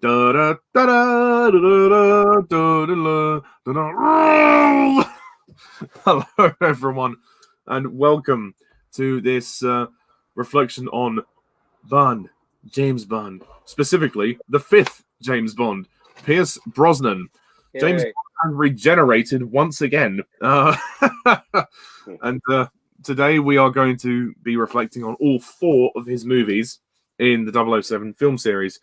Da, da, da, da, da, da, da, da, da, da. Hello, everyone, and welcome to this reflection on Bond, James Bond, specifically the fifth James Bond, Pierce Brosnan. James Yay. Bond regenerated once again. And today we are going to be reflecting on all four of his movies in the 007 film series.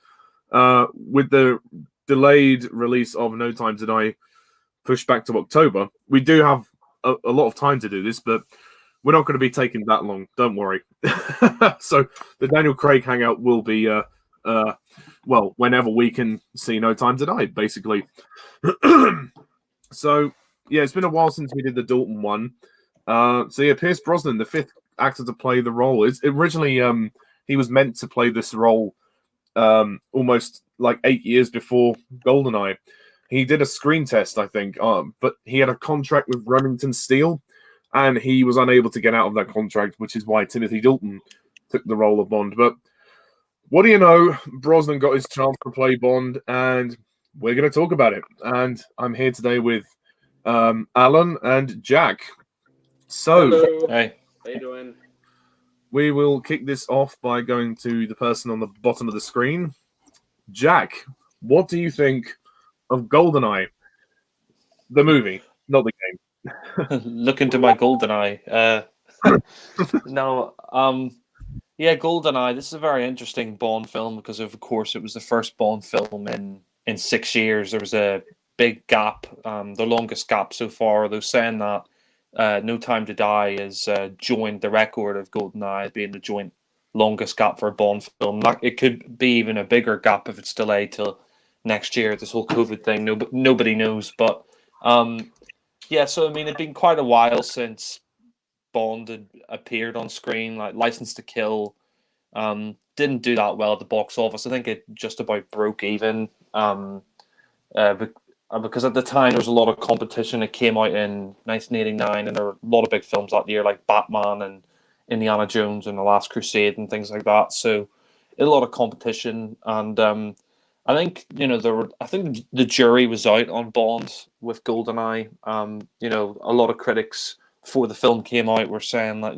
With the delayed release of No Time to Die pushed back to October, we do have a lot of time to do this, but we're not going to be taking that long. Don't worry. So the Daniel Craig hangout will be, well, whenever we can see No Time to Die, basically. So yeah, it's been a while since we did the Dalton one. So yeah, Pierce Brosnan, the fifth actor to play the role, is originally he was meant to play this role almost like 8 years before GoldenEye. He did a screen test, I think, but he had a contract with Remington Steele, and he was unable to get out of that contract, which is why Timothy Dalton took the role of Bond. But what do you know? Brosnan got his chance to play Bond, and we're going to talk about it. And I'm here today with Alan and Jack. So, Hello. Hey. How you doing? we will kick this off by going to the person on the bottom of the screen. Jack, what do you think of GoldenEye? The movie, not the game. Look into my GoldenEye. No, yeah, GoldenEye. This is a very interesting Bond film because, of course, it was the first Bond film in 6 years. There was a big gap, the longest gap so far. Though saying that, No Time to Die has joined the record of GoldenEye as being the joint longest gap for a Bond film. Like, it could be even a bigger gap if it's delayed till next year. This whole COVID thing, nobody knows. But yeah, so I mean, it'd been quite a while since Bond had appeared on screen. Like License to Kill, didn't do that well at the box office. I think it just about broke even. Because at the time there was a lot of competition. It came out in 1989, and there were a lot of big films that year, like Batman and Indiana Jones and The Last Crusade and things like that. So, a lot of competition, and I think I think the jury was out on Bond with GoldenEye. A lot of critics before the film came out were saying that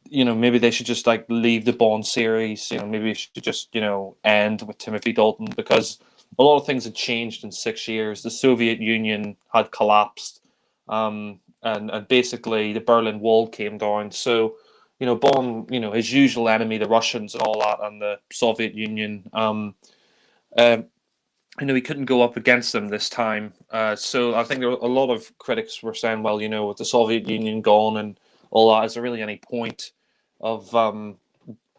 maybe they should just like leave the Bond series. Maybe it should just end with Timothy Dalton because a lot of things had changed in 6 years. The Soviet Union had collapsed, and basically the Berlin Wall came down. So Bond, his usual enemy, the Russians and all that, and the Soviet Union. Um, he couldn't go up against them this time. So I think there were a lot of critics were saying, well, with the Soviet Union gone and all that, is there really any point of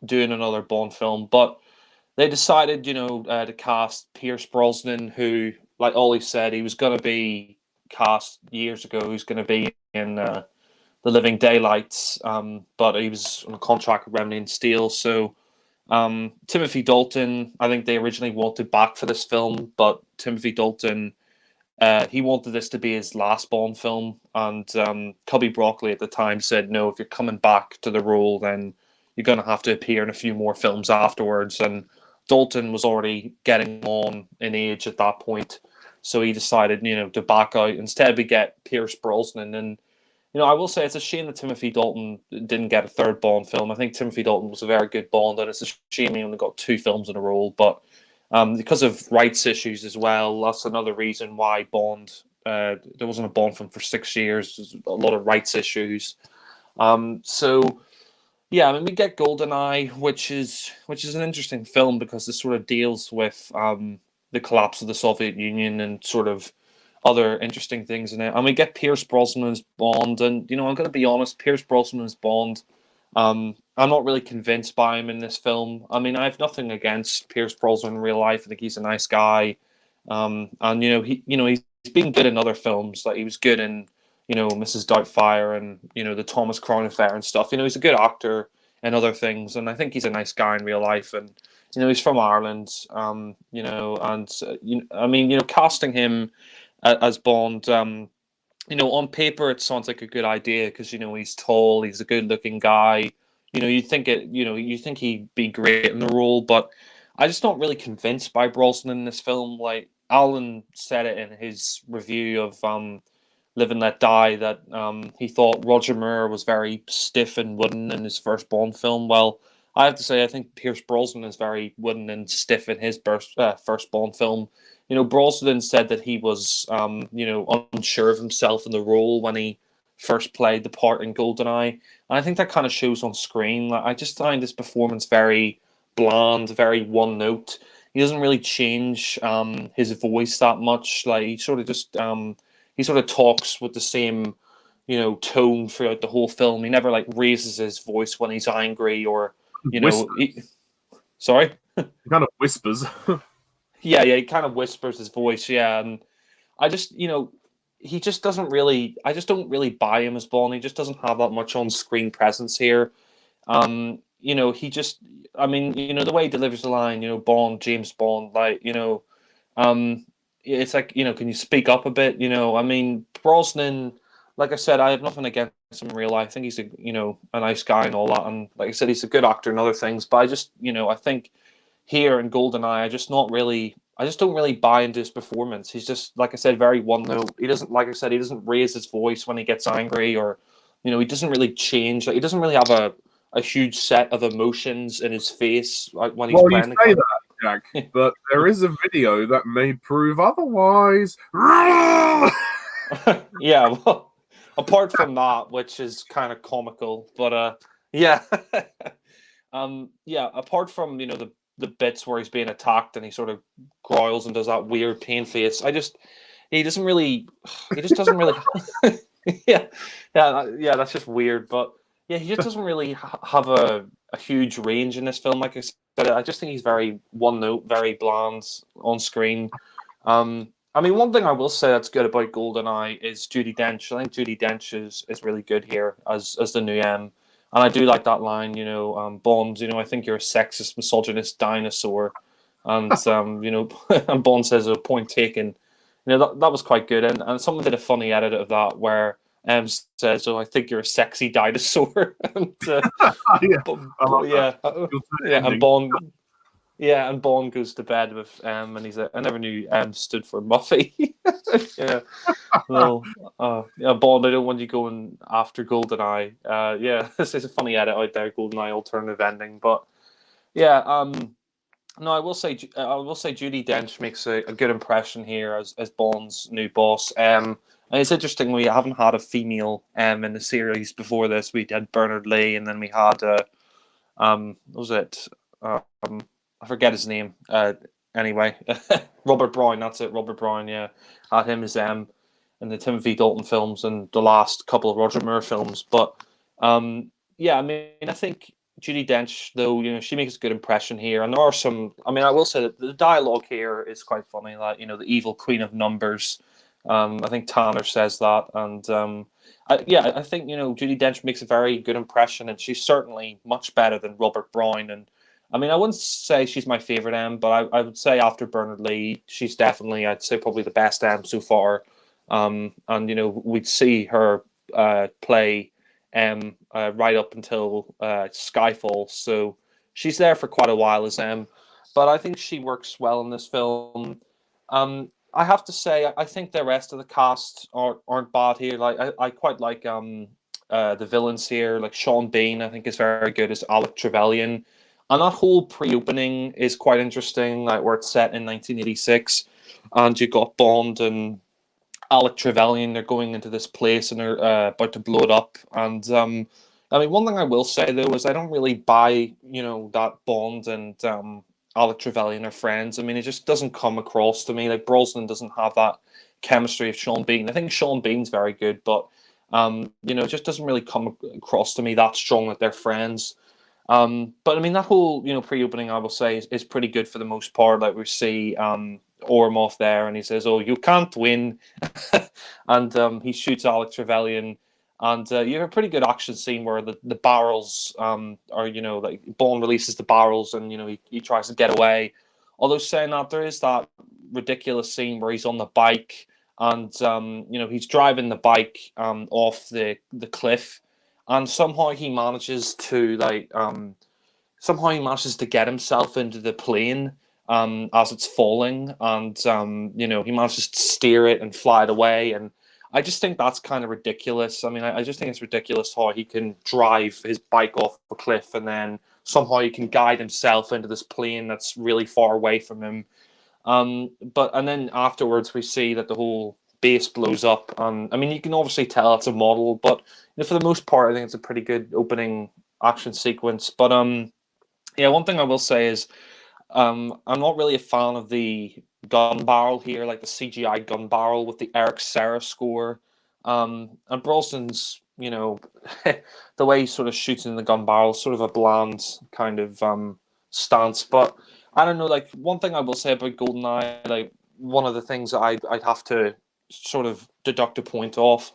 doing another Bond film? But they decided, to cast Pierce Brosnan, who, like Ollie said, he was going to be cast years ago. He was going to be in The Living Daylights, but he was on a contract with Remington Steele. So Timothy Dalton, I think they originally wanted back for this film, but Timothy Dalton, he wanted this to be his last Bond film, and Cubby Broccoli at the time said, no, if you're coming back to the role, then you're going to have to appear in a few more films afterwards, and Dalton was already getting on in age at that point, so he decided, to back out. Instead, we get Pierce Brosnan, and I will say it's a shame that Timothy Dalton didn't get a third Bond film. I think Timothy Dalton was a very good Bond, and it's a shame he only got 2 films in a row. But because of rights issues as well, that's another reason why Bond. There wasn't a Bond film for 6 years. There's a lot of rights issues. So yeah, I mean, we get GoldenEye, which is an interesting film because it sort of deals with the collapse of the Soviet Union and sort of other interesting things in it. And we get Pierce Brosnan as Bond, and I'm going to be honest, Pierce Brosnan as Bond. I'm not really convinced by him in this film. I mean, I have nothing against Pierce Brosnan in real life. I think he's a nice guy, and he's been good in other films. Like he was good in Mrs. Doubtfire and the Thomas Crown Affair and stuff. He's a good actor and other things, and I think he's a nice guy in real life. And he's from Ireland. I mean, casting him as Bond. On paper, it sounds like a good idea because he's tall, he's a good-looking guy. You think he'd be great in the role, but I just not really convinced by Brosnan in this film. Like Alan said it in his review of Live and Let Die that he thought Roger Moore was very stiff and wooden in his first Bond film. Well, I have to say I think Pierce Brosnan is very wooden and stiff in his first Bond film. You know, Brosnan said that he was unsure of himself in the role when he first played the part in GoldenEye. And I think that kind of shows on screen. Like, I just find his performance very bland, very one note. He doesn't really change his voice that much. Like he sort of talks with the same tone throughout the whole film. He never like raises his voice when he's angry or sorry. He kind of whispers. Yeah, he kind of whispers his voice. Yeah, and I just he just doesn't really. I just don't really buy him as Bond. He just doesn't have that much on screen presence here. He just, I mean, the way he delivers the line, Bond, James Bond, like, it's like, can you speak up a bit? I mean, Brosnan, like I said, I have nothing against him in real life. I think he's a nice guy and all that. And like I said, he's a good actor and other things. But I just, I think here in GoldenEye, I just don't really buy into his performance. He's just, like I said, very one note. He doesn't, like I said, he doesn't raise his voice when he gets angry or, he doesn't really change. Like, he doesn't really have a huge set of emotions in his face when he's playing the say that, Jack, but there is a video that may prove otherwise. Yeah, well, apart from that, which is kind of comical, but yeah, yeah. Apart from the bits where he's being attacked and he sort of growls and does that weird pain face, he just doesn't really, yeah, yeah. That's just weird, but. Yeah, he just doesn't really have a huge range in this film. Like I said, I just think he's very one note, very bland on screen. I mean, one thing I will say that's good about GoldenEye is Judi Dench. I think Judi Dench is really good here as the new M. And I do like that line, Bond, I think you're a sexist, misogynist dinosaur. And, and Bond says, a point taken. That was quite good. And someone did a funny edit of that where says, "Oh, I think you're a sexy dinosaur." And, and Bond, and Bond goes to bed with and he's like, "I never knew stood for Muffy." Yeah, well, Bond, I don't want you going after GoldenEye. Yeah, this is a funny edit out there, GoldenEye alternative ending, but yeah, no, I will say Judi Dench makes a good impression here as Bond's new boss. And it's interesting we haven't had a female in the series before this. We had Bernard Lee, and then we had what was it? I forget his name. Anyway, Robert Brown. That's it. Robert Brown. Yeah, had him as in the Timothy Dalton films and the last couple of Roger Moore films. But yeah, I mean, I think Judi Dench, though, she makes a good impression here. And there are some. I mean, I will say that the dialogue here is quite funny. Like the evil queen of numbers. I think Tanner says that, and I think Judi Dench makes a very good impression, and she's certainly much better than Robert Brown. And I mean, I wouldn't say she's my favorite M, but I would say after Bernard Lee, she's definitely, I'd say, probably the best M so far. And we'd see her play M right up until Skyfall, so she's there for quite a while as M. But I think she works well in this film. I have to say, I think the rest of the cast aren't bad here. Like I quite like the villains here, like Sean Bean. I think is very good as Alec Trevelyan, and that whole pre-opening is quite interesting. Like where it's set in 1986, and you got Bond and Alec Trevelyan. They're going into this place and they're about to blow it up. And I mean, one thing I will say though is I don't really buy that Bond and Alec Trevelyan are friends. I mean, it just doesn't come across to me. Like Brosnan doesn't have that chemistry of Sean Bean. I think Sean Bean's very good, but it just doesn't really come across to me that strong that they're friends. But I mean, that whole pre-opening, I will say, is pretty good for the most part. Like we see Ormoff there, and he says, "Oh, you can't win," and he shoots Alec Trevelyan. And you have a pretty good action scene where the barrels are, like Bond releases the barrels and, he tries to get away. Although saying that, there is that ridiculous scene where he's on the bike and, he's driving the bike off the cliff and somehow he manages to, like, somehow he manages to get himself into the plane as it's falling, and he manages to steer it and fly it away. And I just think that's kind of ridiculous. I mean, I just think it's ridiculous how he can drive his bike off a cliff and then somehow he can guide himself into this plane that's really far away from him. And then afterwards we see that the whole base blows up. I mean, you can obviously tell it's a model, but for the most part, I think it's a pretty good opening action sequence. But yeah, one thing I will say is I'm not really a fan of the gun barrel here, like the CGI gun barrel with the Eric Serra score. And Brosnan's, the way he sort of shoots in the gun barrel, sort of a bland kind of stance. But I don't know, like one thing I will say about GoldenEye, like one of the things that I'd have to sort of deduct a point off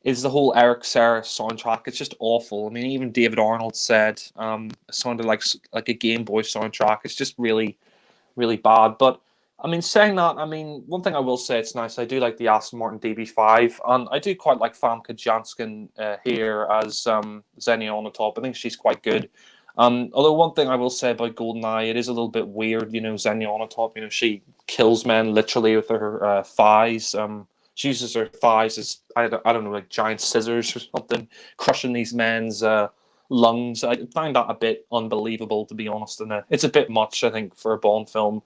is the whole Eric Serra soundtrack. It's just awful. I mean, even David Arnold said it sounded like a Game Boy soundtrack. It's just really, really bad. But I mean, saying that, I mean, one thing I will say, it's nice. I do like the Aston Martin DB5, and I do quite like Famke Janssen here as Xenia on the top. I think she's quite good. Although one thing I will say about GoldenEye, it is a little bit weird. Xenia on the top. She kills men literally with her thighs. She uses her thighs as I don't know, like giant scissors or something, crushing these men's lungs. I find that a bit unbelievable, to be honest. And it's a bit much, I think, for a Bond film.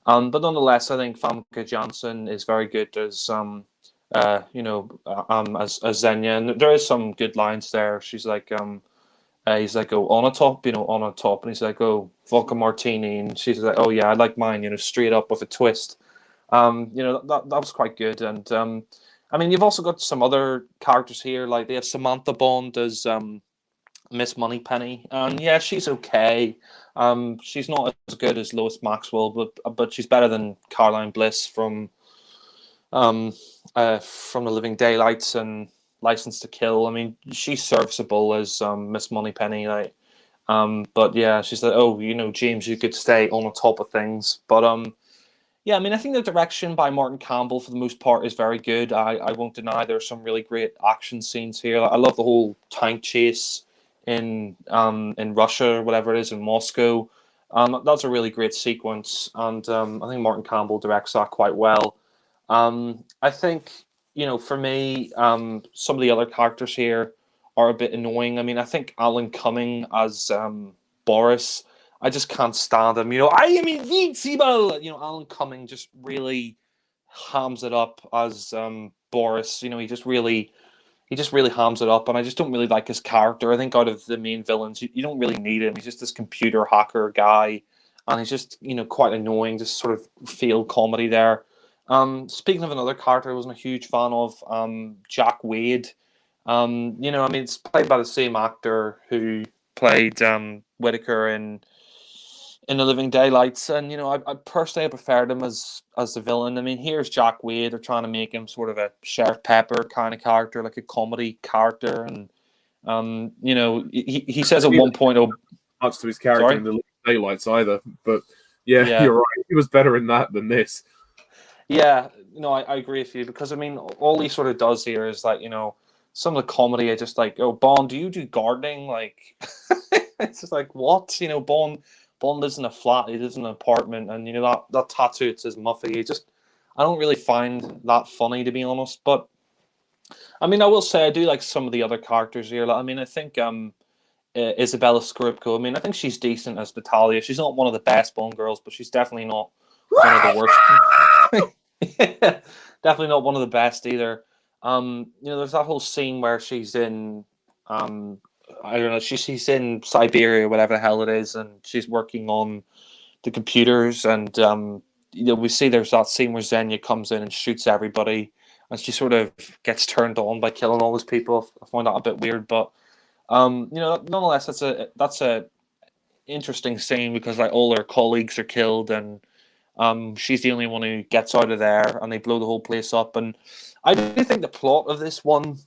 But nonetheless, I think Famke Janssen is very good as as Xenia, and there is some good lines there. She's like, he's like, oh, on a top, on a top, and he's like, oh, vodka martini, and she's like, oh yeah, I like mine, straight up with a twist. That was quite good, and I mean, you've also got some other characters here, like they have Samantha Bond as Miss Moneypenny, and yeah, she's okay. She's not as good as Lois Maxwell, but she's better than Caroline Bliss from The Living Daylights and License to Kill. I mean, she's serviceable as Miss Moneypenny, like. But yeah, she's like, oh, James, you could stay on the top of things, but yeah, I mean, I think the direction by Martin Campbell for the most part is very good. I won't deny there's some really great action scenes here. I love the whole tank chase in Russia or whatever it is in Moscow. That's a really great sequence, and I think Martin Campbell directs that quite well. I think for me, some of the other characters here are a bit annoying. I mean, I think Alan Cumming as Boris. I just can't stand him. I am invincible. Alan Cumming just really hams it up as Boris. He just really hams it up, and I just don't really like his character. I think out of the main villains, you don't really need him. He's just this computer hacker guy, and he's just quite annoying. Just sort of field comedy there. Speaking of another character, I wasn't a huge fan of Jack Wade. I mean, it's played by the same actor who played Whitaker in The Living Daylights, and I personally preferred him as the villain. I mean, here's Jack Wade. They're trying to make him sort of a Sheriff Pepper kind of character, like a comedy character, and he says at one point, "Oh, much to his character sorry? in The Living Daylights either." But yeah, you're right. He was better in that than this. Yeah, I agree with you, because I mean, all he sort of does here is like some of the comedy. I just like, oh, Bond, do you do gardening? Like, it's just like, what? Bond lives in a flat, he lives in an apartment, and that tattoo, it says Muffy. I don't really find that funny, to be honest. But I mean, I will say I do like some of the other characters here. Like, I mean, I think Isabella Scorupco. I mean, I think she's decent as Natalia. She's not one of the best Bond girls, but she's definitely not one of the worst. Definitely not one of the best either. There's that whole scene where she's in I don't know, she's in Siberia, whatever the hell it is, and she's working on the computers, and we see there's that scene where Xenia comes in and shoots everybody, and she sort of gets turned on by killing all those people. I find that a bit weird, but nonetheless, that's a interesting scene, because like all her colleagues are killed, and she's the only one who gets out of there, and they blow the whole place up. And I do think the plot of this one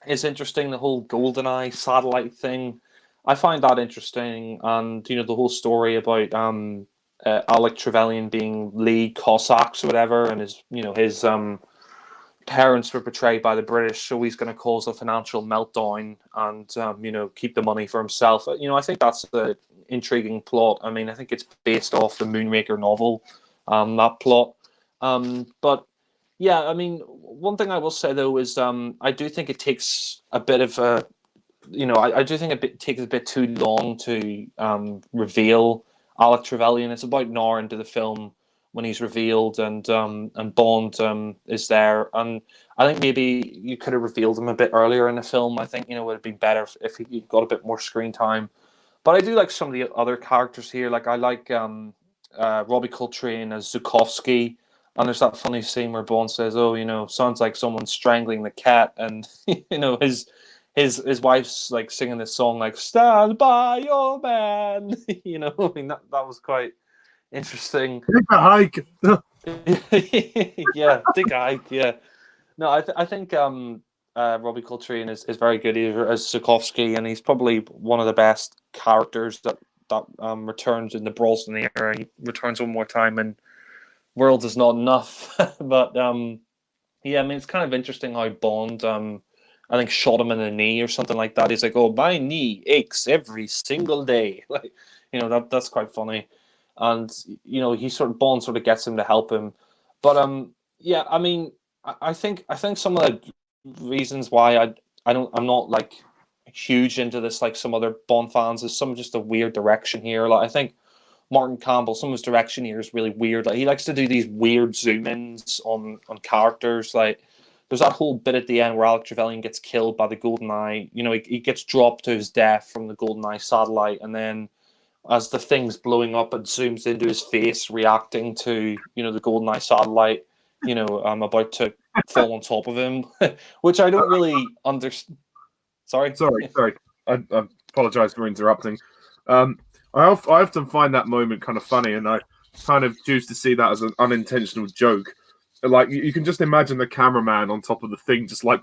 is interesting. The whole GoldenEye satellite thing, I find that interesting, and the whole story about Alec Trevelyan being lead Cossacks or whatever, and his parents were betrayed by the British, so he's going to cause a financial meltdown and keep the money for himself. I think that's intriguing plot. I mean, I think it's based off the Moonraker novel, that plot. But yeah, I mean, one thing I will say though is I do think it takes a bit of a, I do think it takes a bit too long to reveal Alec Trevelyan. It's about an hour into the film when he's revealed, and Bond is there, and I think maybe you could have revealed him a bit earlier in the film. I think, it would have been better if he got a bit more screen time. But I do like some of the other characters here. Like I like Robbie Coltrane as Zukovsky, and there's that funny scene where Bond says, "Oh, sounds like someone strangling the cat," and his wife's like singing this song like "Stand by your man." I mean that was quite interesting. Take a hike. Yeah, dig a hike. Yeah, no, I think Robbie Coltrane is very good as Zukovsky, and he's probably one of the best characters that returns in the Brosnan era. He returns one more time, and World is Not Enough. But yeah, I mean, it's kind of interesting how Bond, I think, shot him in the knee or something like that. He's like, "Oh, my knee aches every single day." Like, that's quite funny. And Bond sort of gets him to help him. But yeah, I mean, I think some of the reasons why I'm not like huge into this like some other Bond fans is some just a weird direction here. Like I think Martin Campbell, some of his direction here is really weird. Like he likes to do these weird zoom ins on characters. Like there's that whole bit at the end where Alec Trevelyan gets killed by the GoldenEye. He gets dropped to his death from the GoldenEye satellite, and then as the thing's blowing up, it zooms into his face reacting to the GoldenEye satellite. I'm about to fall on top of him, which I don't really understand. Sorry. I apologize for interrupting. I often find that moment kind of funny, and I kind of choose to see that as an unintentional joke. Like you can just imagine the cameraman on top of the thing, just like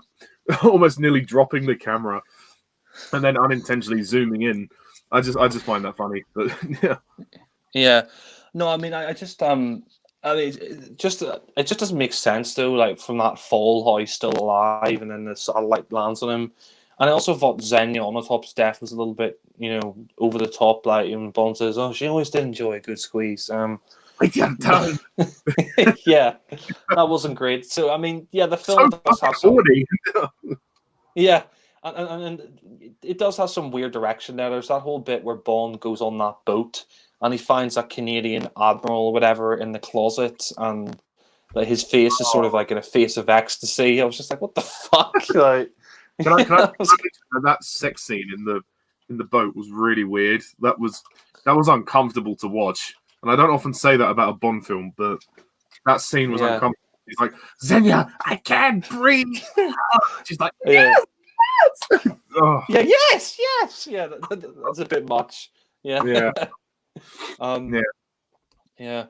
almost nearly dropping the camera, and then unintentionally zooming in. I just find that funny. But yeah. Yeah. No, I mean, I just I mean, it just doesn't make sense though. Like from that fall, how he's still alive, and then the satellite lands on him. And I also thought Xenia on the top's death was a little bit, over the top. Like when Bond says, "Oh, she always did enjoy a good squeeze." Yeah, yeah, that wasn't great. So I mean, yeah, the film does have some. Yeah, and it does have some weird direction there. There's that whole bit where Bond goes on that boat and he finds that Canadian admiral or whatever in the closet, and like his face is sort of like in a face of ecstasy. I was just like, what the fuck? Like, can I that sex scene in the boat was really weird. That was uncomfortable to watch. And I don't often say that about a Bond film, but that scene was uncomfortable. He's like, "Xenia, I can't breathe." She's like, "Yes, yes." Oh. Yeah, yes. Yeah, that's a bit much. Yeah. Yeah.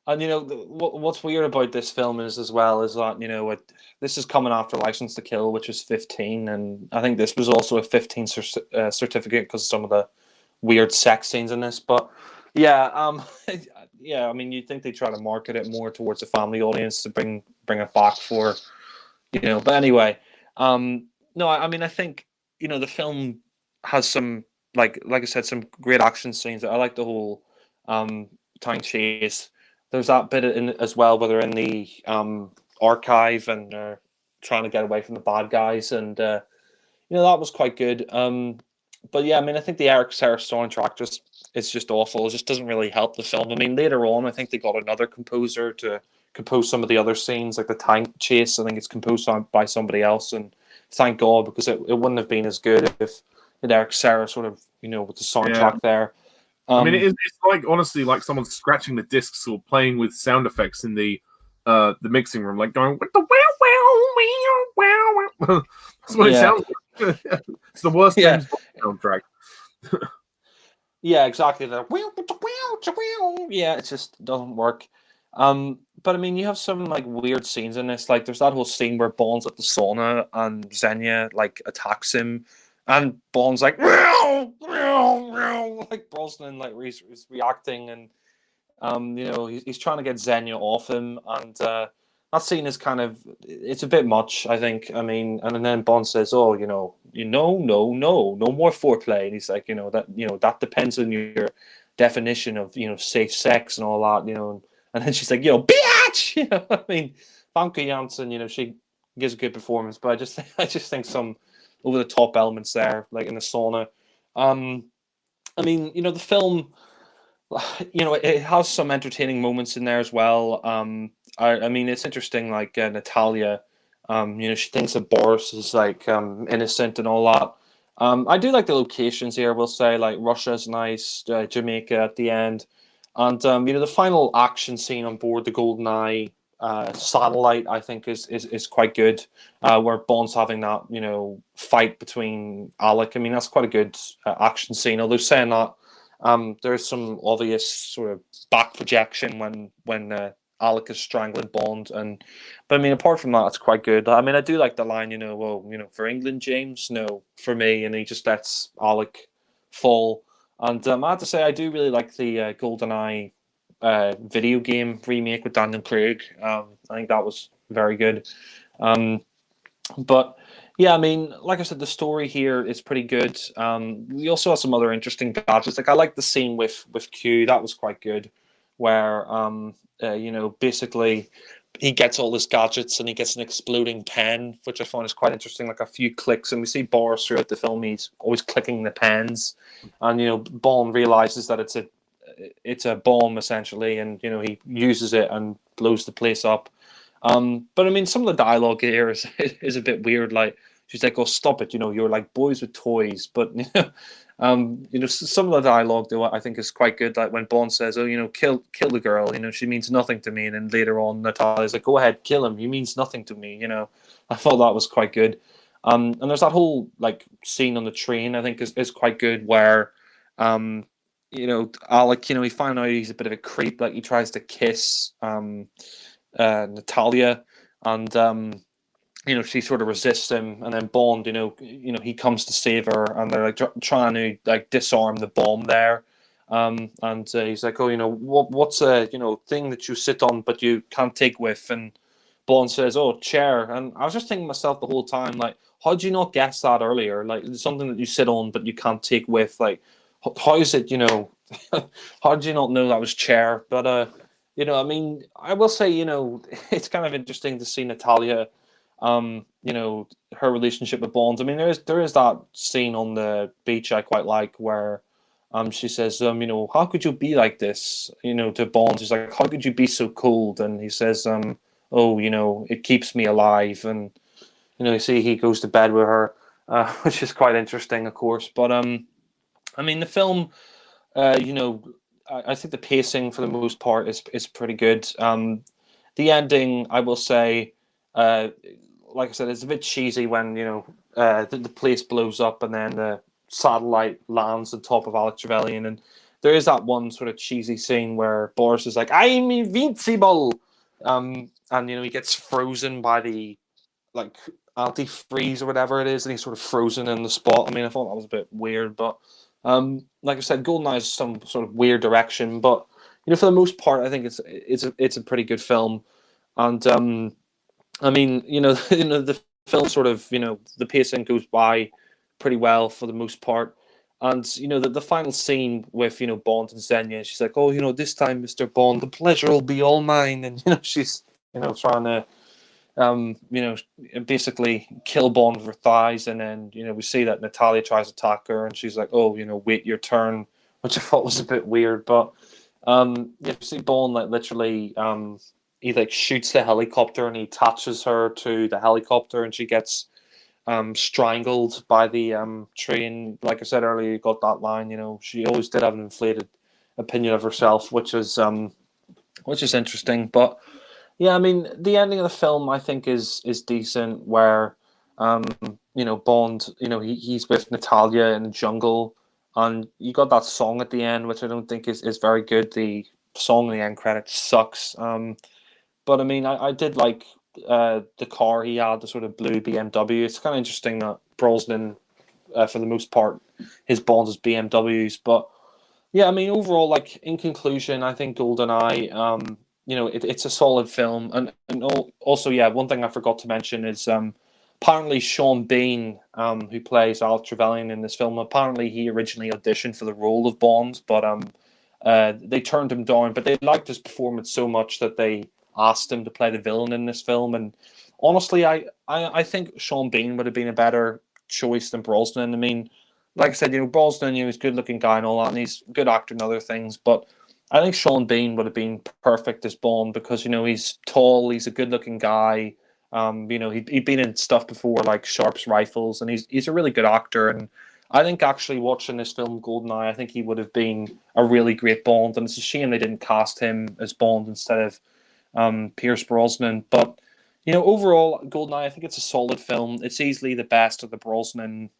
And what's weird about this film is that this is coming after License to Kill, which was 15, and I think this was also a 15 certificate because of some of the weird sex scenes in this. But yeah, yeah, I mean, you'd think they try to market it more towards a family audience to bring it back for, But anyway, no, I mean, I think the film has some like I said, some great action scenes. I like the whole tank chase. There's that bit in as well where they're in the archive and they're trying to get away from the bad guys, and that was quite good. But yeah, I mean, I think the Eric Serra soundtrack it's just awful. It just doesn't really help the film. I mean, later on, I think they got another composer to compose some of the other scenes, like the tank chase. I think it's composed by somebody else, and thank God, because it wouldn't have been as good if Eric Serra sort of with the soundtrack there. I mean, it's like honestly like someone scratching the discs or playing with sound effects in the mixing room, like going with the wow. That's what it sounds like. It's the worst James Bond soundtrack. Yeah, exactly. Yeah, it just doesn't work. But I mean, you have some like weird scenes in this. Like, there's that whole scene where Bond's at the sauna and Xenia like attacks him, and Bond's like, like Brosnan, like he's reacting, and he's trying to get Xenia off him, and that scene is kind of, it's a bit much, I think. I mean, and then Bond says, "Oh, no more foreplay," and he's like, that depends on your definition of safe sex and all that, and then she's like, bitch, I mean, Famke Janssen, she gives a good performance, but I just think some over the top elements there, like in the sauna. I mean, the film, it has some entertaining moments in there as well. I mean, it's interesting, like Natalia, she thinks that Boris is like innocent and all that. I do like the locations here. We'll say like Russia's nice, Jamaica at the end, and the final action scene on board the GoldenEye satellite, I think is quite good. Where Bond's having that fight between Alec. I mean, that's quite a good action scene. Although saying that. There's some obvious sort of back projection when Alec is strangling Bond, but I mean, apart from that, it's quite good. I mean, I do like the line, well, for England, James, no, for me, and he just lets Alec fall. And I have to say, I do really like the GoldenEye video game remake with Daniel Craig. I think that was very good. But yeah, I mean, like I said, the story here is pretty good. We also have some other interesting gadgets. Like I like the scene with Q. That was quite good, where basically he gets all his gadgets and he gets an exploding pen, which I find is quite interesting. Like a few clicks, and we see Boris throughout the film. He's always clicking the pens, and Bond realizes that it's a bomb essentially, and he uses it and blows the place up. But I mean, some of the dialogue here is a bit weird. Like she's like, "Oh, stop it! You're like boys with toys." But some of the dialogue though I think is quite good. Like when Bond says, "Oh, kill the girl," she means nothing to me. And then later on, Natalia's like, "Go ahead, kill him. He means nothing to me." I thought that was quite good. And there's that whole like scene on the train. I think is quite good where, Alec, he found out he's a bit of a creep. Like he tries to kiss Natalia, and she sort of resists him, and then Bond, he comes to save her, and they're like trying to like disarm the bomb there, and he's like, "Oh, what's a thing that you sit on but you can't take with?" And Bond says, "Oh, chair." And I was just thinking to myself the whole time, like, how did you not guess that earlier? Like, it's something that you sit on but you can't take with. Like, how is it? How did you not know that was chair? But I mean, I will say, it's kind of interesting to see Natalia, her relationship with Bond. I mean, there is that scene on the beach I quite like where, she says, how could you be like this, to Bond? She's like, how could you be so cold? And he says, oh, it keeps me alive. And, you see, he goes to bed with her, which is quite interesting, of course. But, I mean, the film, I think the pacing for the most part is pretty good. The ending, I will say, like I said, it's a bit cheesy when the place blows up and then the satellite lands on top of Alex Trevelyan, and there is that one sort of cheesy scene where Boris is like, "I'm invincible," and he gets frozen by the like antifreeze or whatever it is, and he's sort of frozen in the spot. I mean, I thought that was a bit weird, but like I said, GoldenEye is some sort of weird direction, but for the most part, I think it's a pretty good film, and I mean, the film sort of the pacing goes by pretty well for the most part, and the final scene with Bond and Xenia, she's like, "Oh, this time, Mr. Bond, the pleasure will be all mine," and she's trying to basically kill Bond with her thighs, and then we see that Natalia tries to attack her, and she's like, "Oh, wait your turn," which I thought was a bit weird, but you see Bond like literally, he like shoots the helicopter and he attaches her to the helicopter, and she gets strangled by the train. Like I said earlier, you got that line. She always did have an inflated opinion of herself, which is interesting, but. Yeah, I mean, the ending of the film I think is decent. Where, Bond, he's with Natalia in the jungle, and you got that song at the end, which I don't think is very good. The song in the end credits sucks. But I mean, I did like the car he had, the sort of blue BMW. It's kind of interesting that Brosnan, for the most part, his Bonds is BMWs. But yeah, I mean, overall, like in conclusion, I think GoldenEye. it's a solid film. And also, yeah, one thing I forgot to mention is apparently Sean Bean, who plays Al Trevelyan in this film, apparently he originally auditioned for the role of Bond, but they turned him down. But they liked his performance so much that they asked him to play the villain in this film. And honestly, I think Sean Bean would have been a better choice than Brosnan. I mean, like I said, Brosnan, he's a good-looking guy and all that, and he's a good actor and other things, but I think Sean Bean would have been perfect as Bond because he's tall, he's a good-looking guy. He'd been in stuff before like Sharp's Rifles, and he's a really good actor. And I think actually watching this film GoldenEye, I think he would have been a really great Bond. And it's a shame they didn't cast him as Bond instead of Pierce Brosnan. But overall, GoldenEye, I think it's a solid film. It's easily the best of the Brosnan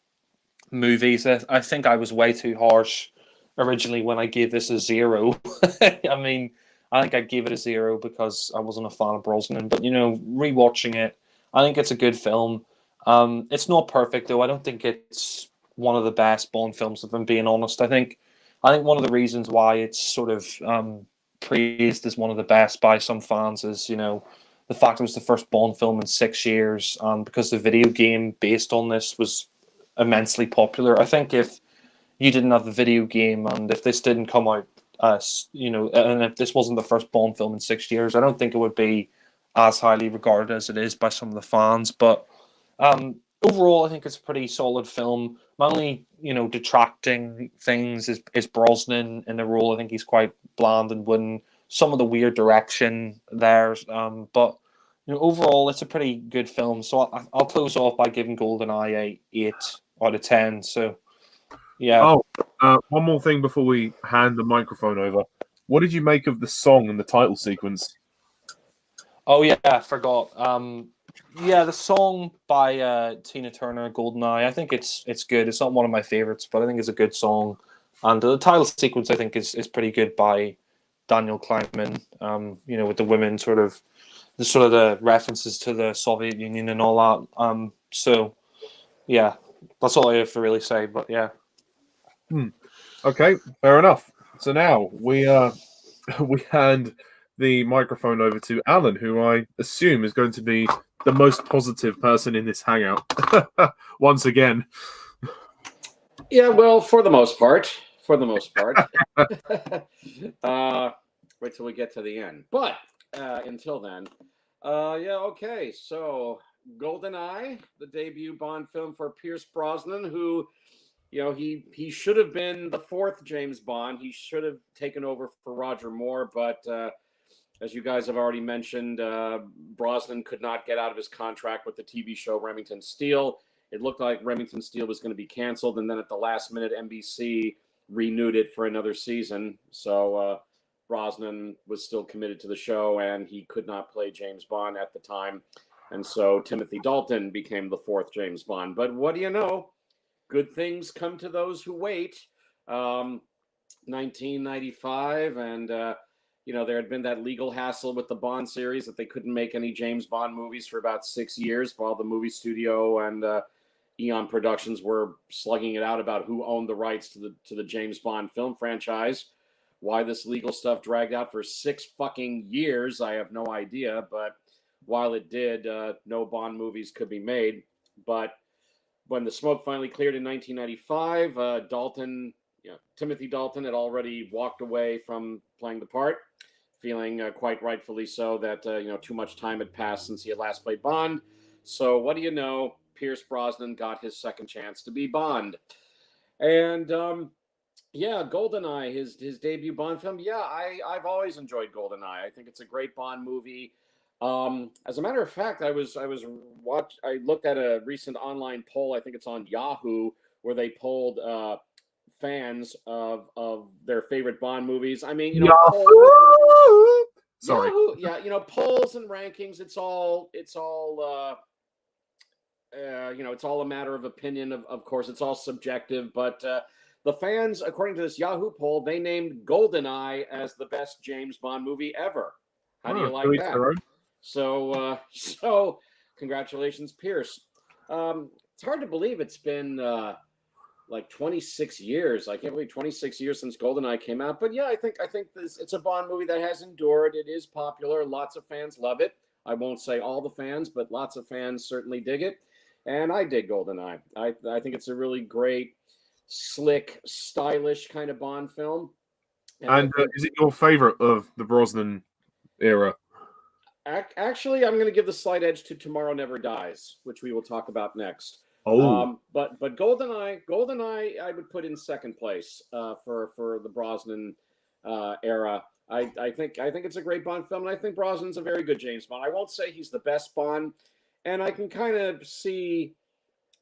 movies. I think I was way too harsh originally when I gave this a 0. I mean, I think I gave it a 0 because I wasn't a fan of Brosnan. But rewatching it, I think it's a good film. It's not perfect though. I don't think it's one of the best Bond films. If I'm being honest, I think one of the reasons why it's sort of praised as one of the best by some fans is the fact it was the first Bond film in 6 years, and because the video game based on this was immensely popular. I think if you didn't have the video game and if this didn't come out and if this wasn't the first Bond film in 6 years, I don't think it would be as highly regarded as it is by some of the fans. But overall, I think it's a pretty solid film. My only, detracting things is Brosnan in the role. I think he's quite bland and wooden. Some of the weird direction there, but overall, it's a pretty good film. So I'll close off by giving GoldenEye a 8 out of 10. So yeah. Oh, one more thing before we hand the microphone over. What did you make of the song and the title sequence? Oh yeah, I forgot. The song by Tina Turner, "GoldenEye." I think it's good. It's not one of my favorites, but I think it's a good song. And the title sequence, I think, is pretty good by Daniel Kleinman. With the women the references to the Soviet Union and all that. So yeah, that's all I have to really say. But yeah. Okay, fair enough. So now we we hand the microphone over to Alan, who I assume is going to be the most positive person in this hangout once again. Yeah, well, for the most part. Wait till we get to the end. But until then, okay. So, GoldenEye, the debut Bond film for Pierce Brosnan, who, he should have been the 4th James Bond. He should have taken over for Roger Moore, but as you guys have already mentioned, Brosnan could not get out of his contract with the TV show Remington Steele. It looked like Remington Steele was going to be canceled, and then at the last minute, NBC renewed it for another season. So Brosnan was still committed to the show, and he could not play James Bond at the time. And so Timothy Dalton became the 4th James Bond. But what do you know? Good things come to those who wait. 1995, and there had been that legal hassle with the Bond series that they couldn't make any James Bond movies for about 6 years while the movie studio and Eon Productions were slugging it out about who owned the rights to the James Bond film franchise. Why this legal stuff dragged out for 6 fucking years, I have no idea. But while it did, no Bond movies could be made. But when the smoke finally cleared in 1995, Timothy Dalton had already walked away from playing the part, feeling quite rightfully so that too much time had passed since he had last played Bond. So what do you know? Pierce Brosnan got his second chance to be Bond, and GoldenEye, his debut Bond film. Yeah, I've always enjoyed GoldenEye. I think it's a great Bond movie. As a matter of fact, I looked at a recent online poll. I think it's on Yahoo, where they polled fans of their favorite Bond movies. I mean, Yahoo! Sorry. Yahoo, yeah, polls and rankings. It's all it's all a matter of opinion. Of course, it's all subjective. But the fans, according to this Yahoo poll, they named GoldenEye as the best James Bond movie ever. How do you like that? So congratulations, Pierce. It's hard to believe it's been like 26 years. I can't believe 26 years since GoldenEye came out. But yeah, I think it's a Bond movie that has endured. It is popular. Lots of fans love it. I won't say all the fans, but lots of fans certainly dig it. And I dig GoldenEye. I think it's a really great, slick, stylish kind of Bond film. And is it your favorite of the Brosnan era? Actually, I'm going to give the slight edge to Tomorrow Never Dies, which we will talk about next. Oh, But GoldenEye, I would put in second place for the Brosnan era. I think it's a great Bond film, and I think Brosnan's a very good James Bond. I won't say he's the best Bond, and I can kind of see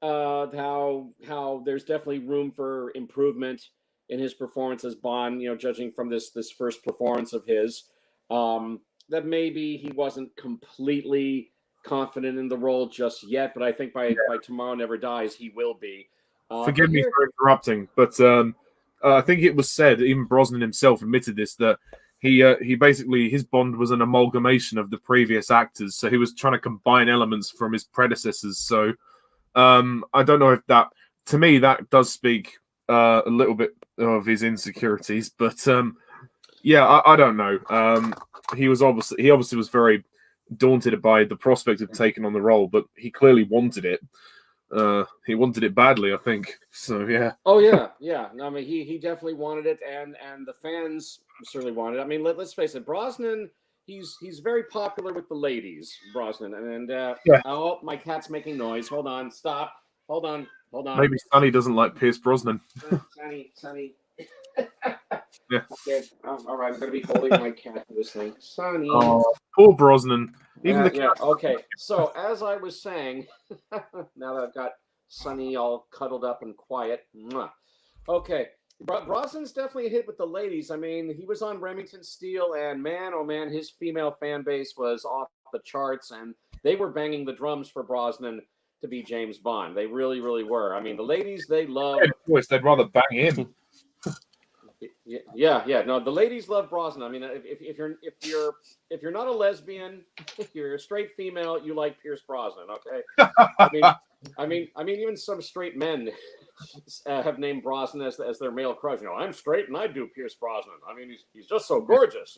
how there's definitely room for improvement in his performance as Bond. Judging from this first performance of his, that maybe he wasn't completely confident in the role just yet, but I think by Tomorrow Never Dies, he will be. forgive me for interrupting, but I think it was said, even Brosnan himself admitted this, that he basically, his Bond was an amalgamation of the previous actors, so he was trying to combine elements from his predecessors. So I don't know if that, to me, that does speak a little bit of his insecurities, but yeah, I don't know. He obviously was very daunted by the prospect of taking on the role, but he clearly wanted it. He wanted it badly, I think. So yeah. Oh yeah. No, I mean, he definitely wanted it, and the fans certainly wanted it. I mean, let's face it, Brosnan. He's very popular with the ladies, Brosnan, and Yeah. Oh, my cat's making noise. Hold on, stop. Hold on. Maybe Sonny doesn't like Pierce Brosnan. Sonny. Yeah. Okay. All right, I'm gonna be holding my cat to this thing, Sonny. Oh, poor Brosnan. Even the cat. Okay. So as I was saying, now that I've got Sonny all cuddled up and quiet. Okay. Brosnan's definitely a hit with the ladies. I mean, he was on Remington Steele, and man, oh man, his female fan base was off the charts, and they were banging the drums for Brosnan to be James Bond. They really, really were. I mean, the ladies, they love. Yeah, of course, they'd rather bang him. Yeah. No, the ladies love Brosnan. I mean, if you're not a lesbian, if you're a straight female, you like Pierce Brosnan. Okay. I mean, even some straight men have named Brosnan as their male crush. I'm straight and I do Pierce Brosnan. I mean, he's just so gorgeous.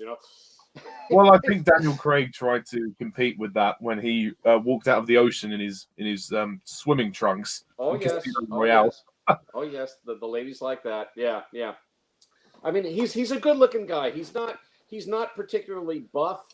Well, I think Daniel Craig tried to compete with that when he walked out of the ocean in his swimming trunks. Oh yes. Oh yes. The ladies like that. Yeah. I mean, he's a good-looking guy. He's not particularly buff,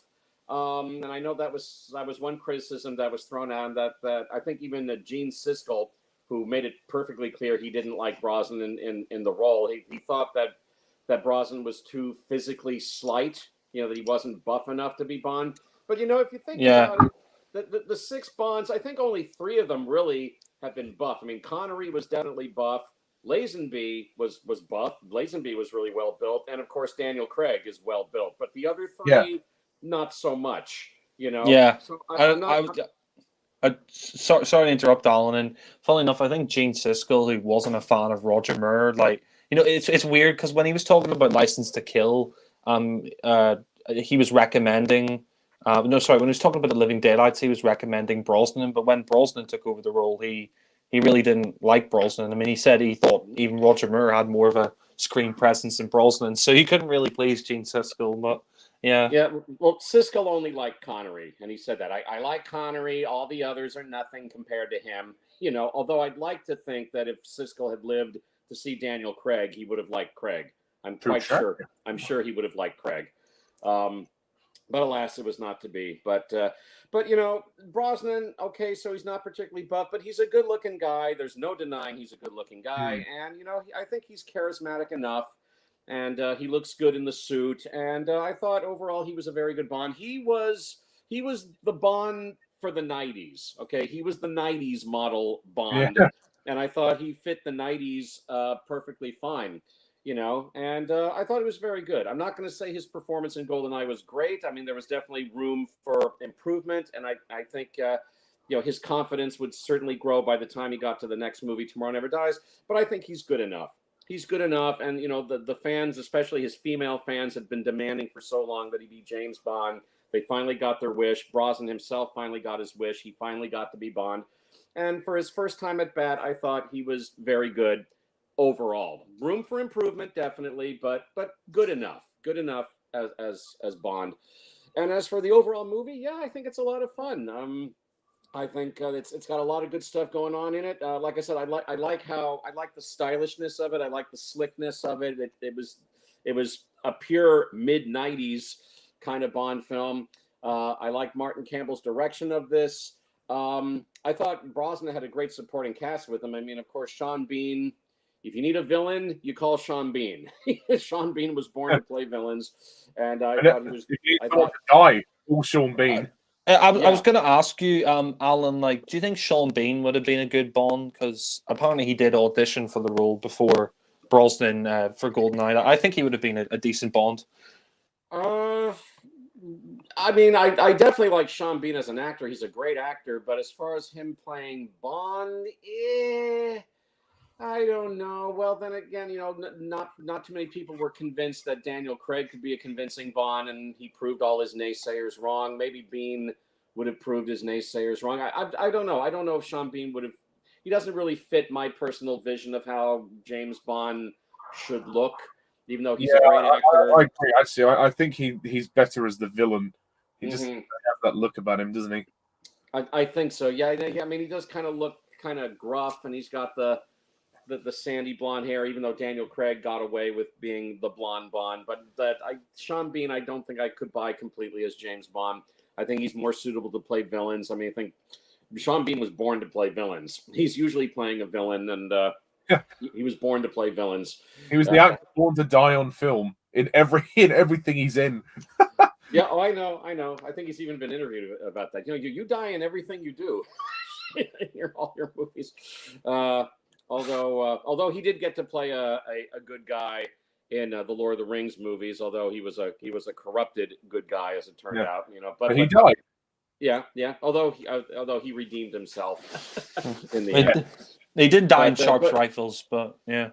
and I know that was one criticism that was thrown out. That I think even Gene Siskel, who made it perfectly clear he didn't like Brosnan in the role. He thought that Brosnan was too physically slight. That he wasn't buff enough to be Bond. But if you think about it, the 6 Bonds, I think only 3 of them really have been buff. I mean, Connery was definitely buff. Lazenby was buff. Lazenby was really well built, and of course Daniel Craig is well built. But the other 3, not so much. Yeah. So sorry to interrupt, Alan. And funnily enough, I think Gene Siskel, who wasn't a fan of Roger Moore, it's weird because when he was talking about License to Kill, he was recommending. When he was talking about The Living Daylights, he was recommending Brosnan. But when Brosnan took over the role, he really didn't like Brosnan. I mean, he said he thought even Roger Moore had more of a screen presence than Brosnan, so he couldn't really please Gene Siskel. But yeah. Well, Siskel only liked Connery, and he said that I like Connery. All the others are nothing compared to him. Although I'd like to think that if Siskel had lived to see Daniel Craig, he would have liked Craig. I'm quite sure. I'm sure he would have liked Craig. But alas, it was not to be. But Brosnan, okay, so he's not particularly buff, but he's a good-looking guy. There's no denying he's a good-looking guy, and I think he's charismatic enough, and he looks good in the suit. And I thought overall he was a very good Bond. He was the Bond for the '90s. Okay, he was the '90s model Bond, and I thought he fit the '90s perfectly fine. And I thought it was very good. I'm not going to say his performance in GoldenEye was great. I mean, there was definitely room for improvement, and I think his confidence would certainly grow by the time he got to the next movie, Tomorrow Never Dies. But I think he's good enough. He's good enough, and the fans, especially his female fans, had been demanding for so long that he be James Bond. They finally got their wish. Brosnan himself finally got his wish. He finally got to be Bond, and for his first time at bat, I thought he was very good. overall. Room for improvement, definitely, but good enough. Good enough as Bond. And as for the overall movie, yeah, I think it's a lot of fun. I think it's got a lot of good stuff going on in it. Like I said, I like the stylishness of it. I like the slickness of it. It was a pure mid-90s kind of Bond film. I like Martin Campbell's direction of this. I thought Brosnan had a great supporting cast with him. I mean, of course, Sean Bean. If you need a villain, you call Sean Bean. Sean Bean was born to play villains, and I thought he was. I thought die. All Sean Bean. I was going to ask you, Alan, like, do you think Sean Bean would have been a good Bond? Because apparently he did audition for the role before Brosnan for GoldenEye. I think he would have been a decent Bond. I mean, I definitely like Sean Bean as an actor. He's a great actor, but as far as him playing Bond, I don't know. Well, then again, not too many people were convinced that Daniel Craig could be a convincing Bond, and he proved all his naysayers wrong. Maybe Bean would have proved his naysayers wrong. I don't know. I don't know if Sean Bean would have. He doesn't really fit my personal vision of how James Bond should look, even though he's a great actor. I agree. Actually, I think he's better as the villain. He just has that look about him, doesn't he? I think so. Yeah. I mean, he does kind of look kind of gruff, and he's got the sandy blonde hair, even though Daniel Craig got away with being the blonde Bond. But Sean Bean, I don't think I could buy completely as James Bond. I think he's more suitable to play villains. I mean, I think Sean Bean was born to play villains. He's usually playing a villain, and he was born to play villains. He was the actor born to die on film in everything he's in. Yeah, I know. I think he's even been interviewed about that. You die in everything you do in all your movies. Although he did get to play a good guy in the Lord of the Rings movies, although he was a corrupted good guy as it turned out, But he died. Yeah. Although he redeemed himself in the end. He did die in Sharp's rifles, but yeah.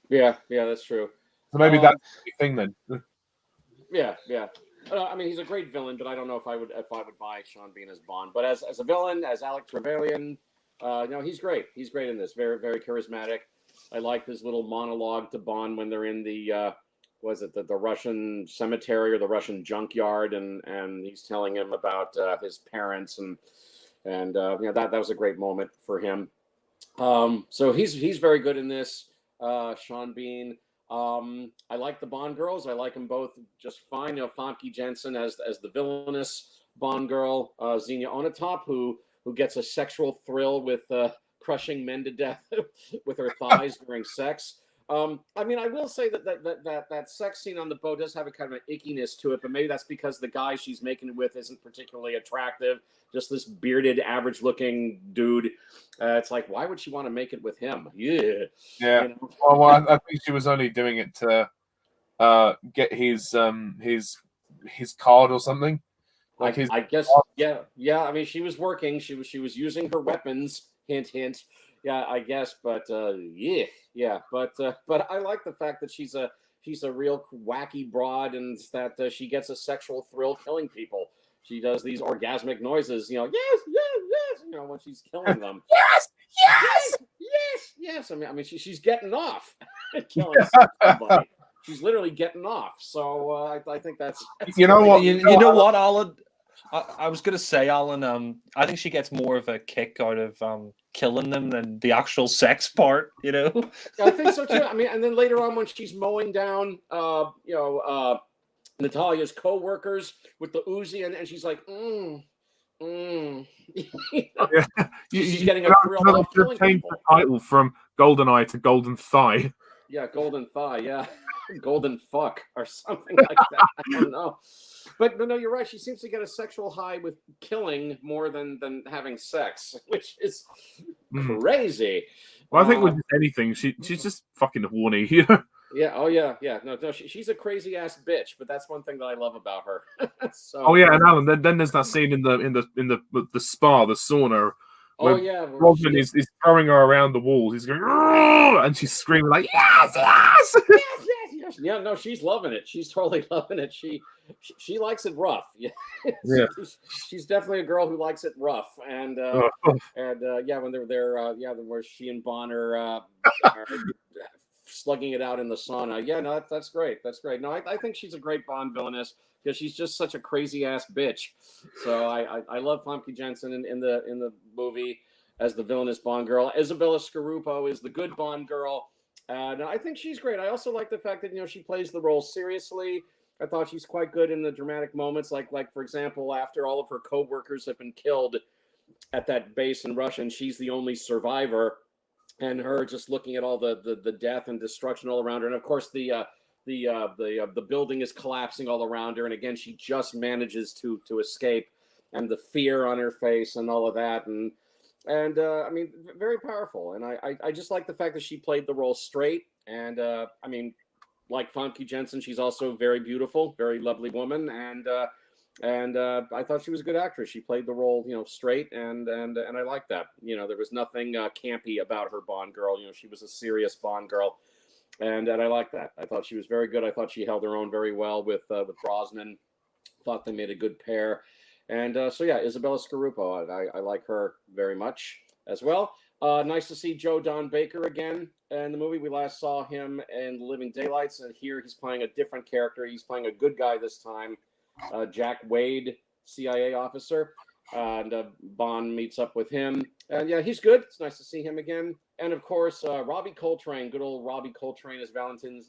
Yeah, that's true. So maybe that's the thing then. Yeah. I mean, he's a great villain, but I don't know if I would buy Sean Bean as Bond. But as a villain, as Alec Trevelyan. He's great. He's great in this. Very, very charismatic. I like this little monologue to Bond when they're in the Russian cemetery or the Russian junkyard, and he's telling him about his parents, and that was a great moment for him. So he's very good in this. Sean Bean. I like the Bond girls. I like them both just fine. Famke Janssen as the villainous Bond girl, Xenia Onatopp, who gets a sexual thrill with crushing men to death with her thighs during sex. I mean, I will say that sex scene on the boat does have a kind of an ickiness to it, but maybe that's because the guy she's making it with isn't particularly attractive. Just this bearded, average-looking dude. It's like, why would she want to make it with him? Yeah. Well, I think she was only doing it to get his card or something. Like I guess, yeah. I mean, she was working. She was using her weapons. Hint, hint. Yeah, I guess. But yeah. But I like the fact that she's a real wacky broad, and that she gets a sexual thrill killing people. She does these orgasmic noises. Yes. When she's killing them. Yes. I mean, she's getting off killing somebody. She's literally getting off. So I think that's you know what, you know what, Alan. I was going to say, Alan, I think she gets more of a kick out of killing them than the actual sex part, I think so, too. I mean, and then later on when she's mowing down, Natalia's co-workers with the Uzi, and she's like, She's getting a thrill off killing people. The title from GoldenEye to Golden Thigh. Yeah, Golden Thigh, yeah. Golden Fuck or something like that. I don't know. But no, you're right. She seems to get a sexual high with killing more than having sex, which is crazy. Well, I think with anything, she's just fucking horny. Yeah. Oh, yeah. No. She's a crazy ass bitch, but that's one thing that I love about her. So. Oh yeah, and Alan. Then there's that scene in the spa, the sauna. Oh yeah. Brosnan is throwing her around the walls. He's going, "Argh!" And she's screaming like, yes. Yeah, no, she's loving it. She's totally loving it. She likes it rough. Yeah, Yeah. she's definitely a girl who likes it rough. And Oh. yeah, when they're there, where she and Bond are slugging it out in the sauna. Yeah, no, that's great. That's great. No, I think she's a great Bond villainess because she's just such a crazy ass bitch. So I love Famke Janssen in the movie as the villainous Bond girl. Isabella Scoruppo is the good Bond girl. And I think she's great. I also like the fact that she plays the role seriously. I thought she's quite good in the dramatic moments, like for example, after all of her co-workers have been killed at that base in Russia, and she's the only survivor, and her just looking at all the death and destruction all around her, and of course the building is collapsing all around her, and again she just manages to escape, and the fear on her face and all of that, and I mean, very powerful. And I just like the fact that she played the role straight. And I mean, like Famke Janssen, she's also very beautiful, very lovely woman. And I thought she was a good actress. She played the role, straight. And I like that. There was nothing campy about her Bond girl. She was a serious Bond girl. And I like that. I thought she was very good. I thought she held her own very well with Brosnan. Thought they made a good pair. And so, yeah, Isabella Scoruppo, I like her very much as well. Nice to see Joe Don Baker again in the movie. We last saw him in The Living Daylights, and here he's playing a different character. He's playing a good guy this time, Jack Wade, CIA officer. And Bond meets up with him. And, yeah, he's good. It's nice to see him again. And, of course, Robbie Coltrane, good old Robbie Coltrane as Valentin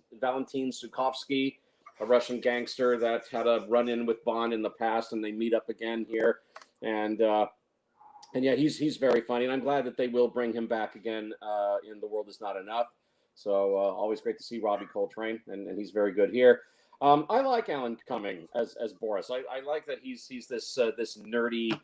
Sukovsky, a Russian gangster that had a run-in with Bond in the past, and they meet up again here. And yeah, he's very funny, and I'm glad that they will bring him back again in The World Is Not Enough. So always great to see Robbie Coltrane, and he's very good here. I like Alan Cumming as Boris. I like that he's this nerdy,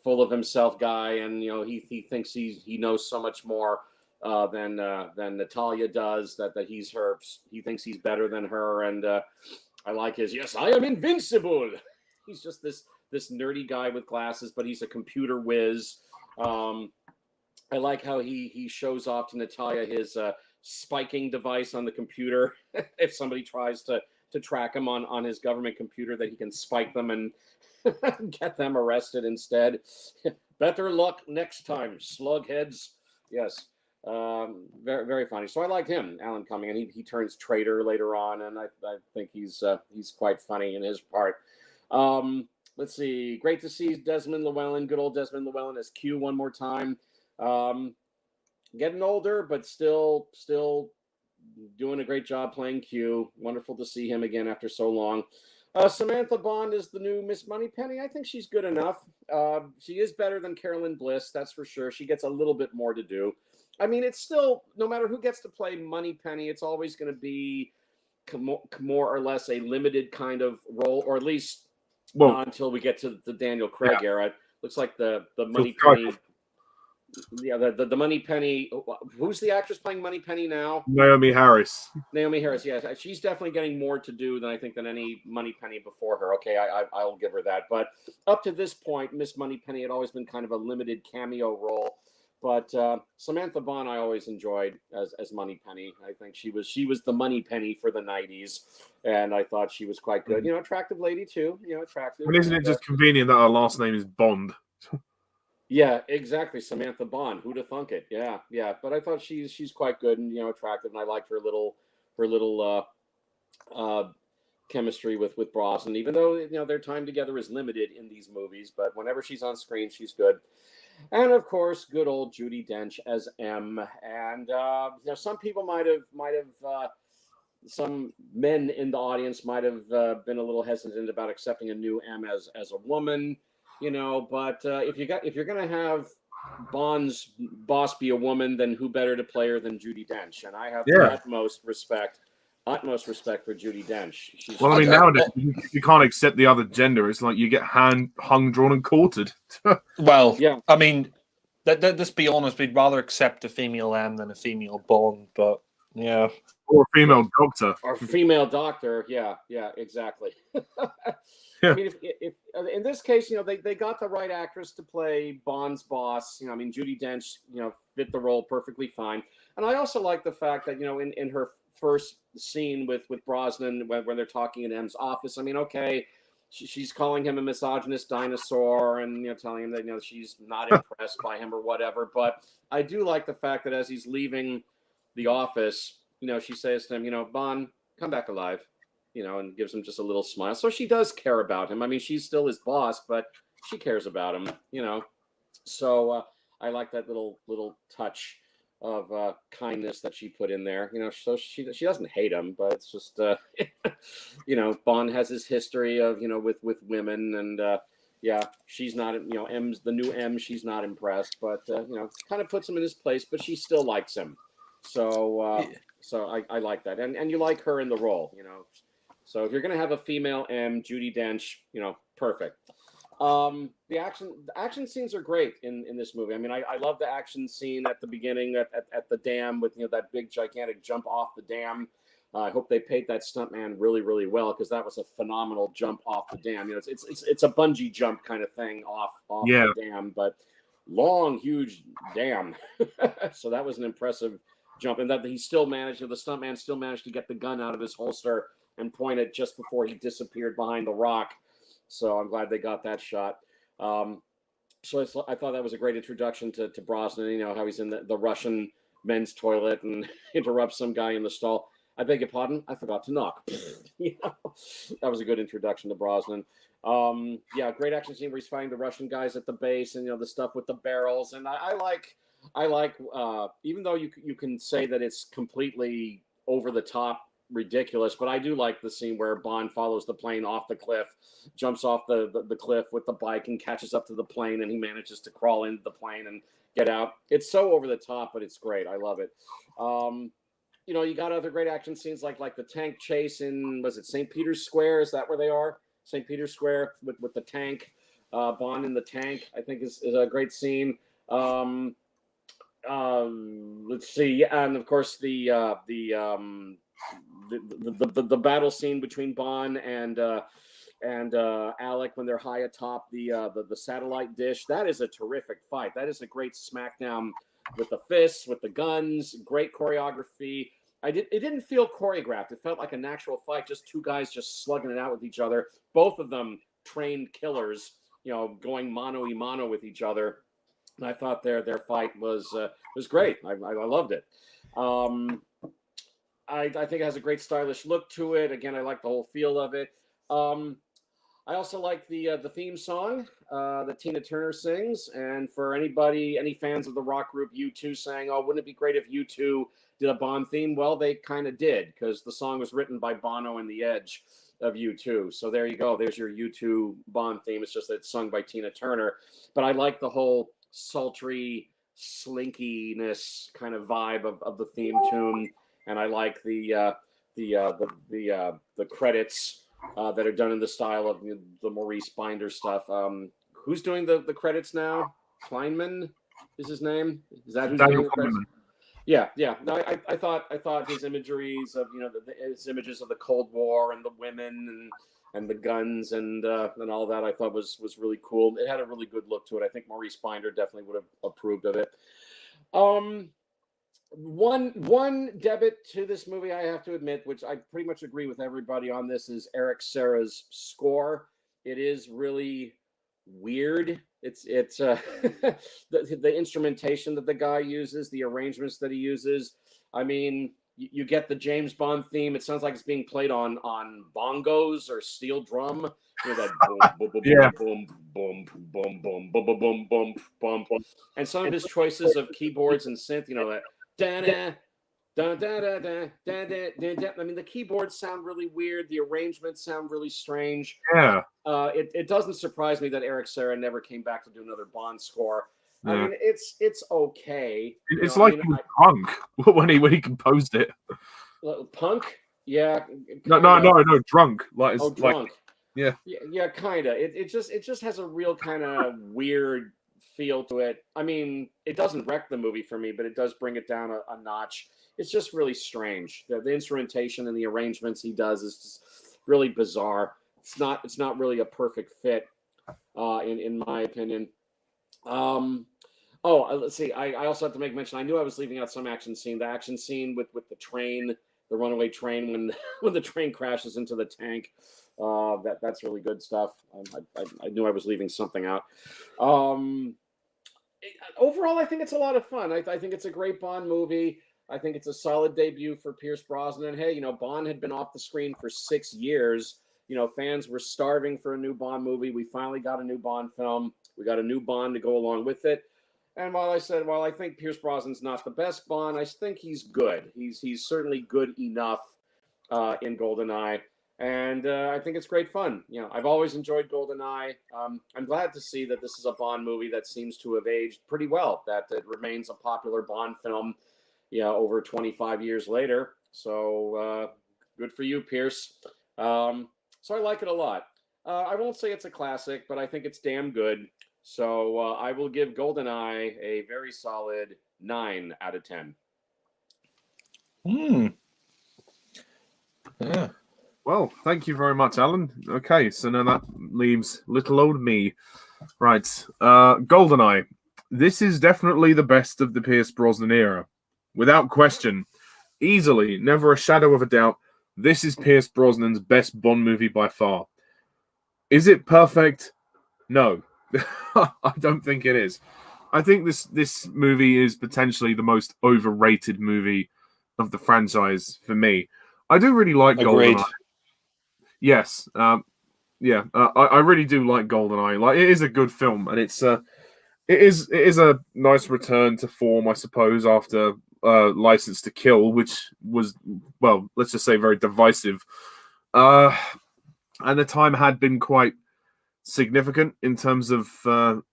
full of himself guy, and he thinks he knows so much more than Natalia does. That he thinks he's better than her, and I like his "Yes, I am invincible." He's just this nerdy guy with glasses, but he's a computer whiz. I like how he shows off to Natalia his spiking device on the computer. If somebody tries to track him on his government computer, that he can spike them and get them arrested instead. Better luck next time, slugheads. Yes. Very, very funny. So I liked him, Alan Cumming, and he turns traitor later on, and I think he's quite funny in his part. Let's see. Great to see Desmond Llewellyn, good old Desmond Llewellyn as Q one more time. Getting older, but still doing a great job playing Q. Wonderful to see him again after so long. Samantha Bond is the new Miss Moneypenny. I think she's good enough. She is better than Carolyn Bliss, that's for sure. She gets a little bit more to do. I mean, it's still, no matter who gets to play Moneypenny, it's always going to be more or less a limited kind of role, or at least not until we get to the Daniel Craig era. It looks like the Moneypenny. Yeah, the Moneypenny. Who's the actress playing Moneypenny now? Naomi Harris. Naomi Harris, yeah. She's definitely getting more to do than any Moneypenny before her. Okay, I'll give her that. But up to this point, Miss Moneypenny had always been kind of a limited cameo role. But Samantha Bond, I always enjoyed as Moneypenny. I think she was the Moneypenny for the 90s, and I thought she was quite good. Attractive lady too. Attractive. And isn't it just convenient that her last name is Bond? Yeah, exactly. Samantha Bond. Who'd have thunk it? Yeah. But I thought she's quite good and attractive, and I liked her little chemistry with Brosnan. Even though their time together is limited in these movies, but whenever she's on screen, she's good. And of course, good old Judi Dench as M. And some people might have some men in the audience might have been a little hesitant about accepting a new M as a woman. But if you're gonna have Bond's boss be a woman, then who better to play her than Judi Dench? And I have the utmost respect for Judi Dench. Well, I mean, nowadays you can't accept the other gender. It's like you get hung, drawn, and quartered. Well, yeah. I mean, let's be honest. We'd rather accept a female M than a female Bond, but yeah, or a female doctor, or a female doctor. Yeah, exactly. I mean, if in this case, they got the right actress to play Bond's boss. I mean, Judi Dench, fit the role perfectly fine. And I also like the fact that in her first scene with Brosnan when they're talking in M's office. I mean, okay, she's calling him a misogynist dinosaur and telling him that she's not impressed by him or whatever. But I do like the fact that as he's leaving the office, she says to him, Bond, come back alive, and gives him just a little smile. So she does care about him. I mean, she's still his boss, but she cares about him, So I like that little touch of kindness that she put in there, so she doesn't hate him, but it's just Bond has his history of with women, and she's not M's the new M, she's not impressed, but kind of puts him in his place, but she still likes him, so I like that, and you like her in the role, so if you're gonna have a female M, Judi Dench, perfect. The action scenes are great in this movie. I mean, I love the action scene at the beginning at the dam with that big gigantic jump off the dam. I hope they paid that stuntman really, really well, because that was a phenomenal jump off the dam. It's a bungee jump kind of thing off the dam, but long, huge dam. So that was an impressive jump, and that he still managed. The stuntman still managed to get the gun out of his holster and point it just before he disappeared behind the rock. So I'm glad they got that shot. So I thought that was a great introduction to Brosnan, how he's in the Russian men's toilet and interrupts some guy in the stall. I beg your pardon, I forgot to knock. That was a good introduction to Brosnan. Great action scene where he's fighting the Russian guys at the base, and the stuff with the barrels. And I like even though you can say that it's completely over the top, ridiculous, but I do like the scene where Bond follows the plane off the cliff, jumps off the cliff with the bike and catches up to the plane, and he manages to crawl into the plane and get out. It's so over the top, but it's great. I love it. You got other great action scenes like the tank chase in, was it St. Peter's Square? Is that where they are? St. Peter's Square with the tank, Bond in the tank, I think is a great scene. Let's see, and of course the battle scene between Bond and Alec when they're high atop the satellite dish. That is a terrific fight. That is a great smackdown with the fists, with the guns, great choreography. It didn't feel choreographed. It felt like a natural fight, just two guys just slugging it out with each other. Both of them trained killers, going mano a mano with each other. And I thought their fight was great. I loved it. I think it has a great stylish look to it. Again, I like the whole feel of it. I also like the theme song that Tina Turner sings. And for any fans of the rock group U2 saying, "Oh, wouldn't it be great if U2 did a Bond theme?" Well, they kind of did, because the song was written by Bono and the Edge of U2. So there you go. There's your U2 Bond theme. It's just that it's sung by Tina Turner. But I like the whole sultry slinkiness kind of vibe of the theme tune, and I like the credits that are done in the style of the Maurice Binder stuff. Who's doing the credits now? Kleinman is his name. Is that who's doing the credits? Yeah. No, I thought his imageries of his images of the Cold War and the women and the guns and all that, I thought was really cool. It had a really good look to it. I think Maurice Binder definitely would have approved of it. One debit to this movie, I have to admit, which I pretty much agree with everybody on this, is Eric Serra's score. It is really weird. It's the instrumentation that the guy uses, the arrangements that he uses. I mean, you get the James Bond theme. It sounds like it's being played on bongos or steel drum. That boom, boom, boom, boom, boom, boom, boom, boom, boom, boom, boom. And some of his choices of keyboards and synth, that da da da da da da da da. I mean, the keyboards sound really weird. The arrangements sound really strange. Yeah. It doesn't surprise me that Eric Serra never came back to do another Bond score. Yeah. I mean, it's okay. It's like he was drunk when he composed it. Punk? Yeah. No, drunk. Like it's drunk. Like, yeah, kind of. It just has a real kind of weird feel to it. I mean, it doesn't wreck the movie for me, but it does bring it down a notch. It's just really strange. The instrumentation and the arrangements he does is just really bizarre. It's not really a perfect fit, in my opinion. Let's see. I also have to make mention. I knew I was leaving out some action scene. The action scene with the train, runaway train when when the train crashes into the tank. That's really good stuff. I knew I was leaving something out. Overall, I think it's a lot of fun. I think it's a great Bond movie. I think it's a solid debut for Pierce Brosnan. Hey, Bond had been off the screen for 6 years. Fans were starving for a new Bond movie. We finally got a new Bond film. We got a new Bond to go along with it. And while I think Pierce Brosnan's not the best Bond, I think he's good. He's certainly good enough in GoldenEye. And I think it's great fun. I've always enjoyed GoldenEye. I'm glad to see that this is a Bond movie that seems to have aged pretty well, that it remains a popular Bond film, over 25 years later. So good for you, Pierce. So I like it a lot. I won't say it's a classic, but I think it's damn good. So I will give GoldenEye a very solid 9 out of 10. Yeah. Well, thank you very much, Alan. Okay, so now that leaves little old me. Right, GoldenEye. This is definitely the best of the Pierce Brosnan era. Without question. Easily, never a shadow of a doubt, this is Pierce Brosnan's best Bond movie by far. Is it perfect? No. I don't think it is. I think this movie is potentially the most overrated movie of the franchise for me. I do really like GoldenEye. Yes, I really do like GoldenEye. Like, it is a good film, and it is a nice return to form, I suppose, after License to Kill, which was, well, let's just say very divisive. And the time had been quite significant in terms of the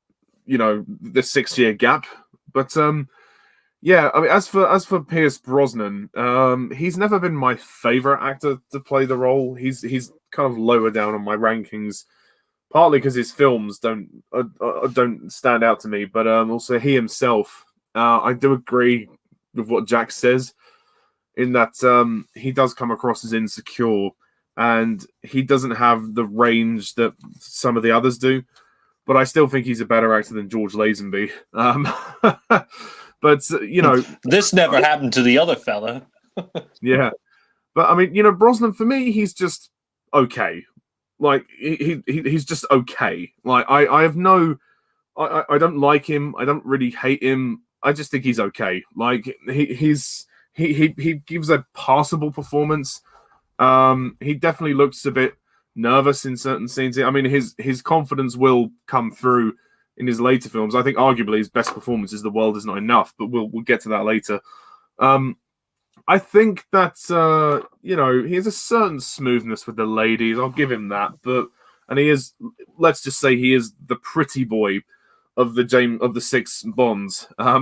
6-year gap. But yeah, I mean, as for Pierce Brosnan, he's never been my favorite actor to play the role. He's kind of lower down on my rankings, partly because his films don't stand out to me, but also he himself. I do agree with what Jack says in that he does come across as insecure, and he doesn't have the range that some of the others do. But I still think he's a better actor than George Lazenby. But this never happened to the other fella. Yeah, but I mean, Brosnan, for me, he's just okay. Like he's just okay. Like I have no, I don't like him. I don't really hate him. I just think he's okay. Like he gives a passable performance. He definitely looks a bit nervous in certain scenes. I mean, his confidence will come through in his later films. I think arguably his best performance is The World Is Not Enough, but we'll get to that later. I think that he has a certain smoothness with the ladies. I'll give him that, and he is. Let's just say he is the pretty boy of the 6 Bonds. I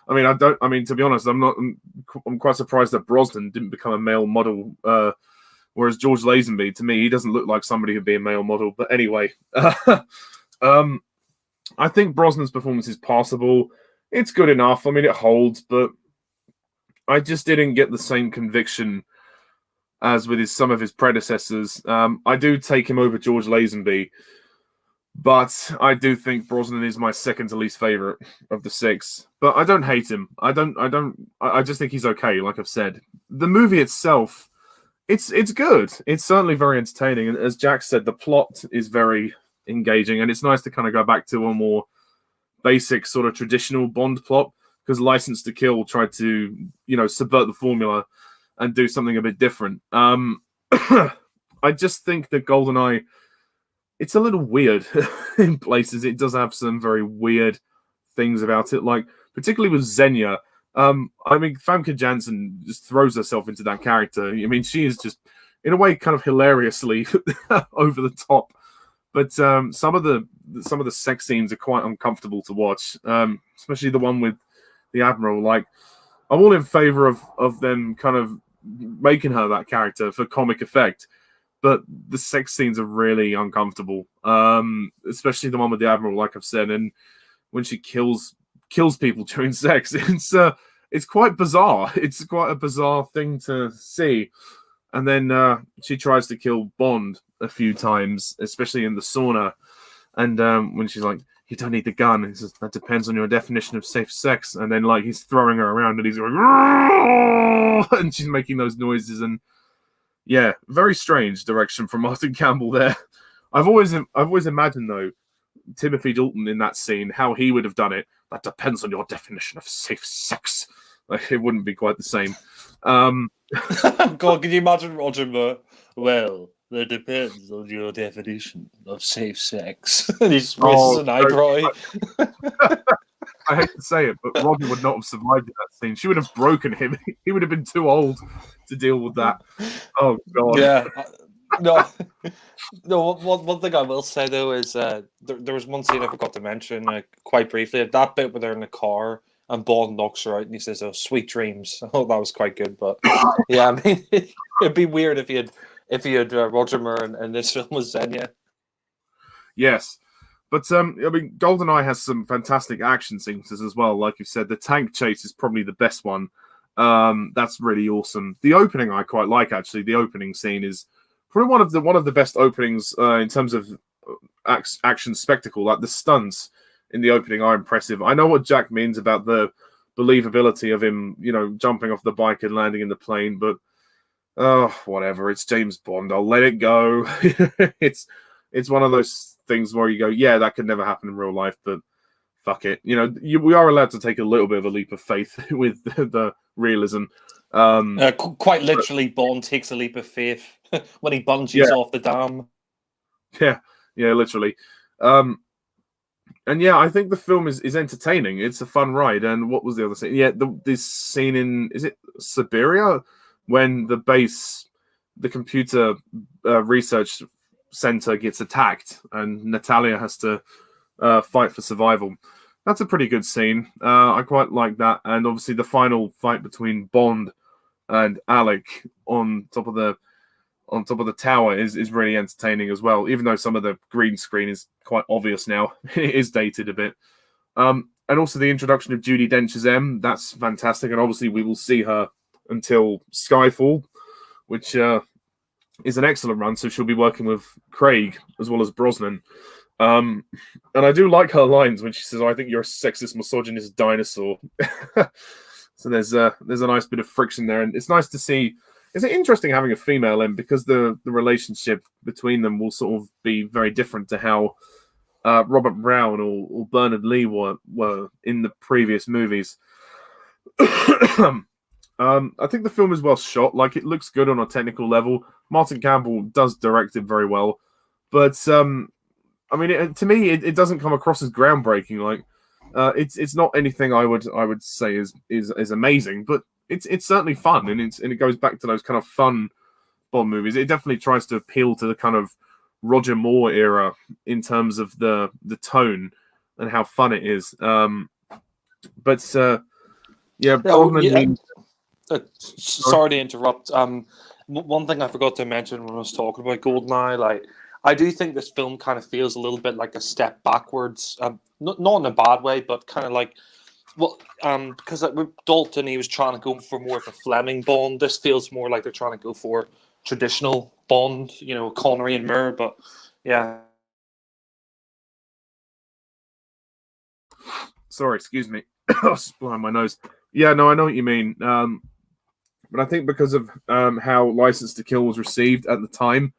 mean, to be honest, I'm quite surprised that Brosnan didn't become a male model. Whereas George Lazenby, to me, he doesn't look like somebody who'd be a male model. But anyway, I think Brosnan's performance is passable. It's good enough. I mean, it holds, but I just didn't get the same conviction as with some of his predecessors. I do take him over George Lazenby, but I do think Brosnan is my second to least favorite of the 6. But I don't hate him. I just think he's okay, like I've said. The movie itself, it's good. It's certainly very entertaining. And as Jack said, the plot is very engaging, and it's nice to kind of go back to a more basic sort of traditional Bond plot, because License to Kill tried to, subvert the formula and do something a bit different. I just think that GoldenEye, it's a little weird in places. It does have some very weird things about it, like particularly with Xenia. I mean, Famke Janssen just throws herself into that character. I mean, she is just, in a way, kind of hilariously over the top. But some of the sex scenes are quite uncomfortable to watch, especially the one with the Admiral. Like, I'm all in favor of them kind of making her that character for comic effect, but the sex scenes are really uncomfortable, especially the one with the Admiral, like I've said, and when she kills people during sex. It's quite bizarre. It's quite a bizarre thing to see. And then she tries to kill Bond a few times, especially in the sauna. And when she's like, you don't need the gun. He says, that depends on your definition of safe sex. And then like he's throwing her around and he's going, "Roar!" And she's making those noises. And yeah, very strange direction from Martin Campbell there. I've always imagined though, Timothy Dalton in that scene, how he would have done it. That depends on your definition of safe sex. Like, it wouldn't be quite the same. God, can you imagine Roger Moore? Well, that depends on your definition of safe sex. And he just raises an eyebrow. I hate to say it, but Roger would not have survived in that scene. She would have broken him. He would have been too old to deal with that. Oh, God. Yeah. No, one thing I will say, though, is there was one scene I forgot to mention quite briefly. That bit where they're in the car and Bond knocks her out and he says, "Oh, sweet dreams." Oh, that was quite good. But yeah, I mean, it'd be weird if you had Roger Moore and this film was Xenia. Yes. But, I mean, GoldenEye has some fantastic action sequences as well. Like you said, the tank chase is probably the best one. That's really awesome. The opening I quite like, actually. The opening scene is probably one of the best openings in terms of action spectacle. Like the stunts in the opening are impressive. I know what Jack means about the believability of him, jumping off the bike and landing in the plane, but whatever. It's James Bond. I'll let it go. It's one of those things where you go, yeah, that could never happen in real life, but fuck it. We are allowed to take a little bit of a leap of faith with the realism. Quite literally, Bond takes a leap of faith when he bungees off the dam. Yeah, literally. And yeah, I think the film is entertaining. It's a fun ride. And what was the other scene? Yeah, this scene in, is it Siberia? When the computer research center gets attacked and Natalia has to fight for survival. That's a pretty good scene. I quite like that. And obviously the final fight between Bond and Alec on top of the tower is really entertaining as well, even though some of the green screen is quite obvious now. It is dated a bit. And also the introduction of Judi Dench as M, that's fantastic. And obviously we will see her until Skyfall, which is an excellent run. So she'll be working with Craig as well as Brosnan. And I do like her lines when she says, "I think you're a sexist, misogynist dinosaur." So there's a nice bit of friction there. And it's nice to see. It's interesting having a female in because the relationship between them will sort of be very different to how Robert Brown or Bernard Lee were in the previous movies. I think the film is well shot. Like, it looks good on a technical level. Martin Campbell does direct it very well. But, I mean, to me, it doesn't come across as groundbreaking. Like, it's not anything I would say is amazing, but it's certainly fun, and it goes back to those kind of fun Bond movies. It definitely tries to appeal to the kind of Roger Moore era in terms of the tone and how fun it is. Sorry to interrupt. One thing I forgot to mention when I was talking about GoldenEye, like, I do think this film kind of feels a little bit like a step backwards. Not in a bad way, but kind of like, because with Dalton, he was trying to go for more of a Fleming Bond. This feels more like they're trying to go for traditional Bond, Connery and Moore. But yeah. Sorry, excuse me. I was blowing my nose. Yeah, no, I know what you mean. But I think because of how License to Kill was received at the time,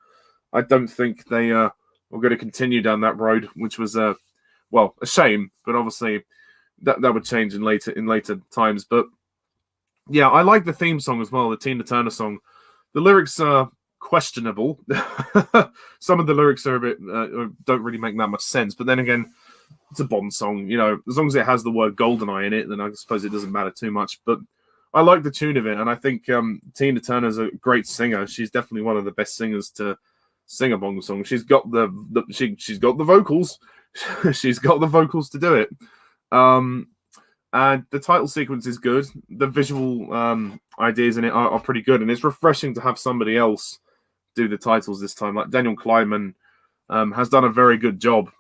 I don't think they were going to continue down that road, which was a shame. But obviously, that would change in later times. But yeah, I like the theme song as well, the Tina Turner song. The lyrics are questionable. Some of the lyrics are a bit don't really make that much sense. But then again, it's a Bond song. As long as it has the word GoldenEye in it, then I suppose it doesn't matter too much. But I like the tune of it, and I think Tina Turner's a great singer. She's definitely one of the best singers to sing a Bond song. She's got she's got the vocals. She's got the vocals to do it. And the title sequence is good. The visual ideas in it are pretty good, and it's refreshing to have somebody else do the titles this time. Like Daniel Kleinman has done a very good job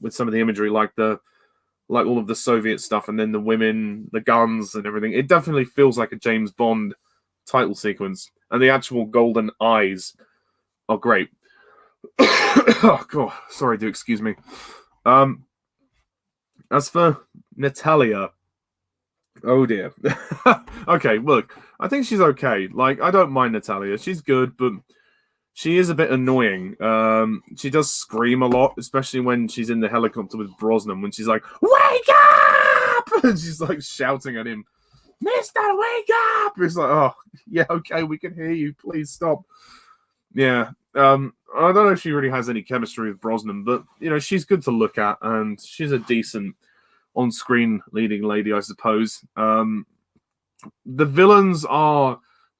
with some of the imagery, like all of the Soviet stuff, and then the women, the guns, and everything. It definitely feels like a James Bond title sequence, and the actual golden eyes are great. Oh God, sorry, do excuse me. As for Natalia, oh dear. Okay, look, I think she's okay. Like, I don't mind Natalia. She's good, but she is a bit annoying. She does scream a lot, especially when she's in the helicopter with Brosnan, when she's like, "Wake up!" And she's like shouting at him, "Mister, wake up!" It's like, oh, yeah, okay, we can hear you. Please stop. Yeah. I don't know if she really has any chemistry with Brosnan, but, you know, she's good to look at, and she's a decent on-screen leading lady, I suppose. The villains are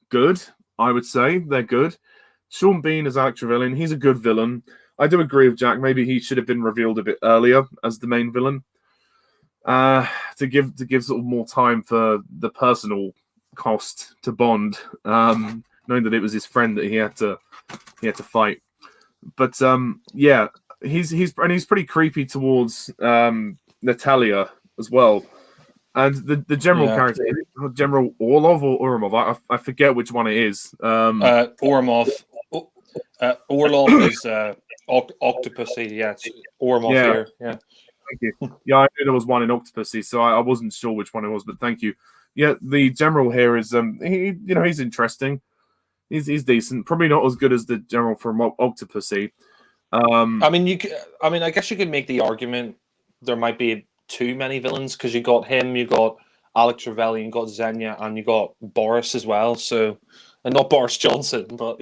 good, I would say. They're good. Sean Bean as Alex Trevelyan, he's a good villain. I do agree with Jack. Maybe he should have been revealed a bit earlier as the main villain, to give sort of more time for the personal cost to Bond, knowing that it was his friend that he had to fight. But yeah, he's pretty creepy towards Natalia as well. And the general character, General Orlov or Oromov, I forget which one it is. Oromov. Orlov is Octopussy. Yeah, it's Oromov here. Yeah. Thank you. Yeah, I knew there was one in Octopussy, so I wasn't sure which one it was, but thank you. Yeah, the general here is he's interesting. He's decent. Probably not as good as the general from Octopussy. I guess you could make the argument there might be too many villains because you got him, you got Alex Trevelyan, you got Xenia, and you got Boris as well. So, and not Boris Johnson, but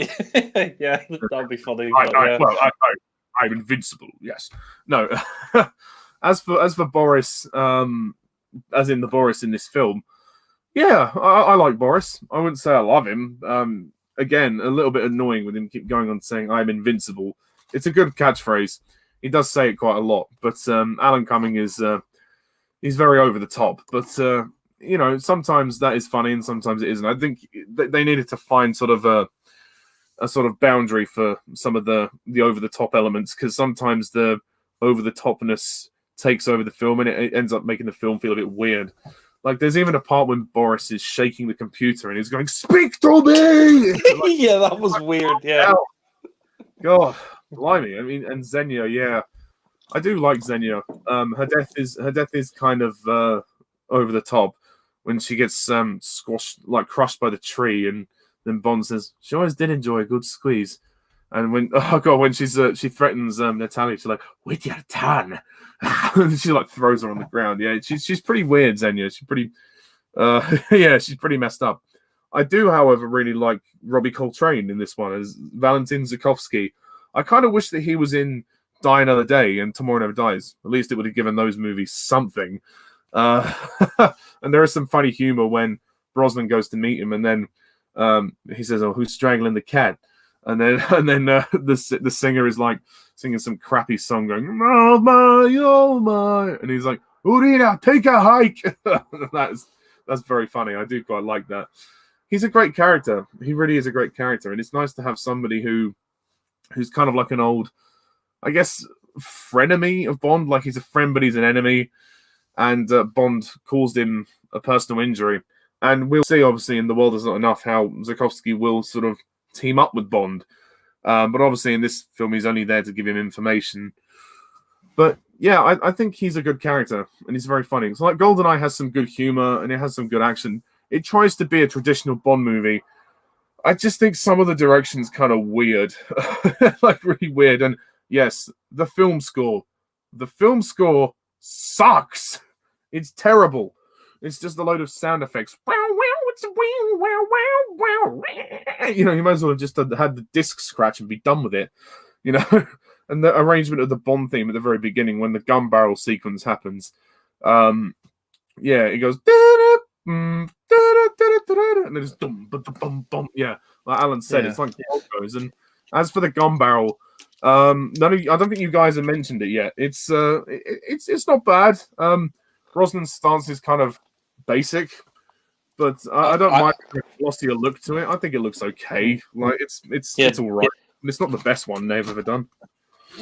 yeah, that'd be funny. I'm invincible. Yes. No. As for Boris, as in the Boris in this film, yeah, I like Boris. I wouldn't say I love him. Again, a little bit annoying with him keep going on saying I'm invincible. It's a good catchphrase. He does say it quite a lot, but Alan Cumming is he's very over the top. But you know, sometimes that is funny and sometimes it isn't. I think they needed to find sort of a sort of boundary for some of the over the top elements, because sometimes the over the topness takes over the film and it ends up making the film feel a bit weird. Like, there's even a part when Boris is shaking the computer and he's going, "Speak to me!" Like, yeah, that was weird. Yeah. God, blimey. I mean, and Xenia, yeah. I do like Xenia. Her death is kind of over the top when she gets squashed, like crushed by the tree, and then Bond says, "She always did enjoy a good squeeze." And when she threatens Natalia, she's like, "With your tongue," and she like throws her on the ground. Yeah, she's pretty weird, Xenia. She's pretty, she's pretty messed up. I do, however, really like Robbie Coltrane in this one as Valentin Zukovsky. I kind of wish that he was in Die Another Day and Tomorrow Never Dies. At least it would have given those movies something. And there is some funny humor when Brosnan goes to meet him, and then he says, "Oh, who's strangling the cat?" And then the singer is like singing some crappy song, going, "Oh my," and he's like, "Urina, take a hike." That's very funny. I do quite like that. He's a great character. He really is a great character, and it's nice to have somebody who's kind of like an old, I guess, frenemy of Bond. Like, he's a friend, but he's an enemy, and Bond caused him a personal injury. And we'll see, obviously, in The World Is Not Enough, how Zukovsky will sort of team up with Bond. But obviously in this film, he's only there to give him information. But yeah, I think he's a good character, and he's very funny. So like GoldenEye has some good humor, and it has some good action. It tries to be a traditional Bond movie. I just think some of the direction's kind of weird. Like, really weird. And yes, the film score sucks. It's terrible. It's just a load of sound effects. You know, you might as well have just had the disc scratch and be done with it. You know, and the arrangement of the Bond theme at the very beginning when the gun barrel sequence happens. It goes and then it's dum bum bum. Yeah, like Alan said, it's like goes. And as for the gun barrel, I don't think you guys have mentioned it yet. It's not bad. Brosnan's stance is kind of basic, but I don't mind the glossier look to it. I think it looks okay. Like, it's all right. It's not the best one they've ever done.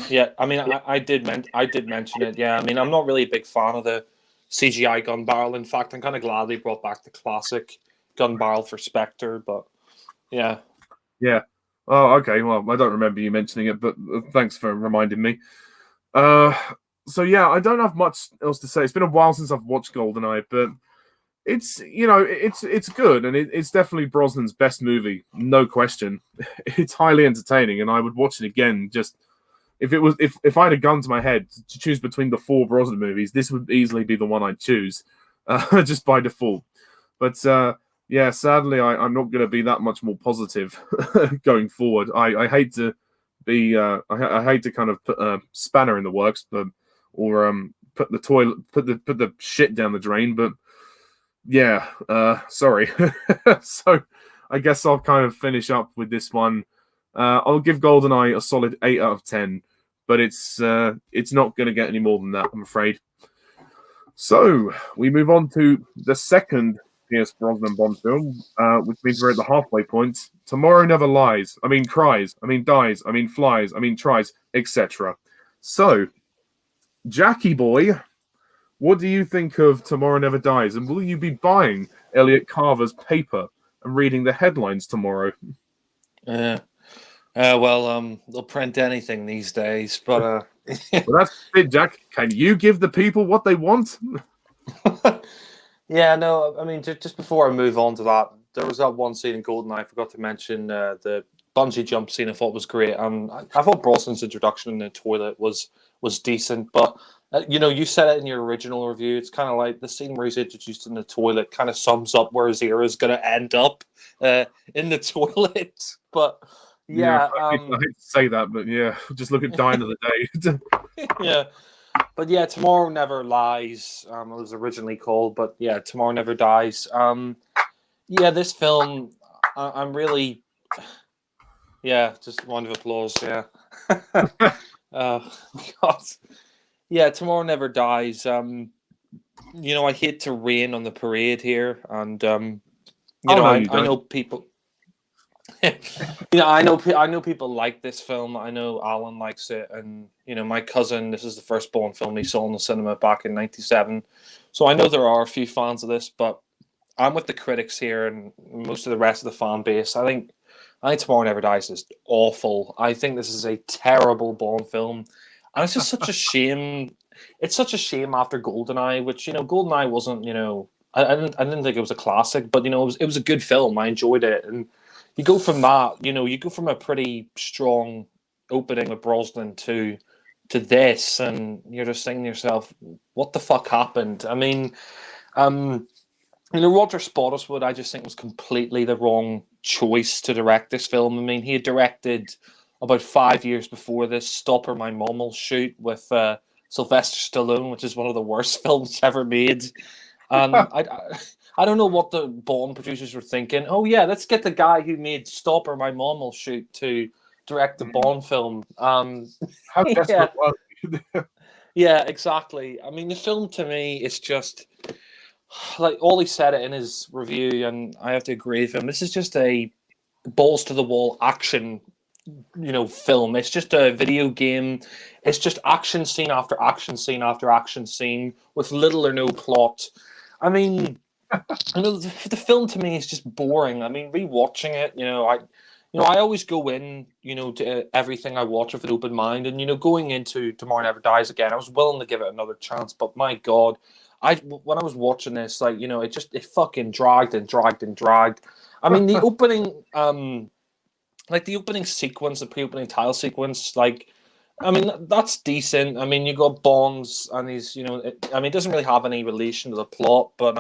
Yeah, I mean, I did mention it. Yeah, I mean, I'm not really a big fan of the CGI gun barrel. In fact, I'm kind of glad they brought back the classic gun barrel for Spectre. But yeah. Oh, okay. Well, I don't remember you mentioning it, but thanks for reminding me. So yeah, I don't have much else to say. It's been a while since I've watched GoldenEye, but it's good, and it's definitely Brosnan's best movie, no question. It's highly entertaining, and I would watch it again. Just if I had a gun to my head to choose between the 4 Brosnan movies, this would easily be the one I'd choose, just by default. But yeah, sadly, I'm not going to be that much more positive going forward. I hate to be I hate to kind of put a spanner in the works, but or put the shit down the drain, but yeah, sorry. So I guess I'll kind of finish up with this one. I'll give GoldenEye a solid 8 out of 10, but it's not going to get any more than that, I'm afraid. So we move on to the second Pierce Brosnan Bond film, which means we're at the halfway point. Tomorrow Never Lies. I mean, cries. I mean, dies. I mean, flies. I mean, tries, etc. So, Jackie boy, what do you think of Tomorrow Never Dies? And will you be buying Elliot Carver's paper and reading the headlines tomorrow? Well, they'll print anything these days, but Well, that's it, Jack. Can you give the people what they want? yeah, no. I mean, just before I move on to that, there was that one scene in GoldenEye I forgot to mention. The bungee jump scene I thought was great, and I thought Brosnan's introduction in the toilet was decent, but. You said it in your original review. It's kind of like the scene where he's introduced in the toilet kind of sums up where his era is going to end up in the toilet. But yeah, I hate to say that, but yeah, just look at Dine of the Day. Yeah, but yeah, Tomorrow Never Lies. It was originally called, but yeah, Tomorrow Never Dies. Yeah, this film, I'm really, yeah, just round of applause. Yeah, God. Yeah, Tomorrow Never Dies. I hate to rain on the parade here, and I know people. I know people like this film. I know Alan likes it, and my cousin. This is the first Bond film he saw in the cinema back in '97, so I know there are a few fans of this. But I'm with the critics here, and most of the rest of the fan base. I think Tomorrow Never Dies is awful. I think this is a terrible Bond film. And it's just such a shame. It's such a shame after GoldenEye, which GoldenEye wasn't. I didn't think it was a classic, but it was a good film. I enjoyed it, and you go from that. You go from a pretty strong opening with Brosnan to this, and you're just saying to yourself, "What the fuck happened?" I mean, Roger Spottiswoode, I just think was completely the wrong choice to direct this film. I mean, he had directed. About 5 years before this, Stop or My Mom Will Shoot with Sylvester Stallone, which is one of the worst films ever made. And I don't know what the Bond producers were thinking. Oh yeah, let's get the guy who made Stop or My Mom Will Shoot to direct the Bond film. How desperate was he? Yeah, exactly. I mean, the film to me is just like Ollie said it in his review, and I have to agree with him. This is just a balls to the wall action film. It's just a video game. It's just action scene after action scene after action scene with little or no plot. I mean, the film to me is just boring. I mean, rewatching it, I always go in, to everything I watch with an open mind, and going into Tomorrow Never Dies again, I was willing to give it another chance, but my God, when I was watching this, it fucking dragged and dragged and dragged. I mean, the opening, the opening sequence, the pre-opening title sequence, that's decent. I mean, you got Bonds, and he's, it doesn't really have any relation to the plot, but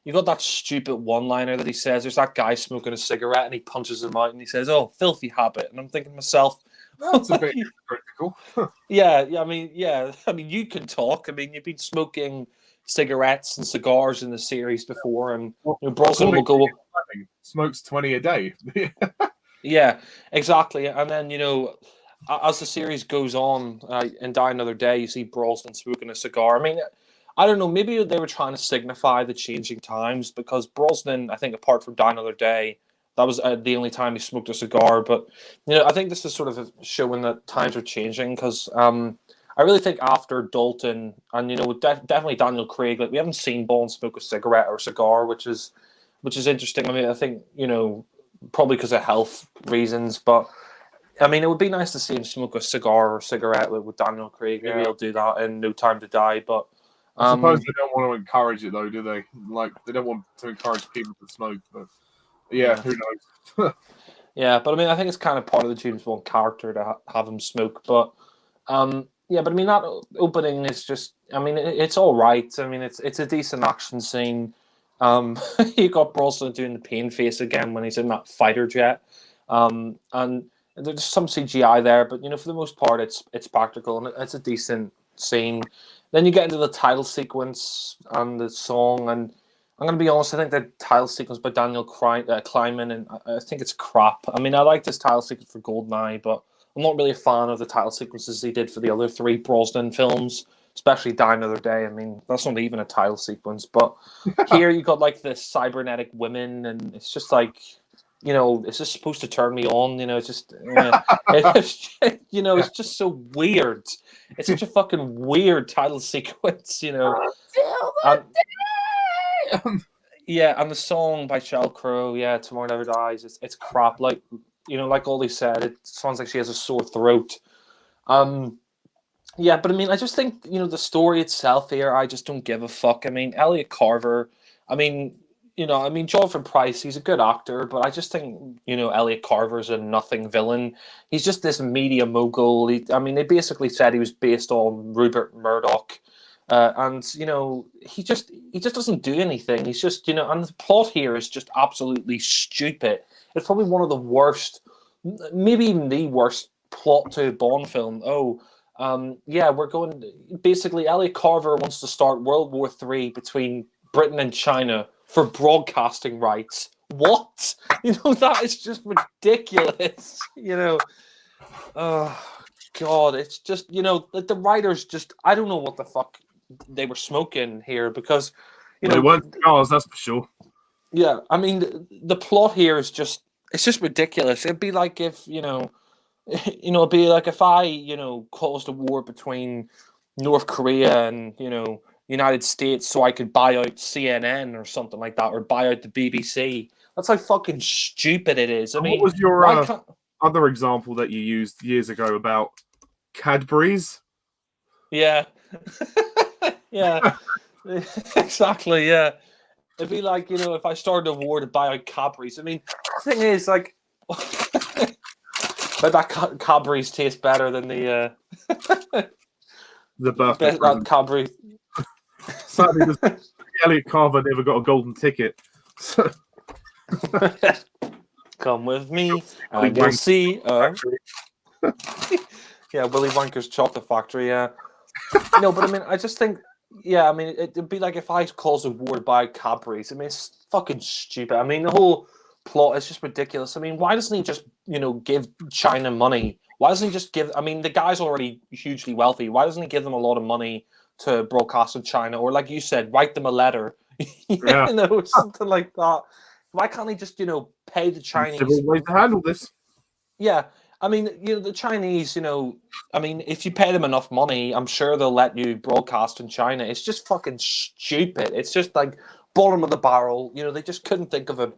you got that stupid one-liner that he says. There's that guy smoking a cigarette, and he punches him out, and he says, "Oh, filthy habit." And I'm thinking to myself, that's a bit critical. Yeah. I mean, you can talk. I mean, you've been smoking cigarettes and cigars in the series before, and Brosnan will go smokes 20 a day. Yeah, exactly. And then, as the series goes on, in Die Another Day, you see Brosnan smoking a cigar. I mean, I don't know, maybe they were trying to signify the changing times, because Brosnan, I think, apart from Die Another Day, that was the only time he smoked a cigar. But, I think this is sort of showing that times are changing, because I really think after Dalton and, definitely Daniel Craig, we haven't seen Bond smoke a cigarette or cigar, which is interesting. I mean, I think, probably because of health reasons, but I mean, it would be nice to see him smoke a cigar or cigarette with Daniel Craig. Maybe he'll do that in No Time to Die. But I suppose they don't want to encourage it, though, do they? Like, they don't want to encourage people to smoke. But yeah. Who knows? Yeah, but I mean, I think it's kind of part of the James Bond character to have him smoke. But yeah, but I mean, that opening is just, I mean, it's all right. I mean, it's a decent action scene. You got Brosnan doing the pain face again when he's in that fighter jet. And there's some CGI there, but for the most part, it's practical and it's a decent scene. Then you get into the title sequence and the song, and I'm going to be honest, I think the title sequence by Daniel Kleinman, and I think it's crap. I mean, I like this title sequence for GoldenEye, but I'm not really a fan of the title sequences he did for the other 3 Brosnan films, especially Die Another Day. I mean, that's not even a title sequence, but here you got like the cybernetic women, and it's just like, is this supposed to turn me on? It's just, it's just so weird. It's such a fucking weird title sequence, Yeah, and the song by Sheryl Crow, Tomorrow Never Dies, it's crap. Like, like Ollie said, it sounds like she has a sore throat. Yeah, but I mean, I just think, the story itself here, I just don't give a fuck. I mean, Elliot Carver, Jonathan Pryce, he's a good actor, but I just think, Elliot Carver's a nothing villain. He's just this media mogul. They basically said he was based on Rupert Murdoch. And he just doesn't do anything. He's just and the plot here is just absolutely stupid. It's probably one of the worst, maybe even the worst plot to a Bond film. We're going. Basically, Elliot Carver wants to start World War III between Britain and China for broadcasting rights. What? That is just ridiculous. Oh God, it's just like the writers just, I don't know what the fuck they were smoking here, because they weren't cars, that's for sure. Yeah, I mean the plot here is just, it's just ridiculous. It'd be like if it'd be like if I caused a war between North Korea and United States so I could buy out CNN or something like that, or buy out the BBC. That's how fucking stupid it is. I mean, what was your other example that you used years ago about Cadbury's? Yeah. Yeah. Exactly, yeah. It'd be like, if I started a war to buy out Cadbury's. I mean, the thing is, like, but that Cadbury's taste better than the birthday that Cadbury. Sadly, Elliot Carver never got a golden ticket. Come with me, and you'll see. Yeah, Willy Wonka's Chocolate Factory. Yeah. No, but I mean, I just think, it'd be like if I caused a war by Cadbury's. I mean, it's fucking stupid. I mean, the whole plot is just ridiculous. I mean, why doesn't he just, give China money? Why doesn't he just give? I mean, the guy's already hugely wealthy. Why doesn't he give them a lot of money to broadcast in China, or like you said, write them a letter, something like that? Why can't he just, pay the Chinese? Several ways to handle this. Yeah. I mean, the Chinese, if you pay them enough money, I'm sure they'll let you broadcast in China. It's just fucking stupid. It's just like bottom of the barrel. They just couldn't think of a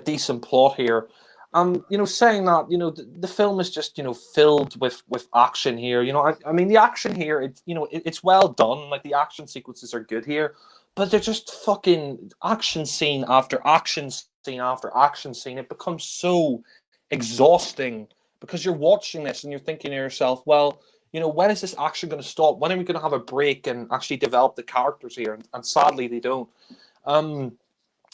decent plot here. Saying that, the film is just, filled with action here. I mean, the action here, it's well done. Like, the action sequences are good here, but they're just fucking action scene after action scene after action scene. It becomes so exhausting because you're watching this and you're thinking to yourself, well, when is this action going to stop? When are we going to have a break and actually develop the characters here? And sadly, they don't. One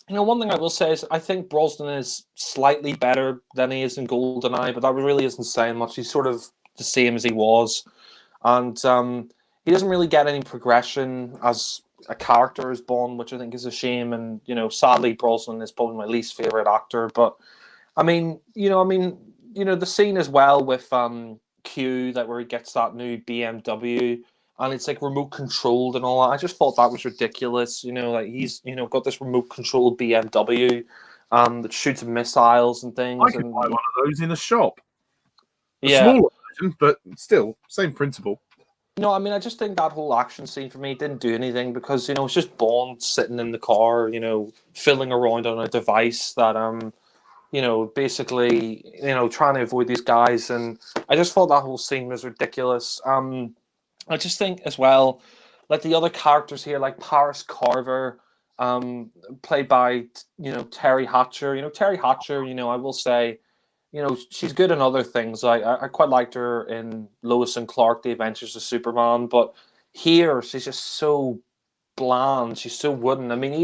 thing I will say is I think Brosnan is slightly better than he is in GoldenEye, but that really isn't saying much. He's sort of the same as he was. And he doesn't really get any progression as a character as Bond, which I think is a shame. And, sadly, Brosnan is probably my least favorite actor. But the scene as well with Q, that where he gets that new BMW and it's like remote controlled and all that. I just thought that was ridiculous. Like he's got this remote controlled BMW that shoots missiles and things. I could buy one of those in a shop. A yeah, smaller version, but still same principle. No, I mean, I just think that whole action scene for me didn't do anything because it's just Bond sitting in the car, fiddling around on a device that basically, trying to avoid these guys. And I just thought that whole scene was ridiculous. I just think as well, like the other characters here, like Paris Carver, played by, Terry Hatcher. Terry Hatcher, I will say, she's good in other things. I quite liked her in Lois and Clark, The Adventures of Superman. But here, she's just so bland. She's so wooden. I mean,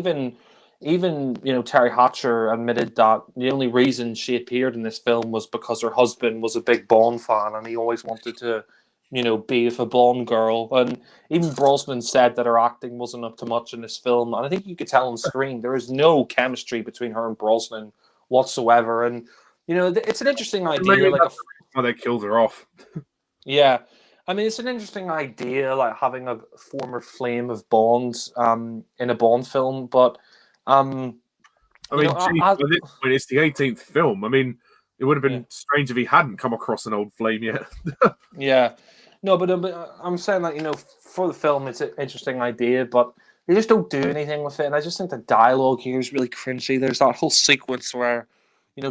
even Terry Hatcher admitted that the only reason she appeared in this film was because her husband was a big Bond fan and he always wanted to be with a blonde girl. And even Brosnan said that her acting wasn't up to much in this film, and I think you could tell on screen there is no chemistry between her and Brosnan whatsoever. And it's an interesting Maybe idea, like that's why they killed her off. yeah, I mean, it's an interesting idea, like having a former flame of Bond in a Bond film, but I mean, at this point, it's the 18th film. I mean, it would have been strange if he hadn't come across an old flame yet. Yeah, no, but I'm saying that for the film, it's an interesting idea, but they just don't do anything with it. And I just think the dialogue here is really cringy. There's that whole sequence where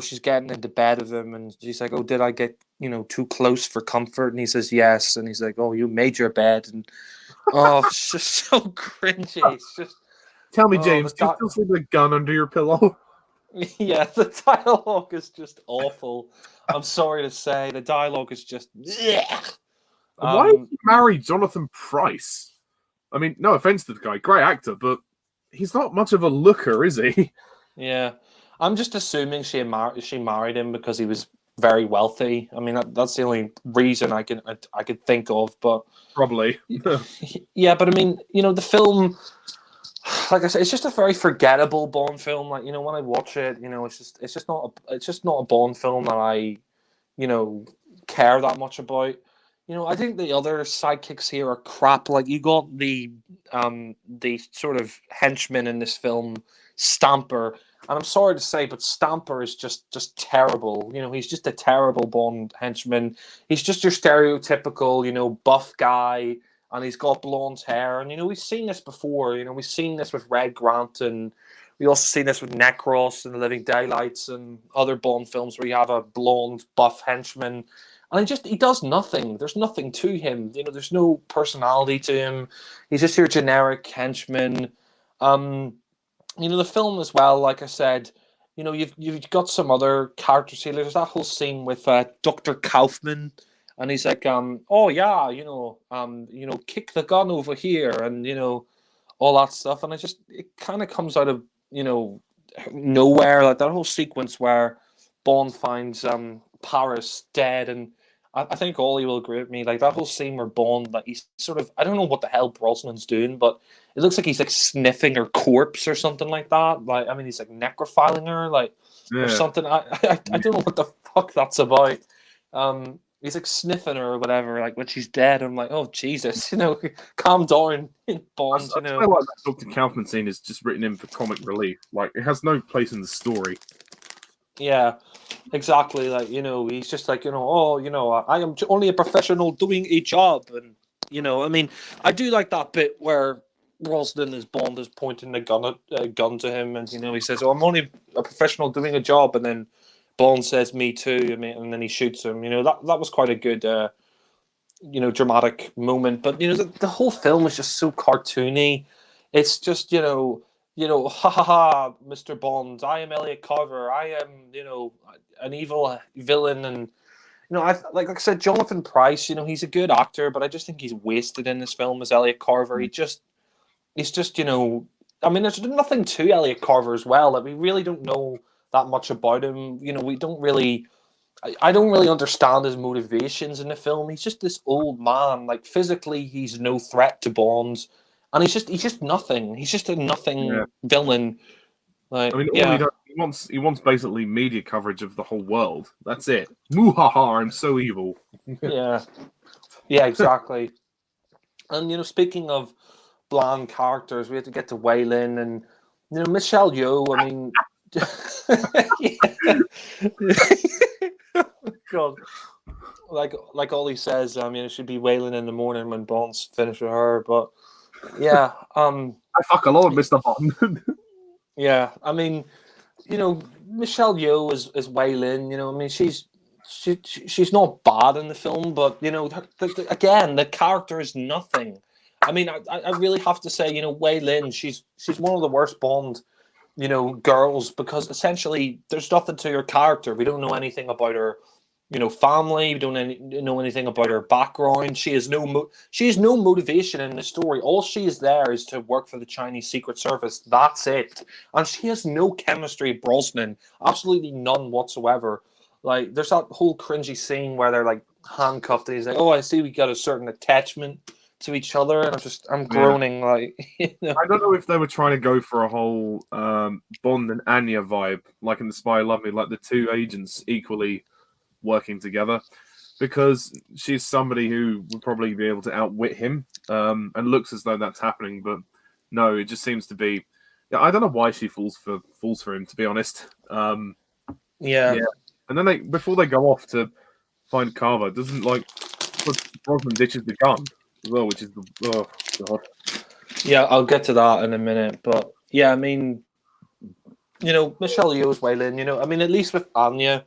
she's getting into bed with him, and she's like, "Oh, did I get too close for comfort?" And he says, "Yes." And he's like, "Oh, you made your bed," and it's just so cringy. It's just tell me, James, do you still sleep with a gun under your pillow? Yeah, the dialogue is just awful. I'm sorry to say, the dialogue is just. Why did you marry Jonathan Pryce? I mean, no offense to the guy, great actor, but he's not much of a looker, is he? Yeah, I'm just assuming she married him because he was very wealthy. I mean, that's the only reason I could think of. But probably. Yeah, but I mean, the film, like I said, it's just a very forgettable Bond film. Like when I watch it, it's just not a Bond film that I care that much about. I think the other sidekicks here are crap. Like you got the sort of henchman in this film, Stamper, and I'm sorry to say, but Stamper is just terrible. He's just a terrible Bond henchman. He's just your stereotypical, buff guy, and he's got blonde hair. And we've seen this before. We've seen this with Red Grant, and we also seen this with Necros and The Living Daylights and other Bond films where you have a blonde buff henchman. And he does nothing. There's nothing to him. There's no personality to him. He's just your generic henchman. The film as well, like I said, you've got some other characters here. There's that whole scene with Dr. Kaufman, and he's like, oh yeah, kick the gun over here, and all that stuff. And it kind of comes out of nowhere, like that whole sequence where Bond finds Paris dead, and I think Ollie will agree with me. Like that whole scene where Bond, like he's sort of, I don't know what the hell Brosnan's doing, but it looks like he's like sniffing her corpse or something like that. Like I mean, he's like necrophiling her, like or something. I don't know what the fuck that's about. He's like sniffing her or whatever, like when she's dead. I'm like, oh Jesus, calm down, Bond. I feel like that Dr. Kaufman scene is just written in for comic relief. Like it has no place in the story. Yeah, exactly. Like he's just like I am only a professional doing a job, and I mean, I do like that bit where Brosnan as Bond is pointing a gun to him, and he says, "Oh, I'm only a professional doing a job," and then Bond says, "Me too," I mean, and then he shoots him. That was quite a good dramatic moment. But the whole film is just so cartoony. It's just ha ha ha, Mr. Bond, I am Elliot Carver. I am an evil villain, and like I said, Jonathan Pryce. He's a good actor, but I just think he's wasted in this film as Elliot Carver. He's just I mean, there's nothing to Elliot Carver as well. Like we really don't know that much about him. We don't really. I don't really understand his motivations in the film. He's just this old man. Like physically, he's no threat to Bond, and he's just nothing. He's just a nothing villain. Like, I mean, he wants basically media coverage of the whole world. That's it. Muhaha! I'm so evil. yeah, exactly. And speaking of bland characters, we had to get to Waylon and Michelle Yeoh. I mean. God, like Ollie says, I mean, it should be Waylon in the morning when Bond's finished with her. But yeah, I fuck a lot, Mr. Bond. Yeah, I mean, Michelle Yeoh is Wei Lin. I mean, she's not bad in the film, but again, the character is nothing. I mean, I really have to say, Wei Lin, she's one of the worst Bond, girls, because essentially there's nothing to her character. We don't know anything about her, family. We don't know anything about her background. She has no motivation in the story. All she is there is to work for the Chinese Secret Service. That's it. And she has no chemistry, Brosnan. Absolutely none whatsoever. Like, there's that whole cringy scene where they're like handcuffed, and he's like, "Oh, I see, we got a certain attachment to each other," and I'm groaning, like. I don't know if they were trying to go for a whole Bond and Anya vibe, like in The Spy Who Loved Me, like the two agents equally working together, because she's somebody who would probably be able to outwit him, and looks as though that's happening, but no, it just seems to be. Yeah, I don't know why she falls for him, to be honest. Yeah. And then before they go off to find Carver, doesn't Brosnan ditches the gun as well, which is oh god. Yeah, I'll get to that in a minute, but yeah, I mean, Michelle Yeoh's Wei Lin. I mean, at least with Anya,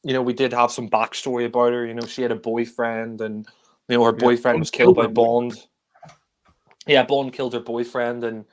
we did have some backstory about her. She had a boyfriend, and her boyfriend was killed by Bond. Yeah, Bond killed her boyfriend, and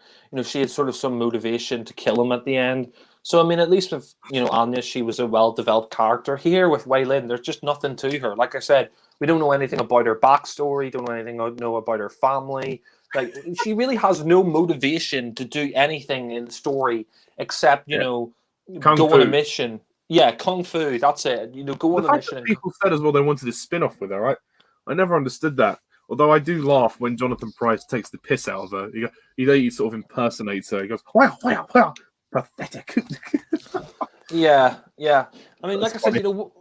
she had sort of some motivation to kill him at the end. So, I mean, at least with, Anya, she was a well-developed character. Here with Wei Lin, there's just nothing to her. Like I said, we don't know anything about her backstory, don't know anything about her family. Like, she really has no motivation to do anything in the story except, go on a mission. Yeah, Kung Fu, that's it. Go on a mission. People said as well they wanted a spin-off with her, right? I never understood that. Although I do laugh when Jonathan Pryce takes the piss out of her. He sort of impersonates her. He goes, wow. Pathetic. Yeah. I mean, like I said, Michelle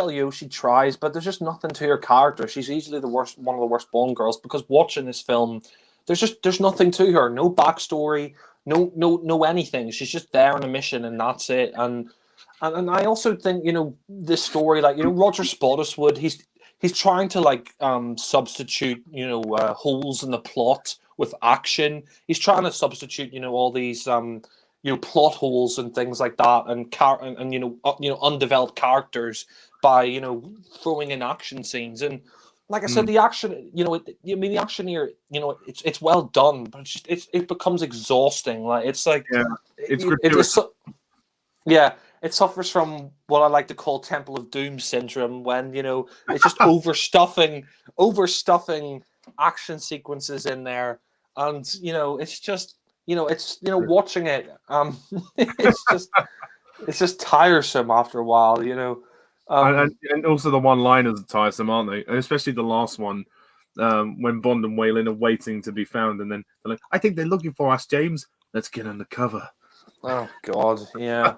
Yeoh, she tries, but there's just nothing to her character. She's easily one of the worst Bond girls, because watching this film, there's nothing to her. No backstory, no anything. She's just there on a mission, and that's it. And I also think, this story, Roger Spottiswoode, he's trying to substitute, holes in the plot with action. He's trying to substitute, all these plot holes and things like that, and undeveloped characters by throwing in action scenes. And like I said, the action, the action here, it's well done, but it becomes exhausting. Like, it's like it suffers from what I like to call Temple of Doom syndrome, when it's just overstuffing action sequences in there, and it's just watching it, it's just tiresome after a while, and also the one-liners are tiresome, aren't they? And especially the last one, when Bond and Wei Lin are waiting to be found, and then they're like, "I think they're looking for us, James. Let's get undercover." Oh God, yeah.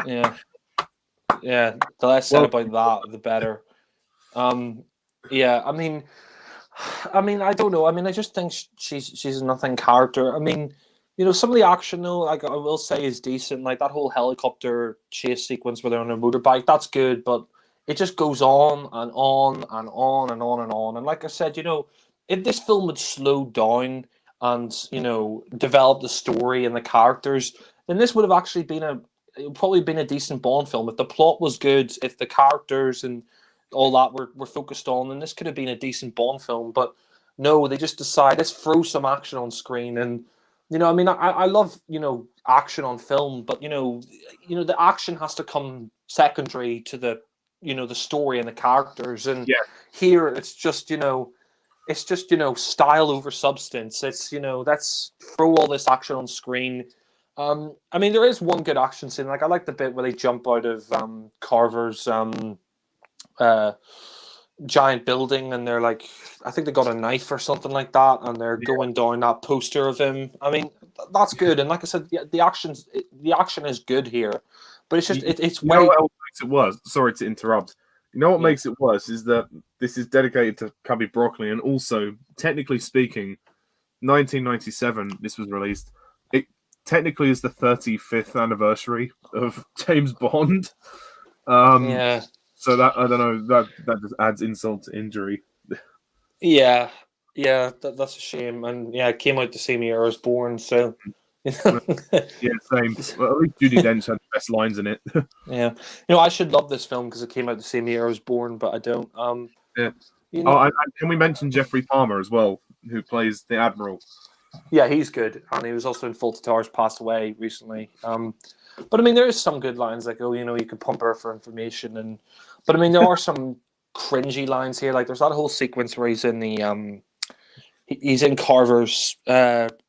The less said about that, the better. I mean, I don't know. I mean, I just think she's a nothing character. I mean, some of the action, though, like I will say, is decent. Like that whole helicopter chase sequence where they're on a motorbike, that's good, but it just goes on and on and on and on and on. And like I said, if this film had slowed down and developed the story and the characters, then this would have actually probably been a decent Bond film. If the plot was good, if the characters and all that were focused on, then this could have been a decent Bond film. But no, they just decide, let's throw some action on screen. And I mean, I love action on film, but the action has to come secondary to the the story and the characters. And here it's just style over substance. It's let's throw all this action on screen. I mean, there is one good action scene. Like, I like the bit where they jump out of Carver's giant building, and they're like, I think they got a knife or something like that, and they're going down that poster of him. I mean, that's good. And like I said, the action is good here, but it's just it's way. What else makes it worse? Sorry to interrupt. What makes it worse is that this is dedicated to Cubby Broccoli, and also, technically speaking, 1997. This was released. It technically is the 35th anniversary of James Bond. So that, I don't know, that just adds insult to injury. Yeah, that's a shame. And yeah, it came out the same year I was born, so Yeah, same. Well, at least Judi Dench had the best lines in it. Yeah, I should love this film because it came out the same year I was born, but I don't. Yeah. You know, And can we mention Jeffrey Palmer as well, who plays the Admiral? yeah, he's good, and he was also in Fault Towers, passed away recently. But I mean, there is some good lines like, "Oh, you can pump her for information," but I mean, there are some cringy lines here. Like, there's that whole sequence where he's in the he's in Carver's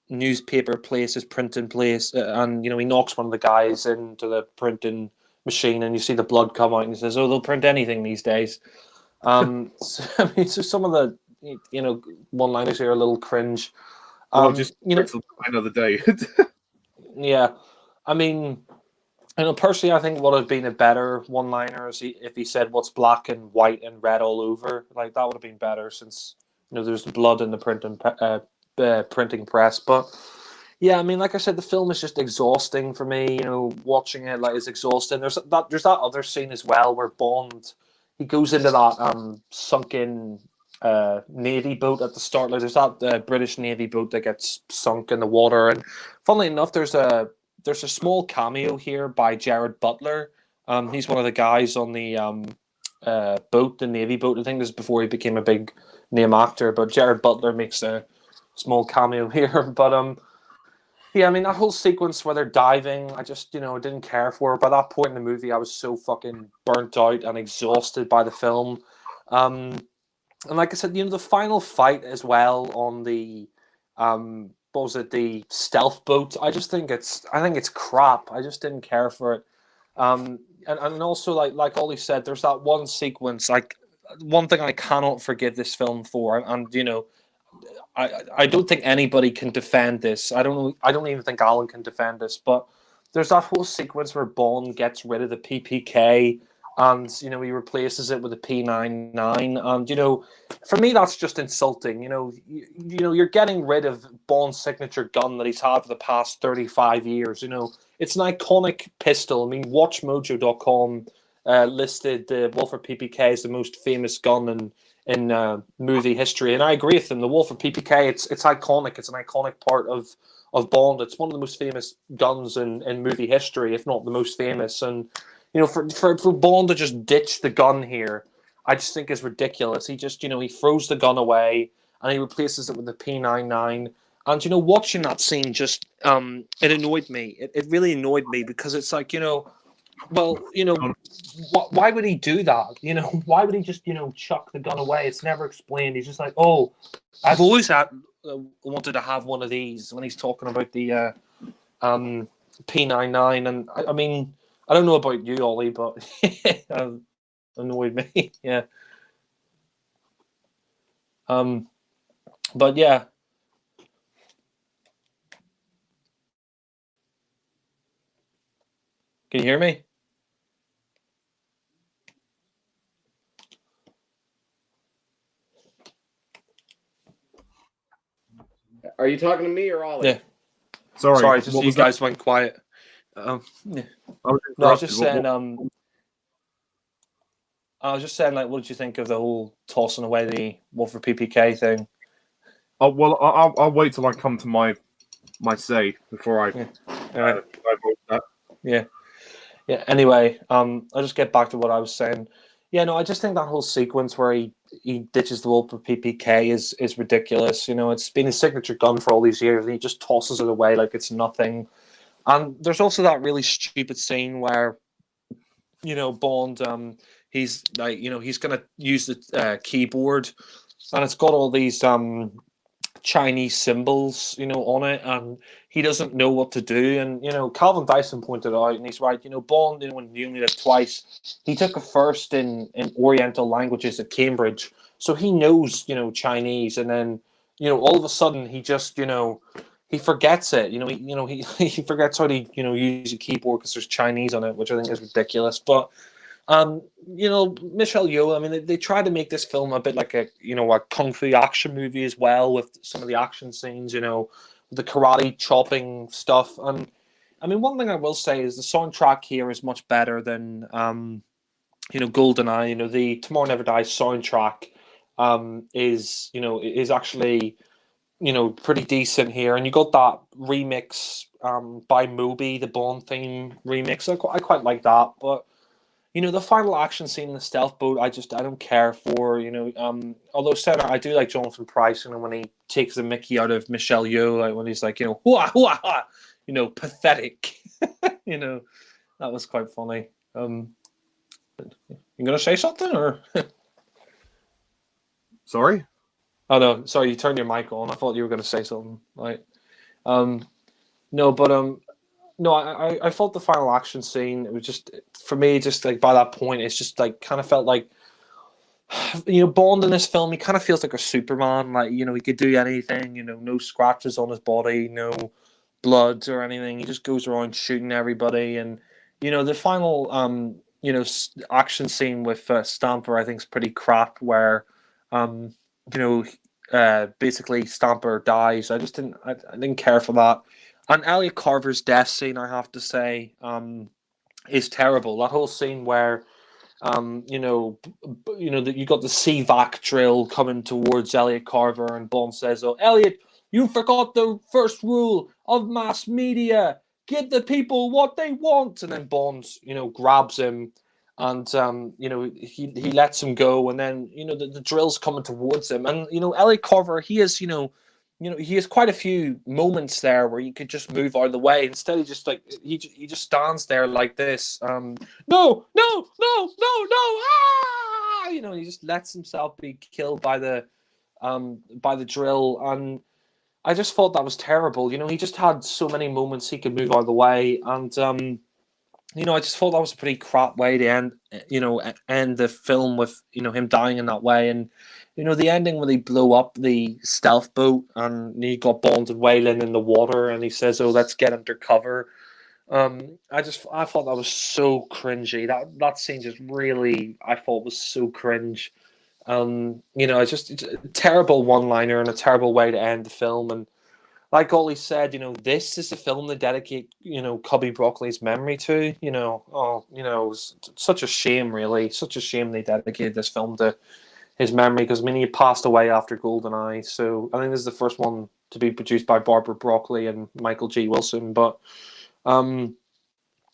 newspaper place, his printing place, and he knocks one of the guys into the printing machine, and you see the blood come out, and he says, "Oh, they'll print anything these days." So, I mean, so some of the one-liners here are a little cringe. Well, just another day. Yeah, I mean, personally, I think would have been a better one-liner if he said what's black and white and red all over. Like, that would have been better, since there's blood in the printing press. But yeah, I mean, like I said, the film is just exhausting for me. Watching it it's exhausting. There's that other scene as well where Bond, he goes into that sunken Navy boat at the start. Like, there's that British Navy boat that gets sunk in the water, and funnily enough, there's a small cameo here by Jared Butler. He's one of the guys on the boat, the Navy boat. I think this is before he became a big name actor, but Jared Butler makes a small cameo here. But yeah, I mean, that whole sequence where they're diving, I just didn't care for. By that point in the movie, I was so fucking burnt out and exhausted by the film. And like I said, the final fight as well on the what was it, the stealth boat? I think it's crap. I just didn't care for it. And also, like Ollie said, there's that one sequence, like, one thing I cannot forgive this film for, and I don't think anybody can defend this. I don't even think Alan can defend this. But there's that whole sequence where Bond gets rid of the PPK, and he replaces it with a P99, and for me that's just insulting. You're getting rid of Bond's signature gun that he's had for the past 35 years. It's an iconic pistol. I mean, WatchMojo.com listed the Walther PPK as the most famous gun in movie history, and I agree with them. The Walther PPK, it's iconic. It's an iconic part of Bond. It's one of the most famous guns in movie history, if not the most famous. And for Bond to just ditch the gun here, I just think is ridiculous. He just he throws the gun away and he replaces it with the P99. And watching that scene just it annoyed me. It really annoyed me, because it's like well, why would he do that? Why would he just chuck the gun away? It's never explained. He's just like, oh, I've always wanted to have one of these, when he's talking about the P99. And I mean, I don't know about you, Ollie, but annoyed me. Yeah. But yeah. Can you hear me? Are you talking to me or Ollie? Yeah. Sorry, just you guys went quiet. Yeah. I was just saying. I was just saying, like, what did you think of the whole tossing away the Walther PPK thing? Oh well, I'll wait till I come to my say before I. Yeah. Yeah. Yeah. Anyway, I'll just get back to what I was saying. Yeah, no, I just think that whole sequence where he ditches the Walther PPK is ridiculous. It's been his signature gun for all these years, and he just tosses it away like it's nothing. And there's also that really stupid scene where, Bond, he's like, he's gonna use the keyboard, and it's got all these Chinese symbols, on it, and he doesn't know what to do. And Calvin Dyson pointed out, and he's right. Bond, when he only did it twice, he took a first in Oriental languages at Cambridge, so he knows Chinese, and then all of a sudden he just he forgets it. He forgets how to use a keyboard because there's Chinese on it, which I think is ridiculous. But Michelle Yeoh, I mean, they try to make this film a bit like a kung fu action movie as well, with some of the action scenes, the karate chopping stuff. And I mean, one thing I will say is the soundtrack here is much better than GoldenEye. The Tomorrow Never Dies soundtrack is actually pretty decent here, and you got that remix by Moby, the Bond theme remix. I quite like that, but the final action scene in the stealth boat, I don't care for. Although said I do like Jonathan Pryce, when he takes the Mickey out of Michelle Yeoh, like when he's like, hua, hua, hua, pathetic. That was quite funny. You gonna say something or? Sorry. Oh no, sorry, you turned your mic on. I thought you were gonna say something. Like, no, but no, I felt the final action scene. It was just for me, just like by that point, it's just like kind of felt like Bond in this film. He kind of feels like a Superman. Like he could do anything. No scratches on his body, no blood or anything. He just goes around shooting everybody. And the final action scene with Stamper, I think, is pretty crap. Where basically Stamper dies. I didn't care for that. And Elliot Carver's death scene, I have to say, is terrible. That whole scene where, that you got the CVAC drill coming towards Elliot Carver, and Bond says, "Oh, Elliot, you forgot the first rule of mass media: give the people what they want." And then Bond, grabs him, and he lets him go, and then the drill's coming towards him, and Elliot Carver, he is he has quite a few moments there where you could just move out of the way. Instead, he just like he just stands there like this. No, no, no, no, no! Ah! He just lets himself be killed by the drill, and I just thought that was terrible. He just had so many moments he could move out of the way, and I just thought that was a pretty crap way to end the film with him dying in that way. And the ending when they blow up the stealth boat and you got Bond and Wayland in the water, and he says, "Oh, let's get under cover." I thought that was so cringy. That scene just really, I thought, was so cringe. It's a terrible one-liner and a terrible way to end the film. And like Ollie said, this is a film to dedicate, Cubby Broccoli's memory to. It's such a shame, really. Such a shame they dedicated this film to his memory, because he passed away after GoldenEye. So I think this is the first one to be produced by Barbara Broccoli and Michael G. Wilson. But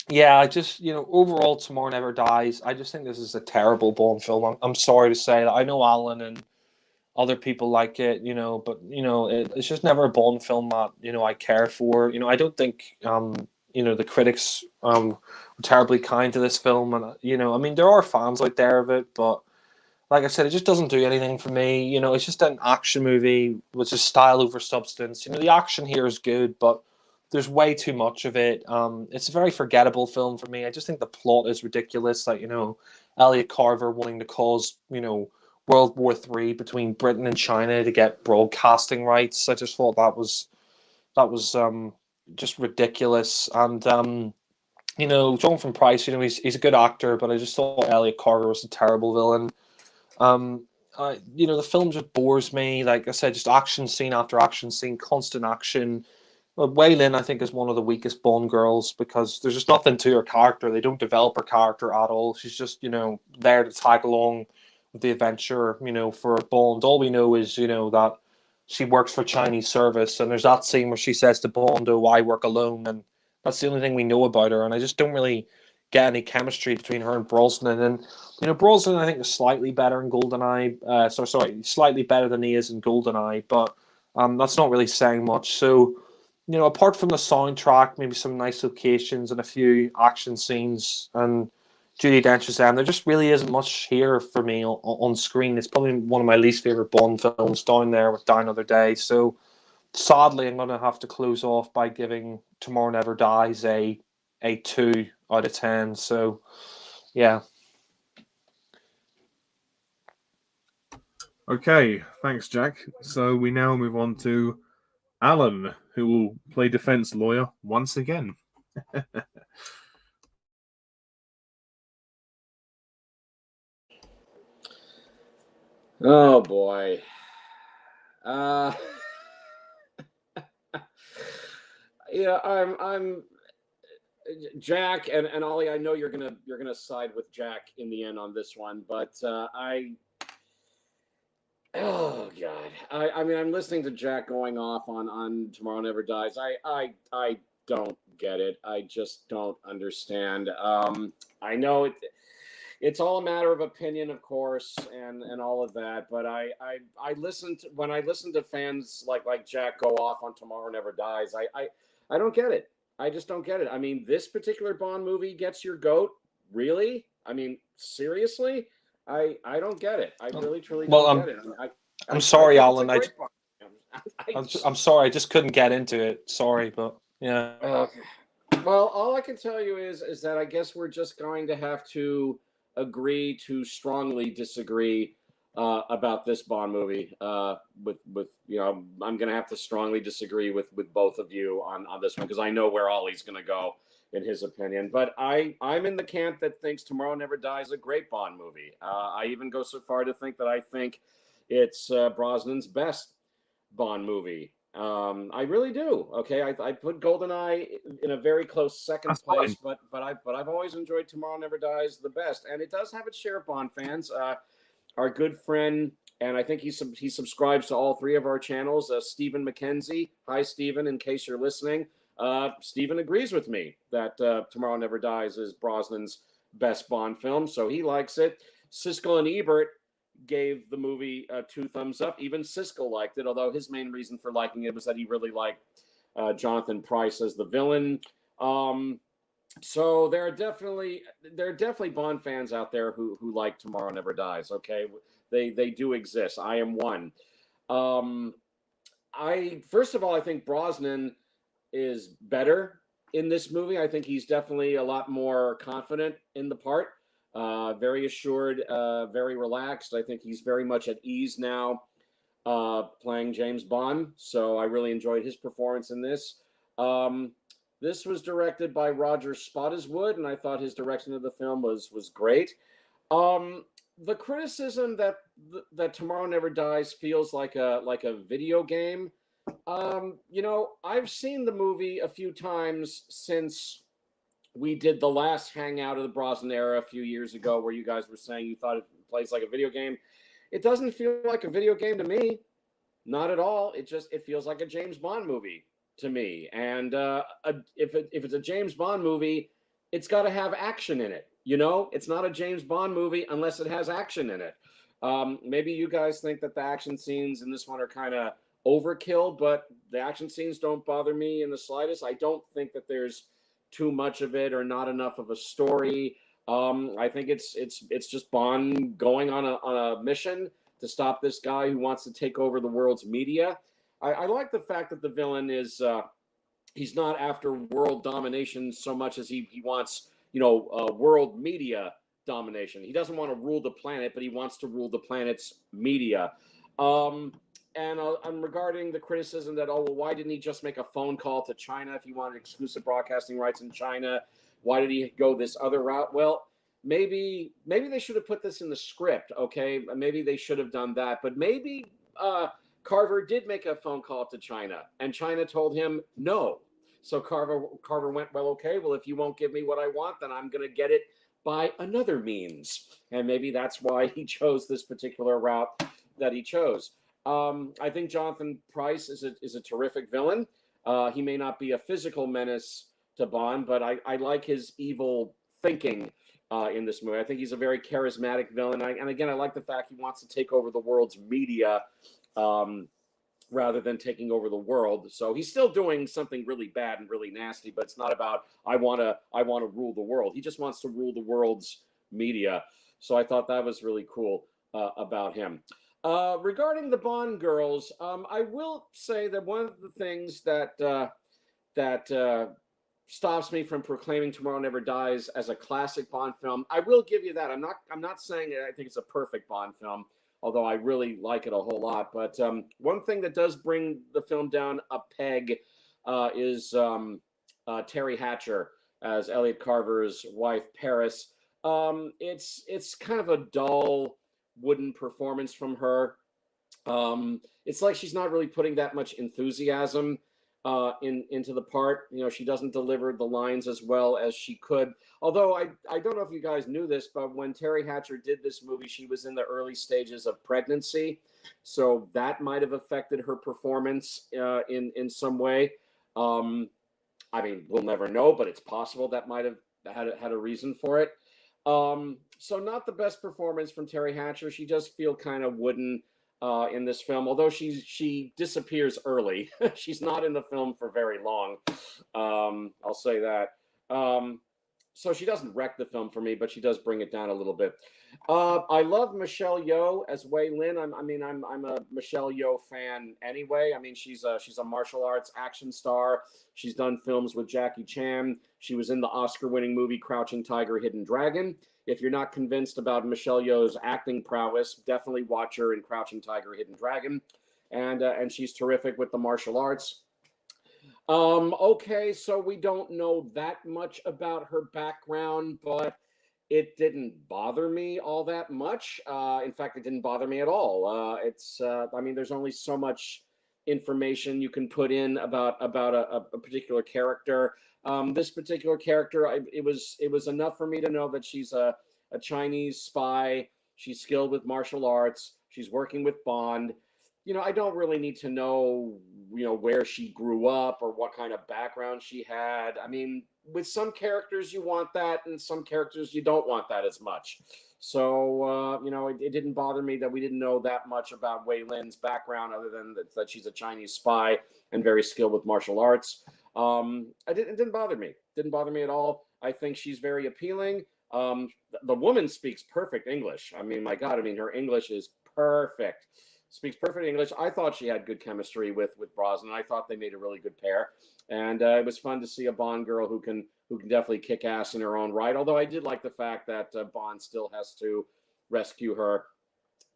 yeah, I just overall, Tomorrow Never Dies. I just think this is a terrible Bond film. I'm sorry to say that. I know Alan and other people like it, but it's just never a Bond film that I care for. I don't think the critics were terribly kind to this film, and I mean, there are fans out there of it, but like I said, it just doesn't do anything for me. It's just an action movie which is style over substance. The action here is good, but there's way too much of it. It's a very forgettable film for me. I just think the plot is ridiculous. Like Elliot Carver wanting to cause World War III between Britain and China to get broadcasting rights. I just thought that was just ridiculous. And Jonathan Pryce, he's a good actor, but I just thought Elliot Carver was a terrible villain. The film just bores me. Like I said, just action scene after action scene, constant action. Wei Lin, I think, is one of the weakest Bond girls because there's just nothing to her character. They don't develop her character at all. She's just, there to tag along with the adventure, for Bond. All we know is, that she works for Chinese service. And there's that scene where she says to Bond, "Oh, I work alone." And that's the only thing we know about her. And I just don't really get any chemistry between her and Brosnan. And, Brosnan, I think, is slightly better in GoldenEye. Slightly better than he is in GoldenEye. But that's not really saying much. So, apart from the soundtrack, maybe some nice locations and a few action scenes and Judi Dench's end, there just really isn't much here for me on screen. It's probably one of my least favorite Bond films, down there with Die Another Day. So sadly, I'm going to have to close off by giving Tomorrow Never Dies a 2 out of 10. So yeah. Okay, thanks, Jack. So we now move on to Alan, who will play defense lawyer once again. Oh boy. Yeah, I'm Jack and Ollie. I know you're gonna side with Jack in the end on this one, but oh god, I mean, I'm listening to Jack going off on Tomorrow Never Dies. I don't get it. I just don't understand. I know it's all a matter of opinion, of course, and all of that. But I listen to when I listen to fans like Jack go off on Tomorrow Never Dies. I don't get it. I just don't get it. I mean, this particular Bond movie gets your goat, really? I mean, seriously? I don't get it. I really truly don't get it. I'm sorry, Alan. I'm sorry. I just couldn't get into it. Sorry, but yeah. Okay. Well, all I can tell you is that I guess we're just going to have to agree to strongly disagree about this Bond movie. With I'm going to have to strongly disagree with both of you on this one because I know where Ollie's going to go in his opinion. But I'm in the camp that thinks Tomorrow Never Dies a great Bond movie. I even go so far to think that I think it's Brosnan's best Bond movie. I really do. Okay, I put GoldenEye in a very close second place, but I've always enjoyed Tomorrow Never Dies the best, and it does have its share of Bond fans. Our good friend, and I think he subscribes to all three of our channels. Stephen McKenzie. Hi, Stephen. In case you're listening, Stephen agrees with me that Tomorrow Never Dies is Brosnan's best Bond film, so he likes it. Siskel and Ebert gave the movie 2 thumbs up. Even Siskel liked it, although his main reason for liking it was that he really liked Jonathan Pryce as the villain. So there are definitely Bond fans out there who like Tomorrow Never Dies. Okay, they do exist. I am one. First of all, I think Brosnan is better in this movie. I think he's definitely a lot more confident in the part. Very assured, very relaxed. I think he's very much at ease now playing James Bond. So I really enjoyed his performance in this. This was directed by Roger Spottiswoode, and I thought his direction of the film was great. The criticism that Tomorrow Never Dies feels like a video game. I've seen the movie a few times since we did the last hangout of the Brosnan era a few years ago where you guys were saying you thought it plays like a video game. It doesn't feel like a video game to me. Not at all. It feels like a James Bond movie to me. And if it's a James Bond movie, it's got to have action in it. It's not a James Bond movie unless it has action in it. Maybe you guys think that the action scenes in this one are kind of overkill, but the action scenes don't bother me in the slightest. I don't think that there's too much of it or not enough of a story. I think it's just Bond going on a mission to stop this guy who wants to take over the world's media. I like the fact that the villain is he's not after world domination so much as he wants world media domination. He doesn't want to rule the planet, but he wants to rule the planet's media. And regarding the criticism that, why didn't he just make a phone call to China if he wanted exclusive broadcasting rights in China? Why did he go this other route? Well, maybe they should have put this in the script, okay? Maybe they should have done that. But maybe Carver did make a phone call to China, and China told him no. So Carver went, well, if you won't give me what I want, then I'm going to get it by another means. And maybe that's why he chose this particular route that he chose. I think Jonathan Pryce is a terrific villain. He may not be a physical menace to Bond, but I like his evil thinking in this movie. I think he's a very charismatic villain. And again, I like the fact he wants to take over the world's media rather than taking over the world. So he's still doing something really bad and really nasty, but it's not about I want to rule the world. He just wants to rule the world's media. So I thought that was really cool about him. Regarding the Bond girls, I will say that one of the things that stops me from proclaiming Tomorrow Never Dies as a classic Bond film, I will give you that. I'm not saying that I think it's a perfect Bond film, although I really like it a whole lot. But one thing that does bring the film down a peg is Terry Hatcher as Elliot Carver's wife, Paris. It's kind of a dull wooden performance from her. It's like she's not really putting that much enthusiasm into the part. She doesn't deliver the lines as well as she could. Although I don't know if you guys knew this, but when Terry Hatcher did this movie, she was in the early stages of pregnancy, so that might have affected her performance in some way. I mean, we'll never know, but it's possible that might have had a reason for it. So not the best performance from Terry Hatcher. She does feel kind of wooden in this film, although she disappears early. She's not in the film for very long. I'll say that. So she doesn't wreck the film for me, but she does bring it down a little bit. I love Michelle Yeoh as Wei Lin. I'm a Michelle Yeoh fan anyway. I mean, she's a martial arts action star. She's done films with Jackie Chan. She was in the Oscar-winning movie Crouching Tiger, Hidden Dragon. If you're not convinced about Michelle Yeoh's acting prowess, definitely watch her in Crouching Tiger, Hidden Dragon, and she's terrific with the martial arts. Okay, so we don't know that much about her background, but it didn't bother me all that much. In fact, it didn't bother me at all. I mean, there's only so much information you can put in about a particular character. This particular character, it was enough for me to know that she's a Chinese spy. She's skilled with martial arts. She's working with Bond. You know, I don't really need to know, you know, where she grew up or what kind of background she had. I mean, with some characters you want that, and some characters you don't want that as much. So, you know, it didn't bother me that we didn't know that much about Wei Lin's background, other than that she's a Chinese spy and very skilled with martial arts. It didn't bother me. Didn't bother me at all. I think she's very appealing. The woman speaks perfect English. I mean, my God, I mean, her English is perfect. Speaks perfect English. I thought she had good chemistry with Brosnan. I thought they made a really good pair, and it was fun to see a Bond girl who can definitely kick ass in her own right. Although I did like the fact that Bond still has to rescue her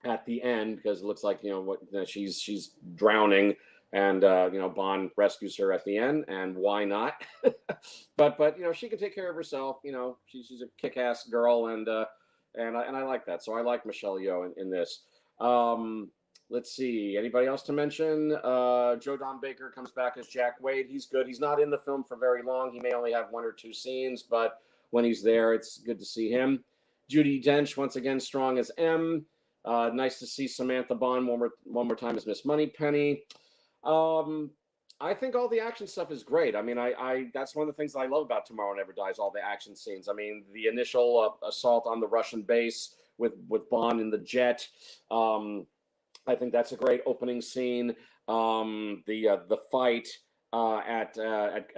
at the end, because it looks like, you know, she's drowning, and you know, Bond rescues her at the end, and why not? but you know, she can take care of herself. You know, she's a kick ass girl, and I like that. So I like Michelle Yeoh in this. Let's see. Anybody else to mention? Joe Don Baker comes back as Jack Wade. He's good. He's not in the film for very long. He may only have 1 or 2 scenes, but when he's there, it's good to see him. Judi Dench, once again, strong as M. Nice to see Samantha Bond one more time as Miss Moneypenny. I think all the action stuff is great. I mean, I that's one of the things that I love about Tomorrow Never Dies, all the action scenes. I mean, the initial assault on the Russian base with Bond in the jet. I think that's a great opening scene. The fight at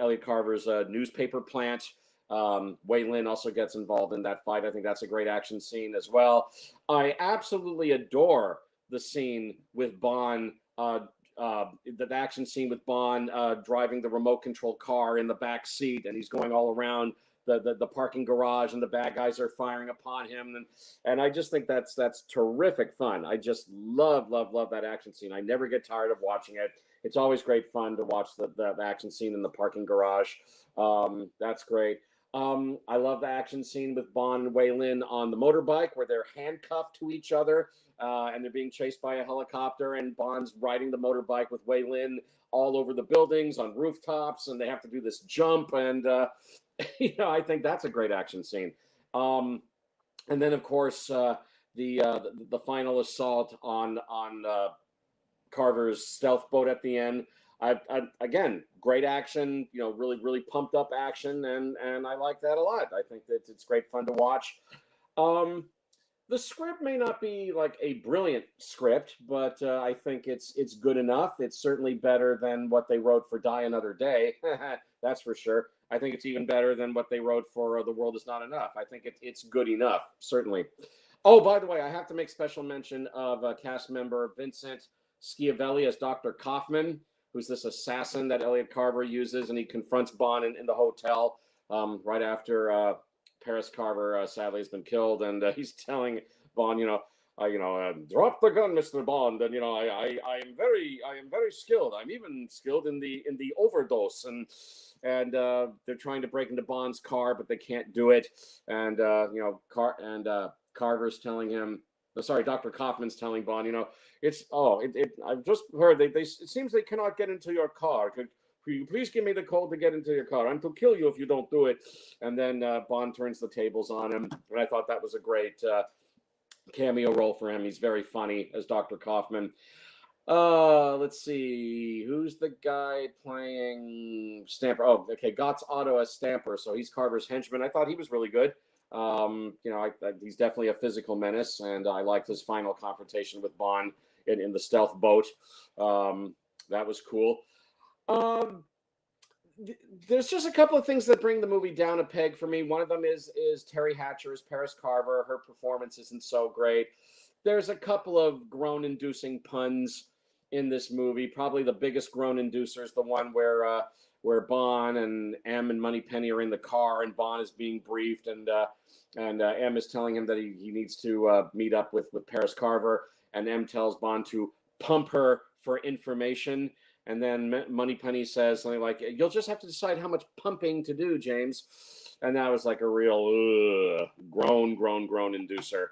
Elliot Carver's newspaper plant. Wei Lin also gets involved in that fight. I think that's a great action scene as well. I absolutely adore the scene with Bond. The action scene with Bond driving the remote control car in the back seat, and he's going all around the parking garage, and the bad guys are firing upon him, and I just think that's terrific fun. I just love that action scene. I never get tired of watching it. It's always great fun to watch the action scene in the parking garage. That's great. I love the action scene with Bond and Wei Lin on the motorbike, where they're handcuffed to each other, and they're being chased by a helicopter, and Bond's riding the motorbike with Wei Lin all over the buildings, on rooftops, and they have to do this jump, and you know, I think that's a great action scene. And then, of course, the final assault on Carver's stealth boat at the end. Again, great action. You know, really pumped up action, and I like that a lot. I think that it's great fun to watch. The script may not be like a brilliant script, but I think it's good enough. It's certainly better than what they wrote for Die Another Day. That's for sure. I think it's even better than what they wrote for The World Is Not Enough. I think it's good enough, certainly. Oh, by the way, I have to make special mention of cast member Vincent Schiavelli as Dr. Kaufman, who's this assassin that Elliot Carver uses, and he confronts Bond in the hotel right after Paris Carver sadly has been killed, and he's telling Bond, drop the gun, Mr. Bond, and I am very skilled. I'm even skilled in the overdose, and they're trying to break into Bond's car, but they can't do it, and Carver's telling him. Sorry, Dr. Kaufman's telling Bond, I've just heard it seems they cannot get into your car. Could you please give me the code to get into your car? I'm to kill you if you don't do it. And then Bond turns the tables on him. And I thought that was a great cameo role for him. He's very funny as Dr. Kaufman. Let's see. Who's the guy playing Stamper? Oh, okay. Gott's Otto as Stamper. So he's Carver's henchman. I thought he was really good. He's definitely a physical menace, and I liked his final confrontation with Bond in the stealth boat. That was cool. There's just a couple of things that bring the movie down a peg for me. One of them is Terry Hatcher as Paris Carver. Her performance isn't so great. There's a couple of groan-inducing puns in this movie. Probably the biggest groan inducer is the one where Bond and M and Moneypenny are in the car, and Bond is being briefed, and M is telling him that he needs to meet up with Paris Carver, and M tells Bond to pump her for information. And then Moneypenny says something like, "You'll just have to decide how much pumping to do, James." And that was like a real groan inducer.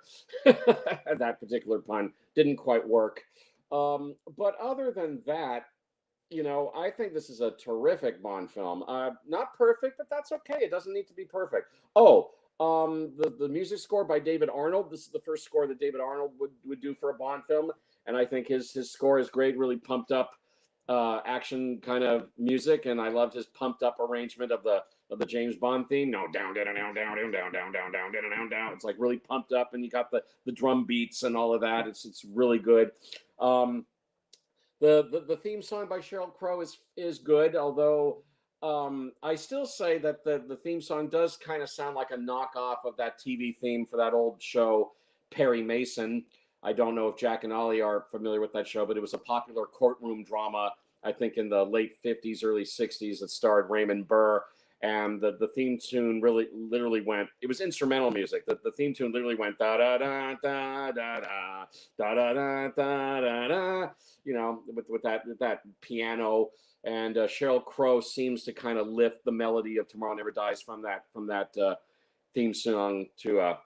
That particular pun didn't quite work. But other than that, I think this is a terrific Bond film. Not perfect, but that's okay. It doesn't need to be perfect. Oh, the music score by David Arnold. This is the first score that David Arnold would do for a Bond film. And I think his score is great, really pumped up action kind of music, and I loved his pumped up arrangement of the James Bond theme. No, down, down, down, down, down, down, down, down, down, down, down. It's like really pumped up, and you got the drum beats and all of that. It's really good. The theme song by Sheryl Crow is good, although I still say that the theme song does kind of sound like a knockoff of that TV theme for that old show, Perry Mason. I don't know if Jack and Ollie are familiar with that show, but it was a popular courtroom drama, I think in the late 50s, early 60s, that starred Raymond Burr. And the theme tune literally went, it was instrumental music. The theme tune literally went da da da da da da da da da da da da, with that piano. And Sheryl Crow seems to kind of lift the melody of Tomorrow Never Dies from that theme song to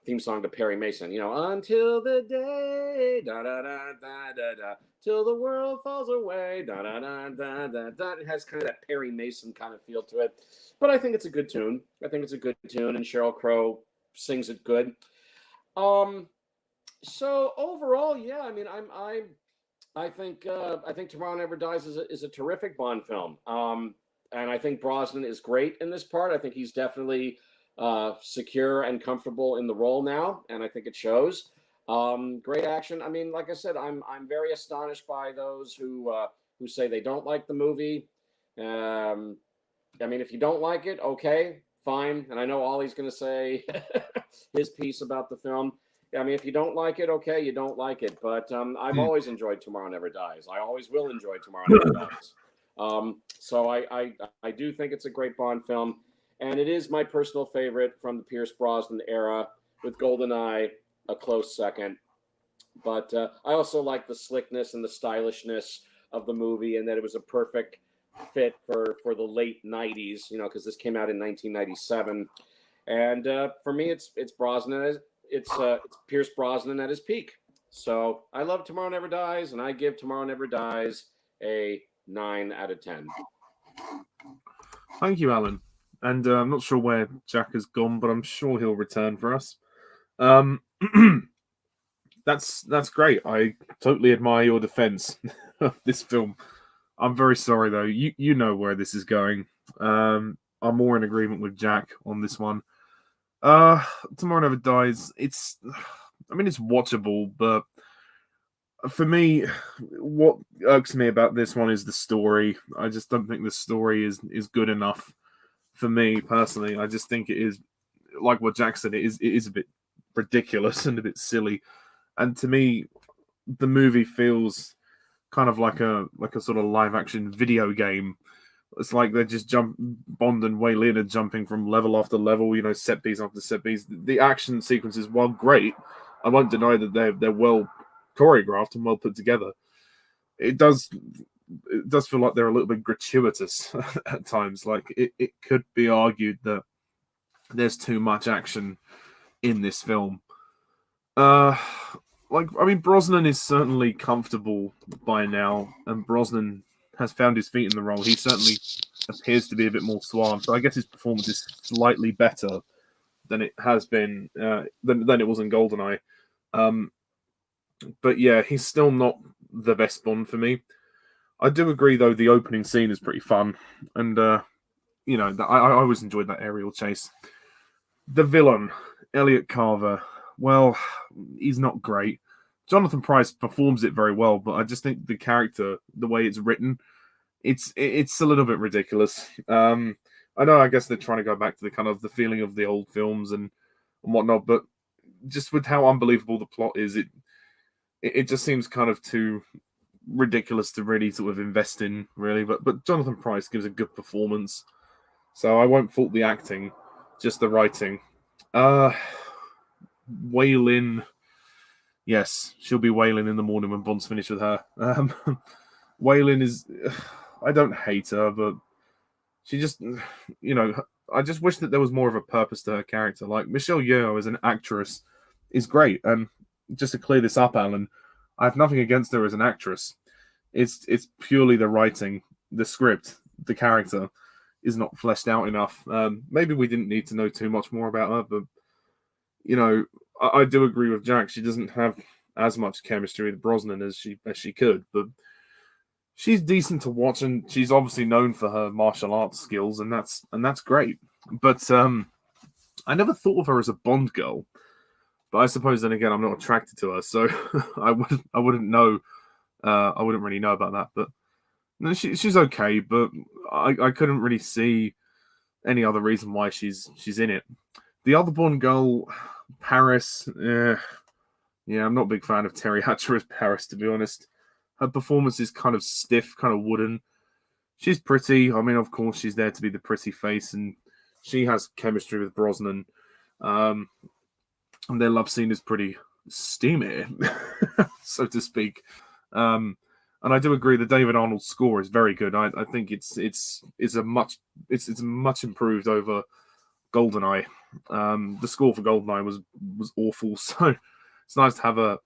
Perry Mason. Until the day, da da da da da da, till the world falls away, da da da da da da. It has kind of that Perry Mason kind of feel to it, but I think it's a good tune. And Sheryl Crow sings it good. So overall, yeah, I mean, I think Tomorrow Never Dies is a terrific Bond film. And I think Brosnan is great in this part. I think he's definitely secure and comfortable in the role now, and I think it shows. Great action. I mean, like I said, I'm very astonished by those who say they don't like the movie. I mean, if you don't like it, okay, fine. And I know Ollie's going to say his piece about the film. I mean, if you don't like it, okay, you don't like it. But I've always enjoyed Tomorrow Never Dies. I always will enjoy Tomorrow Never Dies. So I do think it's a great Bond film. And it is my personal favorite from the Pierce Brosnan era, with GoldenEye a close second. But I also like the slickness and the stylishness of the movie, and that it was a perfect fit for the late 90s, because this came out in 1997. And for me, it's Brosnan. It's Pierce Brosnan at his peak. So I love Tomorrow Never Dies, and I give Tomorrow Never Dies a 9 out of 10. Thank you, Alan. And I'm not sure where Jack has gone, but I'm sure he'll return for us. That's great. I totally admire your defense of this film. I'm very sorry, though. You know where this is going. I'm more in agreement with Jack on this one. Tomorrow Never Dies. It's watchable, but for me, what irks me about this one is the story. I just don't think the story is good enough. For me personally, I just think it is, like what Jack said, it is a bit ridiculous and a bit silly. And to me, the movie feels kind of like a sort of live action video game. It's like they're just Bond and Wei Lin are jumping from level after level, set piece after set piece. The action sequences, while great, I won't deny that they're well choreographed and well put together. It does feel like they're a little bit gratuitous at times. Like it could be argued that there's too much action in this film. Brosnan is certainly comfortable by now, and Brosnan has found his feet in the role. He certainly appears to be a bit more suave. So I guess his performance is slightly better than it has been than it was in GoldenEye. But yeah, he's still not the best Bond for me. I do agree, though, the opening scene is pretty fun, and I always enjoyed that aerial chase. The villain, Elliot Carver, well, he's not great. Jonathan Pryce performs it very well, but I just think the character, the way it's written, it's a little bit ridiculous. I know, I guess they're trying to go back to the kind of the feeling of the old films and whatnot, but just with how unbelievable the plot is, it just seems kind of too ridiculous to really sort of invest in, really. But Jonathan Pryce gives a good performance, so I won't fault the acting, just the writing. Wei Lin, yes, she'll be wailing in the morning when Bond's finished with her. Wei Lin is, I don't hate her, but she just, I just wish that there was more of a purpose to her character. Like, Michelle Yeoh as an actress is great, and just to clear this up, Alan, I have nothing against her as an actress. It's purely the writing, the script, the character is not fleshed out enough. Maybe we didn't need to know too much more about her, but I do agree with Jack. She doesn't have as much chemistry with Brosnan as she could, but she's decent to watch, and she's obviously known for her martial arts skills, and that's great. But I never thought of her as a Bond girl. But I suppose then again, I'm not attracted to her, so I wouldn't know. I wouldn't really know about that. But no, she's okay. But I couldn't really see any other reason why she's in it. The other Bond girl, Paris. Yeah, I'm not a big fan of Terry Hatcher as Paris, to be honest. Her performance is kind of stiff, kind of wooden. She's pretty. I mean, of course, she's there to be the pretty face, and she has chemistry with Brosnan. And their love scene is pretty steamy, so to speak. And I do agree the David Arnold score is very good. I think it's much improved over GoldenEye. The score for GoldenEye was awful, so it's nice to have a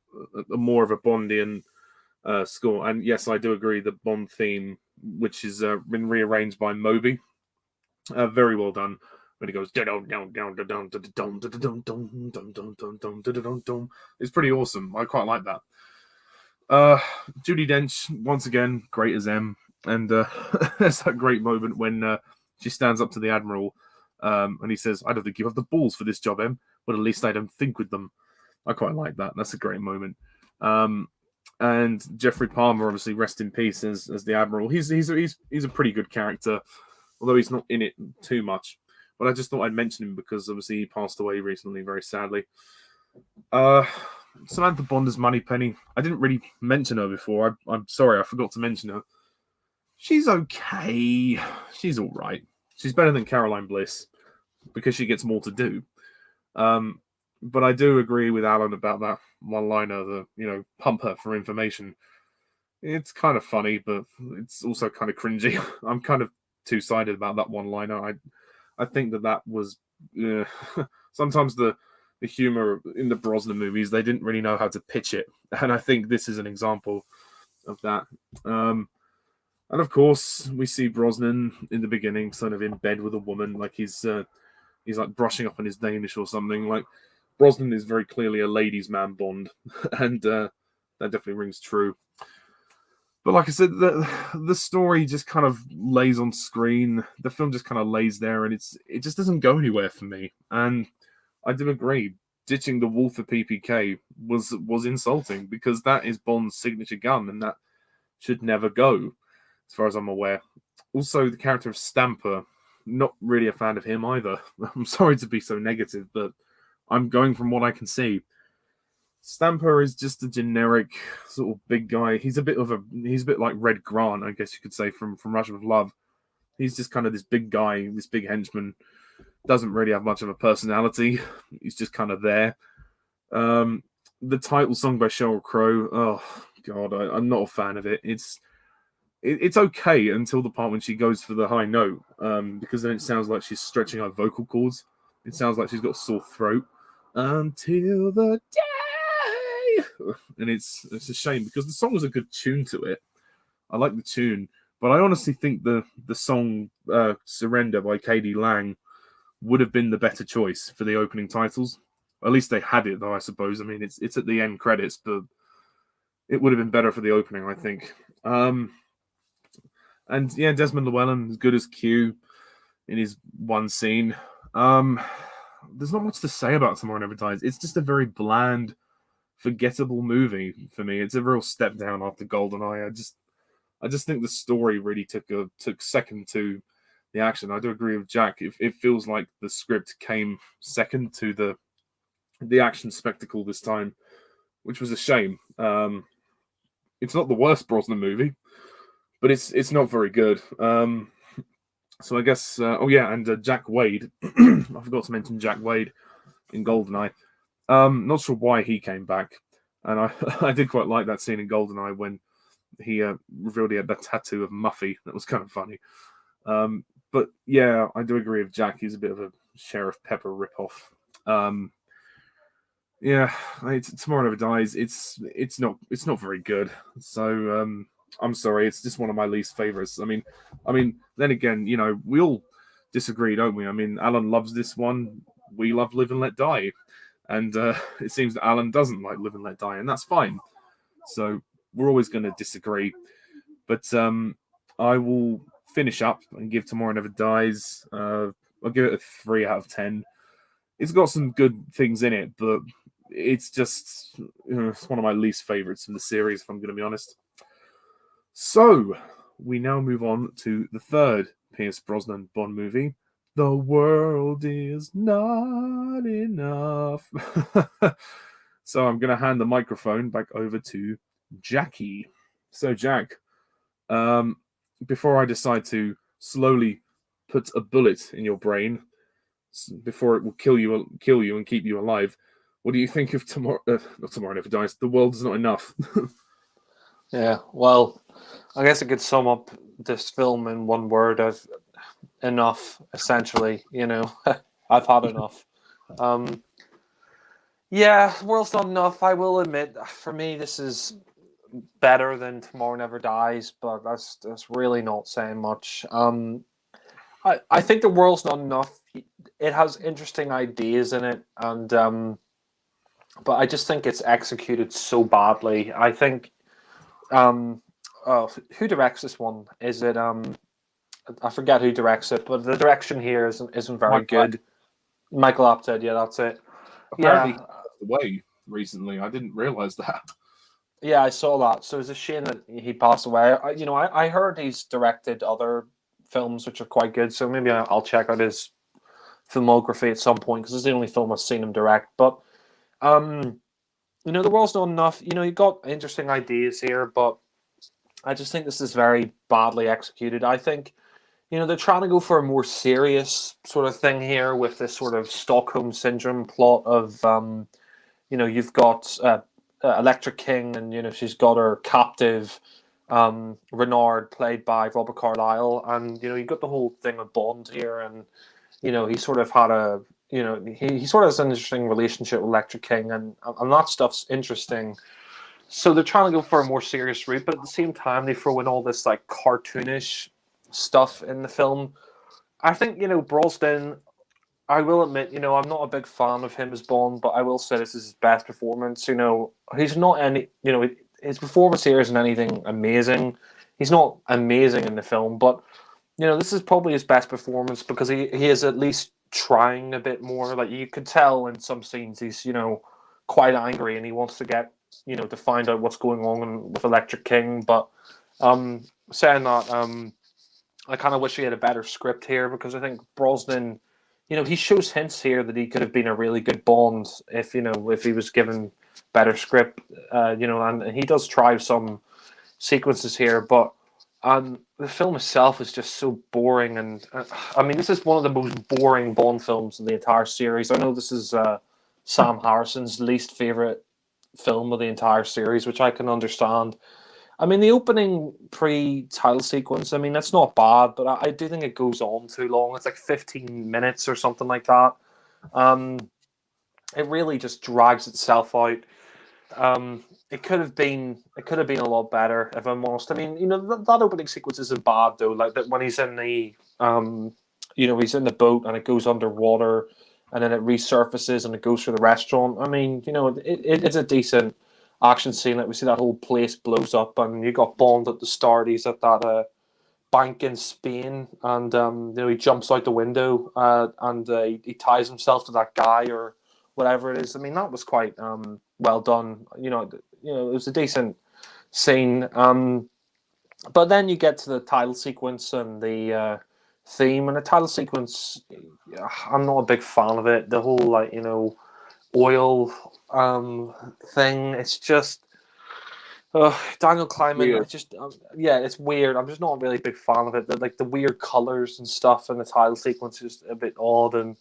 more of a Bondian score. And yes, I do agree the Bond theme, which has been rearranged by Moby, very well done. When it goes it's pretty awesome. I quite like that. Judi Dench, once again, great as M. And there's that great moment when she stands up to the Admiral and he says, I don't think you have the balls for this job, M. But at least I don't think with them. I quite like that. That's a great moment. And Jeffrey Palmer, obviously, rest in peace as the Admiral. He's a pretty good character, although he's not in it too much. But I just thought I'd mention him because obviously he passed away recently, very sadly. Samantha Bond as Moneypenny. I didn't really mention her before. I'm sorry, I forgot to mention her. She's okay. She's all right. She's better than Caroline Bliss because she gets more to do. But I do agree with Alan about that one-liner, pump her for information. It's kind of funny, but it's also kind of cringy. I'm kind of two-sided about that one-liner. I think that was sometimes the humor in the Brosnan movies, they didn't really know how to pitch it, and I think this is an example of that. And of course, we see Brosnan in the beginning, sort of in bed with a woman, like he's like brushing up on his Danish or something. Like Brosnan is very clearly a ladies' man Bond, and that definitely rings true. But like I said, the story just kind of lays on screen. The film just kind of lays there, and it just doesn't go anywhere for me. And I do agree, ditching the Wolf for PPK was insulting because that is Bond's signature gun, and that should never go, as far as I'm aware. Also, the character of Stamper, not really a fan of him either. I'm sorry to be so negative, but I'm going from what I can see. Stamper is just a generic sort of big guy. He's a bit like Red Grant, I guess you could say, from Russia with Love. He's just kind of this big guy, this big henchman. Doesn't really have much of a personality. He's just kind of there. The title song by Sheryl Crow, oh god, I'm not a fan of it. It's okay until the part when she goes for the high note, because then it sounds like she's stretching her vocal cords. It sounds like she's got a sore throat. Until the day. And it's a shame because the song was a good tune to it. I like the tune, but I honestly think the song Surrender by K.D. Lang would have been the better choice for the opening titles. At least they had it, though, I suppose. I mean, it's at the end credits, but it would have been better for the opening, I think. And yeah, Desmond Llewellyn, as good as Q in his one scene. There's not much to say about Tomorrow Never Dies. It's just a very bland, forgettable movie for me. It's a real step down after GoldenEye. I just think the story really took second to the action. I do agree with Jack. It feels like the script came second to the action spectacle this time, which was a shame. It's not the worst Brosnan movie, but it's not very good. So I guess, and Jack Wade. I forgot to mention Jack Wade in GoldenEye. Not sure why he came back, and I did quite like that scene in GoldenEye when he revealed he had that tattoo of Muffy. That was kind of funny. But yeah, I do agree with Jack. He's a bit of a Sheriff Pepper ripoff. Yeah, Tomorrow Never Dies. It's not very good. So I'm sorry, it's just one of my least favorites. I mean, then again, you know, we all disagree, don't we? I mean, Alan loves this one. We love Live and Let Die, and it seems that Alan doesn't like Live and Let Die, and that's fine. So we're always going to disagree. But I will finish up and give Tomorrow Never Dies. I'll give it a 3 out of 10. It's got some good things in it, but it's just it's one of my least favorites from the series, if I'm going to be honest. So, we now move on to the third Pierce Brosnan Bond movie, The World Is Not Enough. So, I'm going to hand the microphone back over to Jackie. So, Jack, before I decide to slowly put a bullet in your brain, before it will kill you and keep you alive, what do you think of Tomorrow Never Dies? The World Is Not Enough. Yeah, well, I guess I could sum up this film in one word of enough, essentially. You know, I've had enough. Yeah, World's Not Enough, I will admit, for me, this is better than Tomorrow Never Dies, but that's really not saying much. I think The World's Not Enough. It has interesting ideas in it, and but I just think it's executed so badly. I think who directs this one? Is it I forget who directs it, but the direction here isn't very good. Michael Apted, yeah, that's it. Apparently, he passed away recently. I didn't realize that. Yeah, I saw that. So it's a shame that he passed away. I heard he's directed other films which are quite good. So maybe I'll check out his filmography at some point because it's the only film I've seen him direct. But The World's Not Enough. You got interesting ideas here, but I just think this is very badly executed. I think they're trying to go for a more serious sort of thing here with this sort of Stockholm syndrome plot of you've got Electra King, and she's got her captive Renard, played by Robert Carlyle, and you've got the whole thing with Bond here, and he sort of had a he sort of has an interesting relationship with Electra King, and that stuff's interesting. So they're trying to go for a more serious route, but at the same time they throw in all this like cartoonish stuff in the film. I think Brosnan, I will admit, I'm not a big fan of him as Bond, but I will say this is his best performance. He's not any, his performance here isn't anything amazing. He's not amazing in the film, but this is probably his best performance because he is at least trying a bit more. Like you could tell in some scenes he's quite angry and he wants to get to find out what's going on with Electric King. But saying that, I kind of wish he had a better script here because I think Brosnan, he shows hints here that he could have been a really good Bond if he was given better script, and he does try some sequences here, but the film itself is just so boring. And I mean, this is one of the most boring Bond films in the entire series. I know this is Sam Harrison's least favorite film of the entire series, which I can understand. I mean, the opening pre-title sequence, I mean, that's not bad, but I do think it goes on too long. It's like 15 minutes or something like that. It really just drags itself out. It could have been a lot better, if I'm honest. I mean, that opening sequence isn't bad though. Like that when he's in the he's in the boat and it goes underwater and then it resurfaces and it goes through the restaurant. I mean, it's a decent action scene. Like we see that whole place blows up, and you got Bond at the start. He's at that bank in Spain, and he jumps out the window, and he ties himself to that guy or whatever it is. I mean, that was quite well done. It was a decent scene. But then you get to the title sequence and the theme, and the title sequence, I'm not a big fan of it. The whole oil thing. It's just Daniel Kleinman. It's weird. I'm just not a really big fan of it. The weird colors and stuff, and the title sequence is a bit odd, and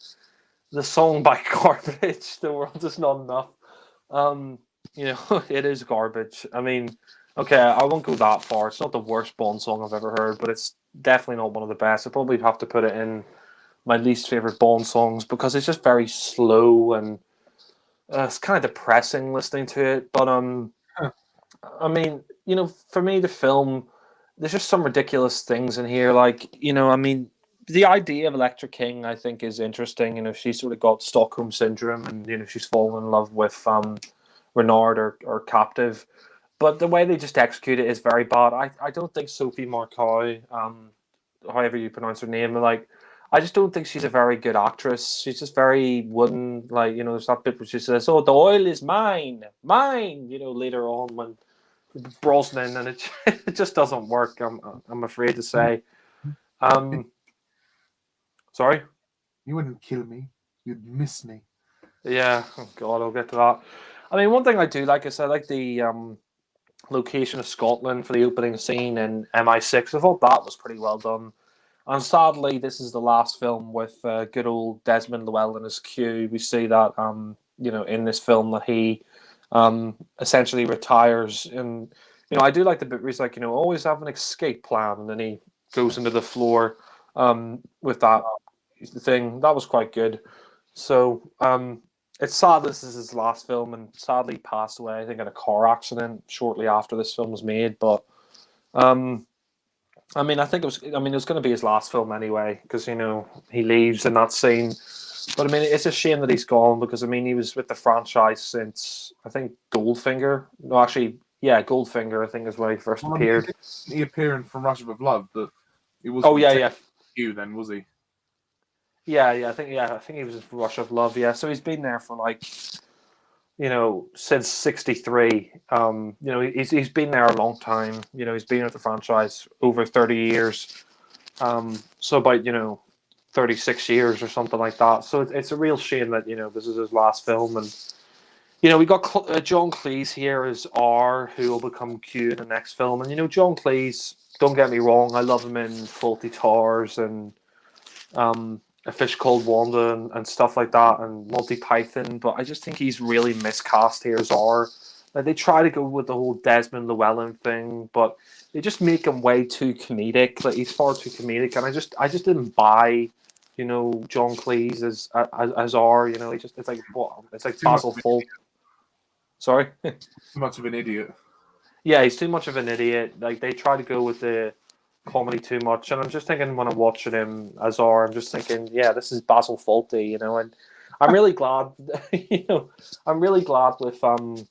the song by Garbage, The World Is Not Enough. It is garbage. I mean, okay, I won't go that far. It's not the worst Bond song I've ever heard, but it's definitely not one of the best. I probably have to put it in my least favorite Bond songs because it's just very slow and it's kind of depressing listening to it. But I mean, for me, the film, there's just some ridiculous things in here. Like, I mean, the idea of Electra King, I think, is interesting. She's sort of got Stockholm syndrome, and she's fallen in love with Renard or Captive. But the way they just execute it is very bad. I don't think Sophie Marcoux, however you pronounce her name, I just don't think she's a very good actress. She's just very wooden. There's that bit where she says, "Oh, the oil is mine, mine." Later on when Brosnan, and it just doesn't work. I'm afraid to say. Sorry? You wouldn't kill me. You'd miss me. Yeah. Oh God, I'll get to that. I mean, one thing I do like is I like the location of Scotland for the opening scene in MI6. I thought that was pretty well done. And sadly, this is the last film with good old Desmond Llewellyn as Q. We see that, in this film that he essentially retires. And, I do like the bit where he's like, always have an escape plan. And then he goes into the floor with that thing. That was quite good. So it's sad this is his last film, and sadly passed away, I think, in a car accident shortly after this film was made. But I mean, I think it was going to be his last film anyway, because he leaves in that scene. But I mean, it's a shame that he's gone because he was with the franchise since I think Goldfinger. No, actually, yeah, Goldfinger. I think is where he first appeared. He appeared from Russia with Love, but it was. Oh yeah. You then was he? Yeah. I think he was in Rush of Love. Yeah, so he's been there for since '63. He's been there a long time. He's been with the franchise over 30 years. So about 36 years or something like that. So it's a real shame that this is his last film, and we got John Cleese here as R, who will become Q in the next film. And John Cleese, don't get me wrong, I love him in Faulty Towers and A Fish Called Wanda and stuff like that, and Monty Python, but I just think he's really miscast here as R. They try to go with the whole Desmond Llewellyn thing, but they just make him way too comedic. He's far too comedic, and I just didn't buy, John Cleese as R. It's like what? It's like Basil Fawlty. Sorry, too much of an idiot. Yeah, he's too much of an idiot. They try to go with the comedy too much, and I'm just thinking when I'm watching him as R, I'm just thinking, yeah, this is Basil Fawlty, and I'm really glad, I'm really glad with the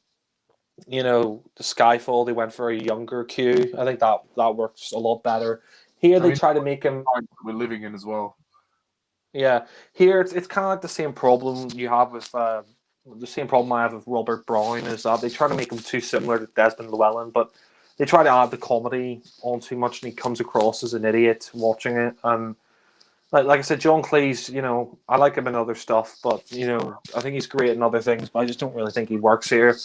Skyfall they went for a younger Q. I think that works a lot better. Here they try to make him. We're living in as well. Yeah, here it's kind of like the same problem you have with the same problem I have with Robert Brown is that they try to make him too similar to Desmond Llewellyn, but they try to add the comedy on too much, and he comes across as an idiot watching it. And like I said, John Cleese, I like him in other stuff, but I think he's great in other things, but I just don't really think he works here.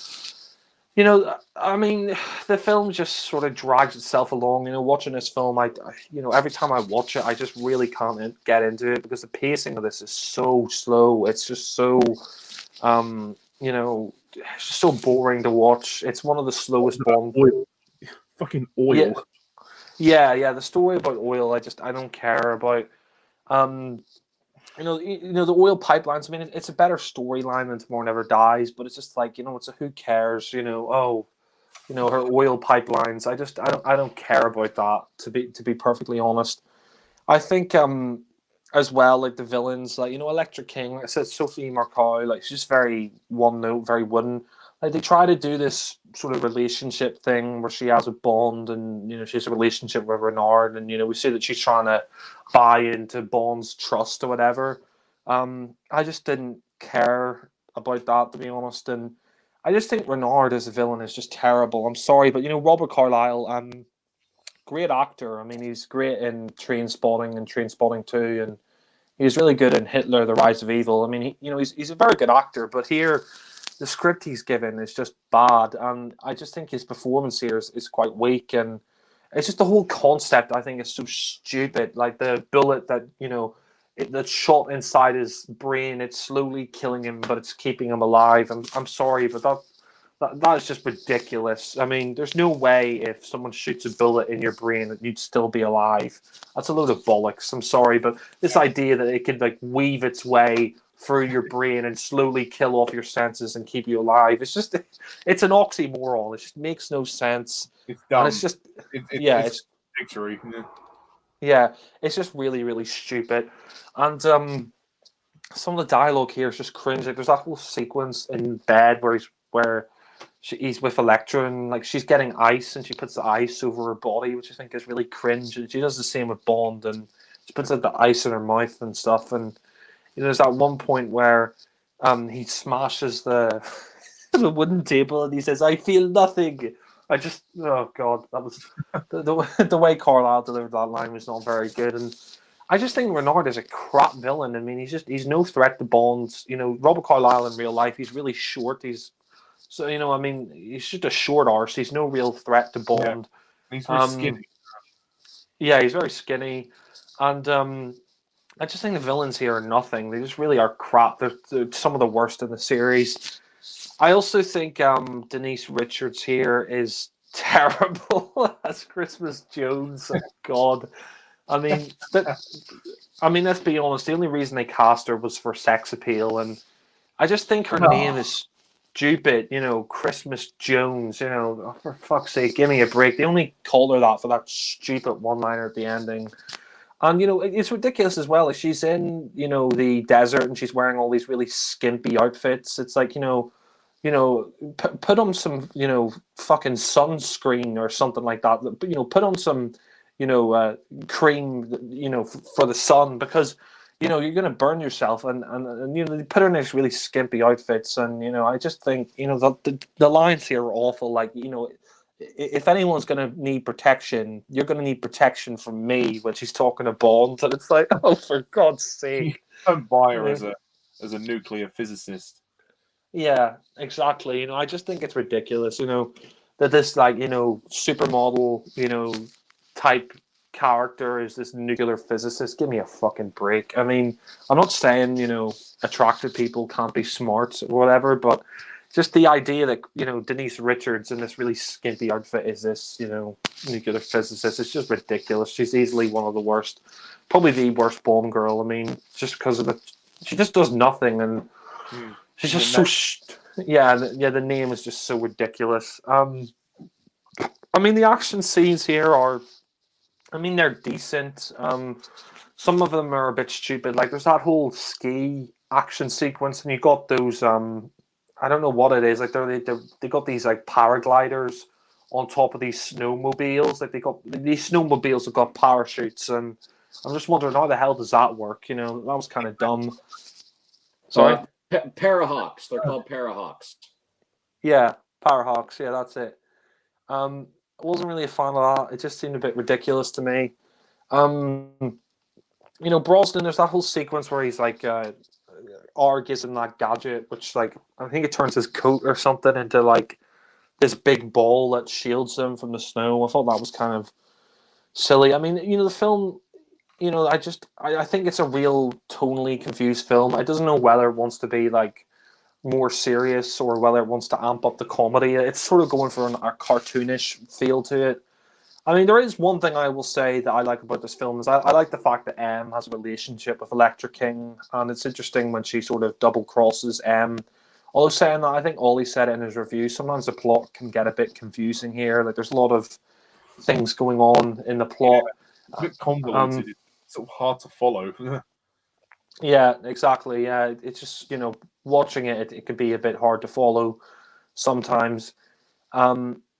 The film just sort of drags itself along. Watching this film, every time I watch it, I just really can't get into it because the pacing of this is so slow. It's just so, it's just so boring to watch. It's one of the slowest Bond. Fucking oil. Yeah. The story about oil, I don't care about. The oil pipelines. It's a better storyline than Tomorrow Never Dies, but it's just it's a who cares. Her oil pipelines. I don't care about that. To be perfectly honest, I think as well the villains Electra King. Like I said, Sophie Marcoux. She's just very one note, very wooden. like they try to do this sort of relationship thing where she has a bond, and she has a relationship with Renard, and we see that she's trying to buy into Bond's trust or whatever. I just didn't care about that, to be honest, and I just think Renard as a villain is just terrible. I'm sorry, but Robert Carlyle, great actor. I mean, he's great in Trainspotting and Trainspotting 2, and he's really good in Hitler: The Rise of Evil. I mean, he's a very good actor, but here the script he's given is just bad, and I just think his performance here is quite weak, and it's just the whole concept I think is so stupid. Like the bullet that that's shot inside his brain, it's slowly killing him, but it's keeping him alive. I'm sorry, but that is just ridiculous. I mean, there's no way if someone shoots a bullet in your brain that you'd still be alive. That's a load of bollocks. I'm sorry, but this idea that it could weave its way through your brain and slowly kill off your senses and keep you alive, it's an oxymoron. It just makes no sense. It's dumb. And it's just it's victory. yeah, it's just really, really stupid. And some of the dialogue here is just cringe. Like there's that whole sequence in bed where he's with Elektra, and she's getting ice, and she puts the ice over her body, which I think is really cringe. And she does the same with Bond, and she puts the ice in her mouth and stuff. And there's that one point where he smashes the the wooden table, and he says, "I feel nothing." Oh god, that was the way Carlisle delivered that line was not very good, and I just think Renard is a crap villain. I mean, he's no threat to Bond. Robert Carlyle in real life, he's really short. He's just a short arse. He's no real threat to Bond. Yeah. He's very skinny. Yeah, he's very skinny, and I just think the villains here are nothing. They just really are crap. They're some of the worst in the series. I also think Denise Richards here is terrible as Christmas Jones. Oh, God. I mean, let's be honest. The only reason they cast her was for sex appeal, and I just think her name is stupid. Christmas Jones. For fuck's sake, give me a break. They only called her that for that stupid one-liner at the ending. And it's ridiculous as well. She's in the desert, and she's wearing all these really skimpy outfits. It's like put on some fucking sunscreen or something like that. Put on some cream for the sun, because you're going to burn yourself, and they put her in these really skimpy outfits, and I just think the lines here are awful. Like if anyone's going to need protection, you're going to need protection from me, when she's talking to Bond, and it's like, oh, for God's sake. Don't buy her as a nuclear physicist. Yeah, exactly. I just think it's ridiculous, that this supermodel, type character is this nuclear physicist. Give me a fucking break. I mean, I'm not saying, attractive people can't be smart or whatever, but just the idea that, Denise Richards in this really skimpy outfit is this, nuclear physicist, it's just ridiculous. She's easily one of the worst, probably the worst Bond girl. I mean, just because of she just does nothing, and she's just the name is just so ridiculous. I mean, the action scenes here are, they're decent. Some of them are a bit stupid. Like there's that whole ski action sequence, and you got those I don't know what it is. Like they got these paragliders on top of these snowmobiles. Like these snowmobiles have got parachutes, and I'm just wondering how the hell does that work? That was kind of dumb. Sorry, Parahawks. They're called Parahawks. Yeah, Parahawks. Yeah, that's it. I wasn't really a fan of that. It just seemed a bit ridiculous to me. Brosnan, there's that whole sequence where he's Arg gives him that gadget, which I think it turns his coat or something into this big ball that shields him from the snow. I thought that was kind of silly. I mean, the film, I think it's a real tonally confused film. It doesn't know whether it wants to be more serious or whether it wants to amp up the comedy. It's sort of going for a cartoonish feel to it. I mean, there is one thing I will say that I like about this film is I like the fact that M has a relationship with Electra King, and it's interesting when she sort of double crosses M. Although saying that, I think Ollie said it in his review, sometimes the plot can get a bit confusing here. There's a lot of things going on in the plot. Yeah, it's a bit convoluted. It's sort of hard to follow. Yeah, exactly. Yeah, it's just watching it could be a bit hard to follow. sometimes.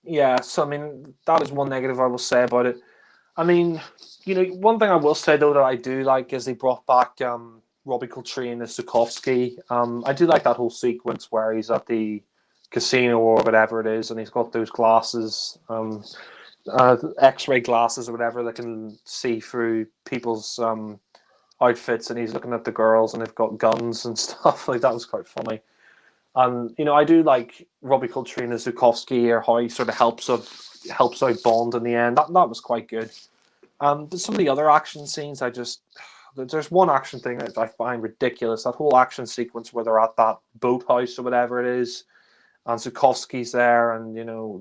Yeah, so I mean, that is one negative I will say about it. I mean, one thing I will say though that I do like is they brought back Robbie Coltrane as Zukovsky. I do like that whole sequence where he's at the casino or whatever it is, and he's got those glasses, X-ray glasses or whatever that can see through people's outfits, and he's looking at the girls and they've got guns and stuff. Like that was quite funny. And I do like Robbie Coltrane as Zukovsky, or how he sort of helps out Bond in the end. That was quite good. But some of the other action scenes, there's one action thing that I find ridiculous. That whole action sequence where they're at that boathouse or whatever it is, and Zukovsky's there, and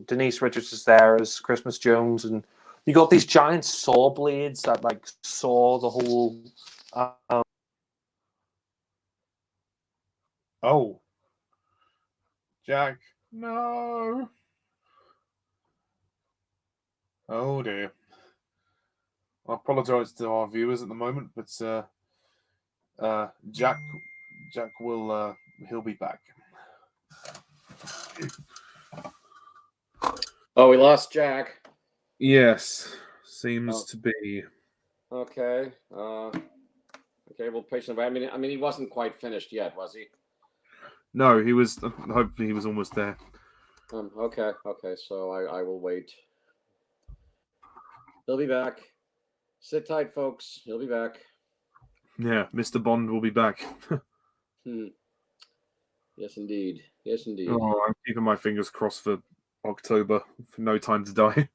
Denise Richards is there as Christmas Jones, and you got these giant saw blades that like saw the whole. Oh, Jack, no! Oh dear. I apologise to our viewers at the moment, but Jack will he'll be back. Oh, we lost Jack. Yes, seems to be. Okay. Okay, well, patiently. I mean, he wasn't quite finished yet, was he? No, he was. Hopefully, he was almost there. Okay. So I will wait. He'll be back. Sit tight, folks. He'll be back. Yeah, Mr. Bond will be back. Yes, indeed. Yes, indeed. Oh, I'm keeping my fingers crossed for October, for No Time to Die.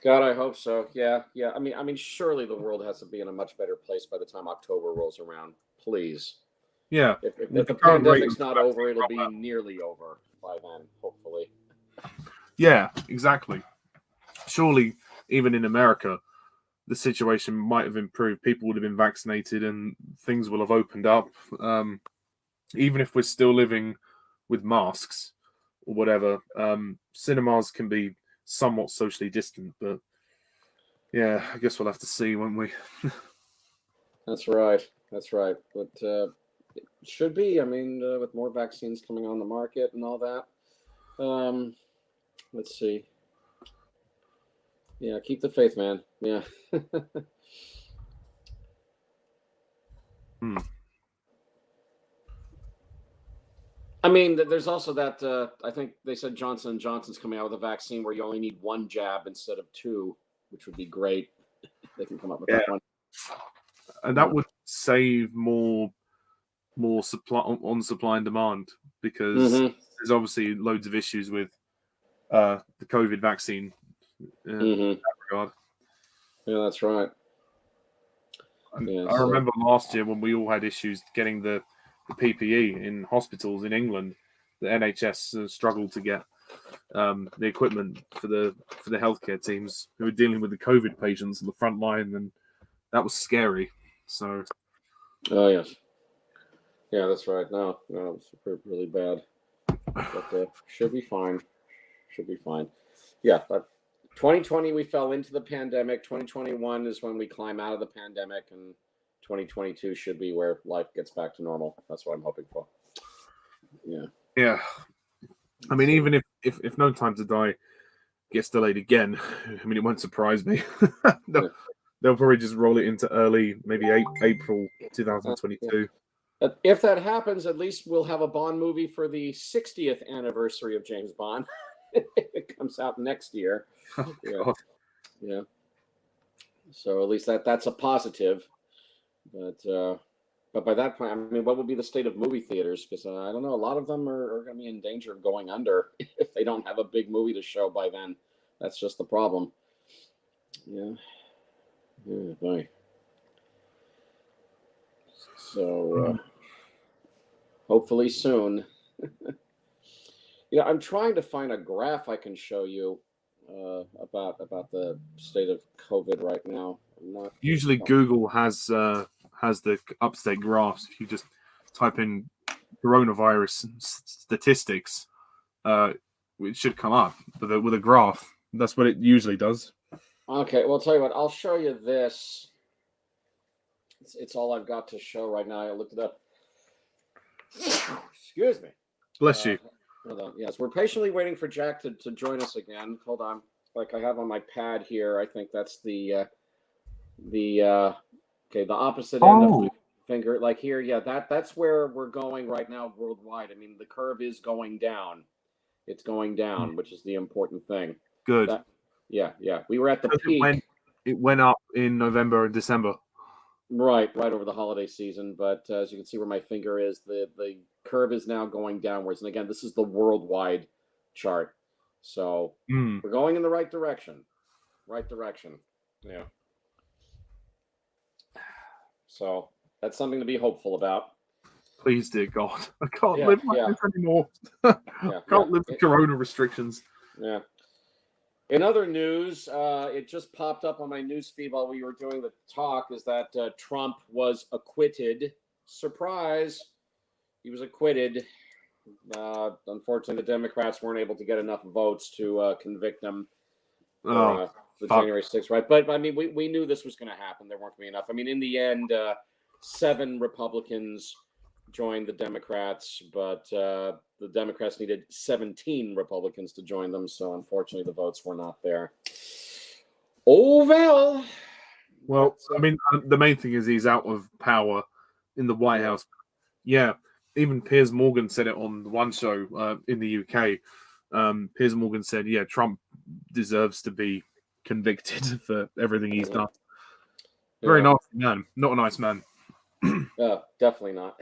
God, I hope so. Yeah. I mean, surely the world has to be in a much better place by the time October rolls around. Please. Yeah. If the pandemic's not over, it'll be nearly over by then, hopefully. Yeah, exactly. Surely, even in America, the situation might have improved. People would have been vaccinated and things will have opened up. Even if we're still living with masks or whatever, cinemas can be somewhat socially distant. But yeah, I guess we'll have to see, won't we? That's right. But it should be. I mean, with more vaccines coming on the market and all that. Let's see. Yeah, keep the faith, man. Yeah. I mean, there's also that. I think they said Johnson & Johnson's coming out with a vaccine where you only need one jab instead of two, which would be great. They can come up with that one. And that would save more supply on supply and demand, because there's obviously loads of issues with the COVID vaccine in that regard. Yeah, that's right. I remember last year when we all had issues getting the PPE in hospitals in England. The NHS struggled to get the equipment for the healthcare teams who were dealing with the COVID patients on the front line, and that was scary. So, oh yes, yeah, that's right. No, it's really bad, but should be fine. Yeah, but 2020 we fell into the pandemic. 2021 is when we climb out of the pandemic, and 2022 should be where life gets back to normal. That's what I'm hoping for. Yeah. I mean, even if No Time to Die gets delayed again, I mean, it won't surprise me. They'll probably just roll it into early, maybe April 2022. If that happens, at least we'll have a Bond movie for the 60th anniversary of James Bond. It comes out next year. Oh, God. Yeah. So at least that's a positive. But by that point, I mean, what would be the state of movie theaters? Because I don't know, a lot of them are going to be in danger of going under if they don't have a big movie to show by then. That's just the problem. Yeah. Boy. So hopefully soon. I'm trying to find a graph I can show you about the state of COVID right now. Usually Google has the up-to-date graphs. If you just type in coronavirus statistics, it should come up with a graph. That's what it usually does. Okay, well, I'll tell you what. I'll show you this. It's all I've got to show right now. I looked it up. Excuse me. Bless you. Hold on. Yes, we're patiently waiting for Jack to join us again. Hold on. Like I have on my pad here, I think that's the opposite end of the finger. Like here, yeah, that's where we're going right now worldwide. I mean, the curve is going down. It's going down, which is the important thing. Good. Yeah. We were at the peak. It went up in November and December. Right over the holiday season. But as you can see where my finger is, the curve is now going downwards. And again, this is the worldwide chart. So we're going in the right direction. Yeah. So that's something to be hopeful about. Please, dear God. I can't live like this anymore. Can't live with corona restrictions. Yeah. In other news, it just popped up on my news feed while we were doing the talk, is that Trump was acquitted. Surprise. He was acquitted. Unfortunately, the Democrats weren't able to get enough votes to convict him for the January 6th, right? But, I mean, we knew this was going to happen. There weren't going to be enough. I mean, in the end, 7 Republicans joined the Democrats, but the Democrats needed 17 Republicans to join them, so unfortunately the votes were not there. Oh, well. Well, I mean, the main thing is he's out of power in the White House. Yeah, even Piers Morgan said it on the one show in the UK. Piers Morgan said, yeah, Trump deserves to be convicted for everything he's done. Very nice man. Not a nice man. Definitely not.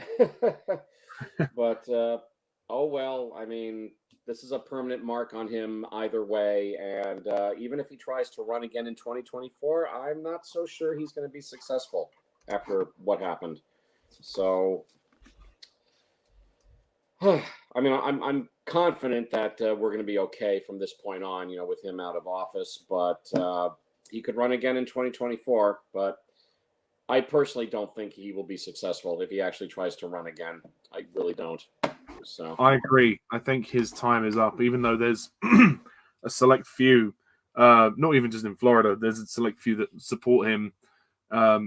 But oh well. I mean, this is a permanent mark on him either way, and even if he tries to run again in 2024, I'm not so sure he's going to be successful after what happened. So, I mean, I'm confident that we're going to be okay from this point on. You know, with him out of office, but he could run again in 2024, but I personally don't think he will be successful if he actually tries to run again. I really don't. So I agree. I think his time is up, even though there's a select few, not even just in Florida, there's a select few that support him.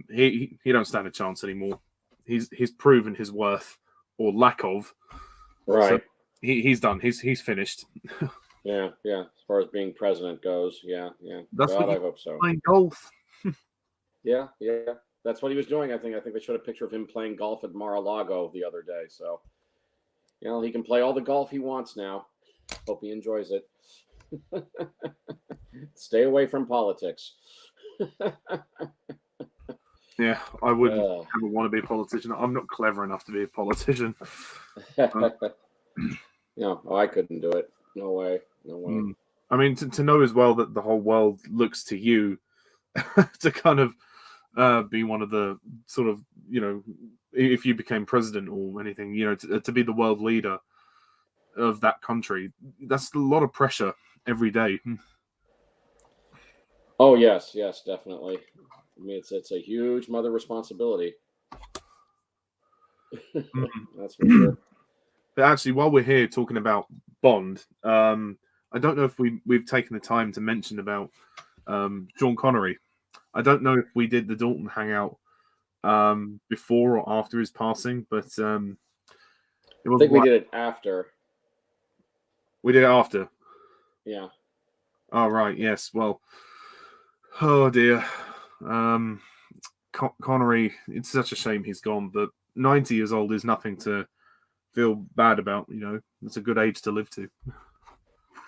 He don't stand a chance anymore. He's proven his worth or lack of. Right. So he's done. He's finished. Yeah. As far as being president goes, yeah. That's God, what I hope so. Playing golf. Yeah. That's what he was doing. I think they showed a picture of him playing golf at Mar-a-Lago the other day. So, you know, he can play all the golf he wants now. Hope he enjoys it. Stay away from politics. Yeah, I wouldn't ever want to be a politician. I'm not clever enough to be a politician. No, I couldn't do it. No way. I mean, to know as well that the whole world looks to you to kind of be one of the sort of, you know, if you became president or anything, you know, to be the world leader of that country, that's a lot of pressure every day. Oh, yes, definitely. I mean, it's a huge mother responsibility. That's for sure. But actually, while we're here talking about Bond, I don't know if we've taken the time to mention about Sean Connery. I don't know if we did the Dalton Hangout before or after his passing, but I think we did it after. We did it after. Yeah. Oh, right. Yes. Well, oh dear. Connery, it's such a shame he's gone, but 90 years old is nothing to feel bad about. You know, it's a good age to live to.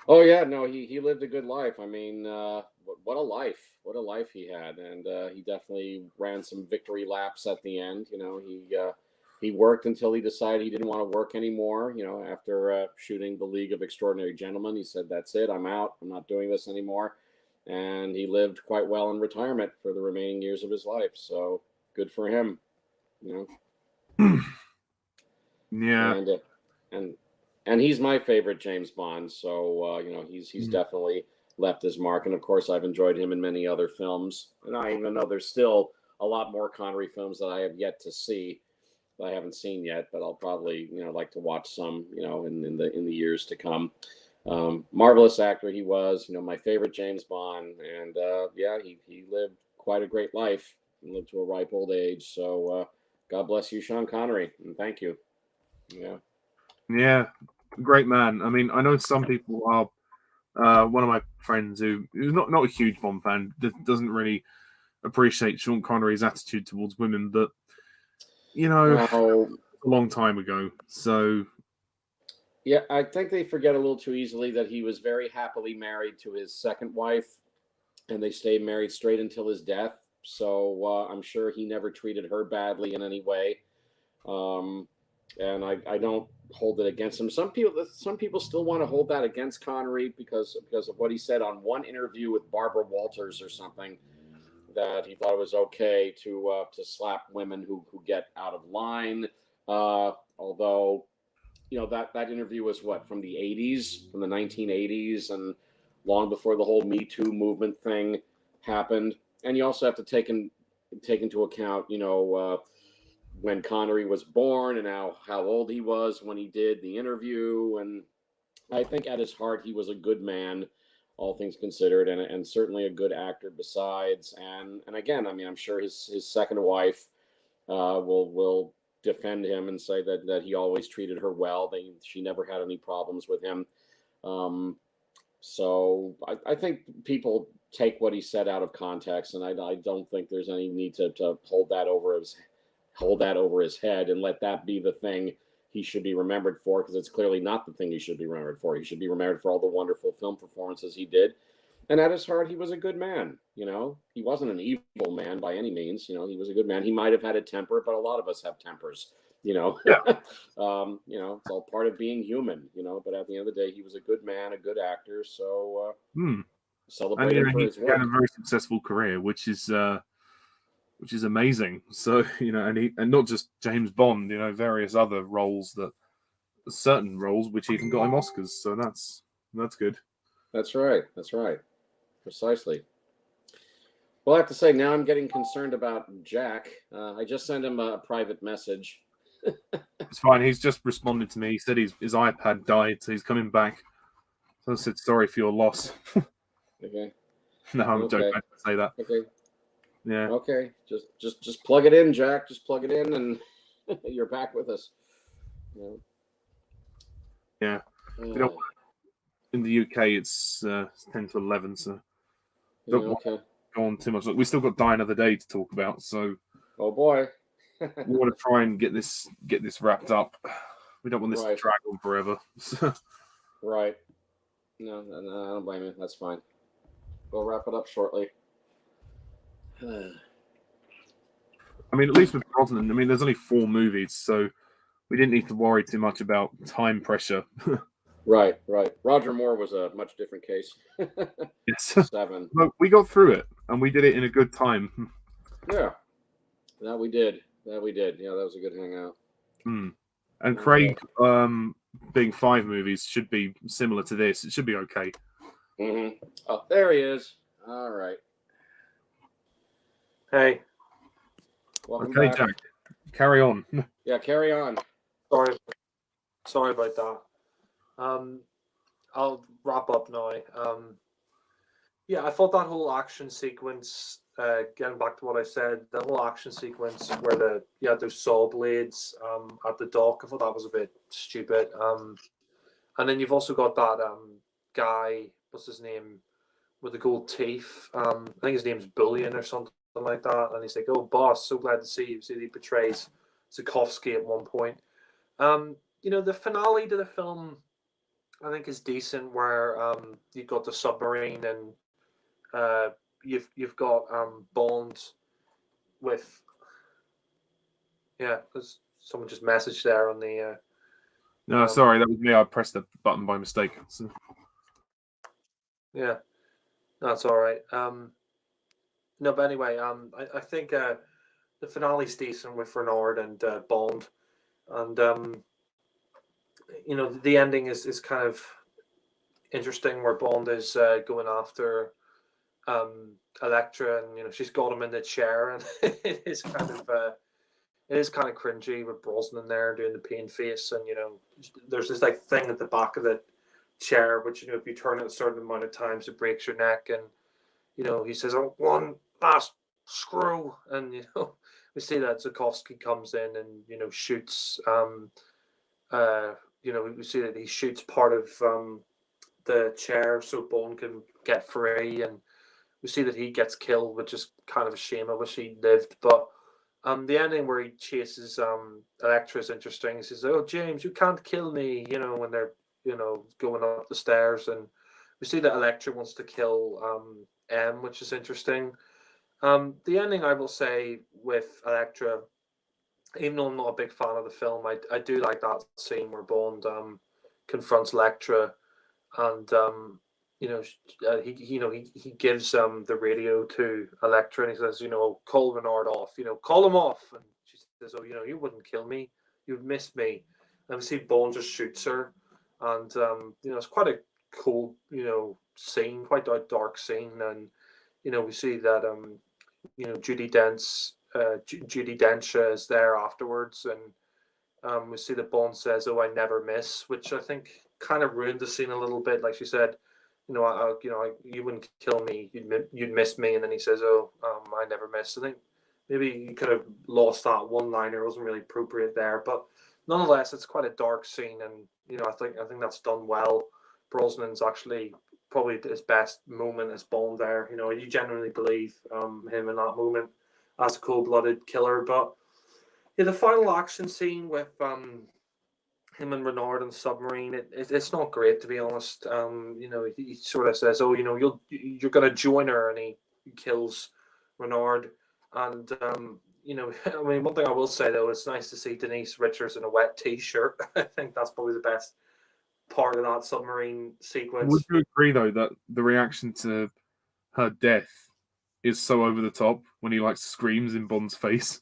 Oh yeah, no, he lived a good life. I mean, what a life! What a life he had, and he definitely ran some victory laps at the end. You know, he worked until he decided he didn't want to work anymore. You know, after shooting The League of Extraordinary Gentlemen, he said, "That's it. I'm out. I'm not doing this anymore." And he lived quite well in retirement for the remaining years of his life. So good for him. You know. Yeah. And he's my favorite James Bond. So you know, he's definitely left his mark. And of course, I've enjoyed him in many other films. And I even know there's still a lot more Connery films that I have yet to see, that I haven't seen yet, but I'll probably, you know, like to watch some, you know, in the years to come. Marvelous actor he was, you know, my favorite James Bond, and yeah, he lived quite a great life and lived to a ripe old age. So God bless you, Sean Connery, and thank you. Yeah. great man. I mean, I know some people are. One of my friends who's not a huge Bond fan doesn't really appreciate Sean Connery's attitude towards women, but Well, a long time ago. So yeah, I think they forget a little too easily that he was very happily married to his second wife, and they stayed married straight until his death. So I'm sure he never treated her badly in any way. Um, and I don't hold it against him. Some people still want to hold that against Connery because of what he said on one interview with Barbara Walters or something, that he thought it was okay to slap women who get out of line. Although that interview was from the 80s, from the 1980s, and long before the whole Me Too movement thing happened. And you also have to take into account when Connery was born and how old he was when he did the interview. And I think at his heart he was a good man, all things considered, and certainly a good actor besides. And again, I mean, I'm sure his second wife will defend him and say that he always treated her well. She never had any problems with him. So I think people take what he said out of context, and I don't think there's any need to hold that over his head and let that be the thing he should be remembered for, because it's clearly not the thing he should be remembered for. He should be remembered for all the wonderful film performances he did. And at his heart, he was a good man. He wasn't an evil man by any means. He was a good man. He might have had a temper, but a lot of us have tempers. Yeah. It's all part of being human. But at the end of the day, he was a good man, a good actor. So celebrate him for his work. He had a very successful career, which is amazing. So and not just James Bond. Various other certain roles which even got him Oscars. So that's good. That's right. Precisely. Well, I have to say, now I'm getting concerned about Jack. I just sent him a private message. It's fine. He's just responded to me. He said his iPad died, so he's coming back. So I said, sorry for your loss. Okay. No, I'm joking. I didn't say that. Okay. Yeah. Okay. Just plug it in, Jack. Just plug it in, and you're back with us. Yeah. In the UK, it's 10 to 11, so don't want to go on too much. We still got Die Another Day to talk about, so oh boy, we want to try and get this wrapped up. We don't want this to drag on forever. Right. No, I don't blame you. That's fine. We'll wrap it up shortly. I mean, at least with Brosnan, there's only 4 movies, so we didn't need to worry too much about time pressure. Right. Roger Moore was a much different case. Yes. 7. But we got through it, and we did it in a good time. Yeah. That we did. Yeah, that was a good hangout. And Craig, being 5 movies, should be similar to this. It should be okay. Mm-hmm. Oh, there he is. All right. Hey. Welcome Okay, back. Jack. Carry on. Yeah, carry on. Sorry about that. I'll wrap up now. Yeah, I thought that whole action sequence, getting back to what I said, the whole action sequence where you had those saw blades at the dock, I thought that was a bit stupid. And then you've also got that guy, what's his name, with the gold teeth. I think his name's Bullion or something like that. And he's like, "Oh, boss, so glad to see you." So he betrays Zukovsky at one point. The finale to the film, I think, is decent, where you've got the submarine and you've got Bond with there's someone just messaged there on the No, sorry, that was me. I pressed the button by mistake. So. Yeah, that's all right. No, but anyway, I think the finale's decent with Renard and Bond, and the ending is kind of interesting, where Bond is going after Electra, and she's got him in the chair, and it is kind of cringy with Brosnan there doing the pain face, and there's this like thing at the back of the chair, which if you turn it a certain amount of times, it breaks your neck, and he says, "Oh, one last screw," and we see that Zukovsky comes in and shoots we see that he shoots part of the chair so Bond can get free, and we see that he gets killed, which is kind of a shame. I wish he lived, but the ending where he chases Elektra is interesting. He says, "Oh, James, you can't kill me," when they're going up the stairs, and we see that Elektra wants to kill M, which is interesting. The ending, I will say, with Elektra, even though I'm not a big fan of the film, I do like that scene where Bond confronts Elektra, and he gives the radio to Elektra, and he says, call Renard off, call him off, and she says, oh, you wouldn't kill me, you'd miss me, and we see Bond just shoots her, and it's quite a cool scene, quite a dark scene, and we see that Judi Dench is there afterwards, and we see that Bond says, "Oh, I never miss," which I think kind of ruined the scene a little bit. Like she said, you wouldn't kill me, you'd miss me, and then he says, "Oh, I never miss." I think maybe you could have lost that one liner; it wasn't really appropriate there, but nonetheless, it's quite a dark scene, and I think that's done well. Brosnan's actually probably his best moment as Bond there. You genuinely believe him in that moment as a cold-blooded killer. But yeah, the final action scene with him and Renard on the submarine, it's not great, to be honest. He sort of says, "Oh, you're going to join her," and he kills Renard. And I mean, one thing I will say though, it's nice to see Denise Richards in a wet T-shirt. I think that's probably the best part of that submarine sequence. Would you agree though that the reaction to her death is so over the top when he screams in Bond's face?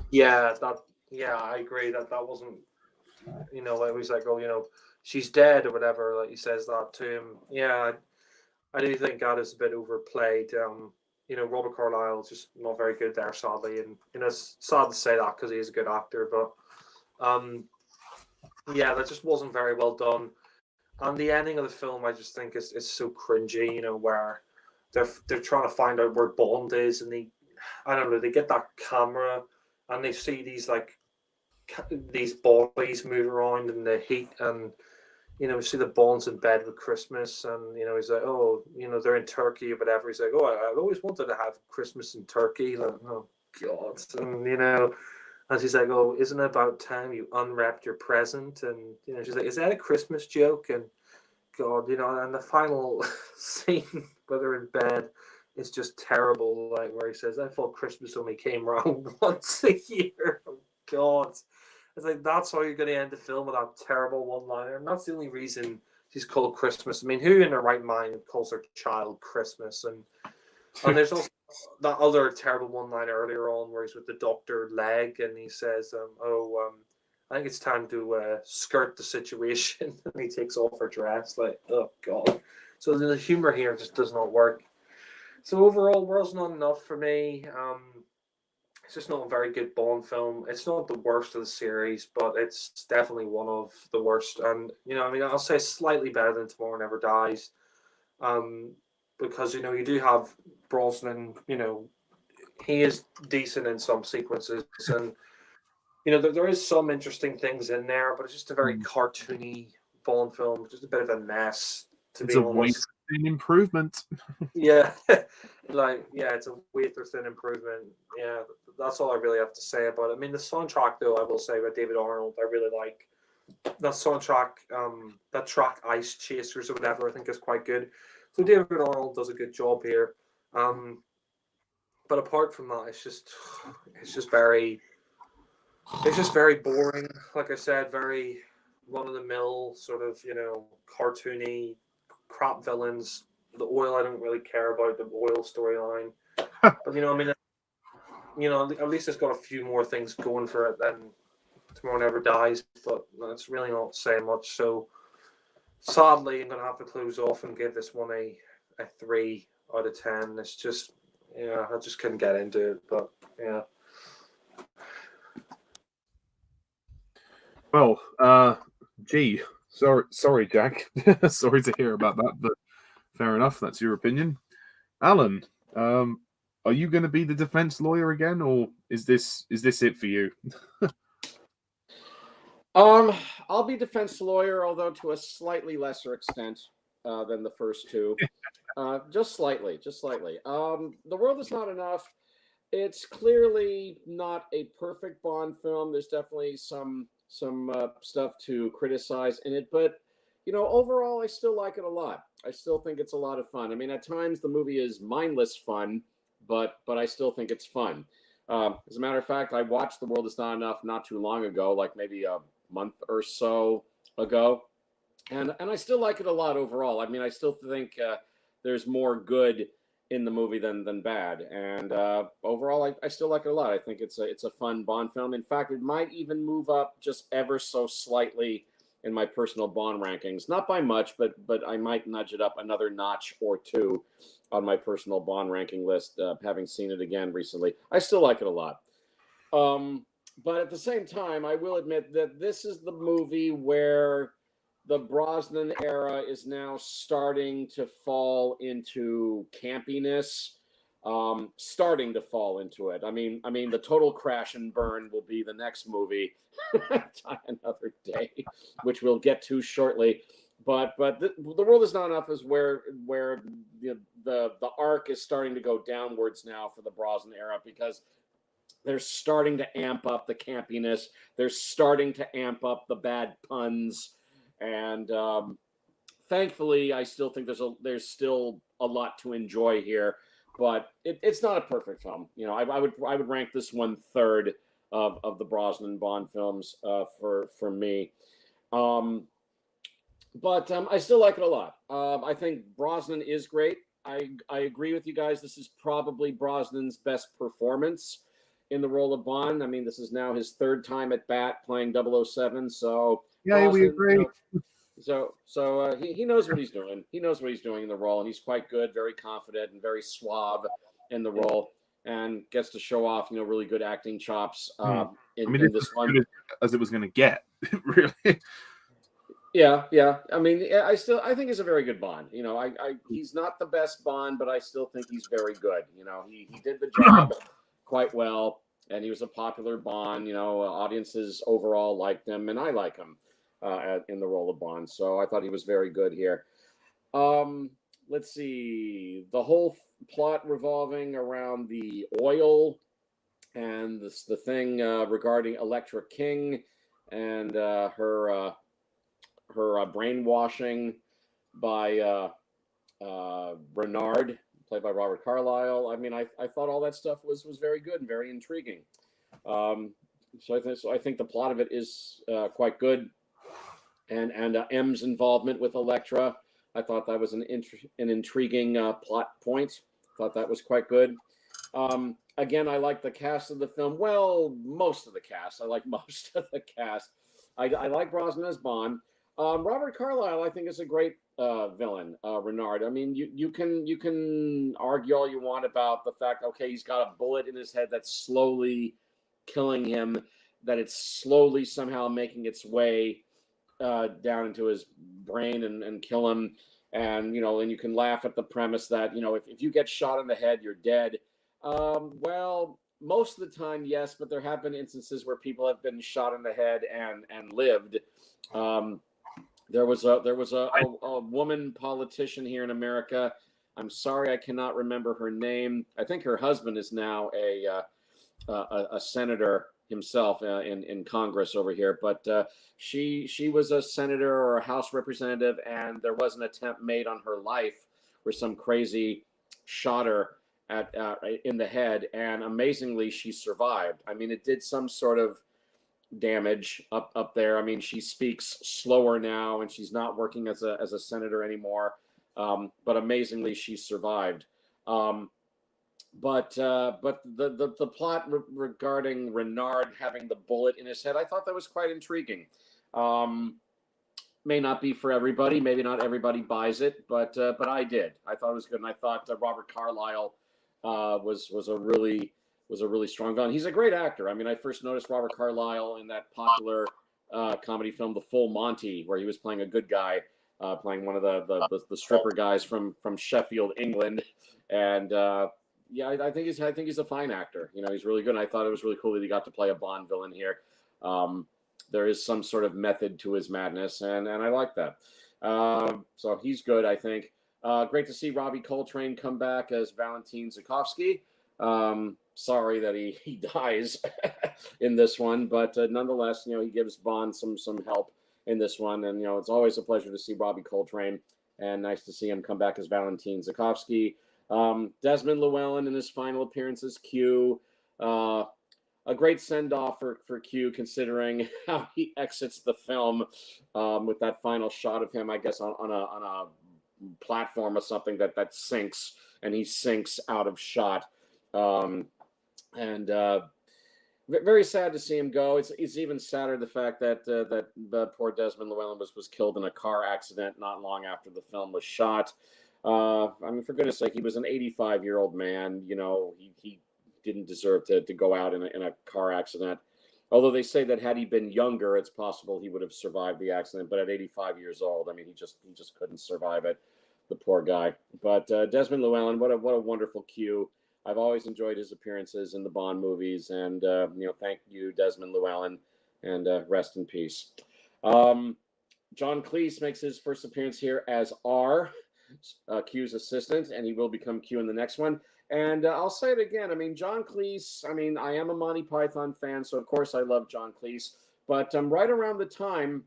Yeah, I agree that wasn't, it was like, oh, she's dead or whatever, like he says that to him. Yeah, I do think that is a bit overplayed. Robert Carlyle's just not very good there, sadly, and it's sad to say that because he is a good actor, but yeah, that just wasn't very well done. And the ending of the film, I just think is so cringy. Where they're trying to find out where Bond is, and I don't know, they get that camera and they see these these bodies move around in the heat, and we see the Bond's in bed with Christmas, and he's like, oh, they're in Turkey or whatever. He's like, oh, I've always wanted to have Christmas in Turkey. Like, oh God, and and she's like, oh, isn't it about time you unwrapped your present? And she's like, is that a Christmas joke? And God, and the final scene where they're in bed is just terrible. Like where he says, I thought Christmas only came around once a year. Oh God. It's like, that's how you're going to end the film with that terrible one-liner. And that's the only reason she's called Christmas. I mean, who in their right mind calls their child Christmas? And there's also that other terrible one-liner earlier on where he's with the Dr. Leg, and he says, I think it's time to skirt the situation. And he takes off her dress. Like, oh, God. So the humor here just does not work. So overall, World's not enough for me. It's just not a very good Bond film. It's not the worst of the series, but it's definitely one of the worst. And, I'll say slightly better than Tomorrow Never Dies. Because, you do have Brosnan, he is decent in some sequences. And, there is some interesting things in there, but it's just a very cartoony Bond film. Just a bit of a mess, to be honest. An improvement. Yeah. It's a wafer thin improvement. Yeah, that's all I really have to say about it. I mean, the soundtrack, though, I will say, by David Arnold, I really like. That soundtrack, that track Ice Chasers or whatever, I think is quite good. So David Arnold does a good job here. But apart from that, it's just very boring. Like I said, very run-of-the-mill sort of, cartoony crap villains. The oil, I don't really care about the oil storyline. But at least it's got a few more things going for it than Tomorrow Never Dies. But that's really not saying much. So sadly, I'm gonna have to close off and give this one a 3 out of 10. It's just, I just couldn't get into it. But yeah. Well, sorry, Jack. Sorry to hear about that, but fair enough. That's your opinion. Alan, are you going to be the defense lawyer again, or is this it for you? I'll be defense lawyer, although to a slightly lesser extent than the first two. Just slightly, just slightly. The World Is Not Enough. It's clearly not a perfect Bond film. There's definitely some stuff to criticize in it, but overall, I still like it a lot. I still think it's a lot of fun. I mean, at times the movie is mindless fun, but I still think it's fun. As a matter of fact, I watched The World Is Not Enough not too long ago, like maybe a month or so ago, and I still like it a lot overall. I mean, I still think there's more good in the movie than bad, and overall, I still like it a lot. I think it's a fun Bond film. In fact, it might even move up just ever so slightly in my personal Bond rankings, not by much, but I might nudge it up another notch or two on my personal Bond ranking list. Having seen it again recently, I still like it a lot. But at the same time, I will admit that this is the movie where the Brosnan era is now starting to fall into campiness, starting to fall into it. I mean, the total crash and burn will be the next movie, Die Another Day, which we'll get to shortly. But the World Is Not Enough is where the arc is starting to go downwards now for the Brosnan era, because they're starting to amp up the campiness. They're starting to amp up the bad puns. And thankfully, I still think there's still a lot to enjoy here, but it's not a perfect film. I would rank this one third of the Brosnan Bond films for me. But I still like it a lot. I think Brosnan is great. I agree with you guys. This is probably Brosnan's best performance in the role of Bond. I mean, this is now his third time at bat playing 007. So Yeah, Brosnan, we agree. So he knows what he's doing. He knows what he's doing in the role, and he's quite good, very confident, and very suave in the role, and gets to show off, really good acting chops in this one. As it was going to get, really. Yeah. I mean, I think he's a very good Bond. He's not the best Bond, but I still think he's very good. He did the job quite well, and he was a popular Bond. Audiences overall liked him, and I like him in the role of Bond. So I thought he was very good here. Let's see, the whole plot revolving around the oil and the thing regarding Electra King and her brainwashing by Renard, played by Robert Carlyle. I mean, I thought all that stuff was very good and very intriguing. So I think the plot of it is quite good, and M's involvement with Electra, I thought that was an intriguing plot point. Thought that was quite good. Again, I like the cast of the film. Well, most of the cast. I like most of the cast. I like Brosnan as Bond. Robert Carlyle, I think, is a great villain. Renard. I mean, you can argue all you want about the fact, okay, he's got a bullet in his head that's slowly killing him, that it's slowly somehow making its way down into his brain and kill him. And and you can laugh at the premise that if you get shot in the head, you're dead. Well, most of the time, yes, but there have been instances where people have been shot in the head and lived. There was a woman politician here in America. I'm sorry, I cannot remember her name. I think her husband is now a senator himself in Congress over here. But she was a senator or a House representative, and there was an attempt made on her life where some crazy shot her in the head, and amazingly, she survived. I mean, it did some sort of damage up there. I mean, she speaks slower now, and she's not working as a senator anymore. But amazingly, she survived. But the plot regarding Renard having the bullet in his head, I thought that was quite intriguing. May not be for everybody. Maybe not everybody buys it, but I did. I thought it was good, and I thought Robert Carlyle was a really strong villain. He's a great actor. I mean, I first noticed Robert Carlyle in that popular comedy film, The Full Monty, where he was playing a good guy, playing one of the stripper guys from Sheffield, England, and yeah, I think he's a fine actor. He's really good. And I thought it was really cool that he got to play a Bond villain here. there is some sort of method to his madness, and I like that. So he's good, I think. Great to see Robbie Coltrane come back as Valentin Zukovsky. Sorry that he dies in this one, but nonetheless, he gives Bond some help in this one, and it's always a pleasure to see Robbie Coltrane, and nice to see him come back as Valentin Zukovsky. Desmond Llewellyn in his final appearance as Q. A great send-off for Q, considering how he exits the film with that final shot of him, I guess, on a platform or something that sinks, and he sinks out of shot. Very sad to see him go. It's even sadder the fact that the poor Desmond Llewellyn was killed in a car accident not long after the film was shot. I mean, for goodness sake, he was an 85-year-old man. He didn't deserve to go out in a car accident. Although they say that had he been younger, it's possible he would have survived the accident. But at 85 years old, I mean, he just couldn't survive it. The poor guy. But Desmond Llewellyn, what a wonderful Q. I've always enjoyed his appearances in the Bond movies, and thank you, Desmond Llewellyn, and rest in peace. John Cleese makes his first appearance here as R, Q's assistant, and he will become Q in the next one. And I'll say it again. I mean, John Cleese. I mean, I am a Monty Python fan, so of course I love John Cleese. But right around the time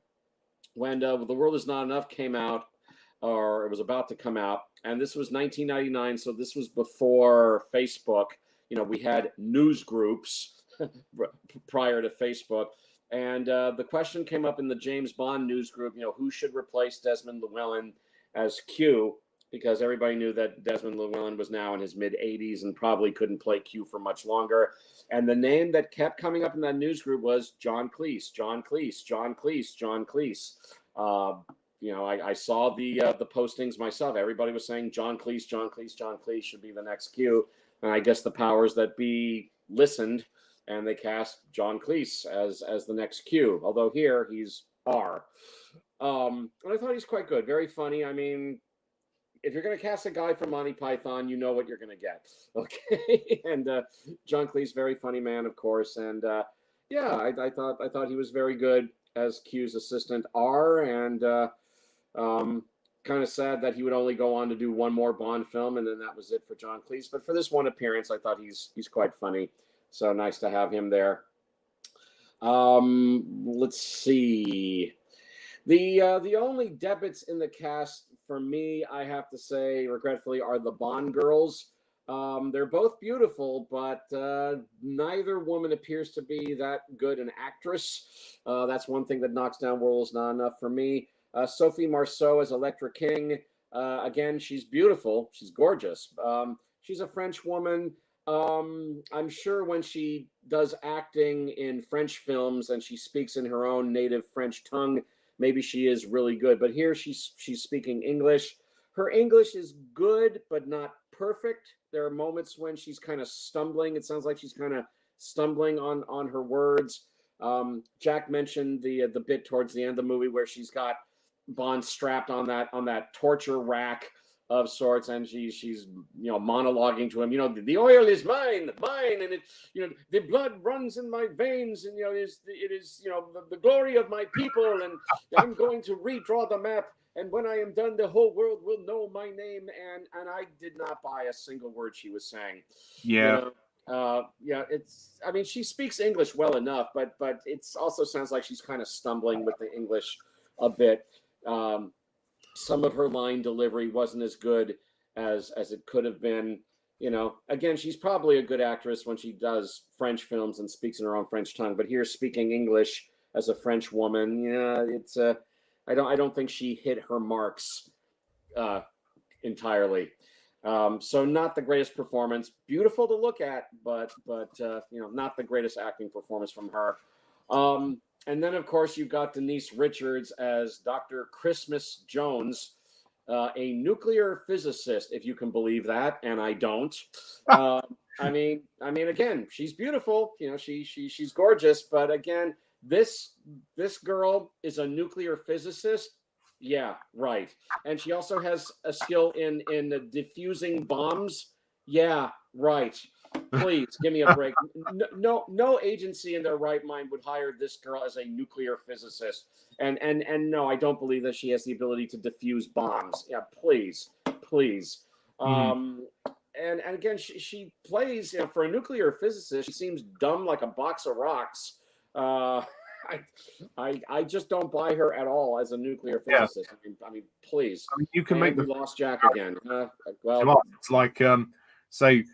when The World Is Not Enough came out, or it was about to come out, and this was 1999, so this was before Facebook. We had news groups prior to Facebook, and the question came up in the James Bond news group, who should replace Desmond Llewellyn as Q, because everybody knew that Desmond Llewellyn was now in his mid-80s and probably couldn't play Q for much longer. And the name that kept coming up in that news group was John Cleese, John Cleese, John Cleese, John Cleese. I saw the postings myself. Everybody was saying John Cleese, John Cleese, John Cleese should be the next Q. And I guess the powers that be listened, and they cast John Cleese as the next Q. Although here he's R. And I thought he's quite good, very funny. I mean, if you're going to cast a guy from Monty Python, you know what you're going to get. Okay, and John Cleese, very funny man, of course. And I thought he was very good as Q's assistant R, and kind of sad that he would only go on to do one more Bond film, and then that was it for John Cleese. But for this one appearance, I thought he's quite funny. So nice to have him there. Let's see. The only debits in the cast for me, I have to say, regretfully, are the Bond girls. They're both beautiful, but neither woman appears to be that good an actress. That's one thing that knocks down World Is Not Enough for me. Sophie Marceau as Electra King. Again, she's beautiful. She's gorgeous. She's a French woman. I'm sure when she does acting in French films and she speaks in her own native French tongue, maybe she is really good. But here she's speaking English. Her English is good, but not perfect. There are moments when she's kind of stumbling. It sounds like she's kind of stumbling on her words. Jack mentioned the bit towards the end of the movie where she's got Bond strapped on that torture rack of sorts, and she's monologuing to him. The oil is mine, and it the blood runs in my veins, and it is the glory of my people, and I'm going to redraw the map. And when I am done, the whole world will know my name. And I did not buy a single word she was saying. Yeah. I mean, she speaks English well enough, but it also sounds like she's kind of stumbling with the English a bit. Some of her line delivery wasn't as good as it could have been. Again, she's probably a good actress when she does French films and speaks in her own French tongue. But here, speaking English as a French woman, it's I don't think she hit her marks entirely. So not the greatest performance. Beautiful to look at, but not the greatest acting performance from her. And then, of course, you've got Denise Richards as Dr. Christmas Jones, a nuclear physicist, if you can believe that, and I don't. I mean, again, she's beautiful. She's gorgeous, but again, this girl is a nuclear physicist. Yeah, right. And she also has a skill in diffusing bombs. Yeah, right. Please give me a break. No agency in their right mind would hire this girl as a nuclear physicist. And no, I don't believe that she has the ability to defuse bombs. Yeah, please. And again, she plays, for a nuclear physicist. She seems dumb like a box of rocks. I just don't buy her at all as a nuclear physicist. I mean, please. I mean, you can and make we lost Jack again. It's like say,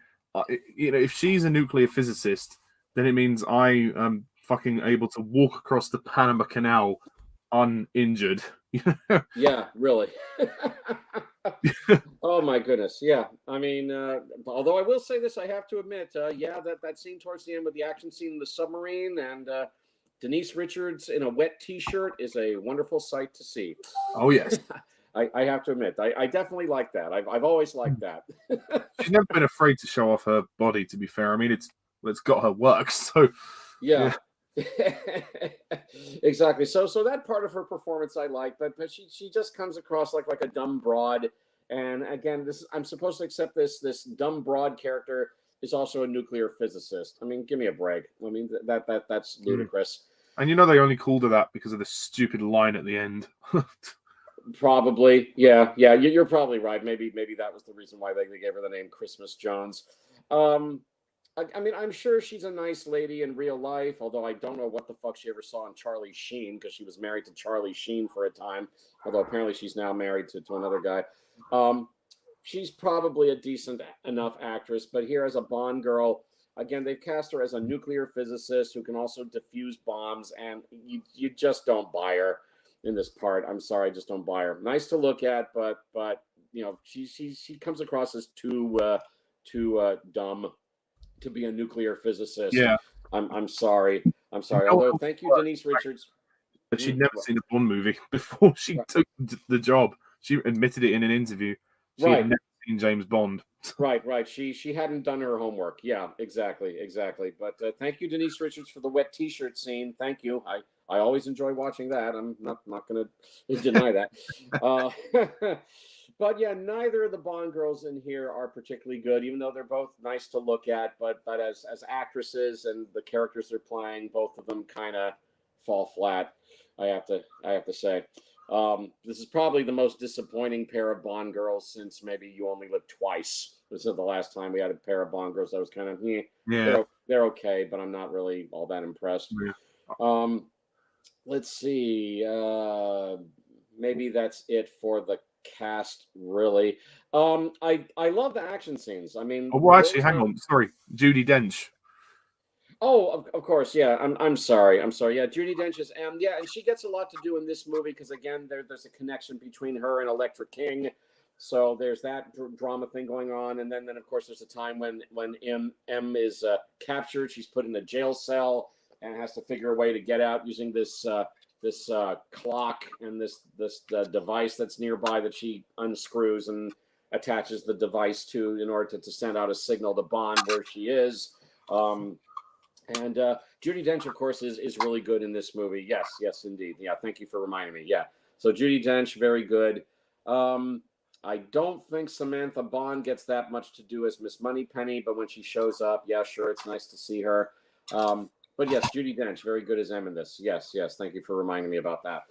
if she's a nuclear physicist, then it means I am fucking able to walk across the Panama Canal uninjured. Yeah, really. Oh my goodness. Yeah. I mean, although I will say this, I have to admit, that scene towards the end with the action scene in the submarine and Denise Richards in a wet T-shirt is a wonderful sight to see. Oh yes. I have to admit, I definitely like that. I've always liked that. She's never been afraid to show off her body, to be fair. I mean, it's got her work, so yeah. Exactly. So that part of her performance I like, but she just comes across like a dumb broad. And again, I'm supposed to accept this dumb broad character is also a nuclear physicist. I mean, give me a break. I mean, that's ludicrous. And they only called her that because of the stupid line at the end. Probably, yeah. You're probably right. Maybe that was the reason why they gave her the name Christmas Jones. I mean, I'm sure she's a nice lady in real life, although I don't know what the fuck she ever saw in Charlie Sheen, because she was married to Charlie Sheen for a time, although apparently she's now married to another guy. She's probably a decent enough actress, but here as a Bond girl, again, they've cast her as a nuclear physicist who can also defuse bombs, and you just don't buy her in this part. I'm sorry, I just don't buy her. Nice to look at, but she comes across as too dumb to be a nuclear physicist. Yeah. I'm sorry. Although thank you, Denise Richards. But she'd never seen a Bond movie before she took the job. She admitted it in an interview. She had never seen James Bond. Right. She hadn't done her homework. Yeah, exactly. But thank you, Denise Richards, for the wet T-shirt scene. Thank you. I always enjoy watching that. I'm not going to deny that. But yeah, neither of the Bond girls in here are particularly good, even though they're both nice to look at. But as actresses and the characters they're playing, both of them kind of fall flat. I have to say. This is probably the most disappointing pair of Bond girls since maybe You Only Live Twice. This is the last time we had a pair of Bond girls that was kind of they're okay, but I'm not really all that impressed. Yeah. Let's see. Maybe that's it for the cast, really. I love the action scenes. I mean, actually, hang on. Sorry, Judi Dench. Oh, of course, yeah. I'm sorry. Yeah, Judi Dench is, and she gets a lot to do in this movie because again, there's a connection between her and Electra King, so there's that drama thing going on, and then of course there's a time when M is captured. She's put in a jail cell and has to figure a way to get out using this clock and this device that's nearby that she unscrews and attaches the device to in order to send out a signal to Bond where she is. And Judi Dench, of course, is really good in this movie. Yes, indeed. Yeah, thank you for reminding me. Yeah, so Judi Dench, very good. I don't think Samantha Bond gets that much to do as Miss Moneypenny, but when she shows up, yeah, sure, it's nice to see her. But yes, Judi Dench, very good as M in this. Yes, thank you for reminding me about that.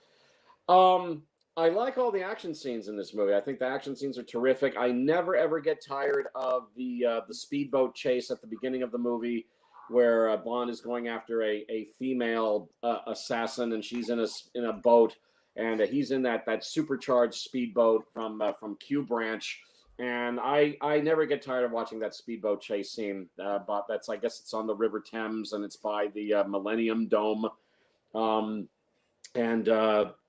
I like all the action scenes in this movie. I think the action scenes are terrific. I never ever get tired of the speedboat chase at the beginning of the movie, where Bond is going after a female assassin, and she's in a boat, and he's in that supercharged speedboat from Q Branch, and I never get tired of watching that speedboat chase scene. But I guess it's on the River Thames, and it's by the Millennium Dome, and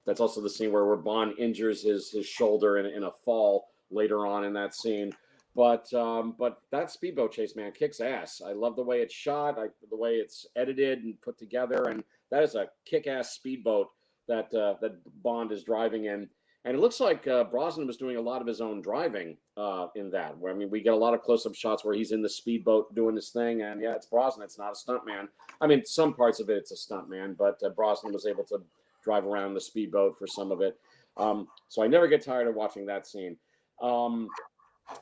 that's also the scene where Bond injures his shoulder in a fall later on in that scene. But that speedboat chase, man, kicks ass. I love the way it's shot, the way it's edited and put together, and that is a kick-ass speedboat that Bond is driving in. And it looks like Brosnan was doing a lot of his own driving in that. Where, I mean, we get a lot of close-up shots where he's in the speedboat doing this thing, and yeah, it's Brosnan. It's not a stuntman. I mean, some parts of it's a stuntman, but Brosnan was able to drive around the speedboat for some of it. So I never get tired of watching that scene.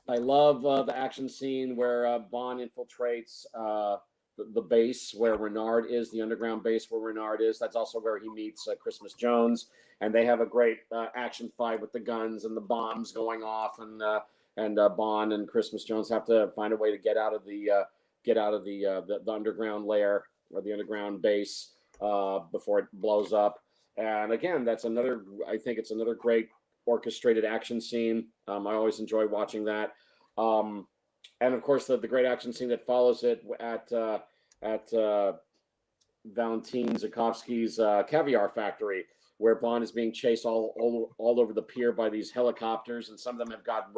I love the action scene where Bond infiltrates the base where Renard is, the underground base where Renard is. That's also where he meets Christmas Jones, and they have a great action fight with the guns and the bombs going off, and Bond and Christmas Jones have to find a way to get out of the underground lair or the underground base before it blows up. And again, I think it's another great orchestrated action scene. I always enjoy watching that. And of course, the great action scene that follows it at Valentin Zukovsky's caviar factory, where Bond is being chased all over the pier by these helicopters, and some of them have got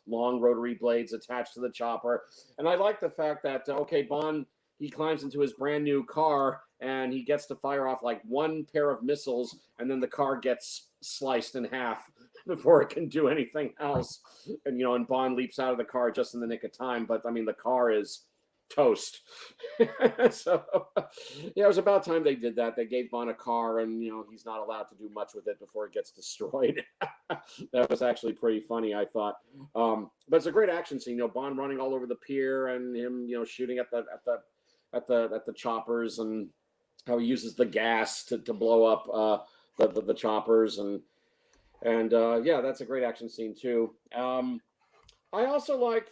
long rotary blades attached to the chopper. And I like the fact that Bond, he climbs into his brand new car and he gets to fire off like one pair of missiles, and then the car gets sliced in half before it can do anything else. And Bond leaps out of the car just in the nick of time. But I mean, the car is toast. So yeah, it was about time they did that. They gave Bond a car, and he's not allowed to do much with it before it gets destroyed. That was actually pretty funny, I thought. But it's a great action scene. Bond running all over the pier, and him shooting at the choppers, and how he uses the gas to blow up the choppers, and yeah, that's a great action scene too. I also like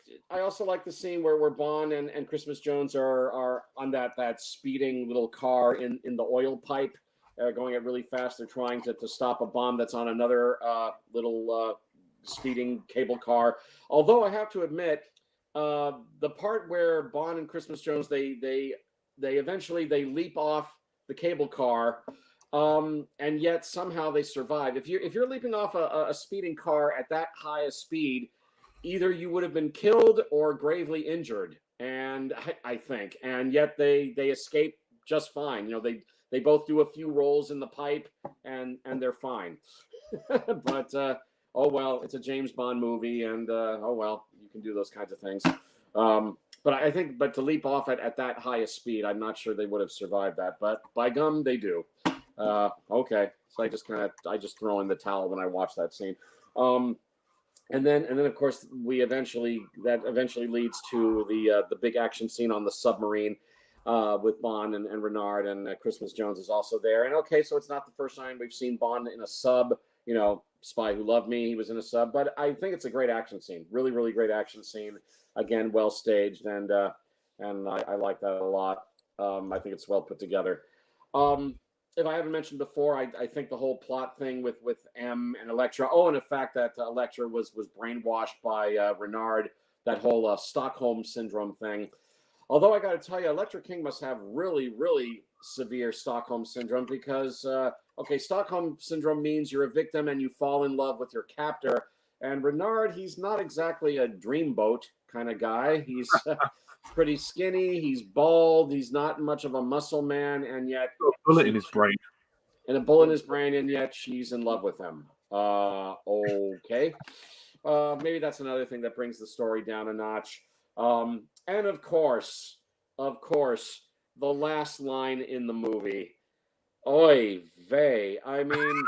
the scene where Bond and Christmas Jones are on that speeding little car in the oil pipe, going at really fast. They're trying to stop a bomb that's on another little speeding cable car. Although I have to admit, the part where Bond and Christmas Jones they eventually leap off the cable car, and yet somehow they survive. If you're leaping off a speeding car at that high a speed, either you would have been killed or gravely injured, and I think, and yet they escape just fine. They both do a few rolls in the pipe, and they're fine. But oh well, it's a James Bond movie, and oh well, you can do those kinds of things. But I think, to leap off at that highest speed, I'm not sure they would have survived that. But by gum, they do. Okay, so I just throw in the towel when I watch that scene. And then of course that eventually leads to the big action scene on the submarine with Bond and Renard, and Christmas Jones is also there. And okay, so it's not the first time we've seen Bond in a sub. Spy Who Loved Me, he was in a sub. But I think it's a great action scene, really, really great action scene. Again, well staged, and I like that a lot. I think it's well put together. If I haven't mentioned before, I think the whole plot thing with M and Elektra. Oh, and the fact that Elektra was brainwashed by Renard, that whole Stockholm syndrome thing. Although I got to tell you, Elektra King must have really, really severe Stockholm syndrome, because Stockholm syndrome means you're a victim and you fall in love with your captor. And Renard, he's not exactly a dreamboat kind of guy. He's pretty skinny. He's bald. He's not much of a muscle man, and yet a bullet in his brain. And a bullet in his brain, and yet she's in love with him. Okay. Maybe that's another thing that brings the story down a notch. And of course, the last line in the movie. Oy vey. I mean,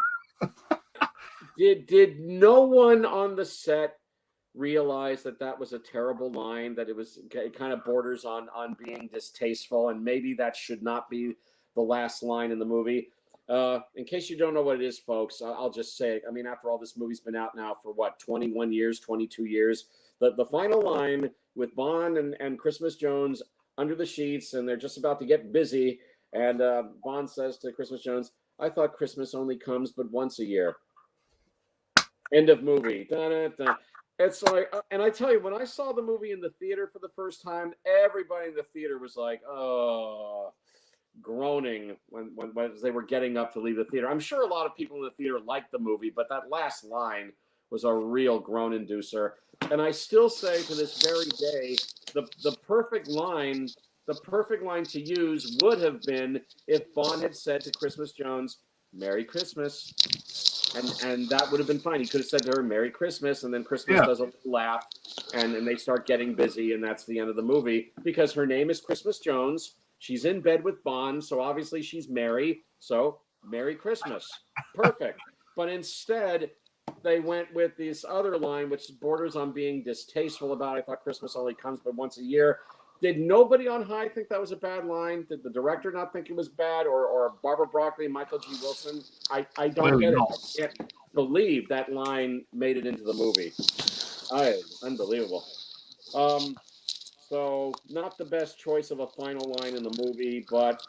did no one on the set realize that was a terrible line, that it kind of borders on being distasteful, and maybe that should not be the last line in the movie? In case you don't know what it is, folks, I'll just say it. I mean, after all, this movie's been out now for 21 years, 22 years. The final line with Bond and Christmas Jones under the sheets, and they're just about to get busy, and Bond says to Christmas Jones, "I thought Christmas only comes but once a year." End of movie. Da-da-da. It's like, and I tell you, when I saw the movie in the theater for the first time, everybody in the theater was like, oh, groaning when they were getting up to leave the theater. I'm sure a lot of people in the theater liked the movie, but that last line was a real groan inducer. And I still say to this very day, the perfect line to use would have been if Bond had said to Christmas Jones, "Merry Christmas." And that would have been fine. He could have said to her, "Merry Christmas," and then Christmas does a laugh, and they start getting busy, and that's the end of the movie, because her name is Christmas Jones. She's in bed with Bond, so obviously she's merry. So, Merry Christmas. Perfect. But instead, they went with this other line, which borders on being distasteful about. I thought Christmas only comes but once a year. Did nobody on high think that was a bad line? Did the director not think it was bad, or Barbara Broccoli and Michael G. Wilson? I don't Clearly get it. not. I can't believe that line made it into the movie. Unbelievable. So not the best choice of a final line in the movie, but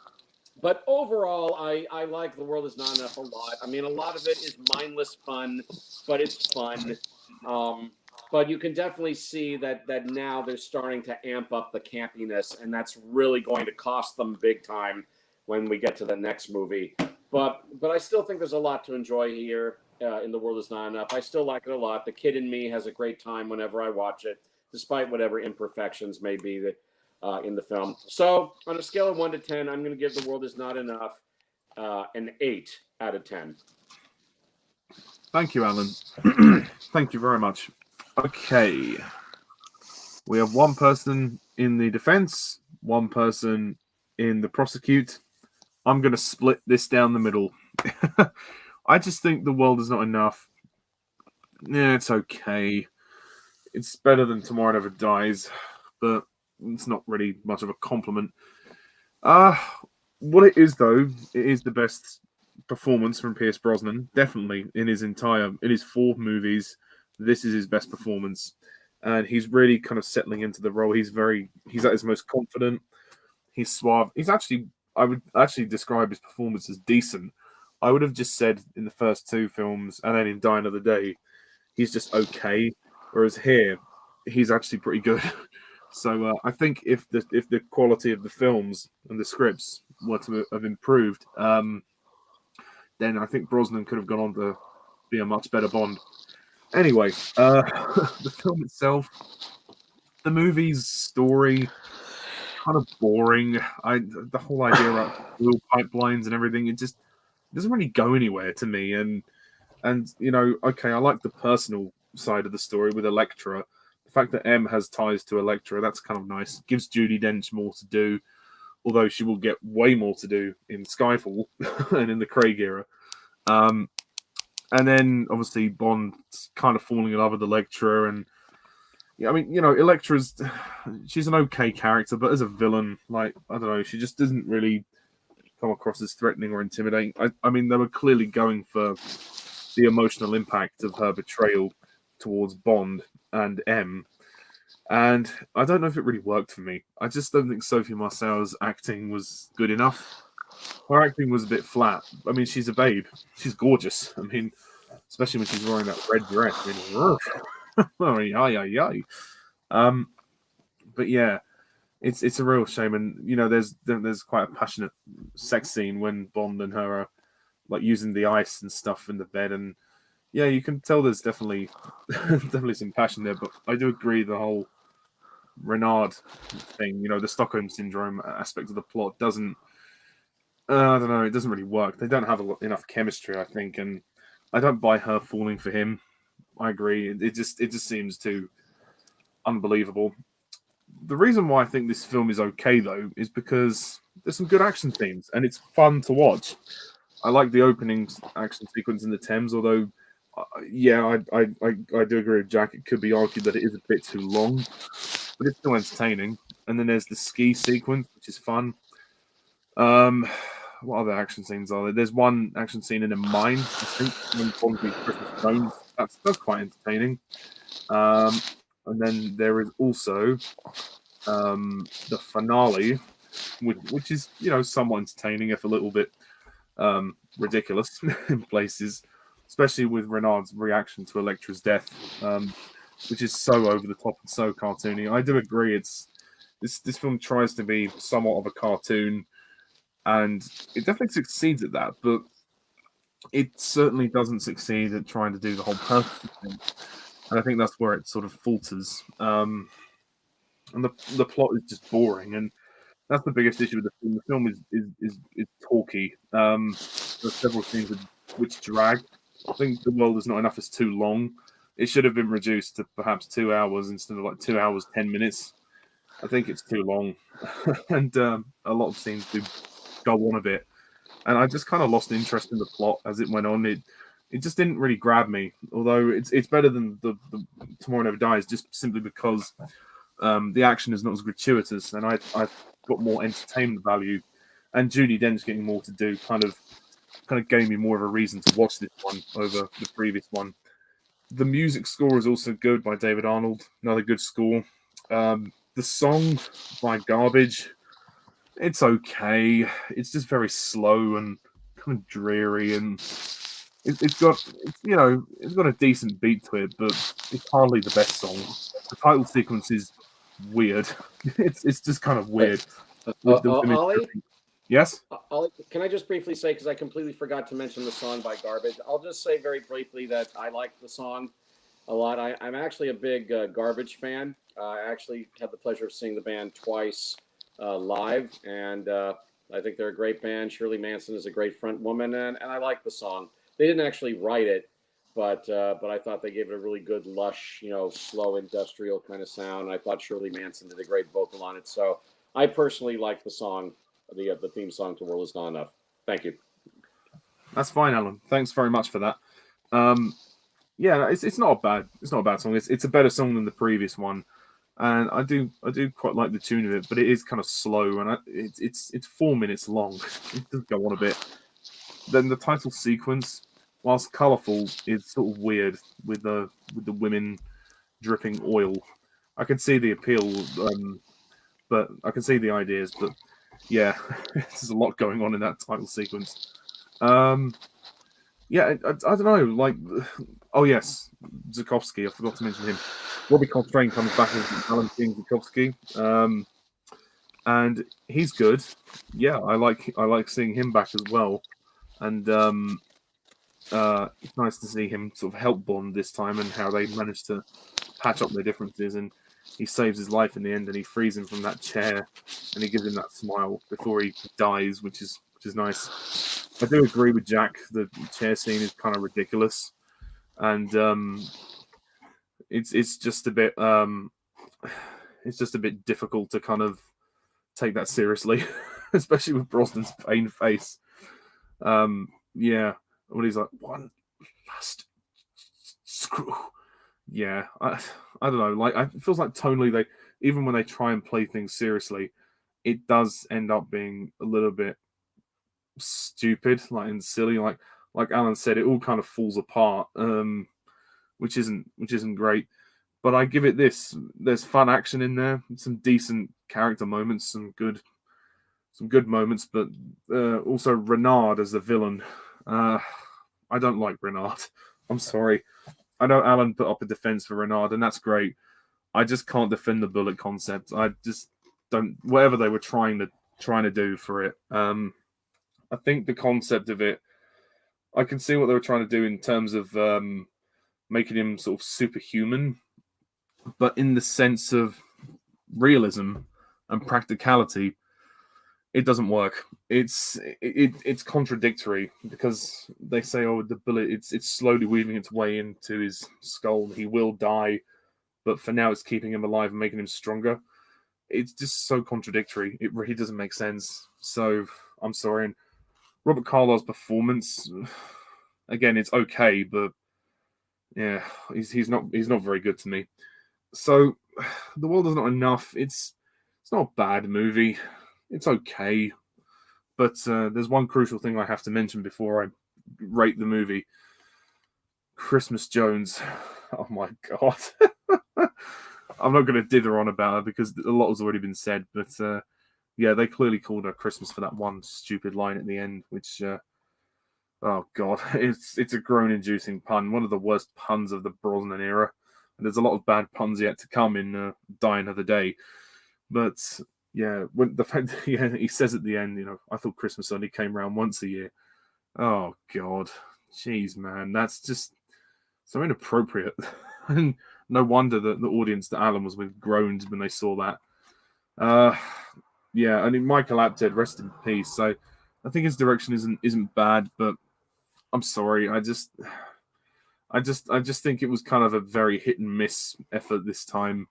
overall, I like The World Is Not Enough a lot. I mean, a lot of it is mindless fun, but it's fun. But you can definitely see that now they're starting to amp up the campiness, and that's really going to cost them big time when we get to the next movie. But I still think there's a lot to enjoy here in The World Is Not Enough. I still like it a lot. The kid in me has a great time whenever I watch it, despite whatever imperfections may be in the film. So on a scale of 1 to 10, I'm going to give The World Is Not Enough an 8 out of 10. Thank you, Alan. Thank you very much. Okay. We have one person in the defense, one person in the prosecute. I'm going to split this down the middle. I just think The World Is Not Enough. Yeah, it's okay. It's better than Tomorrow Never Dies, but it's not really much of a compliment. What it is, though, it is the best performance from Pierce Brosnan. Definitely in his 4 movies, this is his best performance, and he's really kind of settling into the role. He's at his most confident. He's suave. I would actually describe his performance as decent. I would have just said in the first 2 films, and then in Die Another Day, he's just okay. Whereas here, he's actually pretty good. So I think if the quality of the films and the scripts were to have improved, then I think Brosnan could have gone on to be a much better Bond. Anyway, the film itself, the movie's story, kind of boring. The whole idea about oil pipelines and everything, it doesn't really go anywhere to me. And okay, I like the personal side of the story with Elektra. The fact that M has ties to Elektra, that's kind of nice. Gives Judi Dench more to do, although she will get way more to do in Skyfall and in the Craig era. And then obviously Bond's kind of falling in love with Elektra, and I mean, she's an okay character, but as a villain, like, I don't know, she just doesn't really come across as threatening or intimidating. I mean, they were clearly going for the emotional impact of her betrayal towards Bond and M, and I don't know if it really worked for me. I just don't think Sophie Marcel's acting was good enough. Her acting was a bit flat. I mean, she's a babe. She's gorgeous. I mean, especially when she's wearing that red dress. I mean, but yeah, it's a real shame. And there's quite a passionate sex scene when Bond and her are like using the ice and stuff in the bed, and yeah, you can tell there's definitely some passion there. But I do agree the whole Renard thing, the Stockholm syndrome aspect of the plot doesn't. I don't know. It doesn't really work. They don't have enough chemistry, I think, and I don't buy her falling for him. I agree. It just seems too unbelievable. The reason why I think this film is okay, though, is because there's some good action scenes, and it's fun to watch. I like the opening action sequence in the Thames, although, yeah, I do agree with Jack. It could be argued that it is a bit too long, but it's still entertaining. And then there's the ski sequence, which is fun. What other action scenes are there? There's one action scene in a mine, I think, when Bond meets Christmas Jones. That's quite entertaining. And then there is also the finale, which is somewhat entertaining, if a little bit ridiculous in places, especially with Renard's reaction to Elektra's death, which is so over the top and so cartoony. I do agree. This film tries to be somewhat of a cartoon, and it definitely succeeds at that, but it certainly doesn't succeed at trying to do the whole perfect thing. And I think that's where it sort of falters. And the plot is just boring, and that's the biggest issue with the film. The film is talky. There's several scenes which drag. I think The World Is Not Enough is too long. It should have been reduced to perhaps 2 hours instead of like 2 hours 10 minutes. I think it's too long, and a lot of scenes do go on a bit. And I just kind of lost interest in the plot as it went on. it just didn't really grab me. Although it's better than the Tomorrow Never Dies, just simply because the action is not as gratuitous, and I've got more entertainment value, and Judi Dench getting more to do kind of gave me more of a reason to watch this one over the previous one. The music score is also good by David Arnold, another good score. The song by Garbage, it's okay. It's just very slow and kind of dreary, and it's got a decent beat to it, but it's hardly the best song. The title sequence is weird. It's just kind of weird. With the women Ollie? dripping. Yes? Can I just briefly say, because I completely forgot to mention the song by Garbage, I'll just say very briefly that I like the song a lot. I'm actually a big Garbage fan. I actually had the pleasure of seeing the band twice live, and I think they're a great band. Shirley Manson is a great front woman, and I like the song. They didn't actually write it, but I thought they gave it a really good, lush, slow industrial kind of sound. I thought Shirley Manson did a great vocal on it. So I personally like the song, the theme song to World Is Not Enough. Thank you. That's fine, Alan. Thanks very much for that. Yeah, it's not a bad song. It's a better song than the previous one, and I do quite like the tune of it, but it is kind of slow, and it's 4 minutes long. It does go on a bit. Then the title sequence, whilst colourful, is sort of weird with the women dripping oil. I can see the appeal, but I can see the ideas, but yeah, there's a lot going on in that title sequence. Yeah, I don't know. Like, oh yes, Zukovsky. I forgot to mention him. Robbie Coltrane comes back as Alan King Zukovsky, and he's good. Yeah, I like seeing him back as well, and it's nice to see him sort of help Bond this time and how they managed to patch up their differences. And he saves his life in the end, and he frees him from that chair, and he gives him that smile before he dies, which is nice. I do agree with Jack. The chair scene is kind of ridiculous, and it's just a bit difficult to kind of take that seriously, especially with Brosnan's pain face. Yeah, when he's like, one last screw. Yeah, I don't know. Like, it feels like tonally, even when they try and play things seriously, it does end up being a little bit stupid, and silly. Like Alan said, it all kind of falls apart, which isn't great. But I give it this. There's fun action in there, some decent character moments, some good moments, but also Renard as the villain. I don't like Renard. I'm sorry. I know Alan put up a defense for Renard, and that's great. I just can't defend the bullet concept. I just don't. Whatever they were trying to do for it. I think the concept of it, I can see what they were trying to do in terms of making him sort of superhuman, but in the sense of realism and practicality, it doesn't work. It's contradictory because they say, oh, the bullet, it's slowly weaving its way into his skull. He will die, but for now, it's keeping him alive and making him stronger. It's just so contradictory. It really doesn't make sense. So I'm sorry. And Robert Carlyle's performance, again, it's okay, but yeah, he's not very good to me. So The World Is Not Enough. It's not a bad movie. It's okay, but there's one crucial thing I have to mention before I rate the movie. Christmas Jones. Oh my god. I'm not going to dither on about her because a lot has already been said, but yeah, they clearly called her Christmas for that one stupid line at the end, which, oh god, it's a groan-inducing pun, one of the worst puns of the Brosnan era. And there's a lot of bad puns yet to come in Die Another Day. But yeah, when the fact that he says at the end, I thought Christmas only came around once a year. Oh god, jeez, man, that's just so inappropriate. And no wonder that the audience that Alan was with groaned when they saw that. Yeah, I mean, Michael Apted, rest in peace. So I think his direction isn't bad, but I'm sorry, I just think it was kind of a very hit and miss effort this time.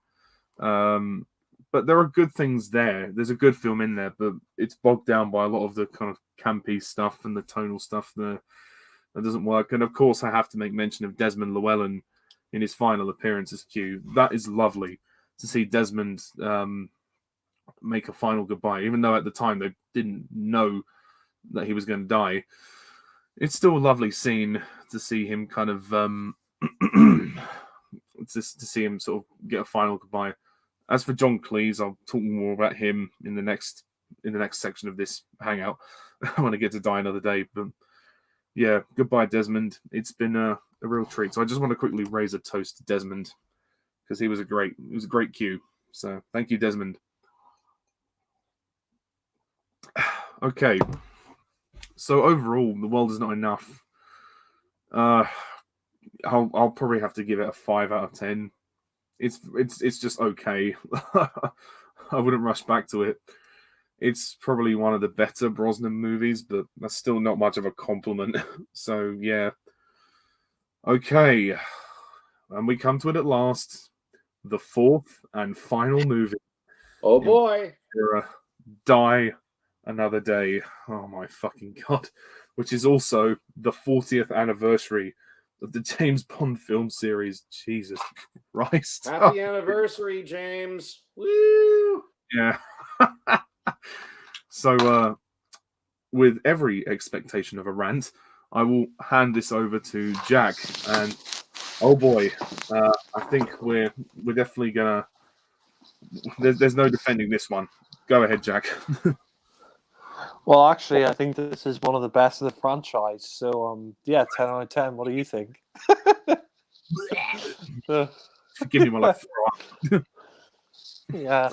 But there are good things there. There's a good film in there, but it's bogged down by a lot of the kind of campy stuff and the tonal stuff. That doesn't work. And of course, I have to make mention of Desmond Llewellyn in his final appearance as Q. That is lovely to see Desmond make a final goodbye, even though at the time they didn't know that he was going to die. It's still a lovely scene to see him kind of to see him sort of get a final goodbye. As for John Cleese, I'll talk more about him in the next section of this hangout when I get to Die Another Day. But yeah, goodbye, Desmond. It's been a real treat. So I just want to quickly raise a toast to Desmond because he was a great Q. So thank you, Desmond. Okay. So overall, The World Is Not Enough. I'll probably have to give it a 5 out of 10. It's just okay. I wouldn't rush back to it. It's probably one of the better Brosnan movies, but that's still not much of a compliment. So yeah. Okay. And we come to it at last. The fourth and final movie. Oh boy. Die Another Day. Oh my fucking God. Which is also the 40th anniversary of the James Bond film series. Jesus Christ. Happy anniversary, James. Woo! Yeah. So, with every expectation of a rant, I will hand this over to Jack. And oh boy, I think we're definitely gonna. There's no defending this one. Go ahead, Jack. Well, actually, I think this is one of the best of the franchise. So, yeah, 10 out of 10. What do you think? Give me my life. Yeah.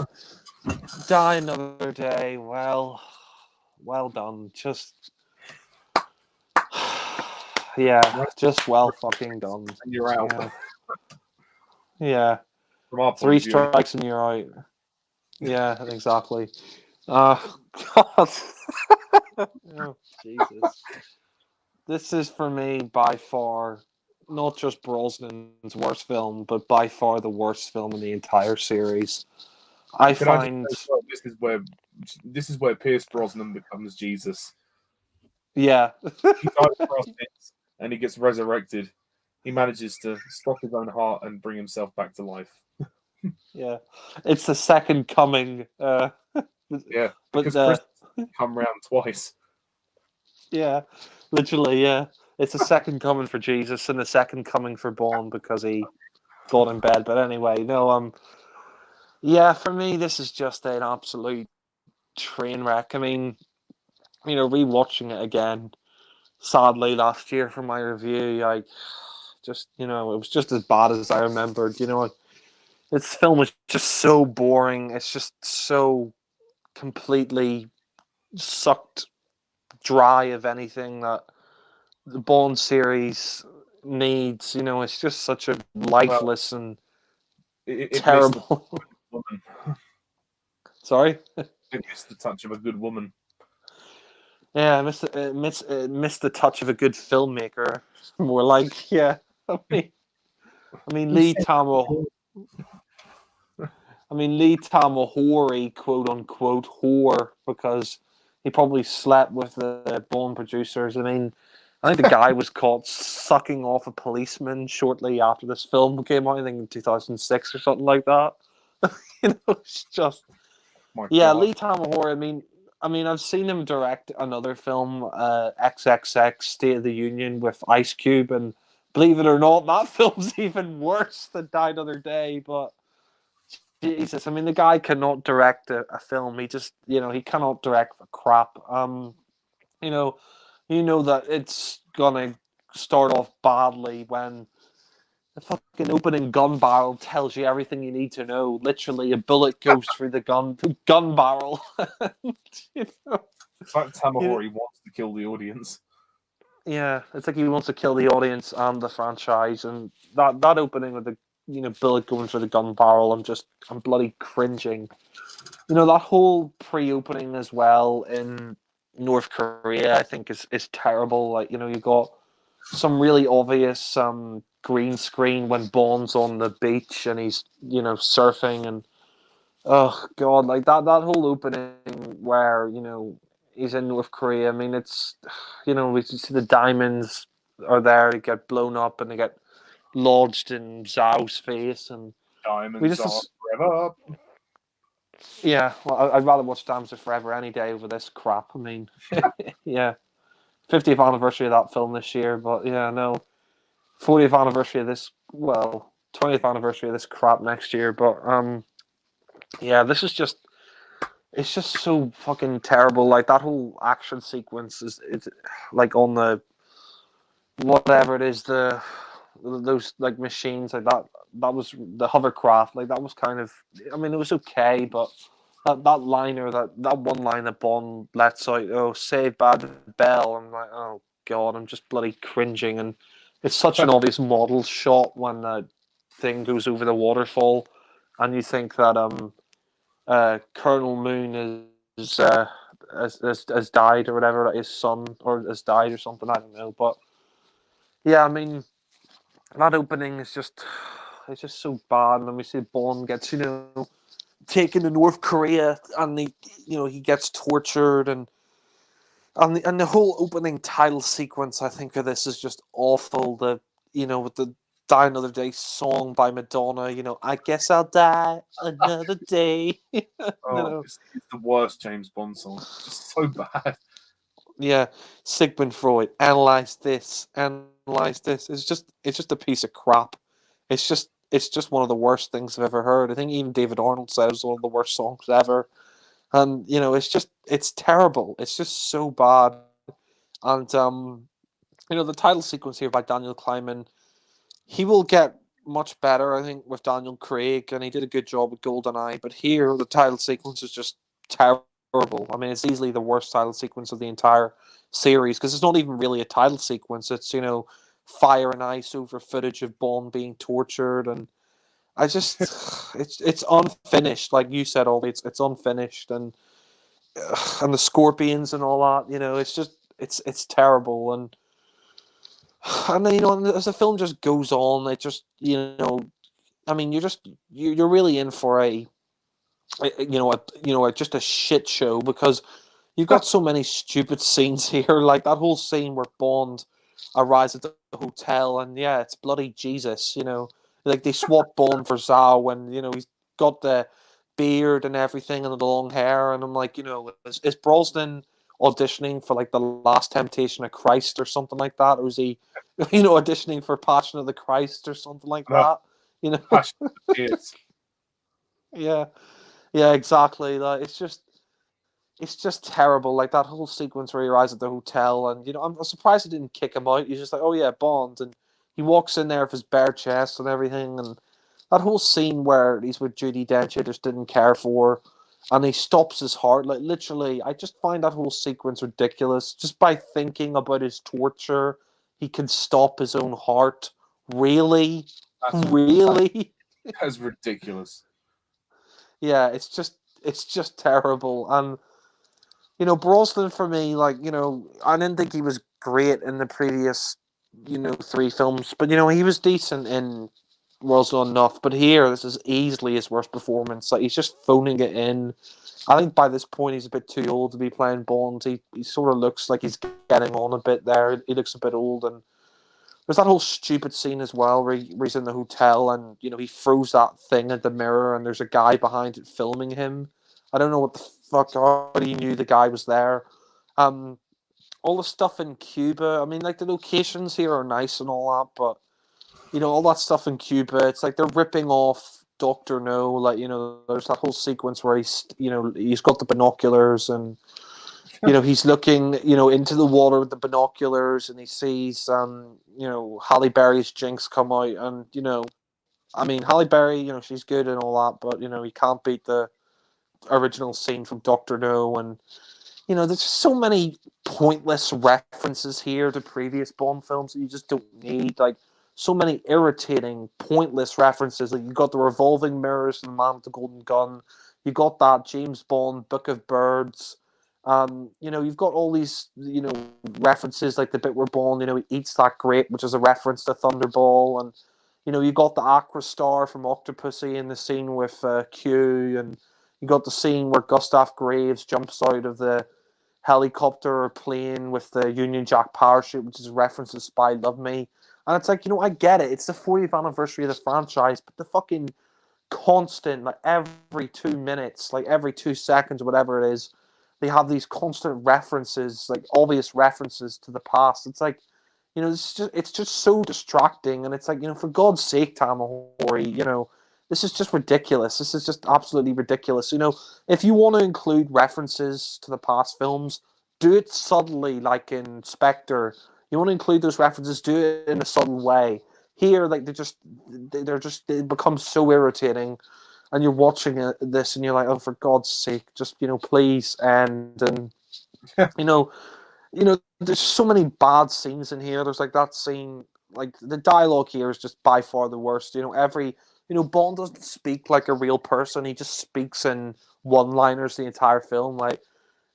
Die Another Day. Well done. Just, yeah, just well fucking done. And you're out. Yeah. From our point 3 of view. strikes and you're out. Yeah, exactly. God. Oh, Jesus. This is for me by far not just Brosnan's worst film, but by far the worst film in the entire series. This is where Pierce Brosnan becomes Jesus. Yeah. He dies for our sins and he gets resurrected. He manages to stop his own heart and bring himself back to life. Yeah. It's the second coming. Yeah, but because Chris come round twice. Yeah, literally, yeah. It's a second coming for Jesus and a second coming for Bond because he got in bed. But anyway, no, yeah, for me, this is just an absolute train wreck. I mean, rewatching it again, sadly, last year for my review, I just, it was just as bad as I remembered. This film was just so boring. It's just so completely sucked dry of anything that the Bond series needs. It's just such a lifeless and terrible. Sorry? It missed the touch of a good woman. Yeah, it missed the touch of a good filmmaker. More like, yeah. I mean Lee Tamahori, quote unquote, whore, because he probably slept with the Bond producers. I mean, I think the guy was caught sucking off a policeman shortly after this film came out, I think in 2006 or something like that. It's just... Yeah, Lee Tamahori, I mean, I've seen him direct another film, XXX, State of the Union, with Ice Cube, and believe it or not, that film's even worse than Die Another Day, but Jesus, I mean, the guy cannot direct a film. He just, he cannot direct for crap. You know that it's gonna start off badly when the fucking opening gun barrel tells you everything you need to know. Literally, a bullet goes through the gun barrel. It's like Tamahori wants to kill the audience. Yeah, it's like he wants to kill the audience and the franchise, and that opening with the bullet going through the gun barrel, I'm bloody cringing. That whole pre-opening as well in North Korea, I think is terrible. Like, you got some really obvious green screen when Bond's on the beach and he's surfing, and oh god, like that whole opening where he's in North Korea. I mean, it's we see the diamonds are there to get blown up and they get lodged in Zhao's face, and we Diamonds just are forever. yeah. Well, I'd rather watch Diamonds Are Forever any day over this crap. I mean, yeah, 50th anniversary of that film this year, but yeah, no, 40th anniversary of this. Well, 20th anniversary of this crap next year, but yeah, this is just. It's just so fucking terrible. Like that whole action sequence is it's like on the whatever it is, those like machines like that. That was the hovercraft. Like that was kind of. I mean, it was okay, but that liner, that one line that Bond lets out, oh, Saved by the Bell. I'm like, oh god, I'm just bloody cringing, and it's such an obvious model shot when the thing goes over the waterfall, and you think that Colonel Moon has died or whatever, like his son or has died or something. I don't know, but yeah, I mean that opening is just it's just so bad. And then we see Bond gets taken to North Korea, and he gets tortured, and the whole opening title sequence, I think, of this is just awful. With the Die Another Day song by Madonna, I guess I'll die another day. Oh, it's the worst James Bond song. Just so bad. Yeah, Sigmund Freud, analyze this. It's just a piece of crap. It's just one of the worst things I've ever heard. I think even David Arnold said it was one of the worst songs ever. And it's terrible. It's just so bad. And the title sequence here by Daniel Kleinman, he will get much better, I think, with Daniel Craig, and he did a good job with GoldenEye. But here, the title sequence is just terrible. I mean, it's easily the worst title sequence of the entire series because it's not even really a title sequence. It's fire and ice over footage of Bond being tortured, and I just it's unfinished, like you said, Ollie. It's unfinished, and the scorpions and all that. It's just it's terrible, and then as the film just goes on, it just I mean, you're really in for just a shit show because you've got so many stupid scenes here, like that whole scene where Bond arrives at the hotel, and yeah, it's bloody Jesus, like they swap Bond for Zhao, and he's got the beard and everything and the long hair, and I'm like, is Brosnan auditioning for like the Last Temptation of Christ or something like that, or is he, auditioning for Passion of the Christ or something like that, Passion is. Yeah, yeah, exactly. Like it's just terrible. Like that whole sequence where he arrives at the hotel, and I'm surprised he didn't kick him out. He's just like, oh yeah, Bond, and he walks in there with his bare chest and everything, and that whole scene where he's with Judi Dench, I just didn't care for, and he stops his heart. Like literally, I just find that whole sequence ridiculous. Just by thinking about his torture, he can stop his own heart. Really, really. That's ridiculous. Yeah, it's just terrible. And Brosnan for me, like, I didn't think he was great in the previous, 3 films, but he was decent in World's Not Enough. But here, this is easily his worst performance. Like he's just phoning it in. I think by this point he's a bit too old to be playing Bond. He sort of looks like he's getting on a bit there. He looks a bit old, and there's that whole stupid scene as well where he's in the hotel and he throws that thing at the mirror and there's a guy behind it filming him. I don't know what the fuck. How he knew the guy was there. All the stuff in Cuba. I mean, like the locations here are nice and all that, but all that stuff in Cuba, it's like they're ripping off Doctor No. Like there's that whole sequence where he's got the binoculars and he's looking, into the water with the binoculars, and he sees, Halle Berry's Jinx come out, and I mean, Halle Berry, she's good and all that, but he can't beat the original scene from Doctor No, and there's just so many pointless references here to previous Bond films that you just don't need, like so many irritating, pointless references. Like you got the revolving mirrors and the man with the golden gun, you got that James Bond Book of Birds. You've got all these, references like the bit where Bond, he eats that grape, which is a reference to Thunderball, and you got the Aqua Star from Octopussy in the scene with Q, and you got the scene where Gustav Graves jumps out of the helicopter or plane with the Union Jack parachute, which is a reference to Spy Love Me. And it's like, I get it. It's the 40th anniversary of the franchise, but the fucking constant, like every 2 minutes, like every 2 seconds, whatever it is, they have these constant references, like obvious references to the past. It's like, it's just so distracting, and it's like, for God's sake, Tamahori, this is just ridiculous. This is just absolutely ridiculous. If you want to include references to the past films, do it subtly, like in Spectre. You want to include those references, do it in a subtle way. Here, like they become so irritating, and you're watching this, and you're like, oh, for God's sake, just please end. And there's so many bad scenes in here. There's like that scene, like the dialogue here is just by far the worst. Bond doesn't speak like a real person. He just speaks in one-liners the entire film. Like,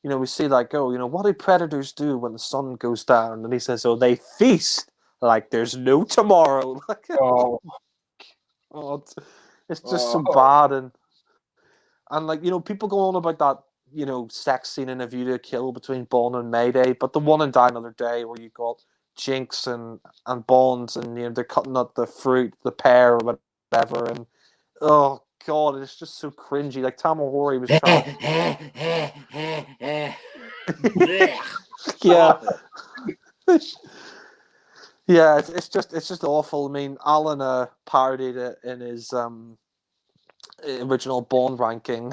we see like, oh, what do predators do when the sun goes down? And he says, oh, they feast like there's no tomorrow. Like, Oh, God, it's just so bad. And like, people go on about that, sex scene in A View to a Kill between Bond and Mayday, but the one in Die Another Day where you got Jinx and Bond, and they're cutting up the fruit, the pear or whatever, and oh God, it's just so cringy. Like Tamahori was trying. Yeah. Yeah, it's just awful. I mean, Alan parodied it in his original Bond ranking,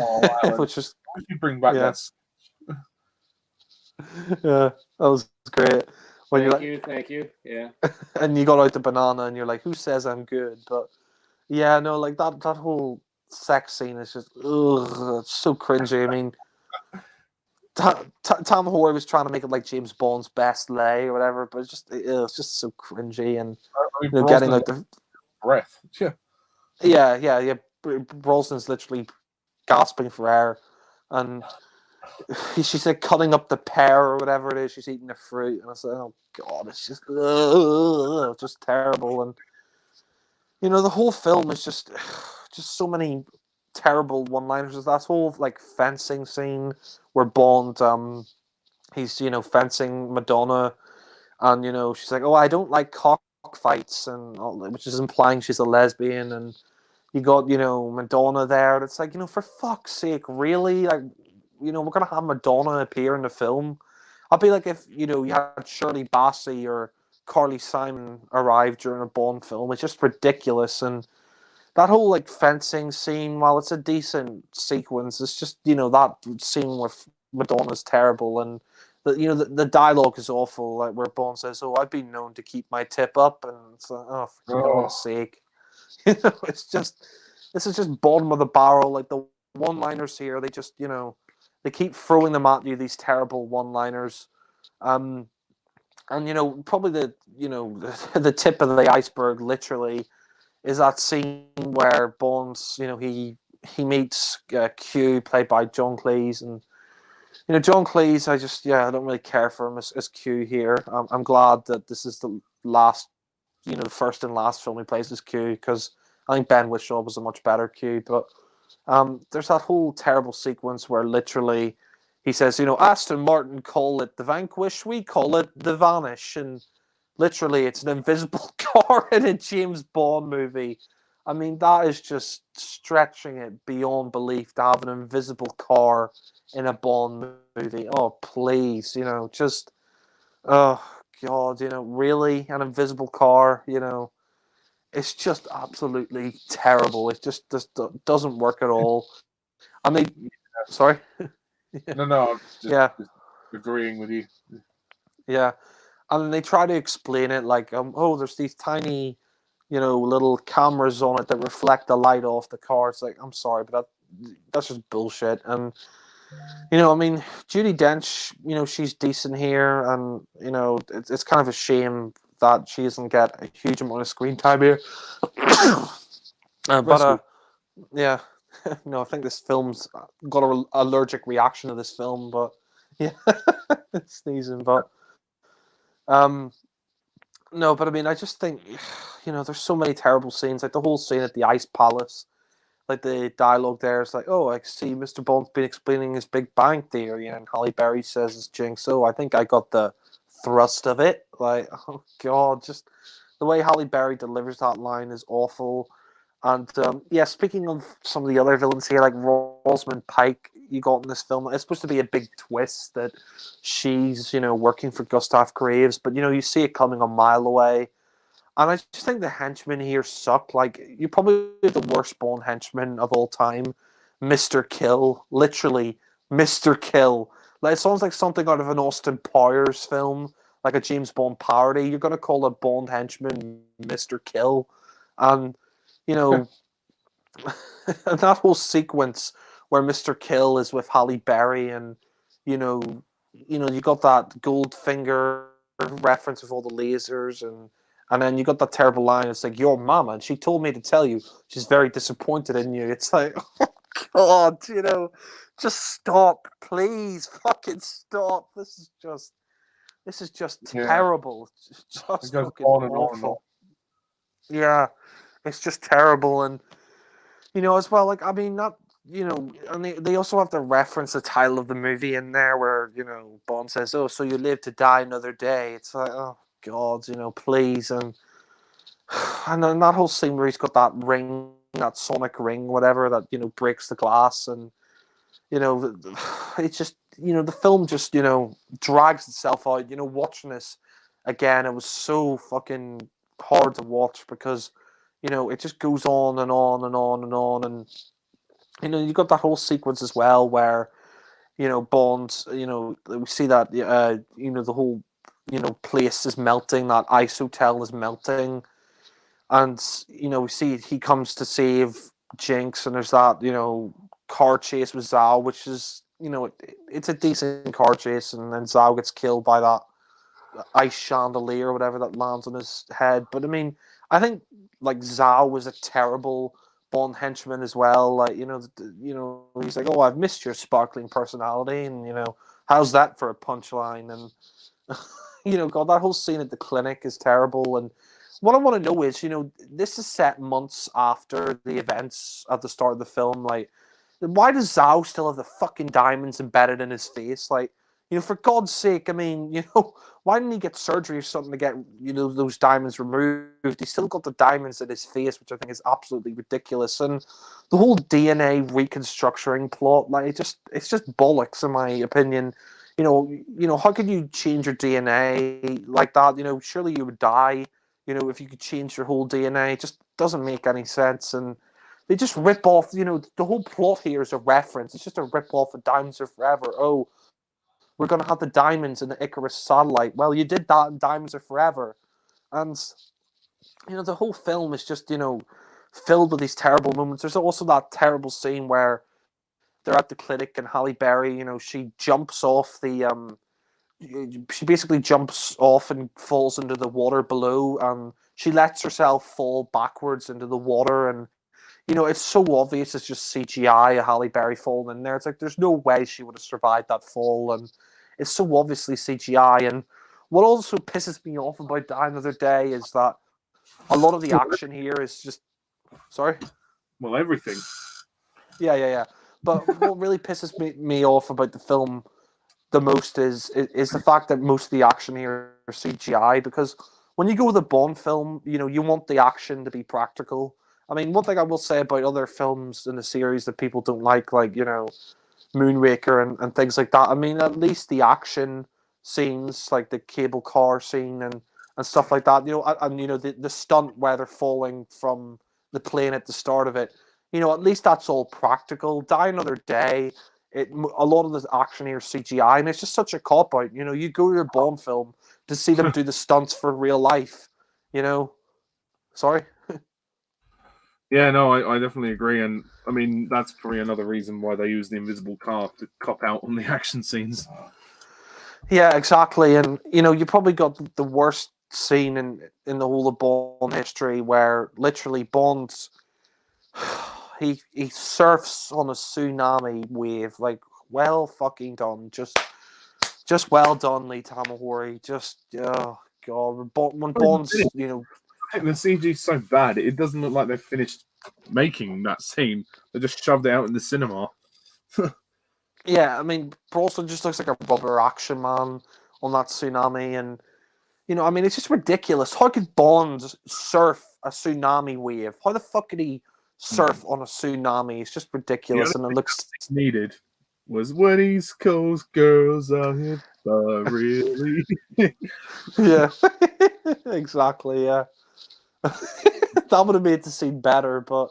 which is we should bring back that. Yeah, that was great. When Thank you. Yeah. And you got out the banana, and you're like, "Who says I'm good?" But yeah, no, like that whole sex scene is just it's so cringy. I mean, Tamahori was trying to make it like James Bond's best lay or whatever, but it's just so cringy, and getting like the breath. Yeah. Brosnan's literally gasping for air, and she's like cutting up the pear or whatever it is. She's eating the fruit, and I said, "Oh God, it's just terrible." And the whole film is just so many terrible one-liners. There's that whole like fencing scene where Bond, he's fencing Madonna, and she's like, "Oh, I don't like cockfights," and which is implying she's a lesbian. And you got Madonna there, and it's like, for fuck's sake, really? Like, we're gonna have Madonna appear in the film. I'd be like if you had Shirley Bassey or Carly Simon arrive during a Bond film. It's just ridiculous. And that whole like fencing scene, while it's a decent sequence, it's just that scene with Madonna's terrible, and the dialogue is awful. Like where Bond says, "Oh, I've been known to keep my tip up," and it's like, oh, for God's sake, it's just this is just bottom of the barrel. Like the one-liners here, they just they keep throwing them at you. These terrible one-liners. And probably the the tip of the iceberg, literally, is that scene where Bond's he meets Q, played by John Cleese, and John Cleese, I don't really care for him as Q here. I'm glad that this is the last, the first and last film he plays as Q, because I think Ben Whishaw was a much better Q. But there's that whole terrible sequence where literally he says, Aston Martin call it the Vanquish, we call it the Vanish. And literally it's an invisible car in a James Bond movie. I mean, that is just stretching it beyond belief to have an invisible car in a Bond movie. Oh, please, just, oh, God, really? An invisible car, it's just absolutely terrible. It just doesn't work at all. I mean, sorry? No, I'm just agreeing with you. Yeah. And they try to explain it like, there's these tiny, little cameras on it that reflect the light off the car. It's like, I'm sorry, but that's just bullshit. And, I mean, Judi Dench, she's decent here. And, it's kind of a shame that she doesn't get a huge amount of screen time here. Yeah. I think this film's got an allergic reaction to this film, but yeah, sneezing. But no, but I mean, I just think, there's so many terrible scenes, like the whole scene at the Ice Palace, like the dialogue there is like, oh, I see Mr. Bond's been explaining his Big Bang Theory, and Halle Berry says it's Jinx. So I think I got the thrust of it. Like, oh god, just the way Halle Berry delivers that line is awful. And yeah, speaking of some of the other villains here, like Rosamund Pike, you got in this film, it's supposed to be a big twist that she's, working for Gustav Graves, but you see it coming a mile away. And I just think the henchmen here suck. Like, you're probably the worst Bond henchman of all time, Mr. Kill. Literally, Mr. Kill. Like, it sounds like something out of an Austin Powers film, like a James Bond parody. You're going to call a Bond henchman Mr. Kill. And, and that whole sequence where Mr. Kill is with Halle Berry and, you got that Goldfinger reference with all the lasers and then you got that terrible line. It's like, your mama, and she told me to tell you she's very disappointed in you. It's like, oh God, just stop, please, fucking stop. This is just terrible. It's just It goes fucking on and on awful. and on. Yeah, it's just terrible, and as well. Like, I mean, not. And they also have to reference the title of the movie in there where, Bond says, oh, so you live to die another day. It's like, oh, God, please. And then that whole scene where he's got that ring, that sonic ring, whatever, that, breaks the glass. And, it's just, the film just, drags itself out. Watching this again, it was so fucking hard to watch because, it just goes on and on and on and on. And, you got that whole sequence as well where, Bond, we see that, the whole, place is melting, that ice hotel is melting. And, we see he comes to save Jinx, and there's that, car chase with Zhao, which is, it's a decent car chase, and then Zhao gets killed by that ice chandelier or whatever that lands on his head. But I mean, I think like Zhao was a terrible Bond henchman as well. Like, he's like, oh, I've missed your sparkling personality, and how's that for a punchline? And God, that whole scene at the clinic is terrible. And what I want to know is, this is set months after the events at the start of the film. Like, why does Zhao still have the fucking diamonds embedded in his face? Like, for God's sake, I mean, why didn't he get surgery or something to get, those diamonds removed? He's still got the diamonds in his face, which I think is absolutely ridiculous. And the whole DNA reconstructing plot, like, it's just bollocks, in my opinion. How could you change your DNA like that? Surely you would die, if you could change your whole DNA. It just doesn't make any sense. And they just rip off, the whole plot here is a reference. It's just a rip off of Diamonds Are Forever. Oh, we're going to have the diamonds in the Icarus satellite. Well, you did that in Diamonds Are Forever. And, the whole film is just, filled with these terrible moments. There's also that terrible scene where they're at the clinic and Halle Berry, she jumps off the, she basically jumps off and falls into the water below, and she lets herself fall backwards into the water, and it's so obvious it's just CGI, a Halle Berry falling in there. It's like, there's no way she would have survived that fall, and it's so obviously CGI. And what also pisses me off about Die Another Day is that a lot of the action here is just... Sorry? Well, everything. Yeah. But what really pisses me off about the film the most is the fact that most of the action here is CGI, because when you go with a Bond film, you want the action to be practical. I mean, one thing I will say about other films in the series that people don't like, Moonraker and things like that, I mean, at least the action scenes, like the cable car scene and stuff like that, the stunt where they're falling from the plane at the start of it, at least that's all practical. Die Another Day, a lot of the action here is CGI, and it's just such a cop-out. You go to a Bond film to see them do the stunts for real life, Sorry? Yeah, no, I definitely agree. And I mean, that's probably another reason why they use the invisible car to cop out on the action scenes. Yeah, exactly. And, you probably got the worst scene in the whole of Bond history where literally Bond's... he surfs on a tsunami wave. Like, well fucking done. Just well done, Lee Tamahori. Just, oh, God. When Bond's, I think the CG's so bad, it doesn't look like they've finished making that scene. They just shoved it out in the cinema. Yeah, I mean, Brosnan just looks like a rubber action man on that tsunami, and I mean, it's just ridiculous. How could Bond surf a tsunami wave? How the fuck could he surf on a tsunami? It's just ridiculous, and it looks needed was when East Coast girls are hit by really. yeah, exactly. Yeah, that would have made the scene better, but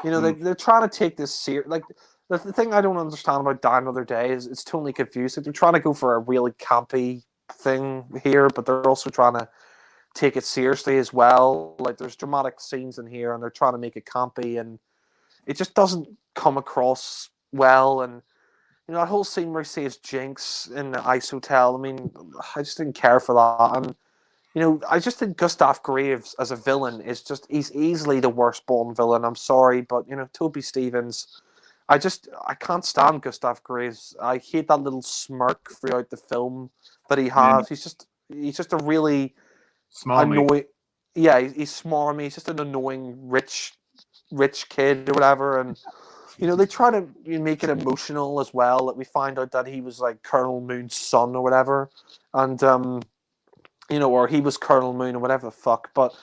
they're trying to take this serious. Like the thing I don't understand about Die Another Day is it's totally confused. Like, they're trying to go for a really campy thing here, but they're also trying to take it seriously as well. Like there's dramatic scenes in here, and they're trying to make it campy, and it just doesn't come across well. And that whole scene where he saves Jinx in the ice hotel. I mean, I just didn't care for that. And I just think Gustav Graves as a villain he's easily the worst Bond villain. I'm sorry, but Toby Stevens. I can't stand Gustav Graves. I hate that little smirk throughout the film that he has. Yeah. He's just a really annoying. Yeah, he's smarmy. He's just an annoying rich kid or whatever. And they try to make it emotional as well. Like we find out that he was like Colonel Moon's son or whatever, and or he was Colonel Moon or whatever the fuck. But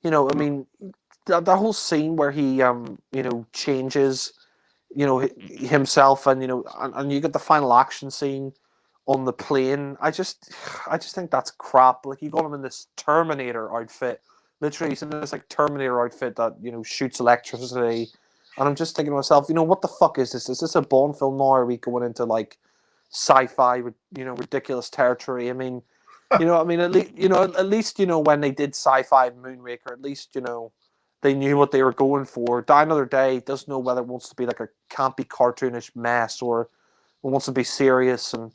I mean, that whole scene where he changes himself, and and you get the final action scene on the plane. I just think that's crap. Like you got him in this Terminator outfit. Literally, he's in this like Terminator outfit that shoots electricity, and I'm just thinking to myself, what the fuck is this? Is this a Bond film now? Or are we going into like sci-fi with ridiculous territory? I mean, at least when they did sci-fi Moonraker, at least they knew what they were going for. Die Another Day doesn't know whether it wants to be like a campy, cartoonish mess or it wants to be serious. And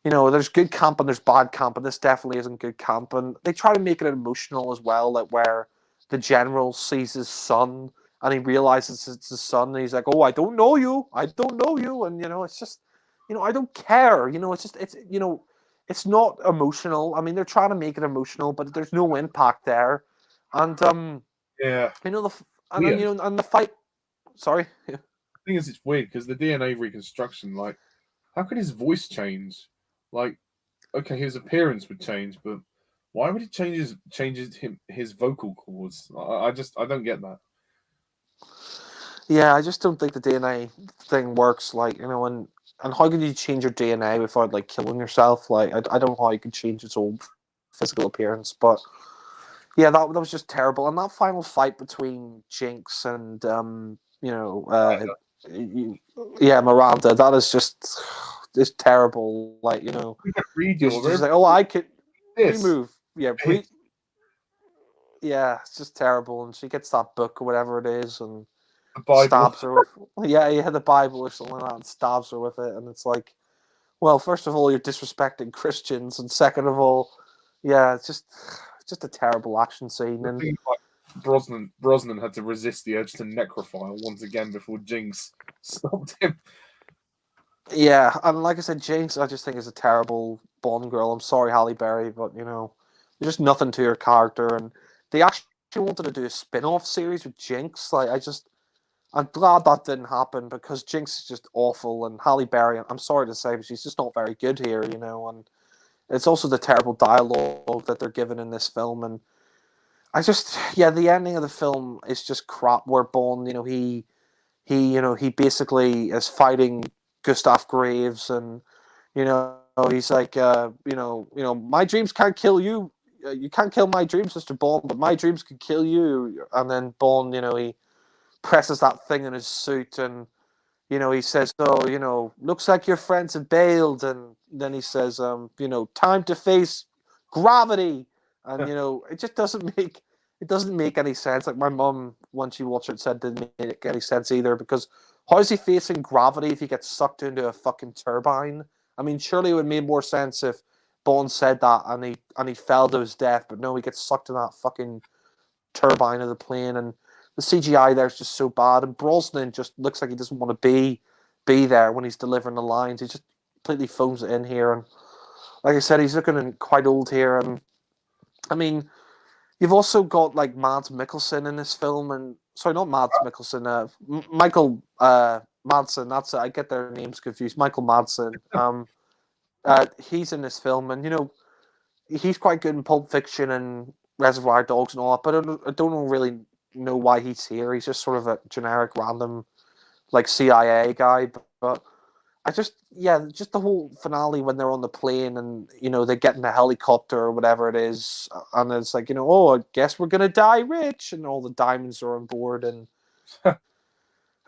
there's good camp and there's bad camp, and this definitely isn't good camp. And they try to make it emotional as well, like where the general sees his son and he realizes it's his son, and he's like, "Oh, I don't know you, and it's just, I don't care. It's not emotional. I mean, they're trying to make it emotional, but there's no impact there, and Yeah. and the fight. Sorry. The thing is, it's weird because the DNA reconstruction, like, how could his voice change? Like, okay, his appearance would change, but why would it change his vocal cords? I don't get that. Yeah, I just don't think the DNA thing works. Like, and how could you change your DNA without like killing yourself? Like, I don't know how you could change its own physical appearance, but yeah, that was just terrible. And that final fight between Jinx and Miranda, that is just it's terrible. Like she's like, oh, I could remove, yeah, it's just terrible. And she gets that book or whatever it is, and stabs her with the Bible or something like that, and stabs her with it. And it's like, well, first of all, you're disrespecting Christians, and second of all, yeah, it's just a terrible action scene. And Brosnan had to resist the urge to necrophile once again before Jinx stopped him. Yeah, and like I said, Jinx, I just think is a terrible Bond girl. I'm sorry, Halle Berry, but there's just nothing to her character. And they actually wanted to do a spin-off series with Jinx. Like, I'm glad that didn't happen because Jinx is just awful, and Halle Berry, I'm sorry to say, but she's just not very good here, and it's also the terrible dialogue that they're given in this film. And the ending of the film is just crap, where Bond, he basically is fighting Gustav Graves, and he's like, my dreams can't kill you. You can't kill my dreams, Mr. Bond, but my dreams can kill you. And then Bond, he presses that thing in his suit, and he says, "Oh, looks like your friends have bailed." And then he says, "Time to face gravity." And it just doesn't make any sense. Like my mum, when she watched it, said it didn't make any sense either, because how is he facing gravity if he gets sucked into a fucking turbine? I mean, surely it would make more sense if Bond said that and he fell to his death, but no, he gets sucked in that fucking turbine of the plane. And the CGI there is just so bad, and Brosnan just looks like he doesn't want to be there when he's delivering the lines. He just completely phones it in here, and like I said, he's looking quite old here. And I mean, you've also got like Mads Mikkelsen in this film, and sorry, not Mads Mikkelsen. Michael Madsen. That's it. I get their names confused. Michael Madsen. He's in this film, and he's quite good in Pulp Fiction and Reservoir Dogs and all that. But I don't really know why he's here. He's just sort of a generic, random, like CIA guy. But I just the whole finale when they're on the plane and they get in a helicopter or whatever it is, and it's like I guess we're gonna die rich, and all the diamonds are on board, and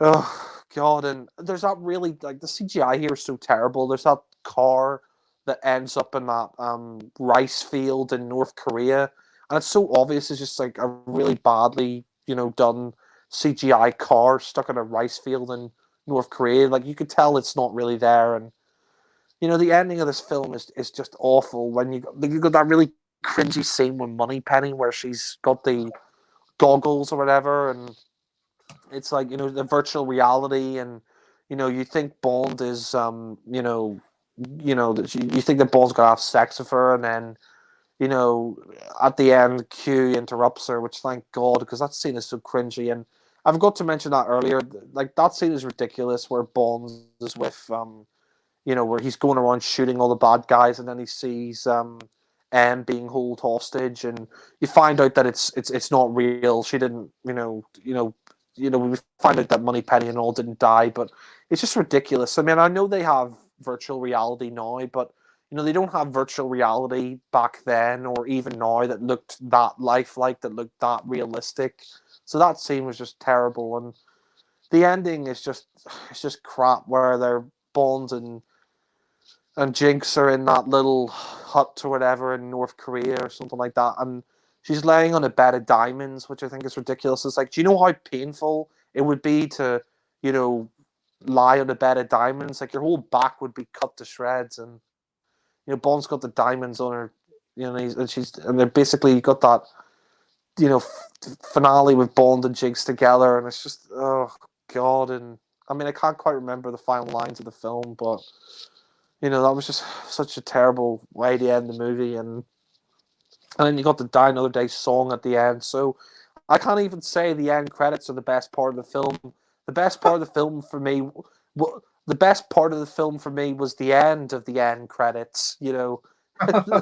oh god, and there's that really like the CGI here is so terrible. There's that car that ends up in that rice field in North Korea, and it's so obvious it's just like a really badly done CGI car stuck in a rice field in North Korea. Like you could tell it's not really there, and the ending of this film is just awful. When you got that really cringy scene with Moneypenny where she's got the goggles or whatever, and it's like the virtual reality, and you think Bond is you think that Bond's gonna have sex with her, and then at the end Q interrupts her, which thank God, because that scene is so cringy. And I forgot to mention that earlier. Like that scene is ridiculous, where Bond is with where he's going around shooting all the bad guys, and then he sees M being held hostage, and you find out that it's not real. She didn't, we find out that Moneypenny and all didn't die, but it's just ridiculous. I mean, I know they have virtual reality now, but they don't have virtual reality back then or even now that looked that lifelike, that looked that realistic. So that scene was just terrible, and the ending is just crap, where they're Bond and Jinx are in that little hut or whatever in North Korea or something like that, and she's laying on a bed of diamonds, which I think is ridiculous. It's like, do you know how painful it would be to, lie on a bed of diamonds? Like your whole back would be cut to shreds, and Bond's got the diamonds on her, and they're basically got that, finale with Bond and Jinx together, and it's just, oh god. And I mean, I can't quite remember the final lines of the film, but that was just such a terrible way to end the movie, and then you got the Die Another Day song at the end. So I can't even say the end credits are the best part of the film. The best part of the film for me, the best part of the film for me was the end of the end credits. That's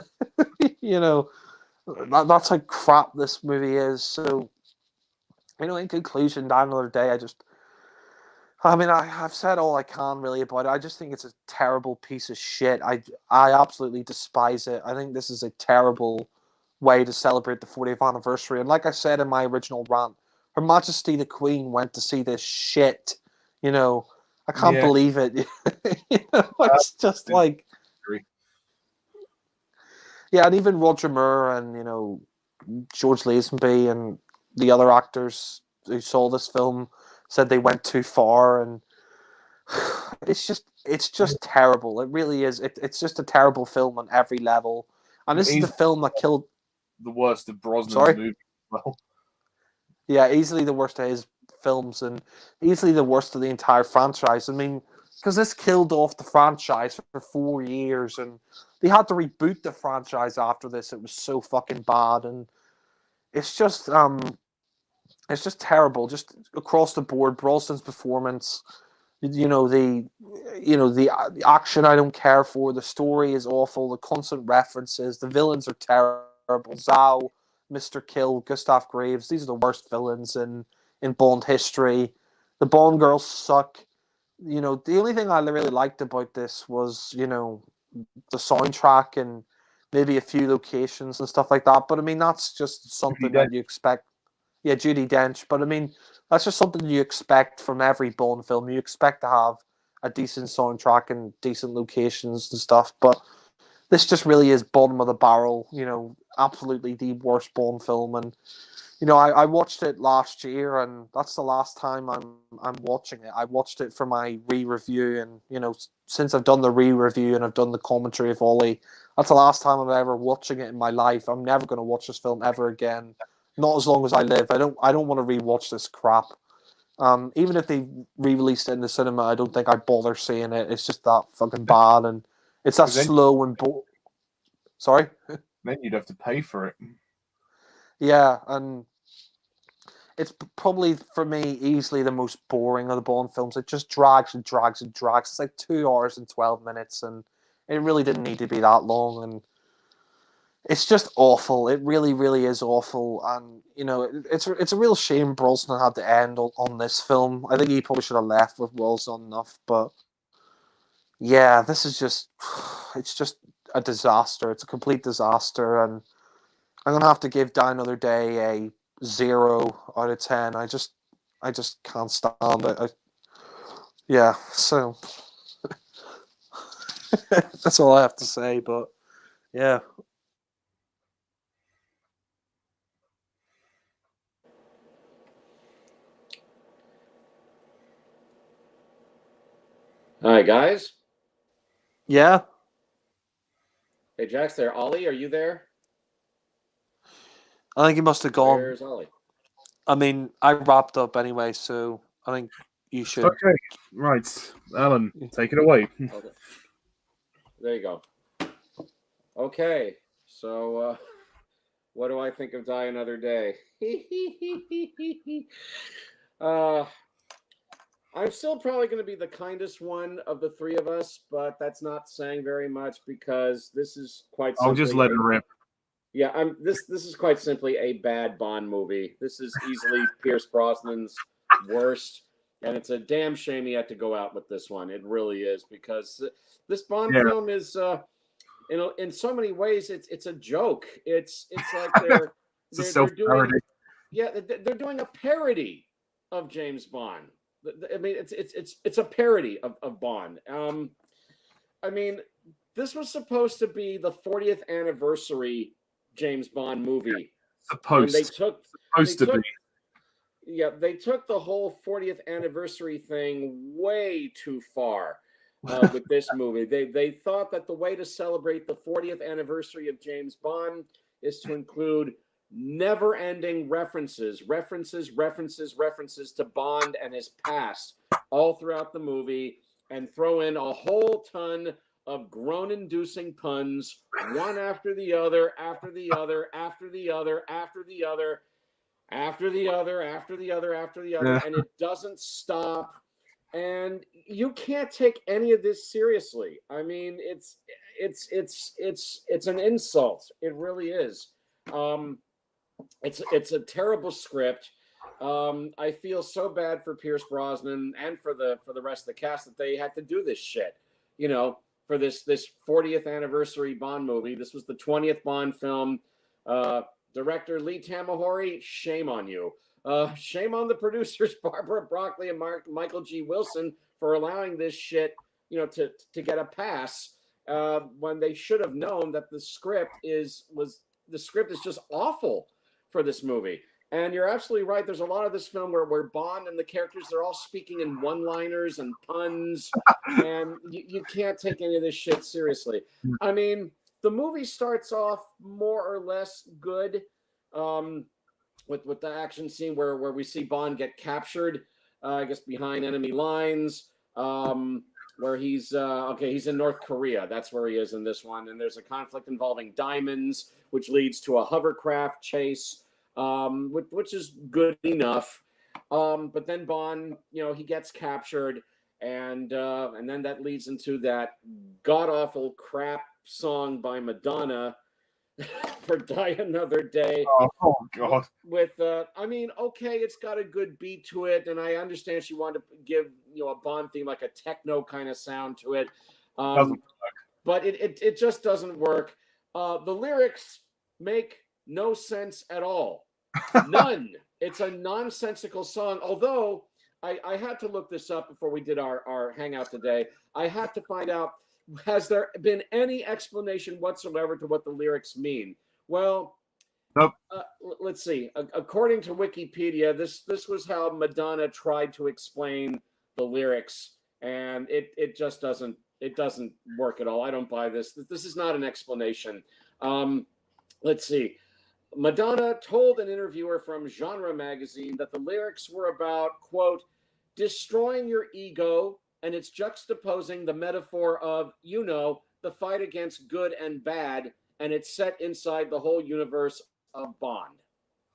how crap this movie is. So in conclusion, Die Another Day, I've said all I can really about it. I just think it's a terrible piece of shit. I absolutely despise it. I think this is a terrible way to celebrate the 40th anniversary. And like I said in my original rant, Her Majesty the Queen went to see this shit. I can't believe it. It's just like, yeah, and even Roger Moore and George Lazenby and the other actors who saw this film said they went too far, and it's just terrible. It really is. It's just a terrible film on every level. And this is the film that killed the worst of Brosnan's movies. Well, yeah, easily the worst of his films, and easily the worst of the entire franchise. I mean, because this killed off the franchise for 4 years, and they had to reboot the franchise after this. It was so fucking bad, and it's just terrible, just across the board. Brosnan's performance, the action I don't care for. The story is awful. The constant references. The villains are terrible. Zhao, Mr. Kill, Gustav Graves. These are the worst villains in Bond history. The Bond girls suck. The only thing I really liked about this was the soundtrack and maybe a few locations and stuff like that. But I mean, that's just something that you expect. Yeah, Judi Dench. But I mean, that's just something you expect from every Bond film. You expect to have a decent soundtrack and decent locations and stuff. But this just really is bottom of the barrel. Absolutely the worst Bond film. And I watched it last year, and that's the last time I'm watching it. I watched it for my re-review, and since I've done the re-review and I've done the commentary of Ollie, that's the last time I'm ever watching it in my life. I'm never going to watch this film ever again. Not as long as I live. I don't want to rewatch this crap. Even if they re-released it in the cinema, I don't think I'd bother seeing it. It's just that fucking bad, and it's that slow and Sorry? Then you'd have to pay for it. Yeah, and it's probably for me easily the most boring of the Bond films. It just drags and drags and drags. It's like 2 hours and 12 minutes, and it really didn't need to be that long. And it's just awful. It really, really is awful. And it's a real shame Brosnan had to end on this film. I think he probably should have left with World's Not Enough. But yeah, this is it's just a disaster. It's a complete disaster, and I'm gonna have to give Die Another Day a 0 out of 10. I just can't stand it. Yeah, so that's all I have to say. But yeah. All right, guys. Yeah. Hey, Jax, there. Ollie, are you there? I think he must have gone. Where's Ollie? I mean, I wrapped up anyway, so I think you should. Okay, right. Alan, take it away. Okay. There you go. Okay, so what do I think of Die Another Day? I'm still probably going to be the kindest one of the three of us, but that's not saying very much because this is quite simply... I'll just let it rip. Yeah, this is quite simply a bad Bond movie. This is easily Pierce Brosnan's worst, and it's a damn shame he had to go out with this one. It really is, because this Bond film is, in so many ways, it's a joke. It's like they're doing, they're doing a parody of James Bond. I mean, it's a parody of Bond. I mean, this was supposed to be the 40th anniversary James Bond movie. They took the whole 40th anniversary thing way too far with this movie. They thought that the way to celebrate the 40th anniversary of James Bond is to include never-ending references to Bond and his past all throughout the movie, and throw in a whole ton of groan-inducing puns, one after the other, after the other, after the other, after the other, after the other, after the other, after the other, and it doesn't stop. And you can't take any of this seriously. I mean, it's an insult. It really is. It's a terrible script. I feel so bad for Pierce Brosnan and for the rest of the cast that they had to do this shit. For this 40th anniversary Bond movie. This was the 20th Bond film. Director Lee Tamahori, shame on you. Shame on the producers Barbara Broccoli and Michael G. Wilson for allowing this shit, to get a pass when they should have known that the script is just awful for this movie. And you're absolutely right. There's a lot of this film where Bond and the characters, they're all speaking in one-liners and puns, and you can't take any of this shit seriously. I mean, the movie starts off more or less good with the action scene where we see Bond get captured, I guess, behind enemy lines, where he's in North Korea. That's where he is in this one. And there's a conflict involving diamonds, which leads to a hovercraft chase, which is good enough. But then Bond, he gets captured, and then that leads into that god-awful crap song by Madonna for Die Another Day. Oh God. I mean, okay, it's got a good beat to it, and I understand she wanted to give a Bond theme, like a techno kind of sound to it. But it just doesn't work. The lyrics make no sense at all. None. It's a nonsensical song. Although I had to look this up before we did our hangout today. I had to find out, has there been any explanation whatsoever to what the lyrics mean? Well, nope. Let's see. According to Wikipedia, this was how Madonna tried to explain the lyrics, and it just doesn't work at all. I don't buy this. This is not an explanation. Let's see. Madonna told an interviewer from Genre magazine that the lyrics were about, quote, destroying your ego, and it's juxtaposing the metaphor of, the fight against good and bad, and it's set inside the whole universe of Bond,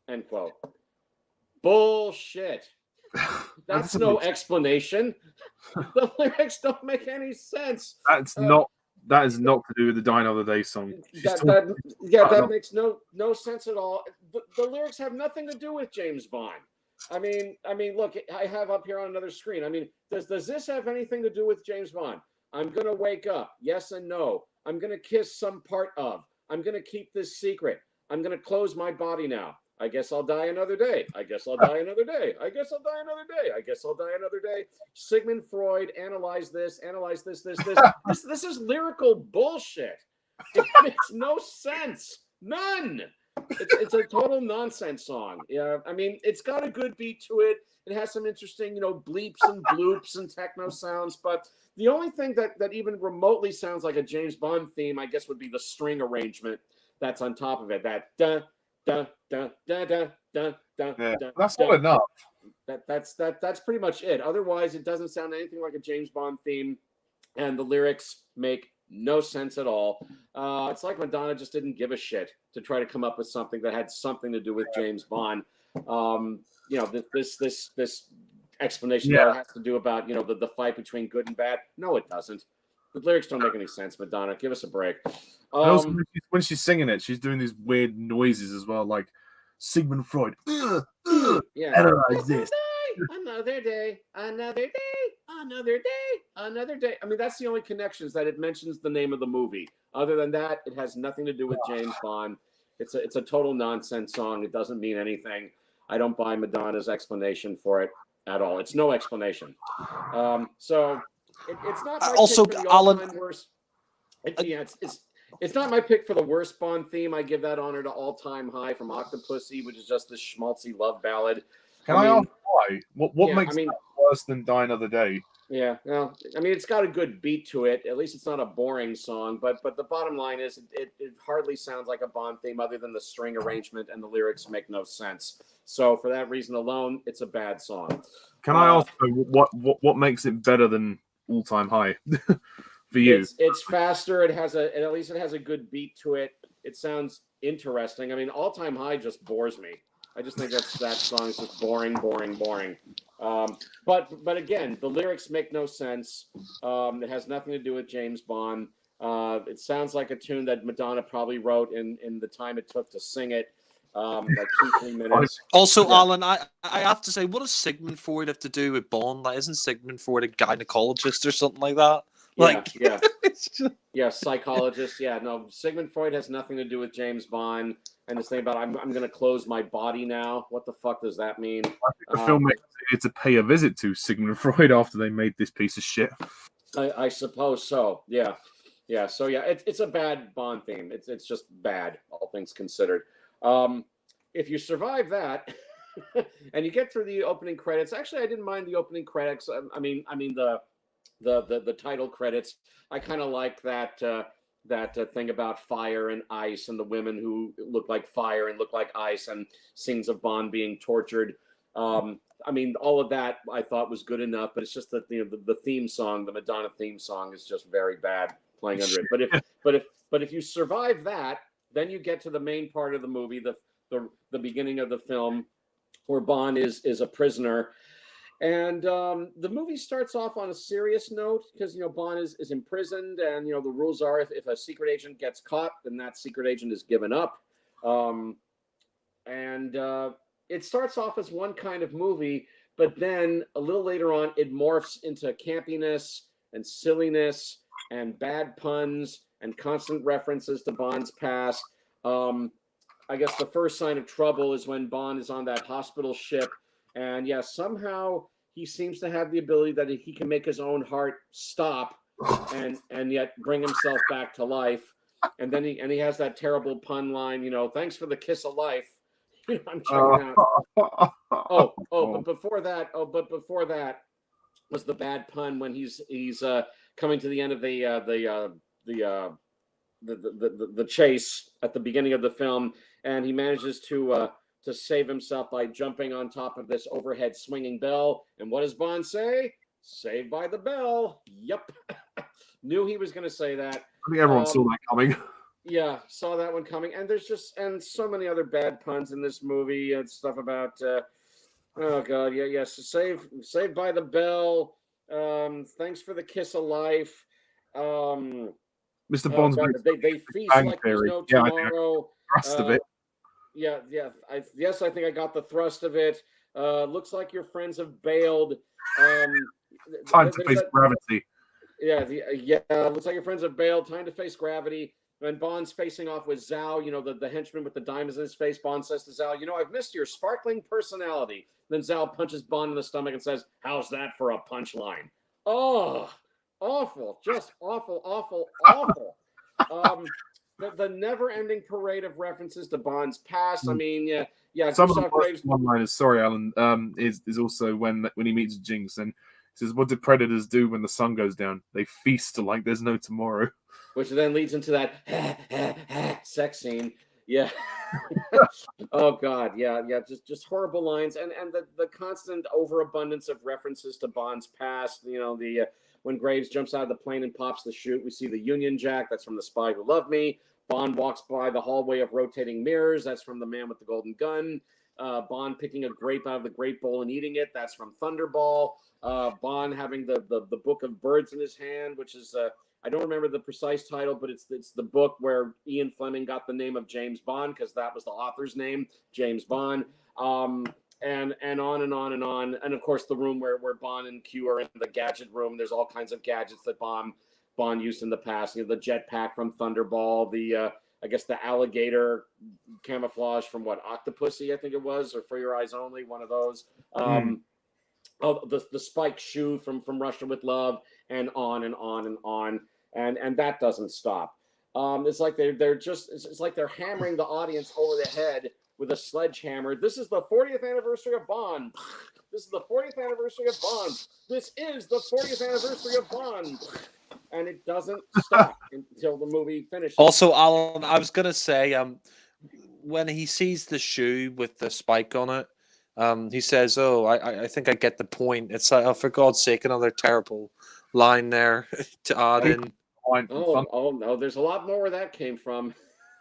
end quote. Bullshit. That's no explanation. The lyrics don't make any sense. That is not to do with the Die Another Day song. That makes no sense at all. The lyrics have nothing to do with James Bond. I mean, look, I have up here on another screen. I mean, does this have anything to do with James Bond? I'm gonna wake up. Yes and no. I'm gonna kiss some part of. I'm gonna keep this secret. I'm gonna close my body now. I guess I'll die another day. I guess I'll die another day. I guess I'll die another day. I guess I'll die another day. Sigmund Freud, analyze this. This is lyrical bullshit. It makes no sense. None. It's a total nonsense song. Yeah, I mean, it's got a good beat to it. It has some interesting, bleeps and bloops and techno sounds. But the only thing that even remotely sounds like a James Bond theme, I guess, would be the string arrangement that's on top of it. That da da da da da da da. Yeah, that's not enough. That's pretty much it. Otherwise, it doesn't sound anything like a James Bond theme, and the lyrics make no sense at all. It's like Madonna just didn't give a shit to try to come up with something that had something to do with James Bond. This explanation that has to do about the fight between good and bad. No, it doesn't. The lyrics don't make any sense, Madonna. Give us a break. Also, when she's singing it, she's doing these weird noises as well, like Sigmund Freud. Analyze this. Another day, another day, another day, another day. I mean, that's the only connections that it mentions the name of the movie. Other than that, it has nothing to do with James Bond. It's a total nonsense song. It doesn't mean anything. I don't buy Madonna's explanation for it at all. It's no explanation. So it's not my also, pick for the all-time worst. It's not my pick for the worst Bond theme. I give that honor to All Time High from Octopussy, which is just this schmaltzy love ballad. Can I ask why? What makes that worse than Die Another Day? Yeah, well, I mean, it's got a good beat to it. At least it's not a boring song. But the bottom line is, it hardly sounds like a Bond theme, other than the string arrangement and the lyrics make no sense. So for that reason alone, it's a bad song. Can I ask what makes it better than All Time High for you? It's faster. At least it has a good beat to it. It sounds interesting. I mean, All Time High just bores me. I just think that song is just boring. But again, the lyrics make no sense. It has nothing to do with James Bond. It sounds like a tune that Madonna probably wrote in the time it took to sing it, like 2-3 minutes. Also, yeah. Alan, I have to say, what does Sigmund Freud have to do with Bond? Like, isn't Sigmund Freud a gynecologist or something like that? Yeah, psychologist. Yeah, no, Sigmund Freud has nothing to do with James Bond. And this thing about I'm going to close my body now. What the fuck does that mean? I think the filmmakers needed to pay a visit to Sigmund Freud after they made this piece of shit. I suppose so. Yeah. So yeah, it's a bad Bond theme. It's just bad, all things considered. If you survive that, and you get through the opening credits, actually, I didn't mind the opening credits. I mean the title credits. I kind of like that thing about fire and ice and the women who look like fire and look like ice and scenes of Bond being tortured. I mean, all of that I thought was good enough, but it's just that the theme song, the Madonna theme song, is just very bad playing under it. But if you survive that, then you get to the main part of the movie, the beginning of the film, where Bond is a prisoner. And the movie starts off on a serious note because, Bond is imprisoned, and, the rules are if a secret agent gets caught, then that secret agent is given up. It starts off as one kind of movie, but then a little later on, it morphs into campiness and silliness and bad puns and constant references to Bond's past. I guess the first sign of trouble is when Bond is on that hospital ship. And somehow he seems to have the ability that he can make his own heart stop and yet bring himself back to life. And then he has that terrible pun line, thanks for the kiss of life. I'm checking out. But before that was the bad pun when he's coming to the end of the chase at the beginning of the film, and he manages to save himself by jumping on top of this overhead swinging bell. And what does Bond say? Saved by the bell. Yep. Knew he was going to say that. I think everyone saw that coming. Yeah, saw that one coming. And there's so many other bad puns in this movie and stuff about, Oh God, yeah, yes. Saved by the Bell. Thanks for the kiss of life. Mr. Oh Bond's God, Big they feast Bang like there's Theory. no Yeah, I think I got tomorrow. the thrust of it. Yeah. Yes, I think I got the thrust of it. Looks like your friends have bailed. Um, Time to there's face that. gravity. Yeah, looks like your friends have bailed. Time to face gravity. When Bond's facing off with Zhao, the henchman with the diamonds in his face, Bond says to Zhao, I've missed your sparkling personality. Then Zhao punches Bond in the stomach and says, how's that for a punchline? Oh, awful. Just awful, awful, awful. The never-ending parade of references to Bond's past. I mean, yeah, Some of the Christoph Graves. worst one-liners, sorry, Alan, is also when he meets Jinx and he says, "What do predators do when the sun goes down? They feast like there's no tomorrow." Which then leads into that sex scene. Yeah. Oh God, yeah. Just horrible lines, and the constant overabundance of references to Bond's past. When Graves jumps out of the plane and pops the chute, we see the Union Jack. That's from The Spy Who Loved Me. Bond walks by the hallway of rotating mirrors. That's from The Man with the Golden Gun. Bond picking a grape out of the grape bowl and eating it. That's from Thunderball. Bond having the book of birds in his hand, which is I don't remember the precise title, but it's the book where Ian Fleming got the name of James Bond because that was the author's name, James Bond. And on and on and on. And of course, the room where Bond and Q are in the gadget room. There's all kinds of gadgets that Bond used in the past. The jetpack from Thunderball, I guess the alligator camouflage from Octopussy, I think it was, or For Your Eyes Only, one of those. Oh, the spike shoe from Russia with Love, and on and on and on, and that doesn't stop. It's like it's like they're hammering the audience over the head with a sledgehammer. This is the 40th anniversary of Bond. This is the 40th anniversary of Bond. This is the 40th anniversary of Bond. And it doesn't stop until the movie finishes. Also, Alan, I was gonna say, when he sees the shoe with the spike on it, he says, "Oh, I think I get the point." It's like, oh, for God's sake, another terrible line there to add in. Oh no, there's a lot more where that came from.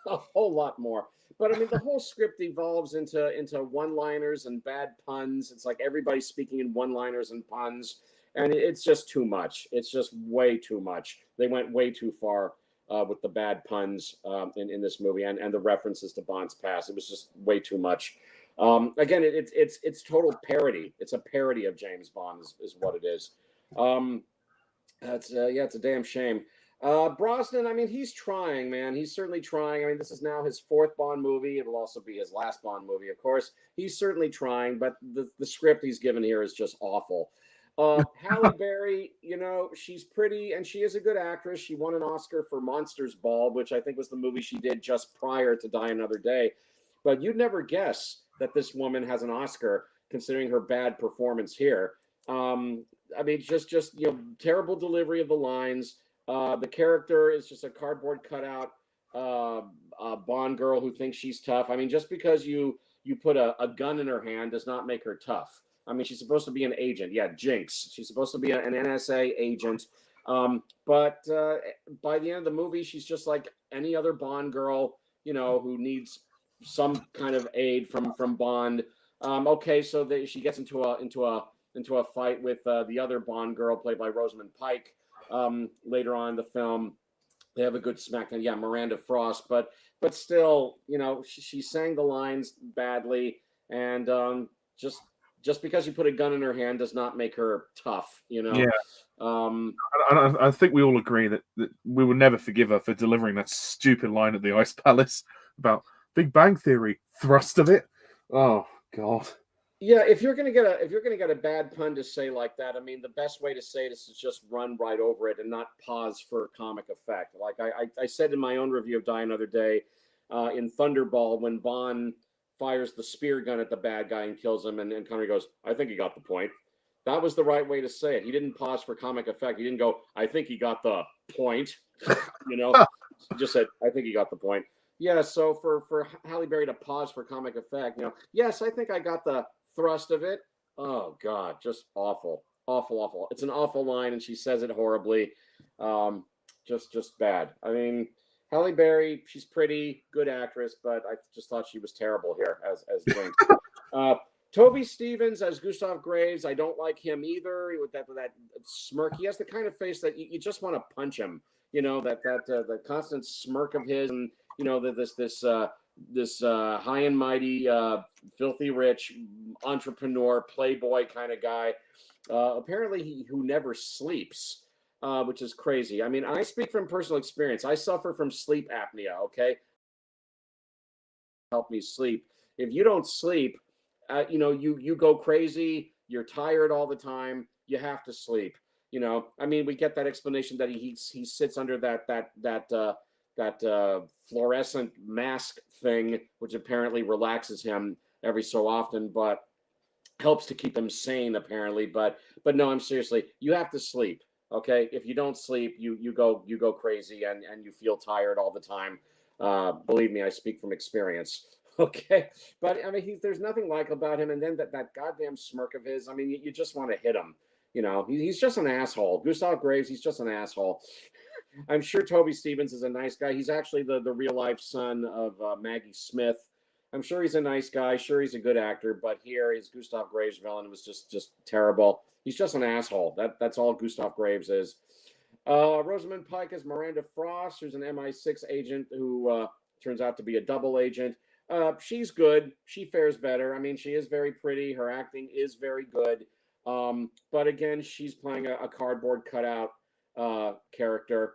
A whole lot more. But I mean, the whole script evolves into one-liners and bad puns. It's like everybody's speaking in one-liners and puns, and it's just too much. It's just way too much. They went way too far with the bad puns in this movie and the references to Bond's past. It was just way too much. Again, it's total parody. It's a parody of James Bond, is what it is. It's a damn shame. Brosnan, I mean, he's trying, man. He's certainly trying. I mean, this is now his fourth Bond movie. It'll also be his last Bond movie, of course. He's certainly trying, but the script he's given here is just awful. Halle Berry, she's pretty and she is a good actress. She won an Oscar for Monsters Ball, which I think was the movie she did just prior to Die Another Day. But you'd never guess that this woman has an Oscar, considering her bad performance here. I mean, just terrible delivery of the lines. The character is just a cardboard cutout Bond girl who thinks she's tough. I mean, just because you put a gun in her hand does not make her tough. I mean, she's supposed to be an agent. Yeah, Jinx. She's supposed to be an NSA agent. But by the end of the movie, she's just like any other Bond girl, who needs some kind of aid from Bond. Okay, so she gets into a fight with the other Bond girl played by Rosamund Pike. Later on in the film, they have a good smackdown. Yeah, Miranda Frost, but still, she sang the lines badly, and just because you put a gun in her hand does not make her tough. Yeah. I think we all agree that we will never forgive her for delivering that stupid line at the Ice Palace about Big Bang Theory. Thrust of it. Oh God. Yeah, if you're gonna get a bad pun to say like that, I mean, the best way to say it is to just run right over it and not pause for comic effect. Like I said in my own review of Die Another Day, in Thunderball, when Bond fires the spear gun at the bad guy and kills him, and Connery goes, "I think he got the point." That was the right way to say it. He didn't pause for comic effect. He didn't go, "I think he got the point." He just said, "I think he got the point." Yeah. So for Halle Berry to pause for comic effect, yes, I think I got the thrust of it. Oh God, just awful. It's an awful line, and she says it horribly. Just bad. I mean, Halle Berry, she's pretty, good actress, but I just thought she was terrible here as Jinx. Toby Stevens as Gustav Graves, I don't like him either. With that smirk, he has the kind of face that you just want to punch him. You know, that the constant smirk of his, and you know this high and mighty, filthy rich entrepreneur, playboy kind of guy. Apparently, who never sleeps, which is crazy. I mean, I speak from personal experience. I suffer from sleep apnea. Okay, help me sleep. If you don't sleep, you know, you go crazy. You're tired all the time. You have to sleep. You know, I mean, we get that explanation that he sits under that fluorescent mask thing, which apparently relaxes him every so often, but helps to keep him sane apparently. But no, I'm seriously, you have to sleep. Okay, if you don't sleep, you go crazy and you feel tired all the time. Believe me, I speak from experience. Okay, but I mean, there's nothing like about him, and then that goddamn smirk of his. I mean, you just want to hit him. You know, he's just an asshole. Gustav Graves, he's just an asshole. I'm sure Toby Stevens is a nice guy. He's actually the real life son of Maggie Smith. I'm sure he's a nice guy. Sure, he's a good actor, but here his Gustav Graves villain was just terrible. He's just an asshole. That's all Gustav Graves is. Rosamund Pike as Miranda Frost, who's an MI6 agent who turns out to be a double agent. She's good. She fares better. I mean, she is very pretty. Her acting is very good. But again, she's playing a cardboard cutout character.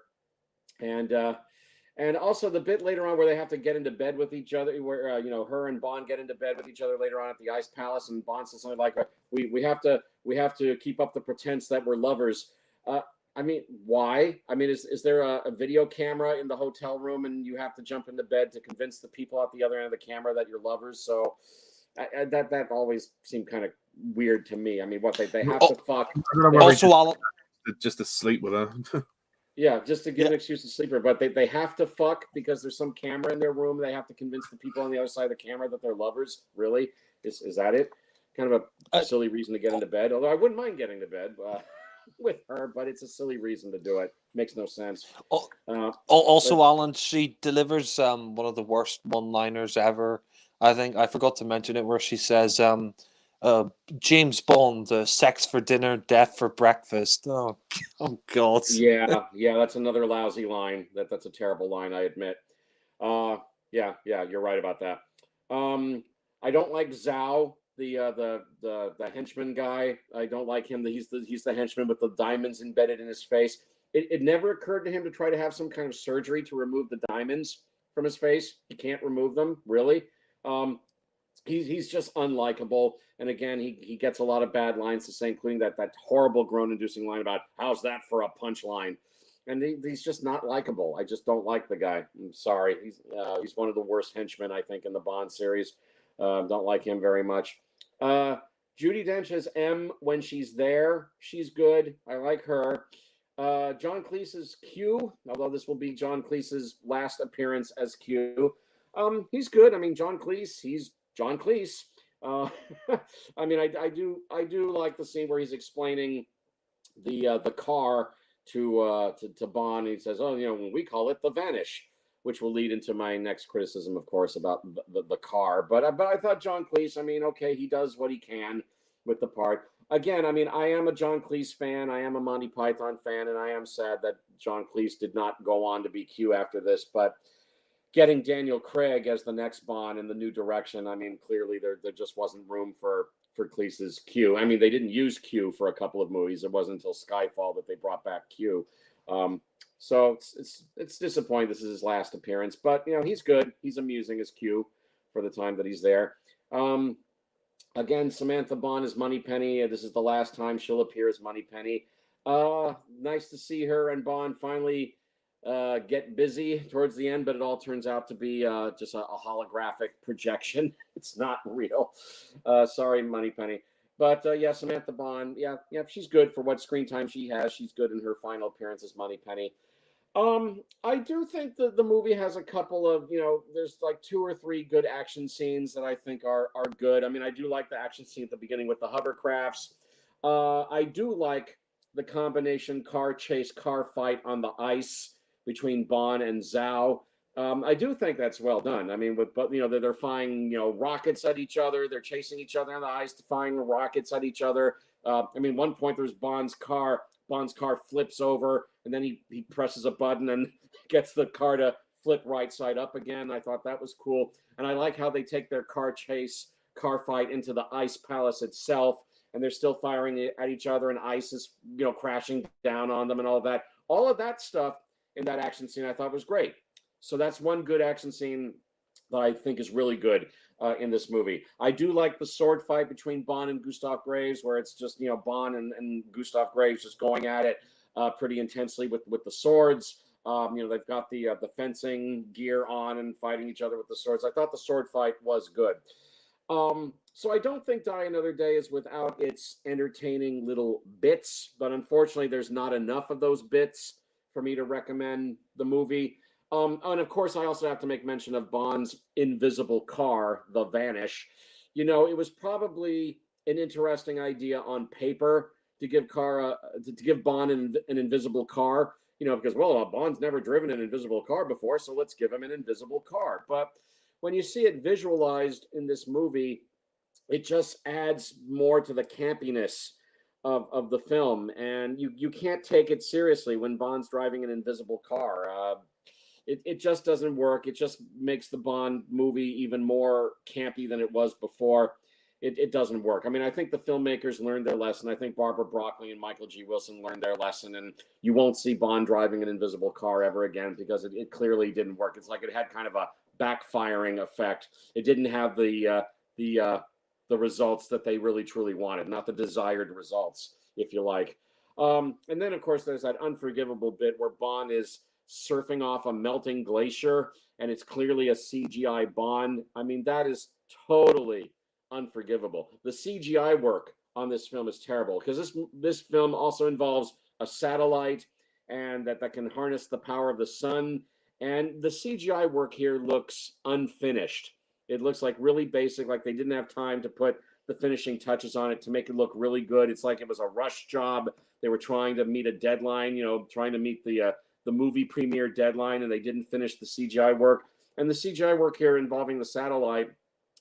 And also the bit later on where they have to get into bed with each other, where you know, her and Bond get into bed with each other later on at the Ice Palace, and Bond says something like, "We have to keep up the pretense that we're lovers." I mean, why? I mean, is there a video camera in the hotel room, and you have to jump into bed to convince the people at the other end of the camera that you're lovers? So that always seemed kind of weird to me. I mean, what they have to fuck. Also, Alan, just to sleep with her. Yeah, just to give an excuse to sleep her, but they have to fuck because there's some camera in their room. They have to convince the people on the other side of the camera that they're lovers. Really? Is that it? Kind of a silly reason to get into bed. Although I wouldn't mind getting to bed with her, but it's a silly reason to do it. Makes no sense. Also, Alan, she delivers one of the worst one-liners ever. I think I forgot to mention it, where she says, "James Bond, sex for dinner, death for breakfast." Oh God. Yeah, that's another lousy line. That's a terrible line, I admit. Yeah, you're right about that. I don't like Zhao, the henchman guy. I don't like him. He's the henchman with the diamonds embedded in his face. It never occurred to him to try to have some kind of surgery to remove the diamonds from his face. He can't remove them, really. He's just unlikable, and again, he gets a lot of bad lines to say, including that horrible groan-inducing line about "How's that for a punchline?" And he's just not likable. I just don't like the guy. I'm sorry. He's one of the worst henchmen, I think, in the Bond series. Don't like him very much. Judi Dench as M when she's there. She's good. I like her. John Cleese's Q, although this will be John Cleese's last appearance as Q. He's good. I mean, John Cleese, he's John Cleese. I mean, I do like the scene where he's explaining the car to Bond. He says, "Oh, you know, we call it the Vanish," which will lead into my next criticism, of course, about the car. But I thought John Cleese, I mean, okay, he does what he can with the part. Again, I mean, I am a John Cleese fan. I am a Monty Python fan, and I am sad that John Cleese did not go on to be Q after this. But getting Daniel Craig as the next Bond in the new direction, I mean, clearly there just wasn't room for Cleese's Q. I mean, they didn't use Q for a couple of movies. It wasn't until Skyfall that they brought back Q. So it's disappointing this is his last appearance, but you know, he's good. He's amusing as Q for the time that he's there. Again, Samantha Bond is Moneypenny. This is the last time she'll appear as Moneypenny. Nice to see her and Bond finally get busy towards the end, but it all turns out to be just a holographic projection. It's not real. Sorry, Moneypenny. But yeah, Samantha Bond, yeah, she's good for what screen time she has. She's good in her final appearance as Moneypenny. I do think that the movie has a couple of, you know, there's like 2 or 3 good action scenes that I think are good. I mean, I do like the action scene at the beginning with the hovercrafts. I do like the combination car chase, car fight on the ice between Bond and Zhao. I do think that's well done. I mean, but they're firing rockets at each other. They're chasing each other on the ice, firing rockets at each other. I mean, one point there's Bond's car. Bond's car flips over, and then he presses a button and gets the car to flip right side up again. I thought that was cool, and I like how they take their car fight into the ice palace itself, and they're still firing at each other, and ice is crashing down on them and all of that. All of that stuff in that action scene I thought was great. So that's one good action scene that I think is really good in this movie. I do like the sword fight between Bond and Gustav Graves, where it's just Bond and Gustav Graves just going at it pretty intensely with the swords. They've got the fencing gear on and fighting each other with the swords. I thought the sword fight was good. So I don't think Die Another Day is without its entertaining little bits, but unfortunately there's not enough of those bits for me to recommend the movie. And of course, I also have to make mention of Bond's invisible car, the Vanish. It was probably an interesting idea on paper to give Bond an invisible car. Because Bond's never driven an invisible car before, so let's give him an invisible car. But when you see it visualized in this movie, it just adds more to the campiness of the film, and you can't take it seriously when Bond's driving an invisible car. It just doesn't work. It just makes the Bond movie even more campy than it was before. It doesn't work. I mean, I think the filmmakers learned their lesson. I think Barbara Broccoli and Michael G. Wilson learned their lesson, and you won't see Bond driving an invisible car ever again because it clearly didn't work. It's like it had kind of a backfiring effect. It didn't have the results that they really truly wanted, not the desired results, if you like. And then, of course, there's that unforgivable bit where Bond is surfing off a melting glacier, and it's clearly a CGI Bond. I mean, that is totally unforgivable. The CGI work on this film is terrible because this film also involves a satellite and that can harness the power of the sun. And the CGI work here looks unfinished. It looks like really basic, like they didn't have time to put the finishing touches on it to make it look really good. It's like it was a rush job. They were trying to meet a deadline, trying to meet the movie premiere deadline, and they didn't finish the CGI work. And the CGI work here involving the satellite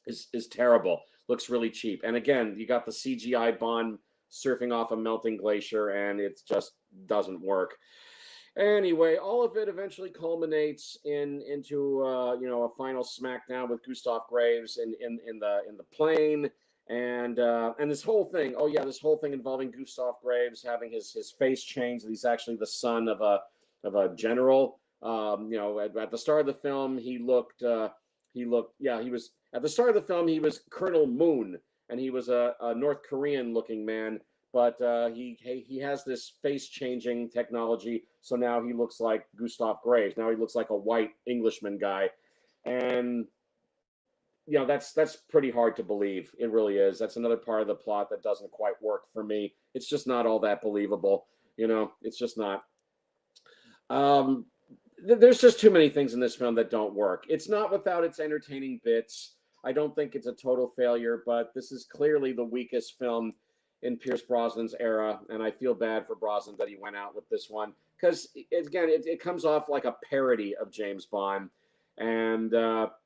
is terrible. Looks really cheap. And again, you got the CGI Bond surfing off a melting glacier, and it just doesn't work. Anyway, all of it eventually culminates into a final smackdown with Gustav Graves in the plane, and this whole thing. Oh yeah, this whole thing involving Gustav Graves having his face changed. That he's actually the son of a general. At the start of the film, he was at the start of the film he was Colonel Moon, and he was a North Korean looking man. But he has this face changing technology, so now he looks like Gustav Graves. Now he looks like a white Englishman guy, and that's pretty hard to believe. It really is. That's another part of the plot that doesn't quite work for me. It's just not all that believable. It's just not. There's just too many things in this film that don't work. It's not without its entertaining bits. I don't think it's a total failure, but this is clearly the weakest film in Pierce Brosnan's era, and I feel bad for Brosnan that he went out with this one because again, it comes off like a parody of James Bond, and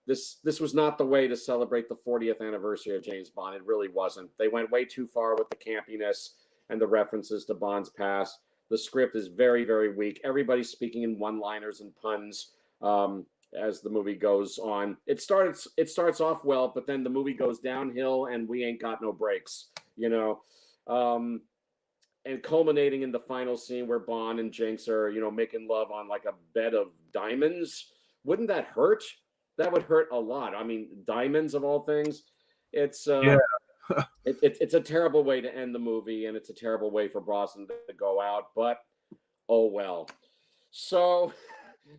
this was not the way to celebrate the 40th anniversary of James Bond. It really wasn't. They went way too far with the campiness and the references to Bond's past. The script is very, very weak. Everybody's speaking in one-liners and puns as the movie goes on. It starts off well, but then the movie goes downhill, and we ain't got no breaks. And culminating in the final scene where Bond and Jinx are, making love on like a bed of diamonds. Wouldn't that hurt? That would hurt a lot. I mean, diamonds of all things. It's it's a terrible way to end the movie, and it's a terrible way for Brosnan to go out. But oh well. So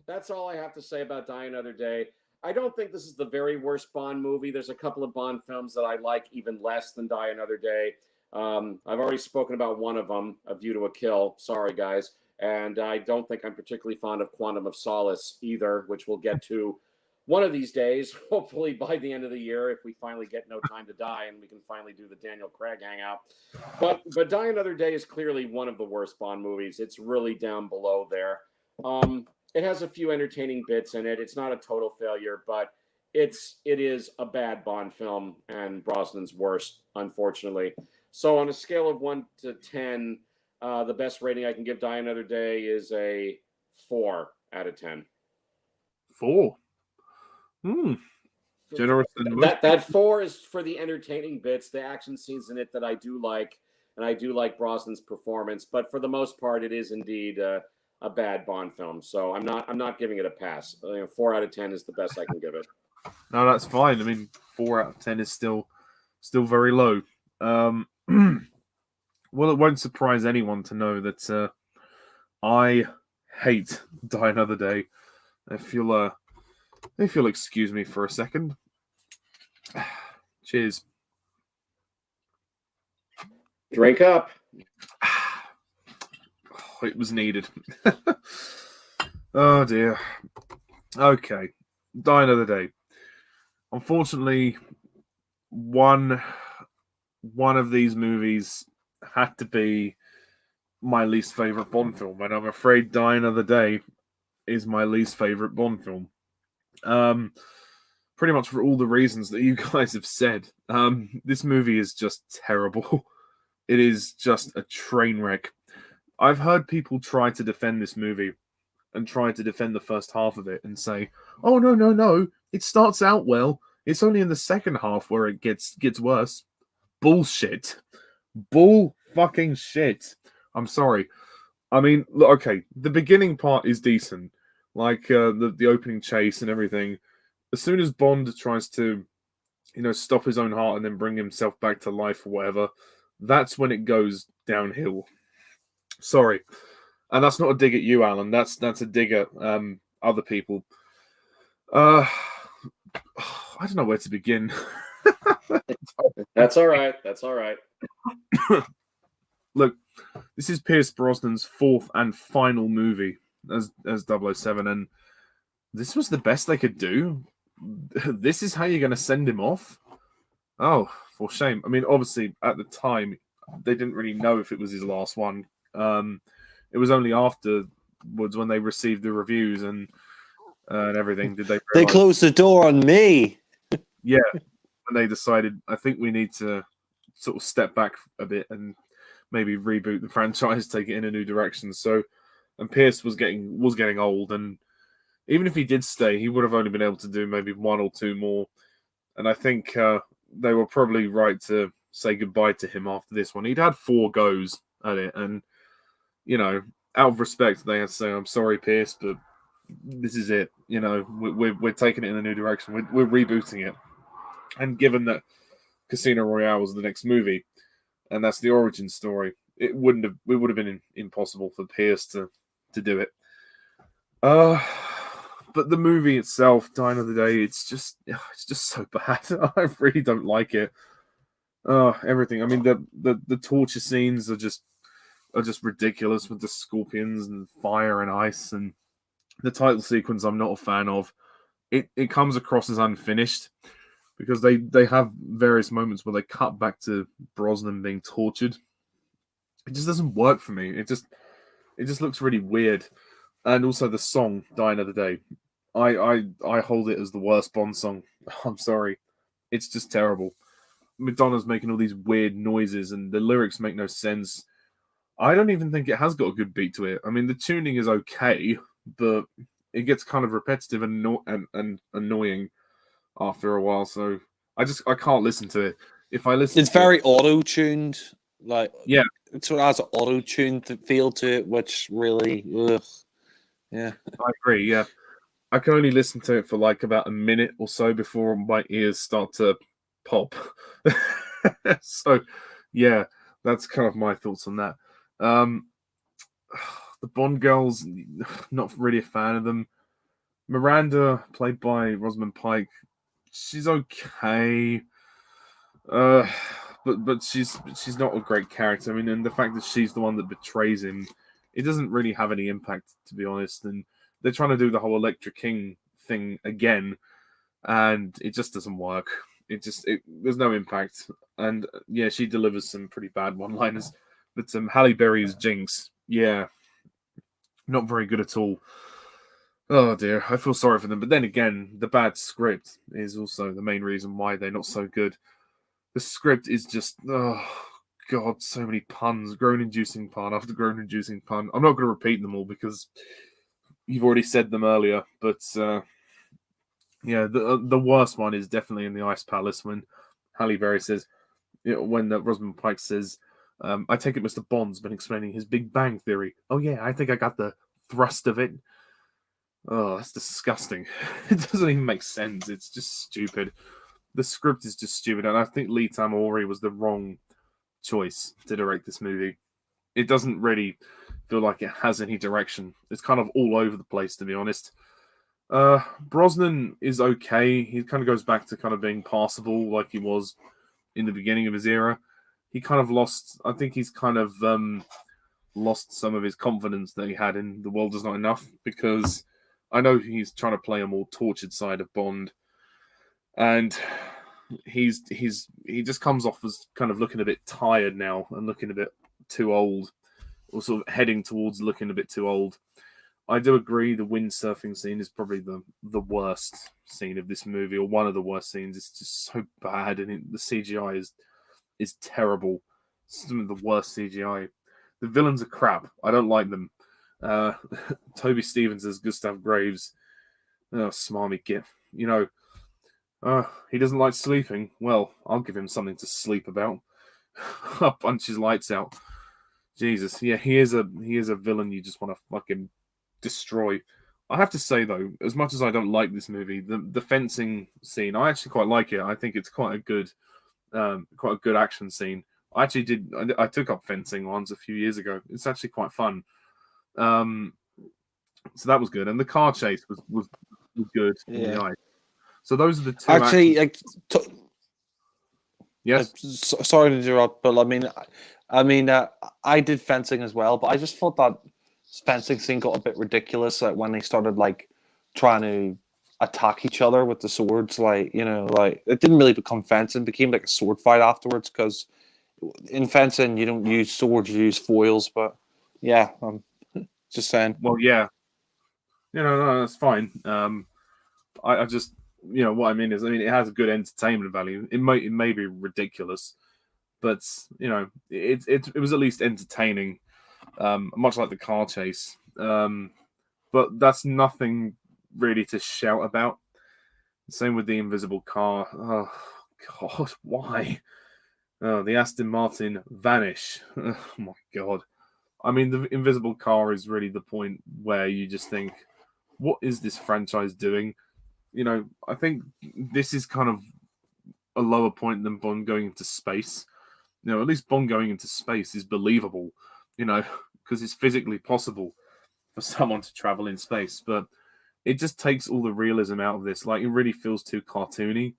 that's all I have to say about Die Another Day. I don't think this is the very worst Bond movie. There's a couple of Bond films that I like even less than Die Another Day. I've already spoken about one of them, A View to a Kill. Sorry, guys. And I don't think I'm particularly fond of Quantum of Solace either, which we'll get to one of these days, hopefully by the end of the year, if we finally get No Time to Die and we can finally do the Daniel Craig hangout. But Die Another Day is clearly one of the worst Bond movies. It's really down below there. it has a few entertaining bits in it. It's not a total failure, but it is a bad Bond film and Brosnan's worst, unfortunately. So on a scale of 1 to 10, the best rating I can give Die Another Day is a 4 out of 10. 4. Generous than most. That 4 is for the entertaining bits, the action scenes in it that I do like, and I do like Brosnan's performance. But for the most part, it is indeed a bad Bond film. So I'm not giving it a pass. 4 out of 10 is the best I can give it. No, that's fine. I mean, 4 out of 10 is still very low. Well, it won't surprise anyone to know that I hate Die Another Day. If you'll excuse me for a second. Cheers. Drink up. It was needed. Oh dear. Okay. Die Another Day. Unfortunately, one of these movies had to be my least favorite Bond film, and I'm afraid Die Another Day is my least favorite Bond film. Pretty much for all the reasons that you guys have said. This movie is just terrible. It is just a train wreck. I've heard people try to defend this movie and try to defend the first half of it and say, "Oh no, it starts out well. It's only in the second half where it gets worse." Bullshit. Bull fucking shit. I'm sorry. I mean, look, okay, the beginning part is decent, like the opening chase and everything. As soon as Bond tries to, stop his own heart and then bring himself back to life or whatever, that's when it goes downhill. Sorry. And that's not a dig at you, Alan. That's a dig at other people. I don't know where to begin. That's all right. That's all right. Look, this is Pierce Brosnan's 4th and final movie as 007, and this was the best they could do. This is how you're going to send him off? Oh, for shame. I mean, obviously, at the time, they didn't really know if it was his last one. It was only afterwards when they received the reviews and everything did they realize, They closed the door on me. Yeah, when they decided, I think we need to sort of step back a bit and maybe reboot the franchise, take it in a new direction. So, and Pierce was getting old, and even if he did stay, he would have only been able to do maybe 1 or 2 more. And I think they were probably right to say goodbye to him after this one. He'd had 4 goes at it, and out of respect, they had to say, "I'm sorry, Pierce, but this is it. We're taking it in a new direction. We're rebooting it." And given that Casino Royale was the next movie, and that's the origin story, it would have been impossible for Pierce to do it. But the movie itself, Die Another Day, it's just so bad. I really don't like it. Everything. I mean, the torture scenes are just ridiculous with the scorpions and fire and ice, and the title sequence I'm not a fan of. It comes across as unfinished because they have various moments where they cut back to Brosnan being tortured. It just doesn't work for me. It just looks really weird. And also the song Die Another Day, I hold it as the worst Bond song. I'm sorry, it's just terrible. Madonna's making all these weird noises and the lyrics make no sense. I don't even think it has got a good beat to it. I mean, the tuning is okay, but it gets kind of repetitive and annoying after a while. So I can't listen to it. If I listen, it's very auto-tuned. Like, yeah, it sort of has an auto-tuned feel to it, which really, yeah. I agree. Yeah, I can only listen to it for like about a minute or so before my ears start to pop. So, yeah, that's kind of my thoughts on that. The Bond girls, not really a fan of them. Miranda, played by Rosamund Pike, she's okay. But she's not a great character. I mean, and the fact that she's the one that betrays him, it doesn't really have any impact, to be honest. And they're trying to do the whole Electra King thing again, and it just doesn't work. There's no impact. And yeah, she delivers some pretty bad one-liners. But Halle Berry's Jinx, yeah, not very good at all. Oh dear, I feel sorry for them. But then again, the bad script is also the main reason why they're not so good. The script is just, oh god, so many puns, groan-inducing pun after groan-inducing pun. I'm not going to repeat them all because you've already said them earlier. But yeah, the worst one is definitely in the Ice Palace when Halle Berry says, when Rosamund Pike says, I take it Mr. Bond's been explaining his Big Bang Theory. Oh yeah, I think I got the thrust of it. Oh, that's disgusting. It doesn't even make sense. It's just stupid. The script is just stupid, and I think Lee Tamahori was the wrong choice to direct this movie. It doesn't really feel like it has any direction. It's kind of all over the place, to be honest. Brosnan is okay. He kind of goes back to kind of being passable like he was in the beginning of his era. He kind of lost, I think he's kind of lost some of his confidence that he had in The World Is Not Enough, because I know he's trying to play a more tortured side of Bond, and he just comes off as kind of looking a bit tired now and looking a bit too old, or sort of heading towards looking a bit too old. I do agree the windsurfing scene is probably the worst scene of this movie, or one of the worst scenes. It's just so bad, and the CGI is terrible. Some of the worst CGI. The villains are crap. I don't like them. Toby Stevens as Gustav Graves. Oh, smarmy git. He doesn't like sleeping. Well, I'll give him something to sleep about. I'll punch his lights out. Jesus, yeah, he is a villain you just want to fucking destroy. I have to say though, as much as I don't like this movie, the fencing scene, I actually quite like it. I think it's quite a good action scene. I took up fencing once a few years ago. It's actually quite fun. So that was good, and the car chase was good in the eye. So those are the two. Actually, yes. Sorry to interrupt, but I did fencing as well, but I just thought that fencing scene got a bit ridiculous. Like when they started trying to attack each other with the swords, it didn't really become fencing; it became like a sword fight afterwards. Because in fencing, you don't use swords; you use foils. But yeah, I'm just saying. Well, yeah, no, that's fine. I just, what I mean is, it has a good entertainment value. It may be ridiculous, but it was at least entertaining, much like the car chase. But that's nothing really to shout about. Same with the invisible car. Oh God, why? Oh, the Aston Martin vanish. Oh my God. I mean, the invisible car is really the point where you just think, what is this franchise doing? I think this is kind of a lower point than Bond going into space. At least Bond going into space is believable, because it's physically possible for someone to travel in space. But it just takes all the realism out of this. It really feels too cartoony,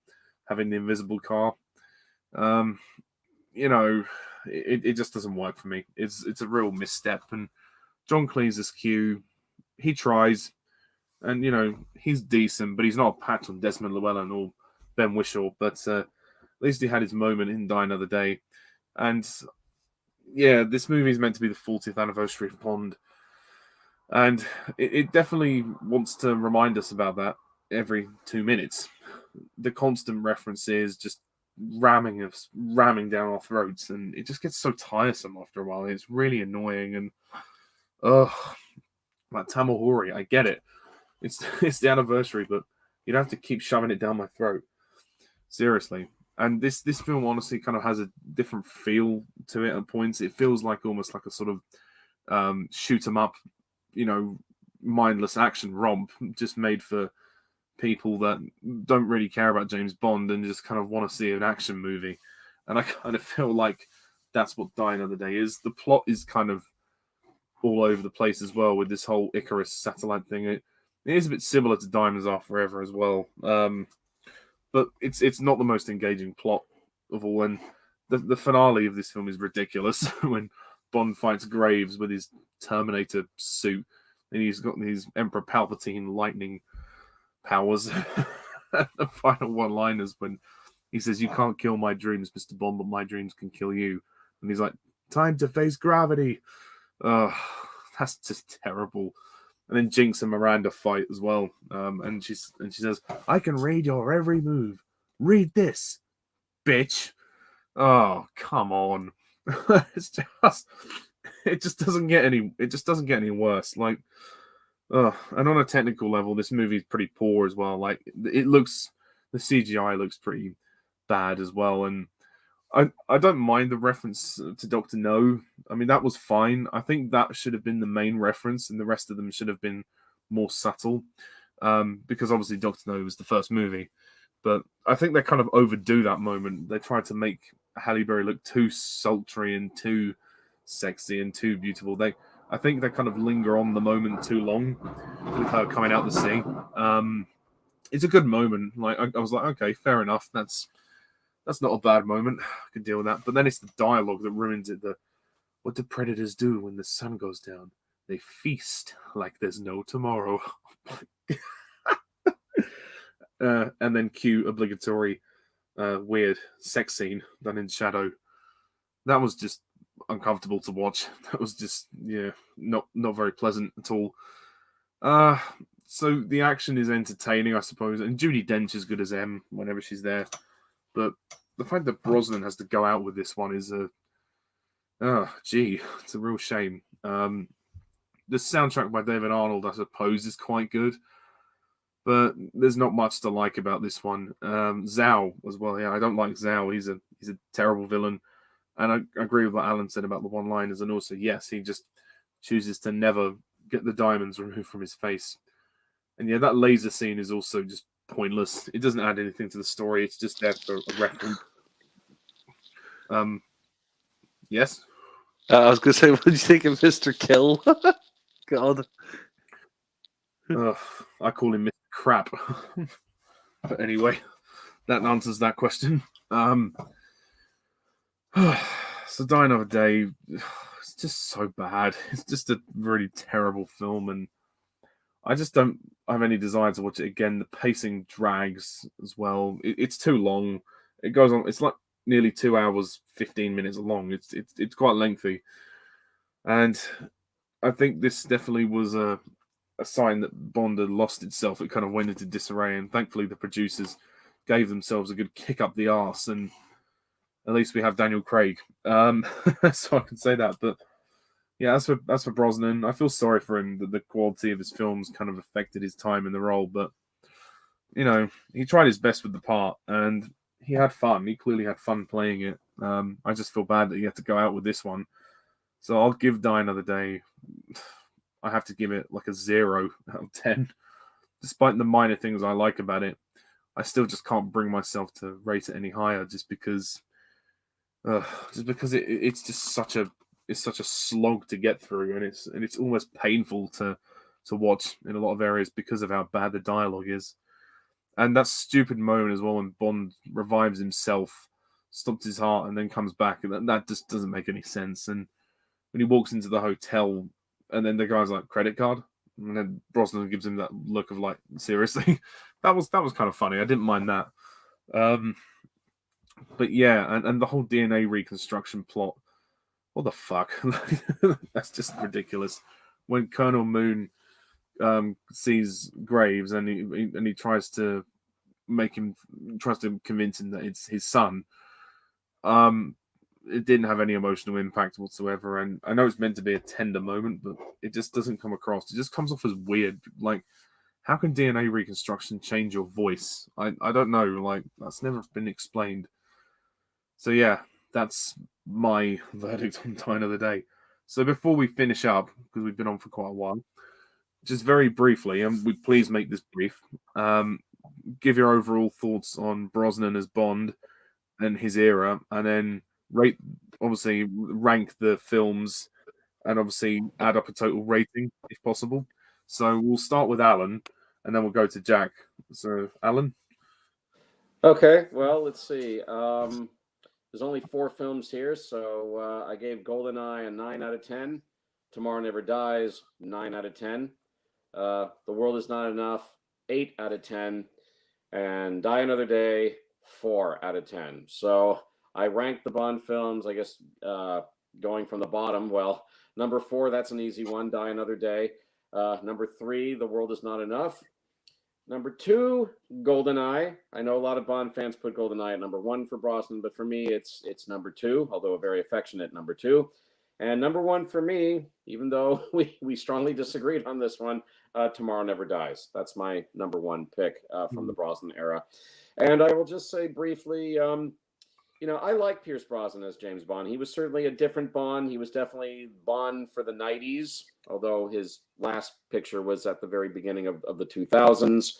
having the invisible car. It just doesn't work for me. It's a real misstep. And John Cleese's Q, he tries, and he's decent, but he's not a patch on Desmond Llewellyn or Ben Whishaw. But at least he had his moment in Die Another Day. And yeah, this movie is meant to be the 40th anniversary of Bond, and it definitely wants to remind us about that every 2 minutes. The constant references just ramming down our throats, and it just gets so tiresome after a while. It's really annoying, and like Tamahori, I get it. It's the anniversary, but you don't have to keep shoving it down my throat. Seriously. And this film honestly kind of has a different feel to it at points. It feels like almost like a sort of shoot 'em up, mindless action romp just made for people that don't really care about James Bond and just kind of want to see an action movie. And I kind of feel like that's what Die Another Day is. The plot is kind of all over the place as well with this whole Icarus satellite thing. It is a bit similar to Diamonds Are Forever as well. But it's not the most engaging plot of all. And the finale of this film is ridiculous when Bond fights Graves with his Terminator suit, and he's got these Emperor Palpatine lightning powers. The final one-line is when he says, "You can't kill my dreams, Mr. Bond, but my dreams can kill you." And he's like, "Time to face gravity." That's just terrible. And then Jinx and Miranda fight as well. And she says, "I can read your every move. Read this, bitch." Oh, come on. It's just it just doesn't get any worse. Like, and on a technical level, this movie is pretty poor as well. Like, the CGI looks pretty bad as well, and I don't mind the reference to Doctor No. I mean, that was fine. I think that should have been the main reference, and the rest of them should have been more subtle, because obviously Doctor No was the first movie. But I think they kind of overdo that moment. They tried to make Halle Berry look too sultry and too sexy and too beautiful. I think they kind of linger on the moment too long with her coming out the sea. It's a good moment. Like, I was like, okay, fair enough. That's not a bad moment. I can deal with that. But then it's the dialogue that ruins it. What do predators do when the sun goes down? They feast like there's no tomorrow. And then cue obligatory weird sex scene done in shadow. That was just uncomfortable to watch. That was just, not very pleasant at all. So the action is entertaining, I suppose, and Judi Dench is good as M whenever she's there. But the fact that Brosnan has to go out with this one is it's a real shame. The soundtrack by David Arnold, I suppose, is quite good, but there's not much to like about this one. Zhao as well. Yeah, I don't like Zhao. He's a terrible villain, and I agree with what Alan said about the one-liners. And also, yes, he just chooses to never get the diamonds removed from his face. And yeah, that laser scene is also just pointless. It doesn't add anything to the story. It's just there for a reference. Yes. I was going to say, what do you think of Mr. Kill? God. I call him Mr. Crap. But anyway, that answers that question. So Die Another Day, it's just so bad. It's just a really terrible film, and I just don't have any desire to watch it again. The pacing drags as well. It's too long. It goes on. It's like nearly 2 hours, 15 minutes long. It's quite lengthy, and I think this definitely was a sign that Bond had lost itself. It kind of went into disarray, and thankfully the producers gave themselves a good kick up the arse, and at least we have Daniel Craig. So I can say that. But yeah, as for Brosnan, I feel sorry for him that the quality of his films kind of affected his time in the role. But he tried his best with the part, and he had fun. He clearly had fun playing it. I just feel bad that he had to go out with this one. So I'll give Die Another Day. I have to give it like a 0 out of 10. Despite the minor things I like about it, I still just can't bring myself to rate it any higher, just because it's just such a slog to get through, and it's almost painful to watch in a lot of areas because of how bad the dialogue is. And that stupid moment as well when Bond revives himself, stops his heart, and then comes back, and that just doesn't make any sense. And when he walks into the hotel, and then the guy's like, "Credit card," and then Brosnan gives him that look of like, "Seriously?" that was kind of funny. I didn't mind that. But yeah, and the whole DNA reconstruction plot, what the fuck? That's just ridiculous. When Colonel Moon sees Graves and he tries to convince him that it's his son, it didn't have any emotional impact whatsoever. And I know it's meant to be a tender moment, but it just doesn't come across. It just comes off as weird. Like, how can DNA reconstruction change your voice? I don't know. Like, that's never been explained. So yeah, that's my verdict on Die Another Day. So before we finish up, because we've been on for quite a while, just very briefly, and we please make this brief, give your overall thoughts on Brosnan as Bond and his era, and then rank the films, and obviously add up a total rating if possible. So we'll start with Alan, and then we'll go to Jack. So Alan? Okay, well, let's see. There's only 4 films here, so I gave GoldenEye a 9 out of 10. Tomorrow Never Dies, 9 out of 10. The World Is Not Enough, 8 out of 10. And Die Another Day, 4 out of 10. So I ranked the Bond films, I guess, going from the bottom. Well, number 4, that's an easy one, Die Another Day. Number 3, The World Is Not Enough. Number 2, GoldenEye. I know a lot of Bond fans put GoldenEye at number 1 for Brosnan, but for me, it's number 2, although a very affectionate number 2. And number 1 for me, even though we strongly disagreed on this one, Tomorrow Never Dies. That's my number 1 pick from the Brosnan era. And I will just say briefly, I like Pierce Brosnan as James Bond. He was certainly a different Bond. He was definitely Bond for the 90s, although his last picture was at the very beginning of the 2000s.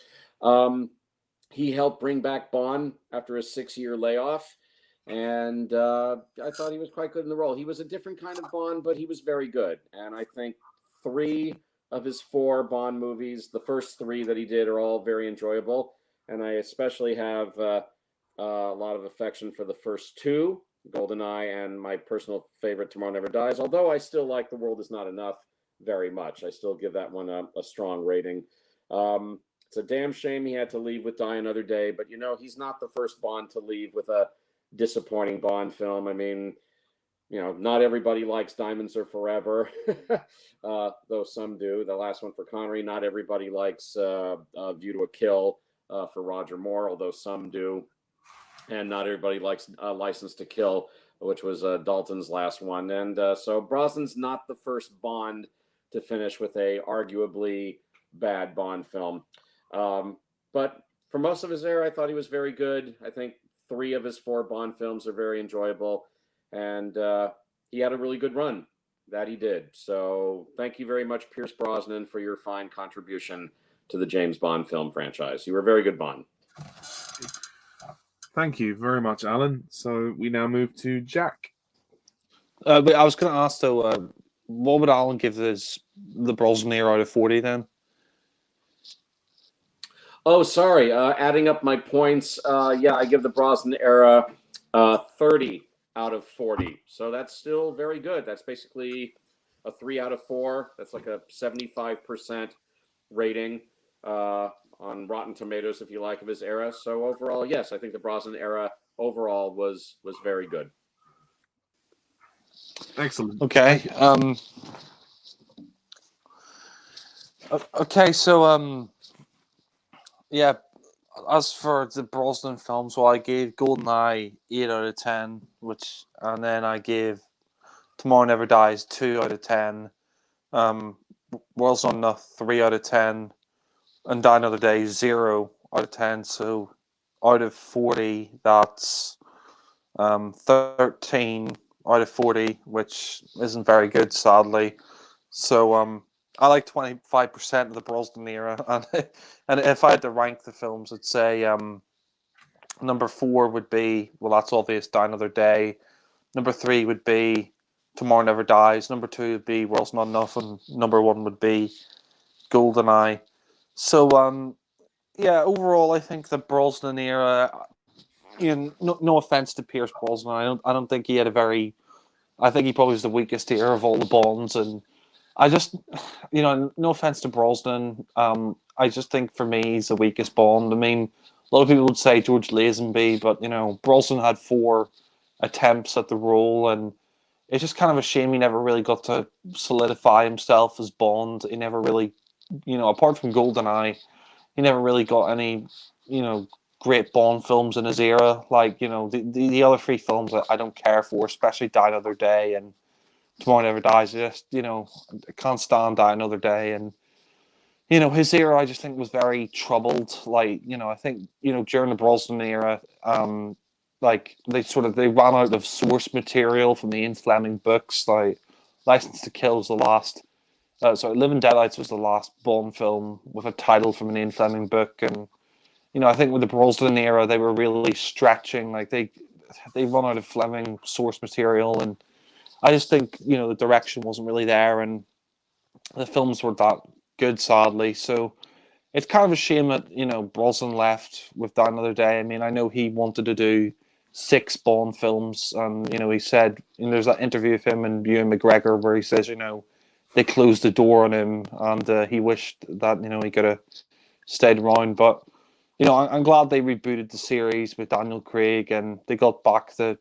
He helped bring back Bond after a 6-year layoff, and I thought he was quite good in the role. He was a different kind of Bond, but he was very good. And I think 3 of his 4 Bond movies, the first 3 that he did, are all very enjoyable. And I especially have a lot of affection for the first 2, GoldenEye, and my personal favorite, Tomorrow Never Dies, although I still like The World Is Not Enough very much. I still give that one a strong rating. It's a damn shame he had to leave with Die Another Day, but he's not the first Bond to leave with a disappointing Bond film. I mean, not everybody likes Diamonds Are Forever, though some do. The last one for Connery. Not everybody likes View to a Kill for Roger Moore, although some do. And not everybody likes License to Kill, which was Dalton's last one. And so Brosnan's not the first Bond to finish with a arguably bad Bond film. But for most of his era, I thought he was very good. I think 3 of his 4 Bond films are very enjoyable. And he had a really good run. That he did. So thank you very much, Pierce Brosnan, for your fine contribution to the James Bond film franchise. You were a very good Bond. Thank you very much, Alan. So we now move to Jack. But I was going to ask, though, what would Alan give the Brosnan era out of 40 then? Oh, sorry. Adding up my points, I give the Brosnan era 30 out of 40. So that's still very good. That's basically a 3 out of 4. That's like a 75% rating on Rotten Tomatoes, if you like, of his era. So overall, yes, I think the Brosnan era overall was very good. Excellent. Okay. Okay, so as for the Brosnan films, I gave GoldenEye 8 out of 10, and then I gave Tomorrow Never Dies 2 out of 10. World's Not Enough 3 out of 10, and Die Another Day 0 out of 10. So out of 40, that's 13 out of 40, which isn't very good, sadly. So I like 25% of the Brosnan era, and if I had to rank the films, I'd say number 4 would be, well, that's obvious, Die Another Day. Number 3 would be Tomorrow Never Dies. Number 2 would be World's Not Enough, and number 1 would be GoldenEye. So overall, I think the Brosnan era. No offense to Pierce Brosnan, I don't think he had I think he probably was the weakest here of all the Bonds, and I just, no offense to Brosnan, I just think for me he's the weakest Bond. I mean, a lot of people would say George Lazenby, but Brosnan had 4 attempts at the role, and it's just kind of a shame he never really got to solidify himself as Bond. He never really, apart from GoldenEye, he never really got any, great Bond films in his era. Like, the other 3 films I don't care for, especially Die Another Day and Tomorrow Never Dies. Just, I can't stand Die Another Day. And, his era, I just think, was very troubled. Like, I think, during the Brosnan era, they ran out of source material from the Ian Fleming books. Like, License to Kill was the last. Living Daylights was the last Bond film with a title from an Ian Fleming book, and I think with the Brosnan era, they were really stretching. Like they run out of Fleming source material, and I just think the direction wasn't really there, and the films were that good, sadly. So it's kind of a shame that Brosnan left with Die Another Day. I mean, I know he wanted to do 6 Bond films, and he said, there's that interview of him and Ewan McGregor where he says, they closed the door on him, and he wished that he could have stayed around. But I'm glad they rebooted the series with Daniel Craig, and they got the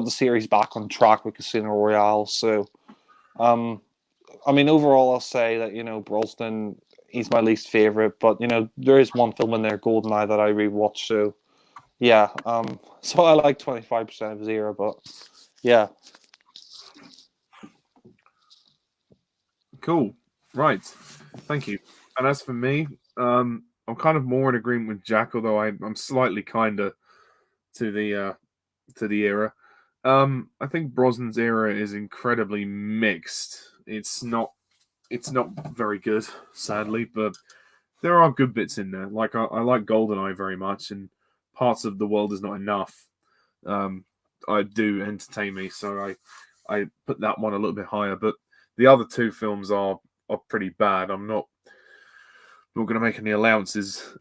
series back on track with Casino Royale. So I mean, overall, I'll say that Brosnan, he's my least favorite, but there is one film in there, GoldenEye, that I rewatched. So yeah, so I like 25% of his era, but yeah. Cool. Right. Thank you. And as for me, I'm kind of more in agreement with Jack, although I'm slightly kinder to the era. I think Brosnan's era is incredibly mixed. It's not very good, sadly, but there are good bits in there. Like I like GoldenEye very much, and parts of The World Is Not Enough. I do entertain me, so I put that one a little bit higher. But the other two films are pretty bad. I'm not going to make any allowances,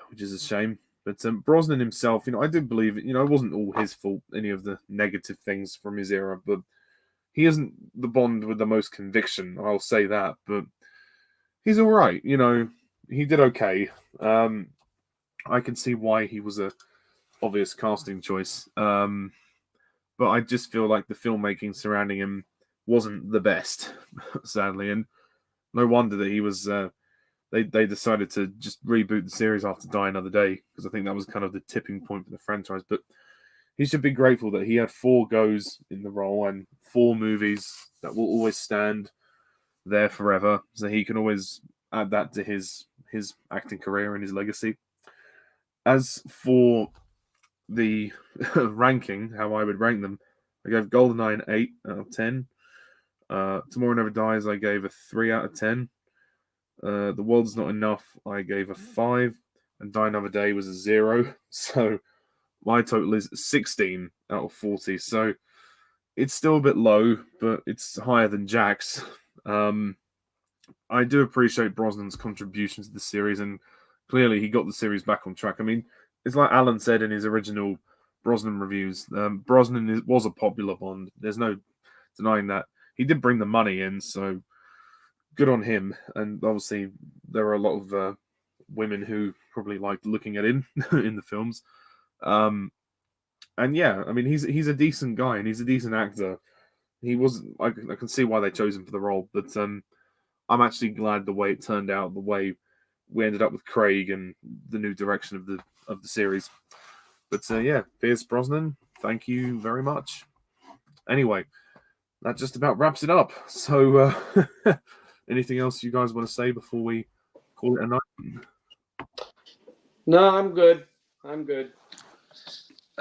which is a shame. But Brosnan himself, I do believe it. It wasn't all his fault. Any of the negative things from his era, but he isn't the Bond with the most conviction. I'll say that. But he's all right. He did okay. I can see why he was a obvious casting choice. But I just feel like the filmmaking surrounding him wasn't the best, sadly, and no wonder that he was. They decided to just reboot the series after Die Another Day, because I think that was kind of the tipping point for the franchise. But he should be grateful that he had 4 goes in the role and 4 movies that will always stand there forever, so he can always add that to his acting career and his legacy. As for the ranking, how I would rank them, I gave GoldenEye an 8 out of 10. Tomorrow Never Dies, I gave a 3 out of 10. The World's Not Enough, I gave a 5, and Die Another Day was a 0. So my total is 16 out of 40. So it's still a bit low, but it's higher than Jack's. I do appreciate Brosnan's contribution to the series, and clearly he got the series back on track. I mean, it's like Alan said in his original Brosnan reviews. Brosnan was a popular Bond. There's no denying that. He did bring the money in, so good on him. And obviously, there are a lot of women who probably liked looking at him in the films. And yeah, I mean, he's a decent guy and he's a decent actor. He was. I can see why they chose him for the role, but I'm actually glad the way it turned out, the way we ended up with Craig and the new direction of the series. But yeah, Pierce Brosnan, thank you very much. Anyway, that just about wraps it up. So, anything else you guys want to say before we call it a night? No, I'm good.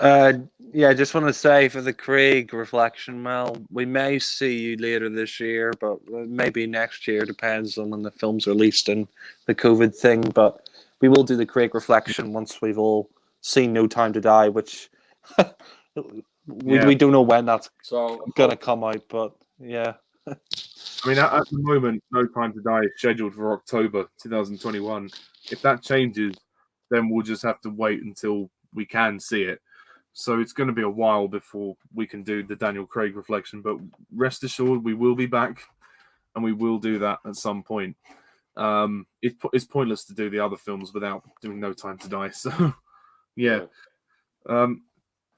Yeah, I just want to say for the Craig reflection, Mel, we may see you later this year, but maybe next year, depends on when the film's released and the COVID thing. But we will do the Craig reflection once we've all seen No Time to Die, which we don't know when that's going to come out, but yeah. I mean, at the moment, No Time to Die is scheduled for October 2021. If that changes, then we'll just have to wait until we can see it. So it's going to be a while before we can do the Daniel Craig reflection, but rest assured we will be back and we will do that at some point. It's pointless to do the other films without doing No Time to Die. So, yeah.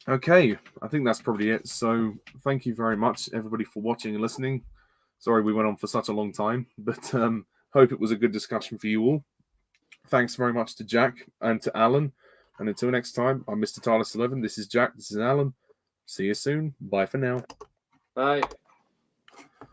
Okay, I think that's probably it. So thank you very much, everybody, for watching and listening. Sorry we went on for such a long time, but hope it was a good discussion for you all. Thanks very much to Jack and to Alan. And until next time, I'm Mr. Talis11. This is Jack. This is Alan. See you soon. Bye for now. Bye.